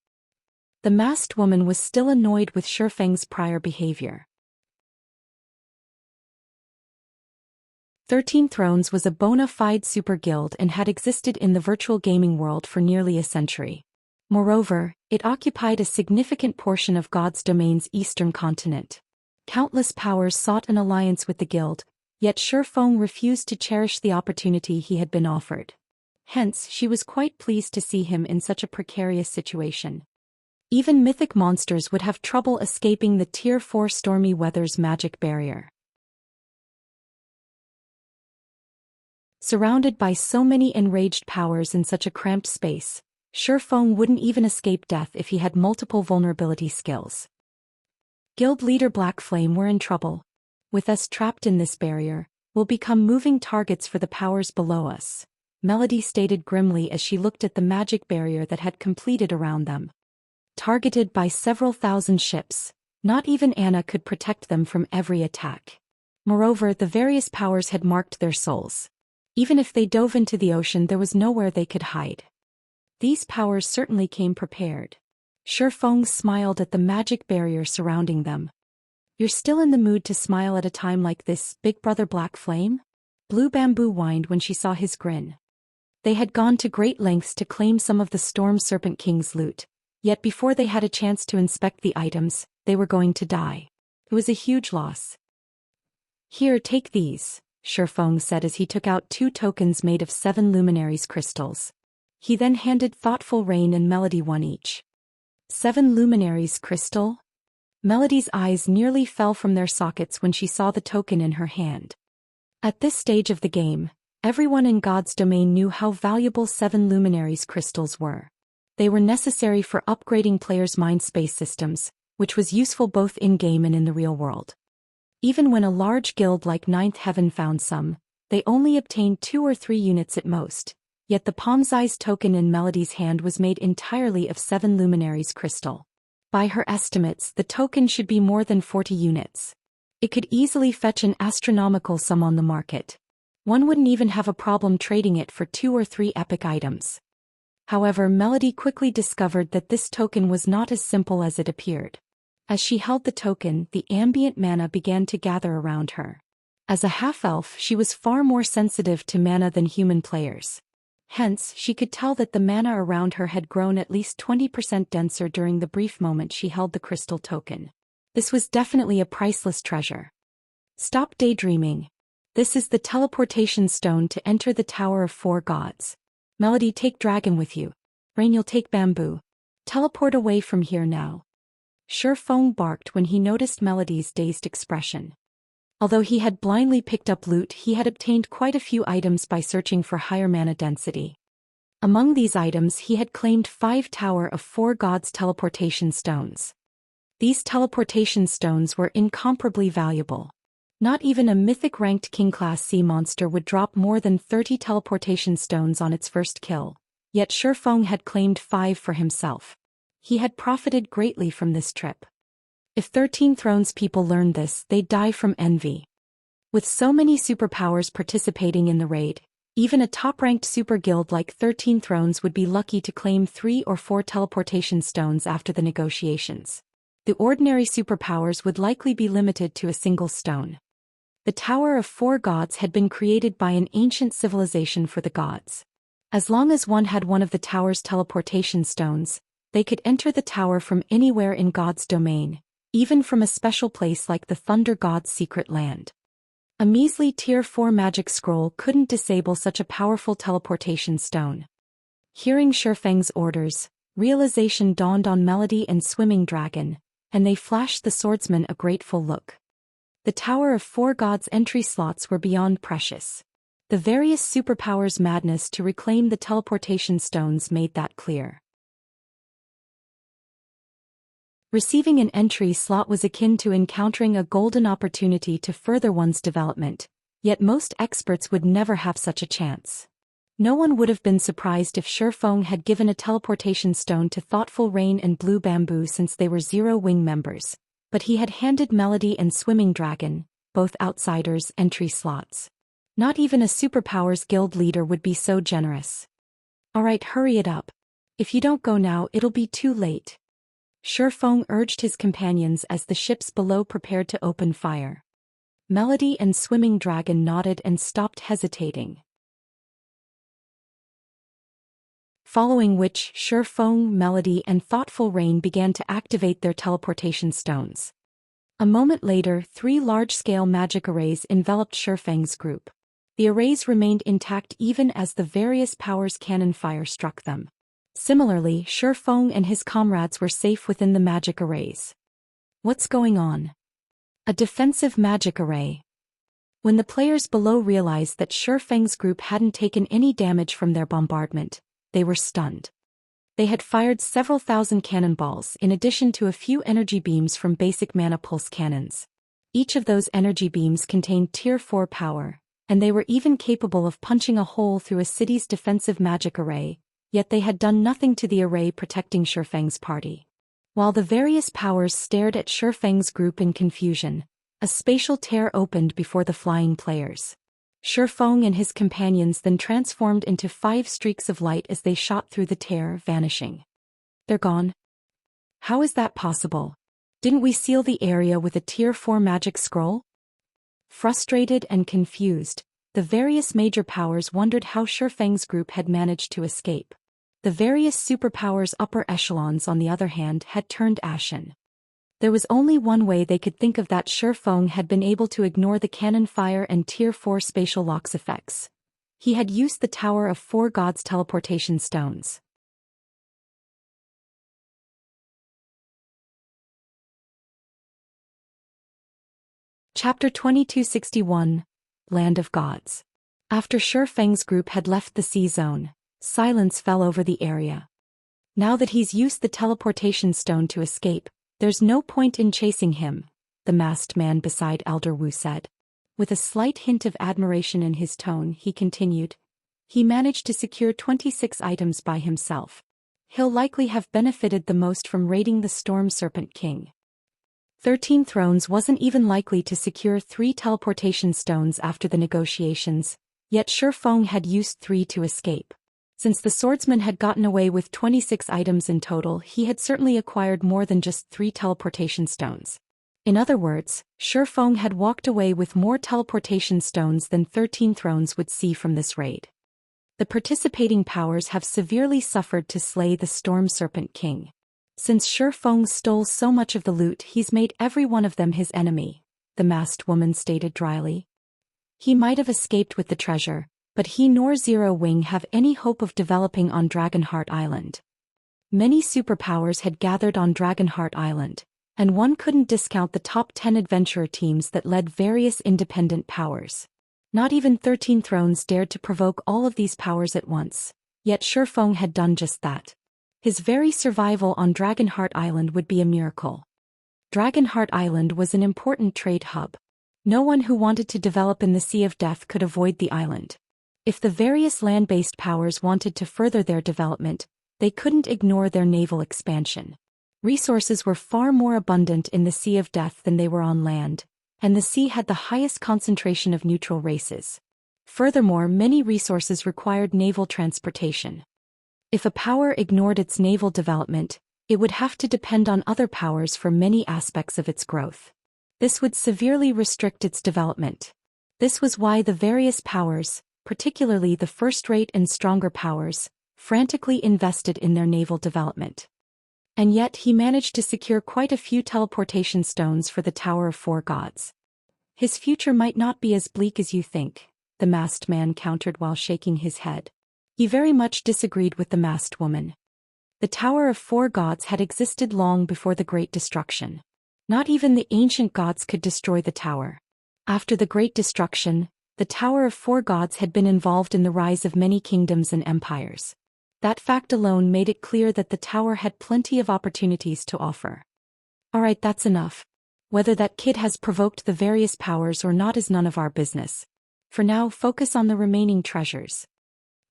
The masked woman was still annoyed with Shifeng's prior behavior. 13 Thrones was a bona fide super guild and had existed in the virtual gaming world for nearly a century. Moreover, it occupied a significant portion of God's domain's eastern continent. Countless powers sought an alliance with the guild, yet Shifeng refused to cherish the opportunity he had been offered. Hence, she was quite pleased to see him in such a precarious situation. Even mythic monsters would have trouble escaping the Tier 4 Stormy Weather's magic barrier. Surrounded by so many enraged powers in such a cramped space, Shifeng wouldn't even escape death if he had multiple vulnerability skills. Guild leader Black Flame were in trouble. With us trapped in this barrier, we'll become moving targets for the powers below us, Melody stated grimly as she looked at the magic barrier that had completed around them. Targeted by several thousand ships, not even Anna could protect them from every attack. Moreover, the various powers had marked their souls. Even if they dove into the ocean, there was nowhere they could hide. These powers certainly came prepared. Shifeng smiled at the magic barrier surrounding them. "You're still in the mood to smile at a time like this, Big Brother Black Flame?" Blue Bamboo whined when she saw his grin. They had gone to great lengths to claim some of the Storm Serpent King's loot, yet before they had a chance to inspect the items, they were going to die. It was a huge loss. "Here, take these," Shifeng said as he took out 2 tokens made of 7 luminaries crystals. He then handed Thoughtful Rain and Melody one each. 7 luminaries crystal? Melody's eyes nearly fell from their sockets when she saw the token in her hand. At this stage of the game, everyone in God's domain knew how valuable 7 luminaries crystals were. They were necessary for upgrading players' mind space systems, which was useful both in-game and in the real world. Even when a large guild like Ninth Heaven found some, they only obtained 2 or 3 units at most, yet the palm-sized token in Melody's hand was made entirely of 7 luminaries crystal. By her estimates, the token should be more than 40 units. It could easily fetch an astronomical sum on the market. One wouldn't even have a problem trading it for 2 or 3 epic items. However, Melody quickly discovered that this token was not as simple as it appeared. As she held the token, the ambient mana began to gather around her. As a half-elf, she was far more sensitive to mana than human players. Hence, she could tell that the mana around her had grown at least 20% denser during the brief moment she held the crystal token. This was definitely a priceless treasure. Stop daydreaming. This is the teleportation stone to enter the Tower of 4 Gods. Melody, take dragon with you. Rain, you'll take bamboo. Teleport away from here now. Shifeng barked when he noticed Melody's dazed expression. Although he had blindly picked up loot, he had obtained quite a few items by searching for higher mana density. Among these items he had claimed 5 Tower of 4 Gods teleportation stones. These teleportation stones were incomparably valuable. Not even a mythic-ranked king-class sea monster would drop more than 30 teleportation stones on its first kill, yet Shifeng had claimed 5 for himself. He had profited greatly from this trip. If 13 Thrones people learned this, they'd die from envy. With so many superpowers participating in the raid, even a top-ranked super guild like 13 Thrones would be lucky to claim 3 or 4 teleportation stones after the negotiations. The ordinary superpowers would likely be limited to a single stone. The Tower of 4 Gods had been created by an ancient civilization for the gods. As long as one had one of the tower's teleportation stones, they could enter the tower from anywhere in God's domain, even from a special place like the Thunder God's secret land. A measly Tier 4 magic scroll couldn't disable such a powerful teleportation stone. Hearing Shifeng's orders, realization dawned on Melody and Swimming Dragon, and they flashed the swordsman a grateful look. The Tower of 4 Gods entry slots were beyond precious. The various superpowers' madness to reclaim the teleportation stones made that clear. Receiving an entry slot was akin to encountering a golden opportunity to further one's development, yet most experts would never have such a chance. No one would have been surprised if Shifeng had given a teleportation stone to Thoughtful Rain and Blue Bamboo since they were Zero Wing members, but he had handed Melody and Swimming Dragon, both outsiders, entry slots. Not even a Superpowers Guild leader would be so generous. Alright, hurry it up. If you don't go now, it'll be too late. Shifeng urged his companions as the ships below prepared to open fire. Melody and Swimming Dragon nodded and stopped hesitating. Following which, Shifeng, Melody, and Thoughtful Rain began to activate their teleportation stones. A moment later, 3 large-scale magic arrays enveloped Shifeng's group. The arrays remained intact even as the various powers' cannon fire struck them. Similarly, Shifeng and his comrades were safe within the magic arrays. What's going on? A defensive magic array. When the players below realized that Shifeng's group hadn't taken any damage from their bombardment, they were stunned. They had fired several thousand cannonballs in addition to a few energy beams from basic mana pulse cannons. Each of those energy beams contained Tier 4 power, and they were even capable of punching a hole through a city's defensive magic array, yet they had done nothing to the array protecting Shifeng's party. While the various powers stared at Shifeng's group in confusion, a spatial tear opened before the flying players. Shifeng and his companions then transformed into 5 streaks of light as they shot through the tear, vanishing. They're gone? How is that possible? Didn't we seal the area with a Tier 4 magic scroll? Frustrated and confused, the various major powers wondered how Shifeng's group had managed to escape. The various superpowers' upper echelons, on the other hand, had turned ashen. There was only one way they could think of: that Shifeng had been able to ignore the cannon fire and Tier 4 spatial locks effects. He had used the Tower of 4 Gods teleportation stones. Chapter 2261, Land of Gods. After Shifeng's group had left the sea zone, silence fell over the area. Now that he's used the teleportation stone to escape, there's no point in chasing him, the masked man beside Elder Wu said. With a slight hint of admiration in his tone, he continued. He managed to secure 26 items by himself. He'll likely have benefited the most from raiding the Storm Serpent King. 13 Thrones wasn't even likely to secure 3 teleportation stones after the negotiations, yet Shi Feng had used 3 to escape. Since the swordsman had gotten away with 26 items in total, he had certainly acquired more than just 3 teleportation stones. In other words, Shi Feng had walked away with more teleportation stones than 13 Thrones would see from this raid. The participating powers have severely suffered to slay the Storm Serpent King. Since Shi Feng stole so much of the loot, he's made every one of them his enemy, the masked woman stated dryly. He might have escaped with the treasure, but he nor Zero Wing have any hope of developing on Dragonheart Island. Many superpowers had gathered on Dragonheart Island, and one couldn't discount the top 10 adventurer teams that led various independent powers. Not even 13 Thrones dared to provoke all of these powers at once, yet Shi Feng had done just that. His very survival on Dragonheart Island would be a miracle. Dragonheart Island was an important trade hub. No one who wanted to develop in the Sea of Death could avoid the island. If the various land-based powers wanted to further their development, they couldn't ignore their naval expansion. Resources were far more abundant in the Sea of Death than they were on land, and the sea had the highest concentration of neutral races. Furthermore, many resources required naval transportation. If a power ignored its naval development, it would have to depend on other powers for many aspects of its growth. This would severely restrict its development. This was why the various powers, particularly the first-rate and stronger powers, frantically invested in their naval development. And yet he managed to secure quite a few teleportation stones for the Tower of Four Gods. His future might not be as bleak as you think, the masked man countered while shaking his head. He very much disagreed with the masked woman. The Tower of Four Gods had existed long before the Great Destruction. Not even the ancient gods could destroy the tower. After the Great Destruction, the Tower of Four Gods had been involved in the rise of many kingdoms and empires. That fact alone made it clear that the tower had plenty of opportunities to offer. Alright, that's enough. Whether that kid has provoked the various powers or not is none of our business. For now, focus on the remaining treasures.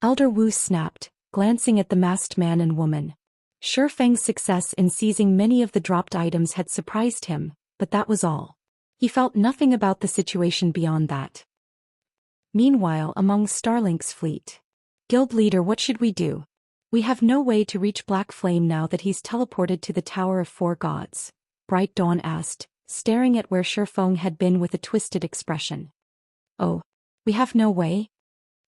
Elder Wu snapped, glancing at the masked man and woman. Shi Feng's success in seizing many of the dropped items had surprised him, but that was all. He felt nothing about the situation beyond that. Meanwhile, among Starlink's fleet. Guild leader, what should we do? We have no way to reach Black Flame now that he's teleported to the Tower of Four Gods, Bright Dawn asked, staring at where Shi Feng had been with a twisted expression. Oh, we have no way?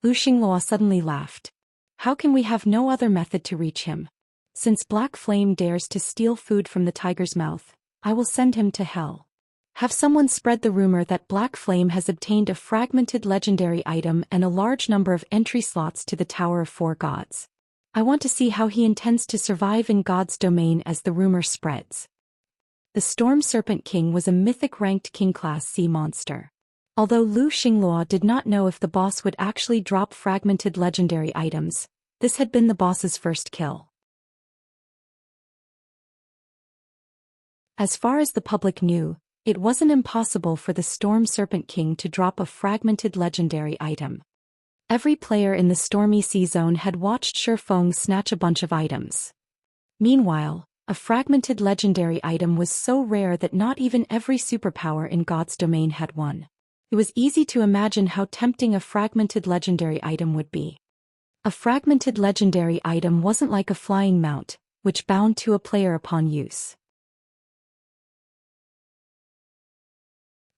Lu Xingluo suddenly laughed. How can we have no other method to reach him? Since Black Flame dares to steal food from the tiger's mouth, I will send him to hell. Have someone spread the rumor that Black Flame has obtained a fragmented legendary item and a large number of entry slots to the Tower of Four Gods. I want to see how he intends to survive in God's domain as the rumor spreads. The Storm Serpent King was a mythic-ranked King-class sea monster. Although Lu Xingluo did not know if the boss would actually drop fragmented legendary items, this had been the boss's first kill. As far as the public knew, it wasn't impossible for the Storm Serpent King to drop a fragmented legendary item. Every player in the Stormy Sea Zone had watched Shi Feng snatch a bunch of items. Meanwhile, a fragmented legendary item was so rare that not even every superpower in God's domain had one. It was easy to imagine how tempting a fragmented legendary item would be. A fragmented legendary item wasn't like a flying mount, which bound to a player upon use.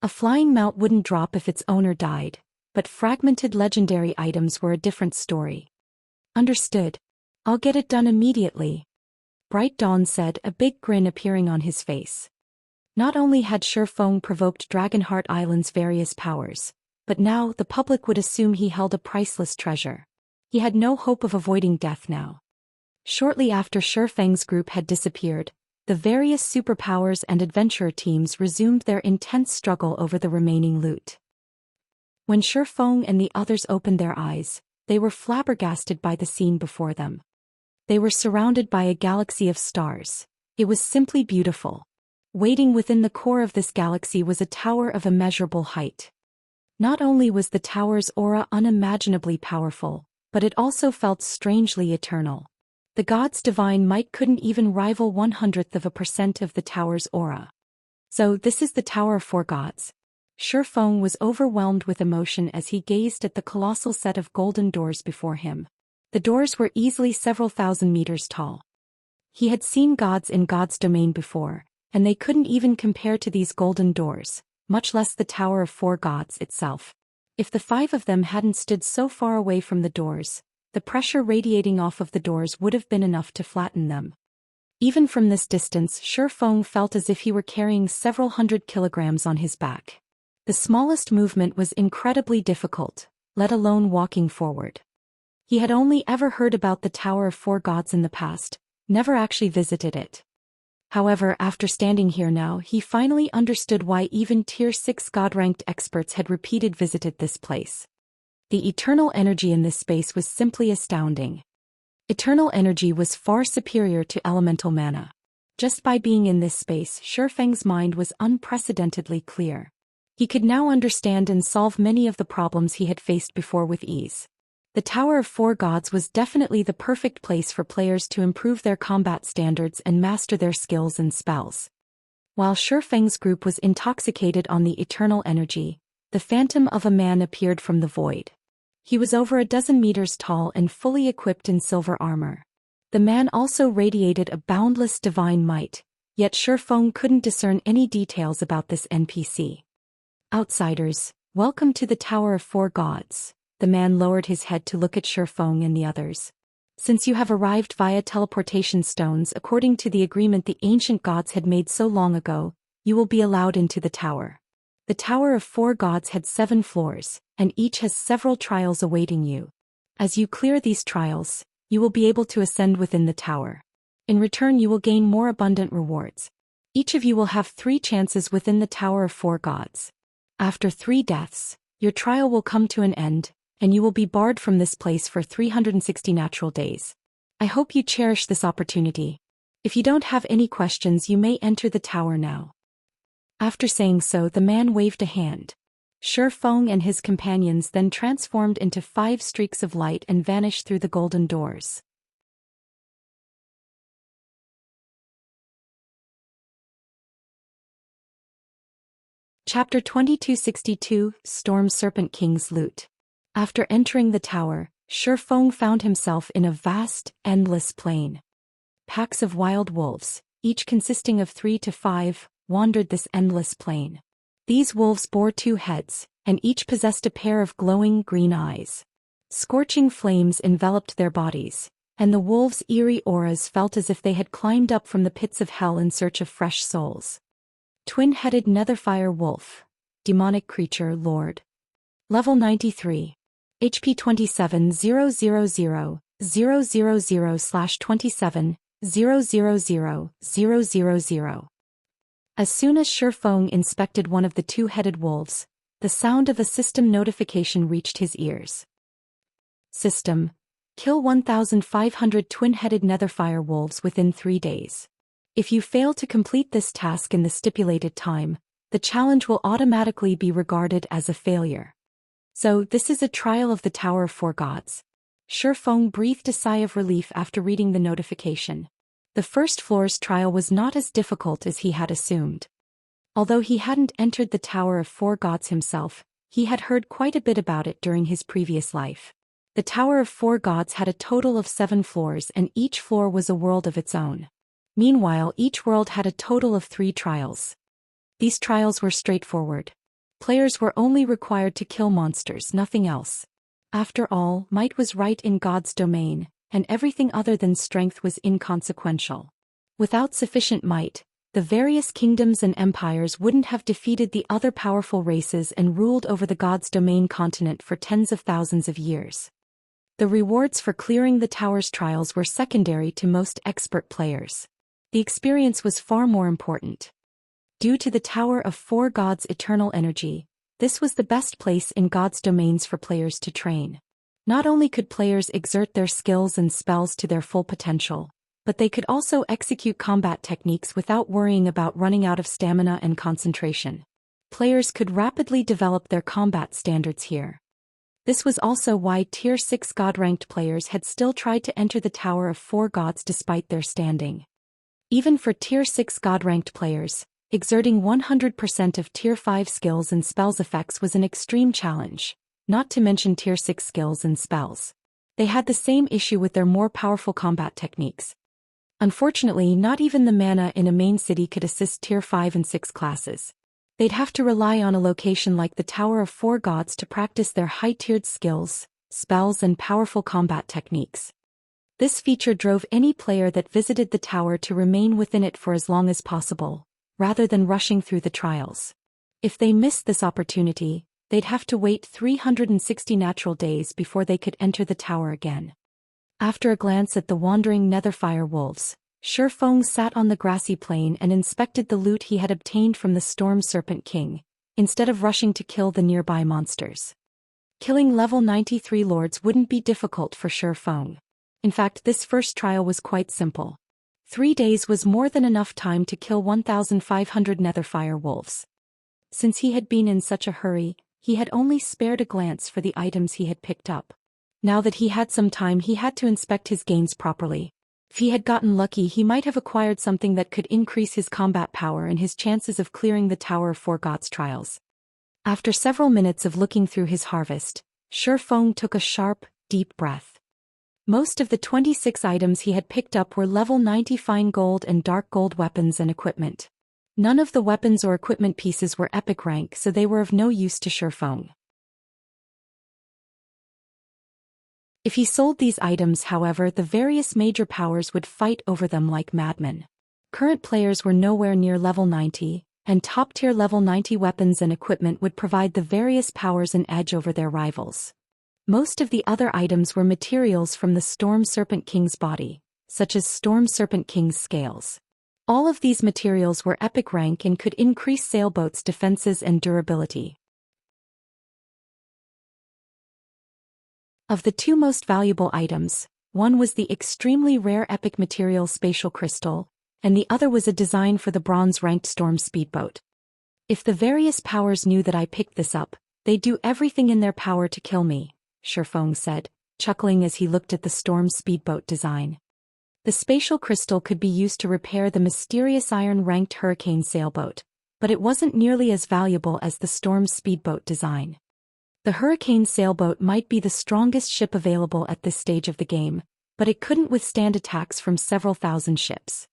A flying mount wouldn't drop if its owner died, but fragmented legendary items were a different story. Understood. I'll get it done immediately. Bright Dawn said, a big grin appearing on his face. Not only had Shi Feng provoked Dragonheart Island's various powers, but now the public would assume he held a priceless treasure. He had no hope of avoiding death now. Shortly after Shi Feng's group had disappeared, the various superpowers and adventurer teams resumed their intense struggle over the remaining loot. When Shi Feng and the others opened their eyes, they were flabbergasted by the scene before them. They were surrounded by a galaxy of stars. It was simply beautiful. Waiting within the core of this galaxy was a tower of immeasurable height. Not only was the tower's aura unimaginably powerful, but it also felt strangely eternal. The god's divine might couldn't even rival 1/100% of the tower's aura. So this is the Tower of Four Gods. Shi Feng was overwhelmed with emotion as he gazed at the colossal set of golden doors before him. The doors were easily several thousand meters tall. He had seen gods in God's domain before, and they couldn't even compare to these golden doors, much less the Tower of Four Gods itself. If the 5 of them hadn't stood so far away from the doors, the pressure radiating off of the doors would have been enough to flatten them. Even from this distance, Shi Feng felt as if he were carrying several hundred kilograms on his back. The smallest movement was incredibly difficult, let alone walking forward. He had only ever heard about the Tower of Four Gods in the past, never actually visited it. However, after standing here now, he finally understood why even Tier 6 God-ranked experts had repeated visited this place. The eternal energy in this space was simply astounding. Eternal energy was far superior to elemental mana. Just by being in this space, Shi Feng's mind was unprecedentedly clear. He could now understand and solve many of the problems he had faced before with ease. The Tower of Four Gods was definitely the perfect place for players to improve their combat standards and master their skills and spells. While Shi Feng's group was intoxicated on the eternal energy, the phantom of a man appeared from the void. He was over a dozen meters tall and fully equipped in silver armor. The man also radiated a boundless divine might, yet Shi Feng couldn't discern any details about this NPC. Outsiders, welcome to the Tower of Four Gods. The man lowered his head to look at Shi Feng and the others. Since you have arrived via teleportation stones according to the agreement the ancient gods had made so long ago, you will be allowed into the tower. The Tower of Four Gods had 7 floors, and each has several trials awaiting you. As you clear these trials, you will be able to ascend within the tower. In return you will gain more abundant rewards. Each of you will have 3 chances within the Tower of Four Gods. After 3 deaths, your trial will come to an end, and you will be barred from this place for 360 natural days. I hope you cherish this opportunity. If you don't have any questions, you may enter the tower now. After saying so, the man waved a hand. Shi Feng and his companions then transformed into 5 streaks of light and vanished through the golden doors. Chapter 2262, Storm Serpent King's Loot. After entering the tower, Shi Feng found himself in a vast, endless plain. Packs of wild wolves, each consisting of 3 to 5, wandered this endless plain. These wolves bore 2 heads, and each possessed a pair of glowing green eyes. Scorching flames enveloped their bodies, and the wolves' eerie auras felt as if they had climbed up from the pits of hell in search of fresh souls. Twin-headed Netherfire Wolf. Demonic Creature Lord. Level 93. HP 27-000/27-000-000. As soon as Shi Feng inspected one of the 2-headed wolves, the sound of a system notification reached his ears. System: kill 1,500 twin-headed Netherfire wolves within 3 days. If you fail to complete this task in the stipulated time, the challenge will automatically be regarded as a failure. So this is a trial of the Tower of Four Gods. Shi Feng breathed a sigh of relief after reading the notification. The first floor's trial was not as difficult as he had assumed. Although he hadn't entered the Tower of Four Gods himself, he had heard quite a bit about it during his previous life. The Tower of Four Gods had a total of 7 floors, and each floor was a world of its own. Meanwhile, each world had a total of 3 trials. These trials were straightforward. Players were only required to kill monsters, nothing else. After all, might was right in God's domain, and everything other than strength was inconsequential. Without sufficient might, the various kingdoms and empires wouldn't have defeated the other powerful races and ruled over the God's domain continent for tens of thousands of years. The rewards for clearing the tower's trials were secondary to most expert players. The experience was far more important. Due to the Tower of Four Gods' eternal energy, this was the best place in God's domains for players to train. Not only could players exert their skills and spells to their full potential, but they could also execute combat techniques without worrying about running out of stamina and concentration. Players could rapidly develop their combat standards here. This was also why Tier 6 God-ranked players had still tried to enter the Tower of Four Gods despite their standing. Even for Tier 6 God-ranked players, exerting 100% of Tier 5 skills and spells effects was an extreme challenge, not to mention Tier 6 skills and spells. They had the same issue with their more powerful combat techniques. Unfortunately, not even the mana in a main city could assist Tier 5 and 6 classes. They'd have to rely on a location like the Tower of Four Gods to practice their high-tiered skills, spells and powerful combat techniques. This feature drove any player that visited the tower to remain within it for as long as possible, rather than rushing through the trials. If they missed this opportunity, they'd have to wait 360 natural days before they could enter the tower again. After a glance at the wandering Netherfire wolves, Shifeng sat on the grassy plain and inspected the loot he had obtained from the Storm Serpent King, instead of rushing to kill the nearby monsters. Killing level 93 lords wouldn't be difficult for Shifeng. In fact, this first trial was quite simple. 3 days was more than enough time to kill 1,500 Netherfire wolves. Since he had been in such a hurry, he had only spared a glance for the items he had picked up. Now that he had some time, he had to inspect his gains properly. If he had gotten lucky, he might have acquired something that could increase his combat power and his chances of clearing the Tower of Four Gods trials. After several minutes of looking through his harvest, Shifeng took a sharp, deep breath. Most of the 26 items he had picked up were level 90 fine gold and dark gold weapons and equipment. None of the weapons or equipment pieces were epic rank, so they were of no use to Shifeng. If he sold these items, however, the various major powers would fight over them like madmen. Current players were nowhere near level 90, and top-tier level 90 weapons and equipment would provide the various powers an edge over their rivals. Most of the other items were materials from the Storm Serpent King's body, such as Storm Serpent King's scales. All of these materials were epic rank and could increase sailboats' defenses and durability. Of the two most valuable items, one was the extremely rare epic material Spatial Crystal, and the other was a design for the bronze-ranked Storm Speedboat. If the various powers knew that I picked this up, they'd do everything in their power to kill me, Shifeng said, chuckling as he looked at the Storm Speedboat design. The Spatial Crystal could be used to repair the mysterious iron-ranked Hurricane sailboat, but it wasn't nearly as valuable as the Storm Speedboat design. The Hurricane sailboat might be the strongest ship available at this stage of the game, but it couldn't withstand attacks from several thousand ships.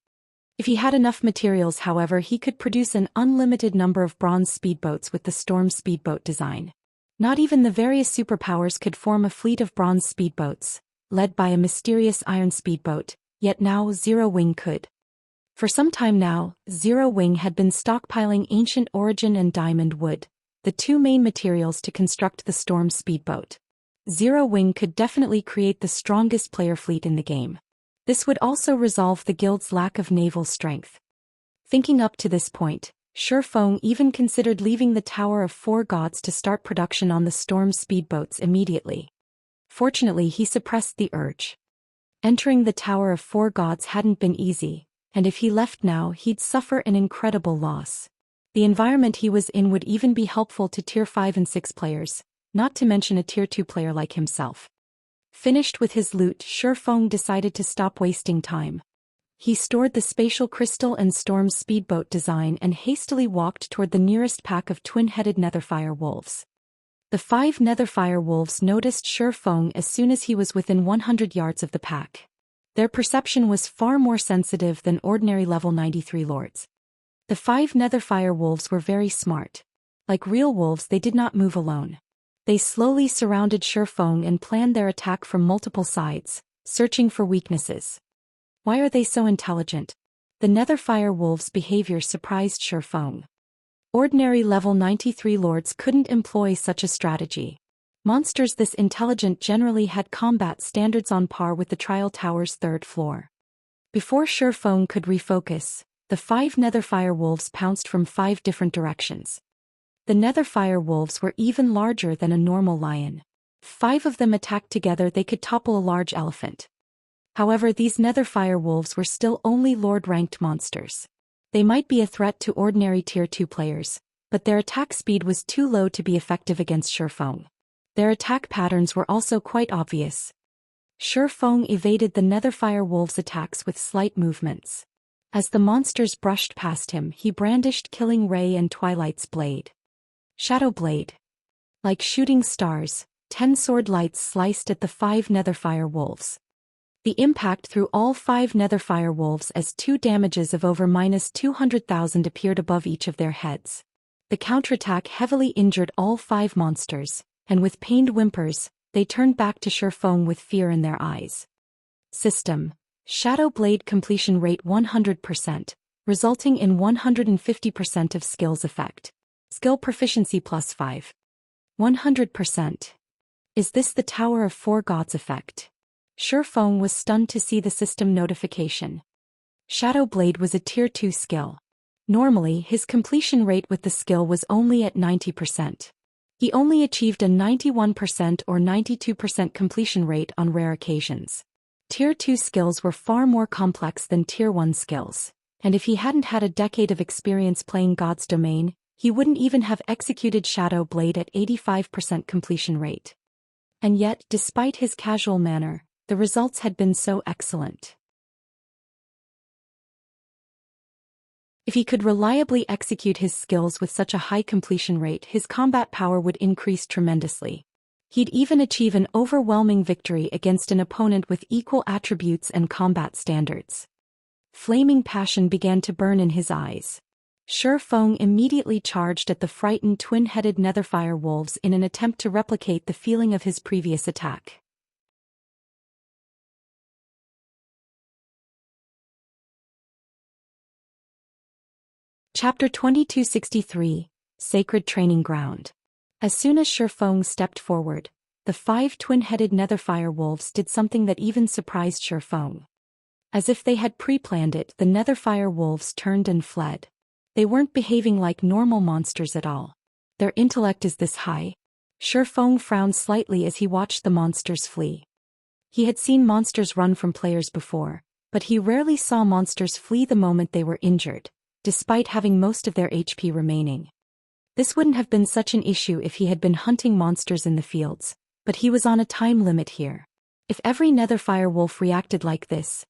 If he had enough materials, however, he could produce an unlimited number of bronze speedboats with the Storm Speedboat design. Not even the various superpowers could form a fleet of bronze speedboats, led by a mysterious iron speedboat, yet now Zero Wing could. For some time now, Zero Wing had been stockpiling ancient origin and diamond wood, the two main materials to construct the Storm Speedboat. Zero Wing could definitely create the strongest player fleet in the game. This would also resolve the guild's lack of naval strength. Thinking up to this point, Shifeng even considered leaving the Tower of Four Gods to start production on the Storm Speedboats immediately. Fortunately, he suppressed the urge. Entering the Tower of Four Gods hadn't been easy, and if he left now, he'd suffer an incredible loss. The environment he was in would even be helpful to Tier 5 and 6 players, not to mention a Tier 2 player like himself. Finished with his loot, Shifeng decided to stop wasting time. He stored the Spatial Crystal and Storm Speedboat design and hastily walked toward the nearest pack of twin-headed Netherfire wolves. The 5 Netherfire wolves noticed Shifeng as soon as he was within 100 yards of the pack. Their perception was far more sensitive than ordinary level 93 lords. The 5 Netherfire wolves were very smart. Like real wolves, they did not move alone. They slowly surrounded Shifeng and planned their attack from multiple sides, searching for weaknesses. Why are they so intelligent? The Netherfire wolves' behavior surprised Shifeng. Ordinary level 93 lords couldn't employ such a strategy. Monsters this intelligent generally had combat standards on par with the Trial Tower's 3rd floor. Before Shifeng could refocus, the 5 Netherfire wolves pounced from 5 different directions. The Netherfire wolves were even larger than a normal lion. 5 of them attacked together, they could topple a large elephant. However, these nether fire wolves were still only Lord-ranked monsters. They might be a threat to ordinary Tier 2 players, but their attack speed was too low to be effective against Shifeng. Their attack patterns were also quite obvious. Shifeng evaded the nether fire wolves' attacks with slight movements. As the monsters brushed past him, he brandished Killing Ray and Twilight's blade. Shadow Blade. Like shooting stars, 10 sword lights sliced at the 5 nether fire wolves. The impact threw all 5 nether fire wolves as 2 damages of over -200,000 appeared above each of their heads. The counterattack heavily injured all 5 monsters, and with pained whimpers, they turned back to Shifeng with fear in their eyes. System: Shadow Blade completion rate 100%, resulting in 150% of skills effect. Skill proficiency +5. 100%. Is this the Tower of Four Gods effect? Shifeng was stunned to see the system notification. Shadow Blade was a Tier 2 skill. Normally, his completion rate with the skill was only at 90%. He only achieved a 91% or 92% completion rate on rare occasions. Tier 2 skills were far more complex than Tier 1 skills, and if he hadn't had a decade of experience playing God's Domain, he wouldn't even have executed Shadow Blade at 85% completion rate. And yet, despite his casual manner, the results had been so excellent. If he could reliably execute his skills with such a high completion rate, his combat power would increase tremendously. He'd even achieve an overwhelming victory against an opponent with equal attributes and combat standards. Flaming passion began to burn in his eyes. Shifeng immediately charged at the frightened twin-headed netherfire wolves in an attempt to replicate the feeling of his previous attack. Chapter 2263, Sacred Training Ground. As soon as Shifeng stepped forward, the 5 twin-headed netherfire wolves did something that even surprised Shifeng. As if they had pre-planned it, the netherfire wolves turned and fled. They weren't behaving like normal monsters at all. Their intellect is this high? Shifeng frowned slightly as he watched the monsters flee. He had seen monsters run from players before, but he rarely saw monsters flee the moment they were injured, despite having most of their HP remaining. This wouldn't have been such an issue if he had been hunting monsters in the fields, but he was on a time limit here. If every netherfire wolf reacted like this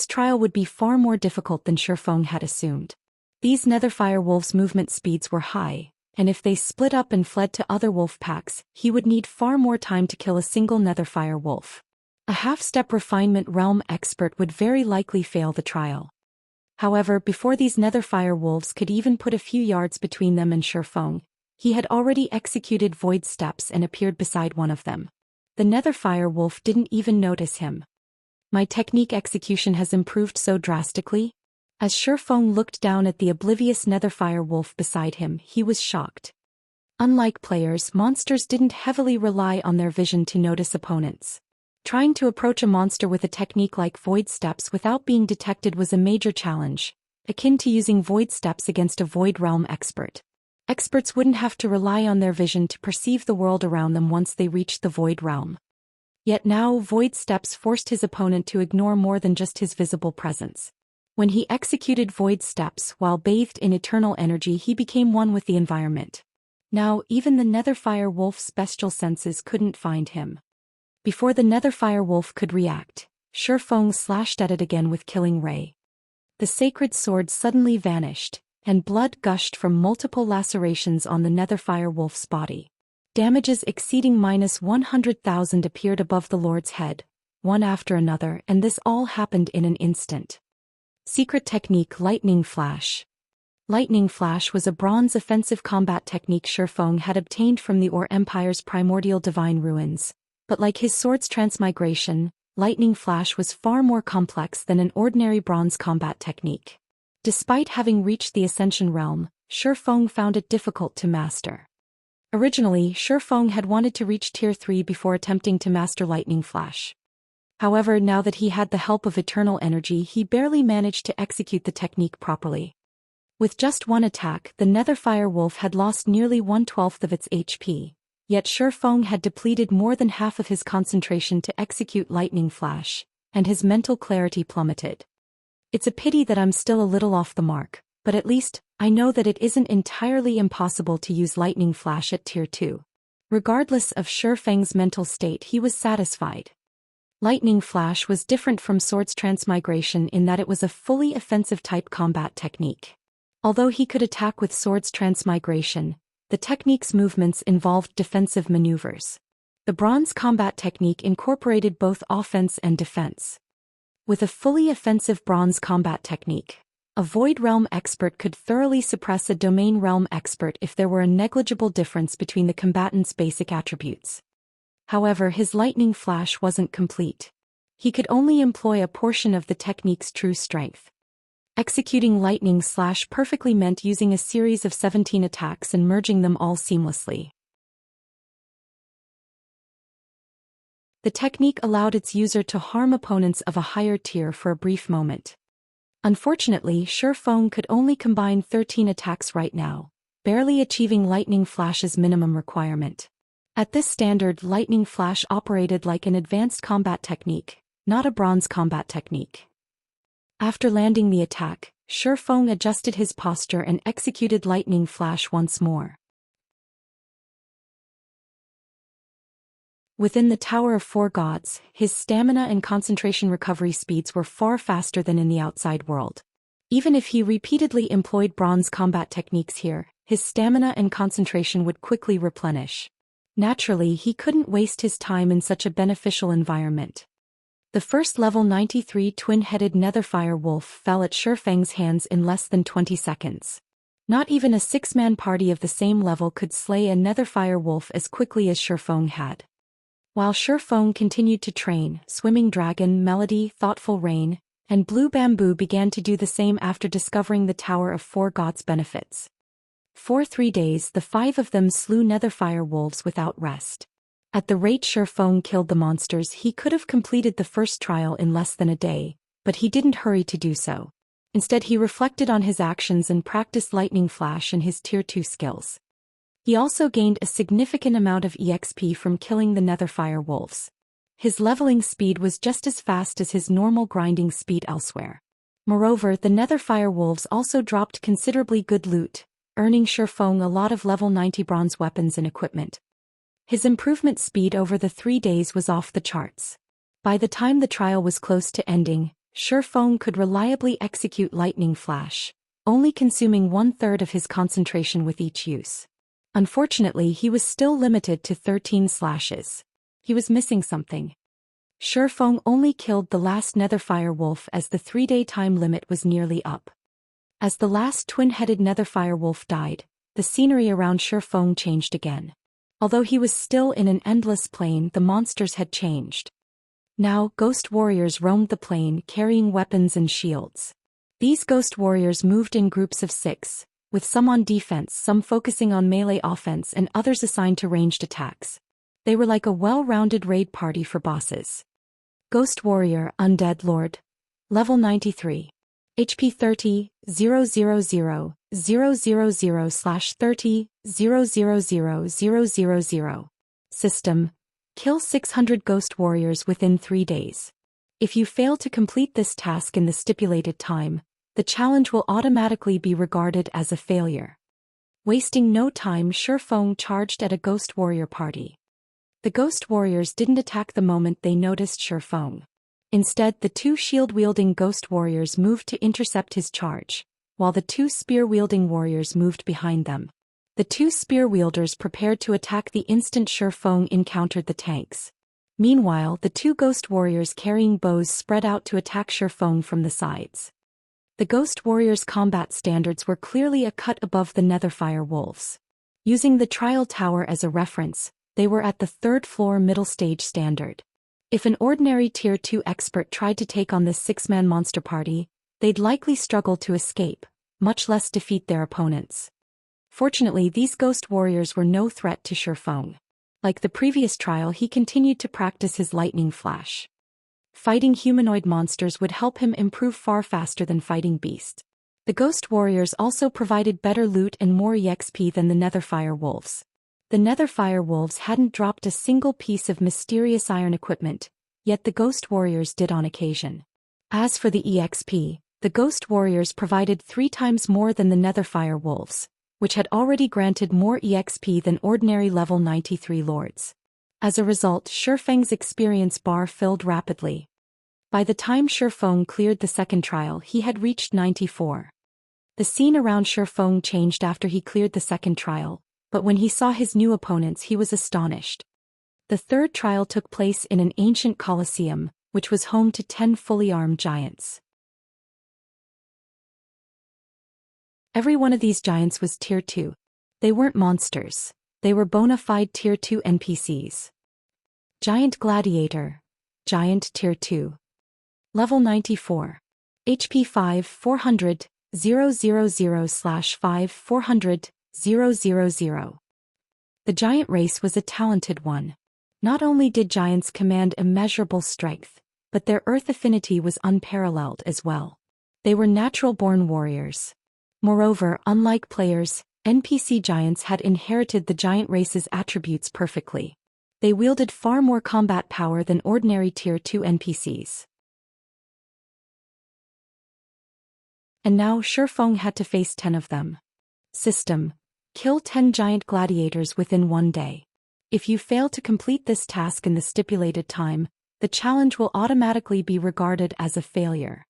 trial would be far more difficult than Shifeng had assumed. These netherfire wolves' movement speeds were high, and if they split up and fled to other wolf packs, he would need far more time to kill a single netherfire wolf. A half-step refinement realm expert would very likely fail the trial. However, before these netherfire wolves could even put a few yards between them and Shifeng, he had already executed void steps and appeared beside one of them. The netherfire wolf didn't even notice him. My technique execution has improved so drastically? As Shifeng looked down at the oblivious netherfire wolf beside him, he was shocked. Unlike players, monsters didn't heavily rely on their vision to notice opponents. Trying to approach a monster with a technique like void steps without being detected was a major challenge, akin to using void steps against a void realm expert. Experts wouldn't have to rely on their vision to perceive the world around them once they reached the void realm. Yet now void steps forced his opponent to ignore more than just his visible presence. When he executed void steps while bathed in eternal energy, he became one with the environment. Now even the netherfire wolf's bestial senses couldn't find him. Before the netherfire wolf could react, Shifeng slashed at it again with Killing Ray. The sacred sword suddenly vanished, and blood gushed from multiple lacerations on the netherfire wolf's body. Damages exceeding -100,000 appeared above the Lord's head, one after another, and this all happened in an instant. Secret technique Lightning Flash. Lightning Flash was a bronze offensive combat technique Shifeng had obtained from the Ur Empire's primordial divine ruins. But like his sword's transmigration, Lightning Flash was far more complex than an ordinary bronze combat technique. Despite having reached the Ascension realm, Shifeng found it difficult to master. Originally, Shifeng had wanted to reach Tier 3 before attempting to master Lightning Flash. However, now that he had the help of eternal energy, he barely managed to execute the technique properly. With just one attack, the netherfire wolf had lost nearly 1/12 of its HP. Yet Shifeng had depleted more than half of his concentration to execute Lightning Flash, and his mental clarity plummeted. It's a pity that I'm still a little off the mark, but at least, I know that it isn't entirely impossible to use Lightning Flash at Tier 2. Regardless of Shi Feng's mental state, he was satisfied. Lightning Flash was different from Swords Transmigration in that it was a fully offensive type combat technique. Although he could attack with Swords Transmigration, the technique's movements involved defensive maneuvers. The Bronze combat technique incorporated both offense and defense. With a fully offensive Bronze combat technique, a Void Realm expert could thoroughly suppress a Domain Realm expert if there were a negligible difference between the combatant's basic attributes. However, his Lightning Flash wasn't complete. He could only employ a portion of the technique's true strength. Executing Lightning Slash perfectly meant using a series of 17 attacks and merging them all seamlessly. The technique allowed its user to harm opponents of a higher tier for a brief moment. Unfortunately, Shi Feng could only combine 13 attacks right now, barely achieving Lightning Flash's minimum requirement. At this standard, Lightning Flash operated like an advanced combat technique, not a Bronze combat technique. After landing the attack, Shi Feng adjusted his posture and executed Lightning Flash once more. Within the Tower of Four Gods, his stamina and concentration recovery speeds were far faster than in the outside world. Even if he repeatedly employed Bronze combat techniques here, his stamina and concentration would quickly replenish. Naturally, he couldn't waste his time in such a beneficial environment. The first level 93 twin-headed Netherfire Wolf fell at Shi Feng's hands in less than 20 seconds. Not even a 6-man party of the same level could slay a Netherfire Wolf as quickly as Shi Feng had. While Shi Feng continued to train, Swimming Dragon, Melody, Thoughtful Rain, and Blue Bamboo began to do the same after discovering the Tower of Four Gods' benefits. For 3 days, the 5 of them slew Netherfire Wolves without rest. At the rate Shi Feng killed the monsters, he could have completed the first trial in less than a day, but he didn't hurry to do so. Instead, he reflected on his actions and practiced Lightning Flash and his Tier 2 skills. He also gained a significant amount of EXP from killing the Netherfire Wolves. His leveling speed was just as fast as his normal grinding speed elsewhere. Moreover, the Netherfire Wolves also dropped considerably good loot, earning Shi Feng a lot of level 90 bronze weapons and equipment. His improvement speed over the 3 days was off the charts. By the time the trial was close to ending, Shi Feng could reliably execute Lightning Flash, only consuming 1/3 of his concentration with each use. Unfortunately, he was still limited to 13 slashes. He was missing something. Shi Feng only killed the last Netherfire Wolf as the 3-day time limit was nearly up. As the last twin-headed Netherfire Wolf died, the scenery around Shi Feng changed again. Although he was still in an endless plain, the monsters had changed. Now, ghost warriors roamed the plain carrying weapons and shields. These ghost warriors moved in groups of 6, with some on defense, some focusing on melee offense, and others assigned to ranged attacks. They were like a well-rounded raid party for bosses. Ghost Warrior, Undead Lord. Level 93. HP 30, 000, 000/30, 000/000. System: kill 600 ghost warriors within 3 days. If you fail to complete this task in the stipulated time, the challenge will automatically be regarded as a failure. Wasting no time, Shi Feng charged at a ghost warrior party. The ghost warriors didn't attack the moment they noticed Shi Feng. Instead, the 2 shield-wielding ghost warriors moved to intercept his charge, while the 2 spear-wielding warriors moved behind them. The 2 spear-wielders prepared to attack the instant Shi Feng encountered the tanks. Meanwhile, the 2 ghost warriors carrying bows spread out to attack Shi Feng from the sides. The ghost warriors' combat standards were clearly a cut above the Netherfire Wolves. Using the Trial Tower as a reference, they were at the 3rd floor middle stage standard. If an ordinary Tier 2 expert tried to take on this 6-man monster party, they'd likely struggle to escape, much less defeat their opponents. Fortunately, these ghost warriors were no threat to Shi Feng. Like the previous trial, he continued to practice his Lightning Flash. Fighting humanoid monsters would help him improve far faster than fighting beasts. The ghost warriors also provided better loot and more EXP than the Netherfire Wolves. The Netherfire Wolves hadn't dropped a single piece of mysterious iron equipment, yet the Ghost Warriors did on occasion. As for the EXP, the Ghost Warriors provided 3 times more than the Netherfire Wolves, which had already granted more EXP than ordinary level 93 lords. As a result, Shifeng's experience bar filled rapidly. By the time Shifeng cleared the second trial, he had reached 94. The scene around Shifeng changed after he cleared the second trial, but when he saw his new opponents he was astonished. The third trial took place in an ancient coliseum, which was home to 10 fully armed giants. Every one of these giants was Tier 2. They weren't monsters. They were bona fide Tier 2 NPCs. Giant Gladiator. Giant Tier 2. Level 94. HP 5 400 000/5 400 000. The giant race was a talented one. Not only did giants command immeasurable strength, but their earth affinity was unparalleled as well. They were natural-born warriors. Moreover, unlike players, NPC giants had inherited the giant race's attributes perfectly. They wielded far more combat power than ordinary Tier 2 NPCs. And now Shifeng had to face 10 of them. System: kill 10 giant gladiators within 1 day. If you fail to complete this task in the stipulated time, the challenge will automatically be regarded as a failure.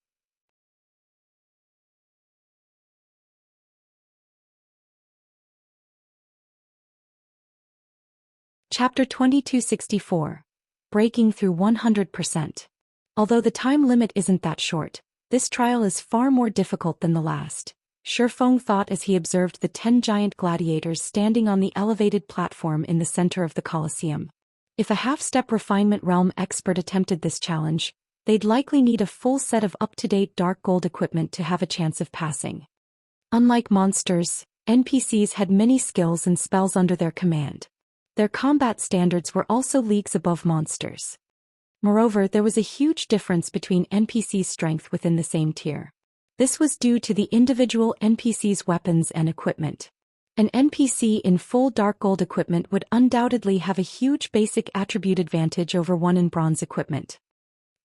Chapter 2264. Breaking through 100%. Although the time limit isn't that short, this trial is far more difficult than the last, Shifeng thought as he observed the 10 giant gladiators standing on the elevated platform in the center of the Colosseum. If a half-step refinement realm expert attempted this challenge, they'd likely need a full set of up-to-date dark gold equipment to have a chance of passing. Unlike monsters, NPCs had many skills and spells under their command. Their combat standards were also leagues above monsters. Moreover, there was a huge difference between NPCs' strength within the same tier. This was due to the individual NPC's weapons and equipment. An NPC in full dark gold equipment would undoubtedly have a huge basic attribute advantage over one in bronze equipment.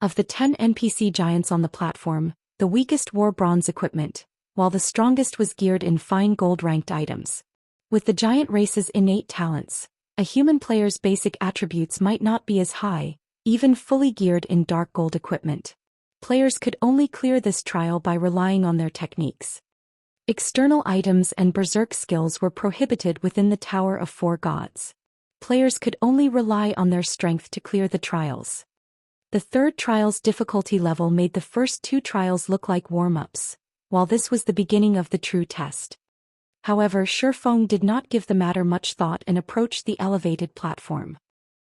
Of the 10 NPC giants on the platform, the weakest wore bronze equipment, while the strongest was geared in fine gold-ranked items. With the giant race's innate talents, a human player's basic attributes might not be as high, even fully geared in dark gold equipment. Players could only clear this trial by relying on their techniques. External items and berserk skills were prohibited within the Tower of Four Gods. Players could only rely on their strength to clear the trials. The third trial's difficulty level made the first 2 trials look like warm-ups, while this was the beginning of the true test. However, Shifeng did not give the matter much thought and approached the elevated platform.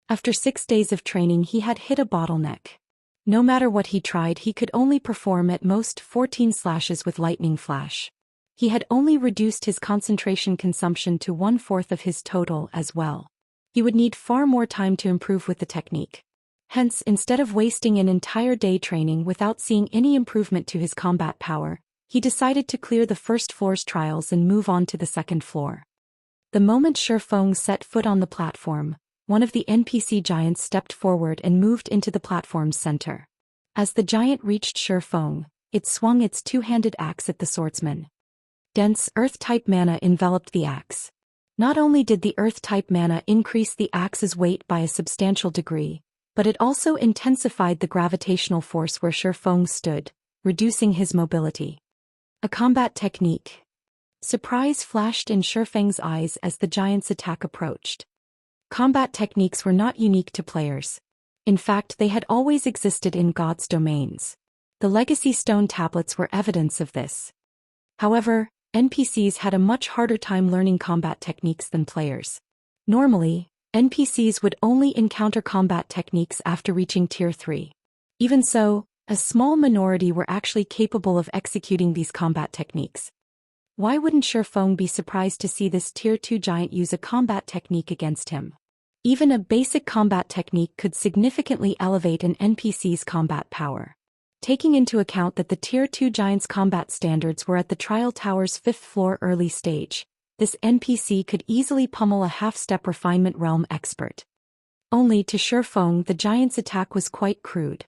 After 6 days of training, he had hit a bottleneck. No matter what he tried, he could only perform at most 14 slashes with lightning flash. He had only reduced his concentration consumption to 1/4 of his total as well. He would need far more time to improve with the technique. Hence, instead of wasting an entire day training without seeing any improvement to his combat power, he decided to clear the first floor's trials and move on to the second floor. The moment Shifeng set foot on the platform, one of the NPC giants stepped forward and moved into the platform's center. As the giant reached Shifeng, it swung its 2-handed axe at the swordsman. Dense earth-type mana enveloped the axe. Not only did the earth-type mana increase the axe's weight by a substantial degree, but it also intensified the gravitational force where Shifeng stood, reducing his mobility. A combat technique. Surprise flashed in Shifeng's eyes as the giant's attack approached. Combat techniques were not unique to players. In fact, they had always existed in God's domains. The legacy stone tablets were evidence of this. However, NPCs had a much harder time learning combat techniques than players. Normally, NPCs would only encounter combat techniques after reaching Tier 3. Even so, a small minority were actually capable of executing these combat techniques. Why wouldn't Shifeng be surprised to see this Tier 2 giant use a combat technique against him? Even a basic combat technique could significantly elevate an NPC's combat power. Taking into account that the Tier 2 giant's combat standards were at the Trial Tower's 5th floor early stage, this NPC could easily pummel a half-step refinement realm expert. Only to Shifeng the giant's attack was quite crude.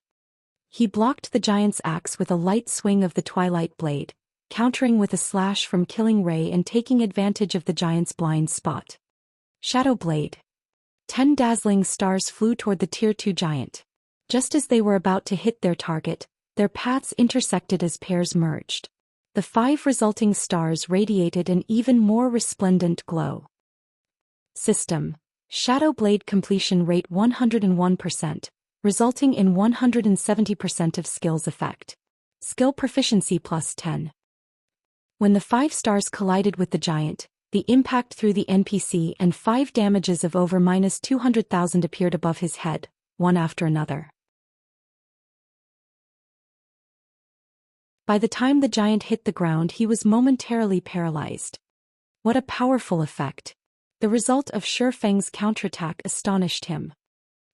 He blocked the giant's axe with a light swing of the twilight blade, countering with a slash from Killing Ray and taking advantage of the giant's blind spot. Shadow Blade. 10 dazzling stars flew toward the Tier 2 giant. Just as they were about to hit their target, their paths intersected as pairs merged. The 5 resulting stars radiated an even more resplendent glow. System. Shadow Blade completion rate 101%, resulting in 170% of skills effect. Skill proficiency plus 10. When the 5 stars collided with the giant, the impact through the NPC and 5 damages of over -200,000 appeared above his head, one after another. By the time the giant hit the ground, he was momentarily paralyzed. What a powerful effect! The result of Shifeng's counterattack astonished him.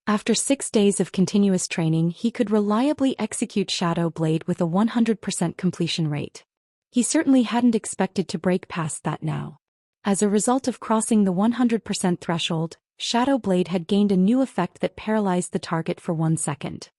After 6 days of continuous training, he could reliably execute Shadow Blade with a 100% completion rate. He certainly hadn't expected to break past that now. As a result of crossing the 100% threshold, Shadow Blade had gained a new effect that paralyzed the target for 1 second.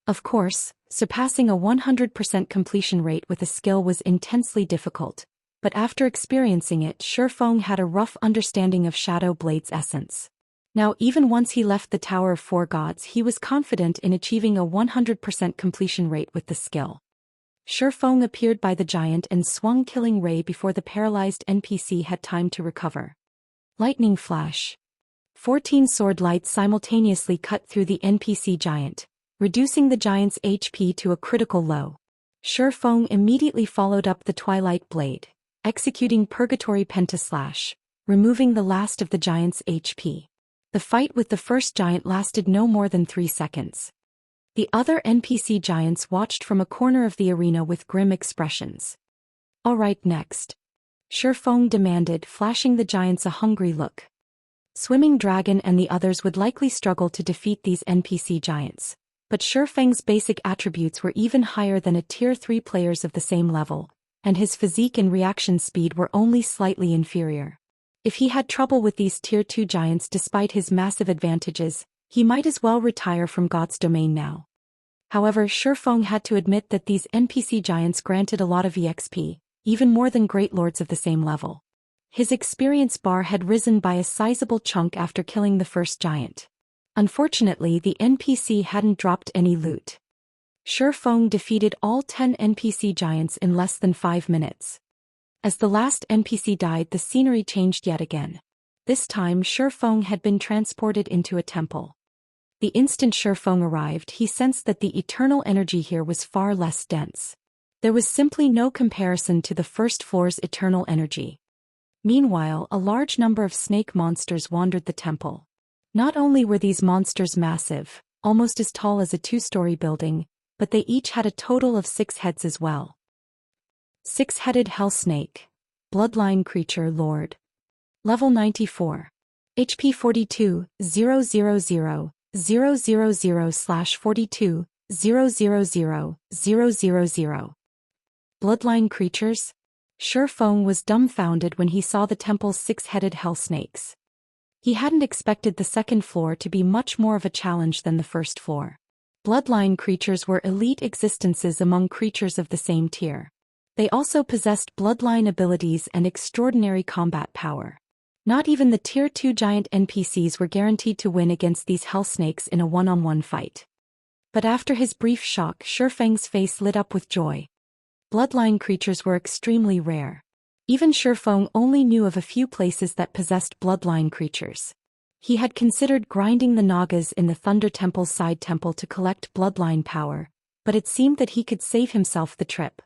Of course, surpassing a 100% completion rate with a skill was intensely difficult, but after experiencing it, Shifeng had a rough understanding of Shadow Blade's essence. Now, even once he left the Tower of Four Gods, he was confident in achieving a 100% completion rate with the skill. Shifeng appeared by the giant and swung Killing Ray before the paralyzed NPC had time to recover. Lightning Flash. 14 sword lights simultaneously cut through the NPC giant, reducing the giant's HP to a critical low. Shifeng immediately followed up the Twilight Blade, executing Purgatory Pentaslash, removing the last of the giant's HP. The fight with the first giant lasted no more than 3 seconds. The other NPC giants watched from a corner of the arena with grim expressions. "All right, next," Shifeng demanded, flashing the giants a hungry look. Swimming Dragon and the others would likely struggle to defeat these NPC giants, but Shifeng's basic attributes were even higher than a Tier 3 players of the same level, and his physique and reaction speed were only slightly inferior. If he had trouble with these Tier 2 giants despite his massive advantages, he might as well retire from God's domain now. However, Shifeng had to admit that these NPC giants granted a lot of EXP, even more than great lords of the same level. His experience bar had risen by a sizable chunk after killing the first giant. Unfortunately, the NPC hadn't dropped any loot. Shifeng defeated all 10 NPC giants in less than 5 minutes. As the last NPC died, the scenery changed yet again. This time, Shifeng had been transported into a temple. The instant Shifeng arrived, he sensed that the eternal energy here was far less dense. There was simply no comparison to the first floor's eternal energy. Meanwhile, a large number of snake monsters wandered the temple. Not only were these monsters massive, almost as tall as a 2-story building, but they each had a total of 6 heads as well. 6-headed Hell Snake. Bloodline Creature Lord. Level 94. HP 42, 000, 000/42, 000, 000. Bloodline creatures? Shifeng was dumbfounded when he saw the temple's 6-headed hell snakes. He hadn't expected the second floor to be much more of a challenge than the first floor. Bloodline creatures were elite existences among creatures of the same tier. They also possessed bloodline abilities and extraordinary combat power. Not even the Tier 2 giant NPCs were guaranteed to win against these hell snakes in a one-on-one fight. But after his brief shock, Shifeng's face lit up with joy. Bloodline creatures were extremely rare. Even Shifeng only knew of a few places that possessed bloodline creatures. He had considered grinding the Nagas in the Thunder Temple's side temple to collect bloodline power, but it seemed that he could save himself the trip.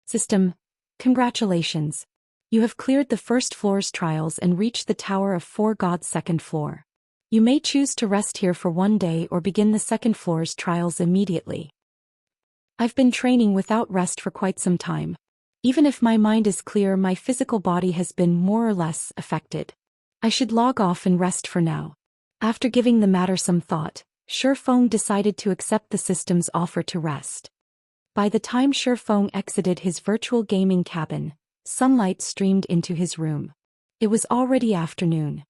System. Congratulations. You have cleared the first floor's trials and reached the Tower of Four Gods' second floor. You may choose to rest here for 1 day or begin the second floor's trials immediately. I've been training without rest for quite some time. Even if my mind is clear, my physical body has been more or less affected. I should log off and rest for now. After giving the matter some thought, Shifeng decided to accept the system's offer to rest. By the time Shifeng exited his virtual gaming cabin, sunlight streamed into his room. It was already afternoon.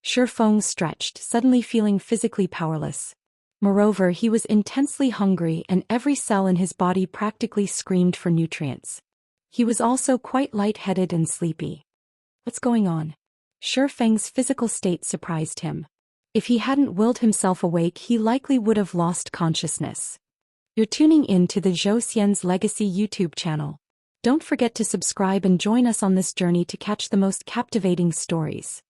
Shi Feng stretched, suddenly feeling physically powerless. Moreover, he was intensely hungry and every cell in his body practically screamed for nutrients. He was also quite lightheaded and sleepy. What's going on? Shi Feng's physical state surprised him. If he hadn't willed himself awake, he likely would have lost consciousness. You're tuning in to the Zhou Xian's Legacy YouTube channel. Don't forget to subscribe and join us on this journey to catch the most captivating stories.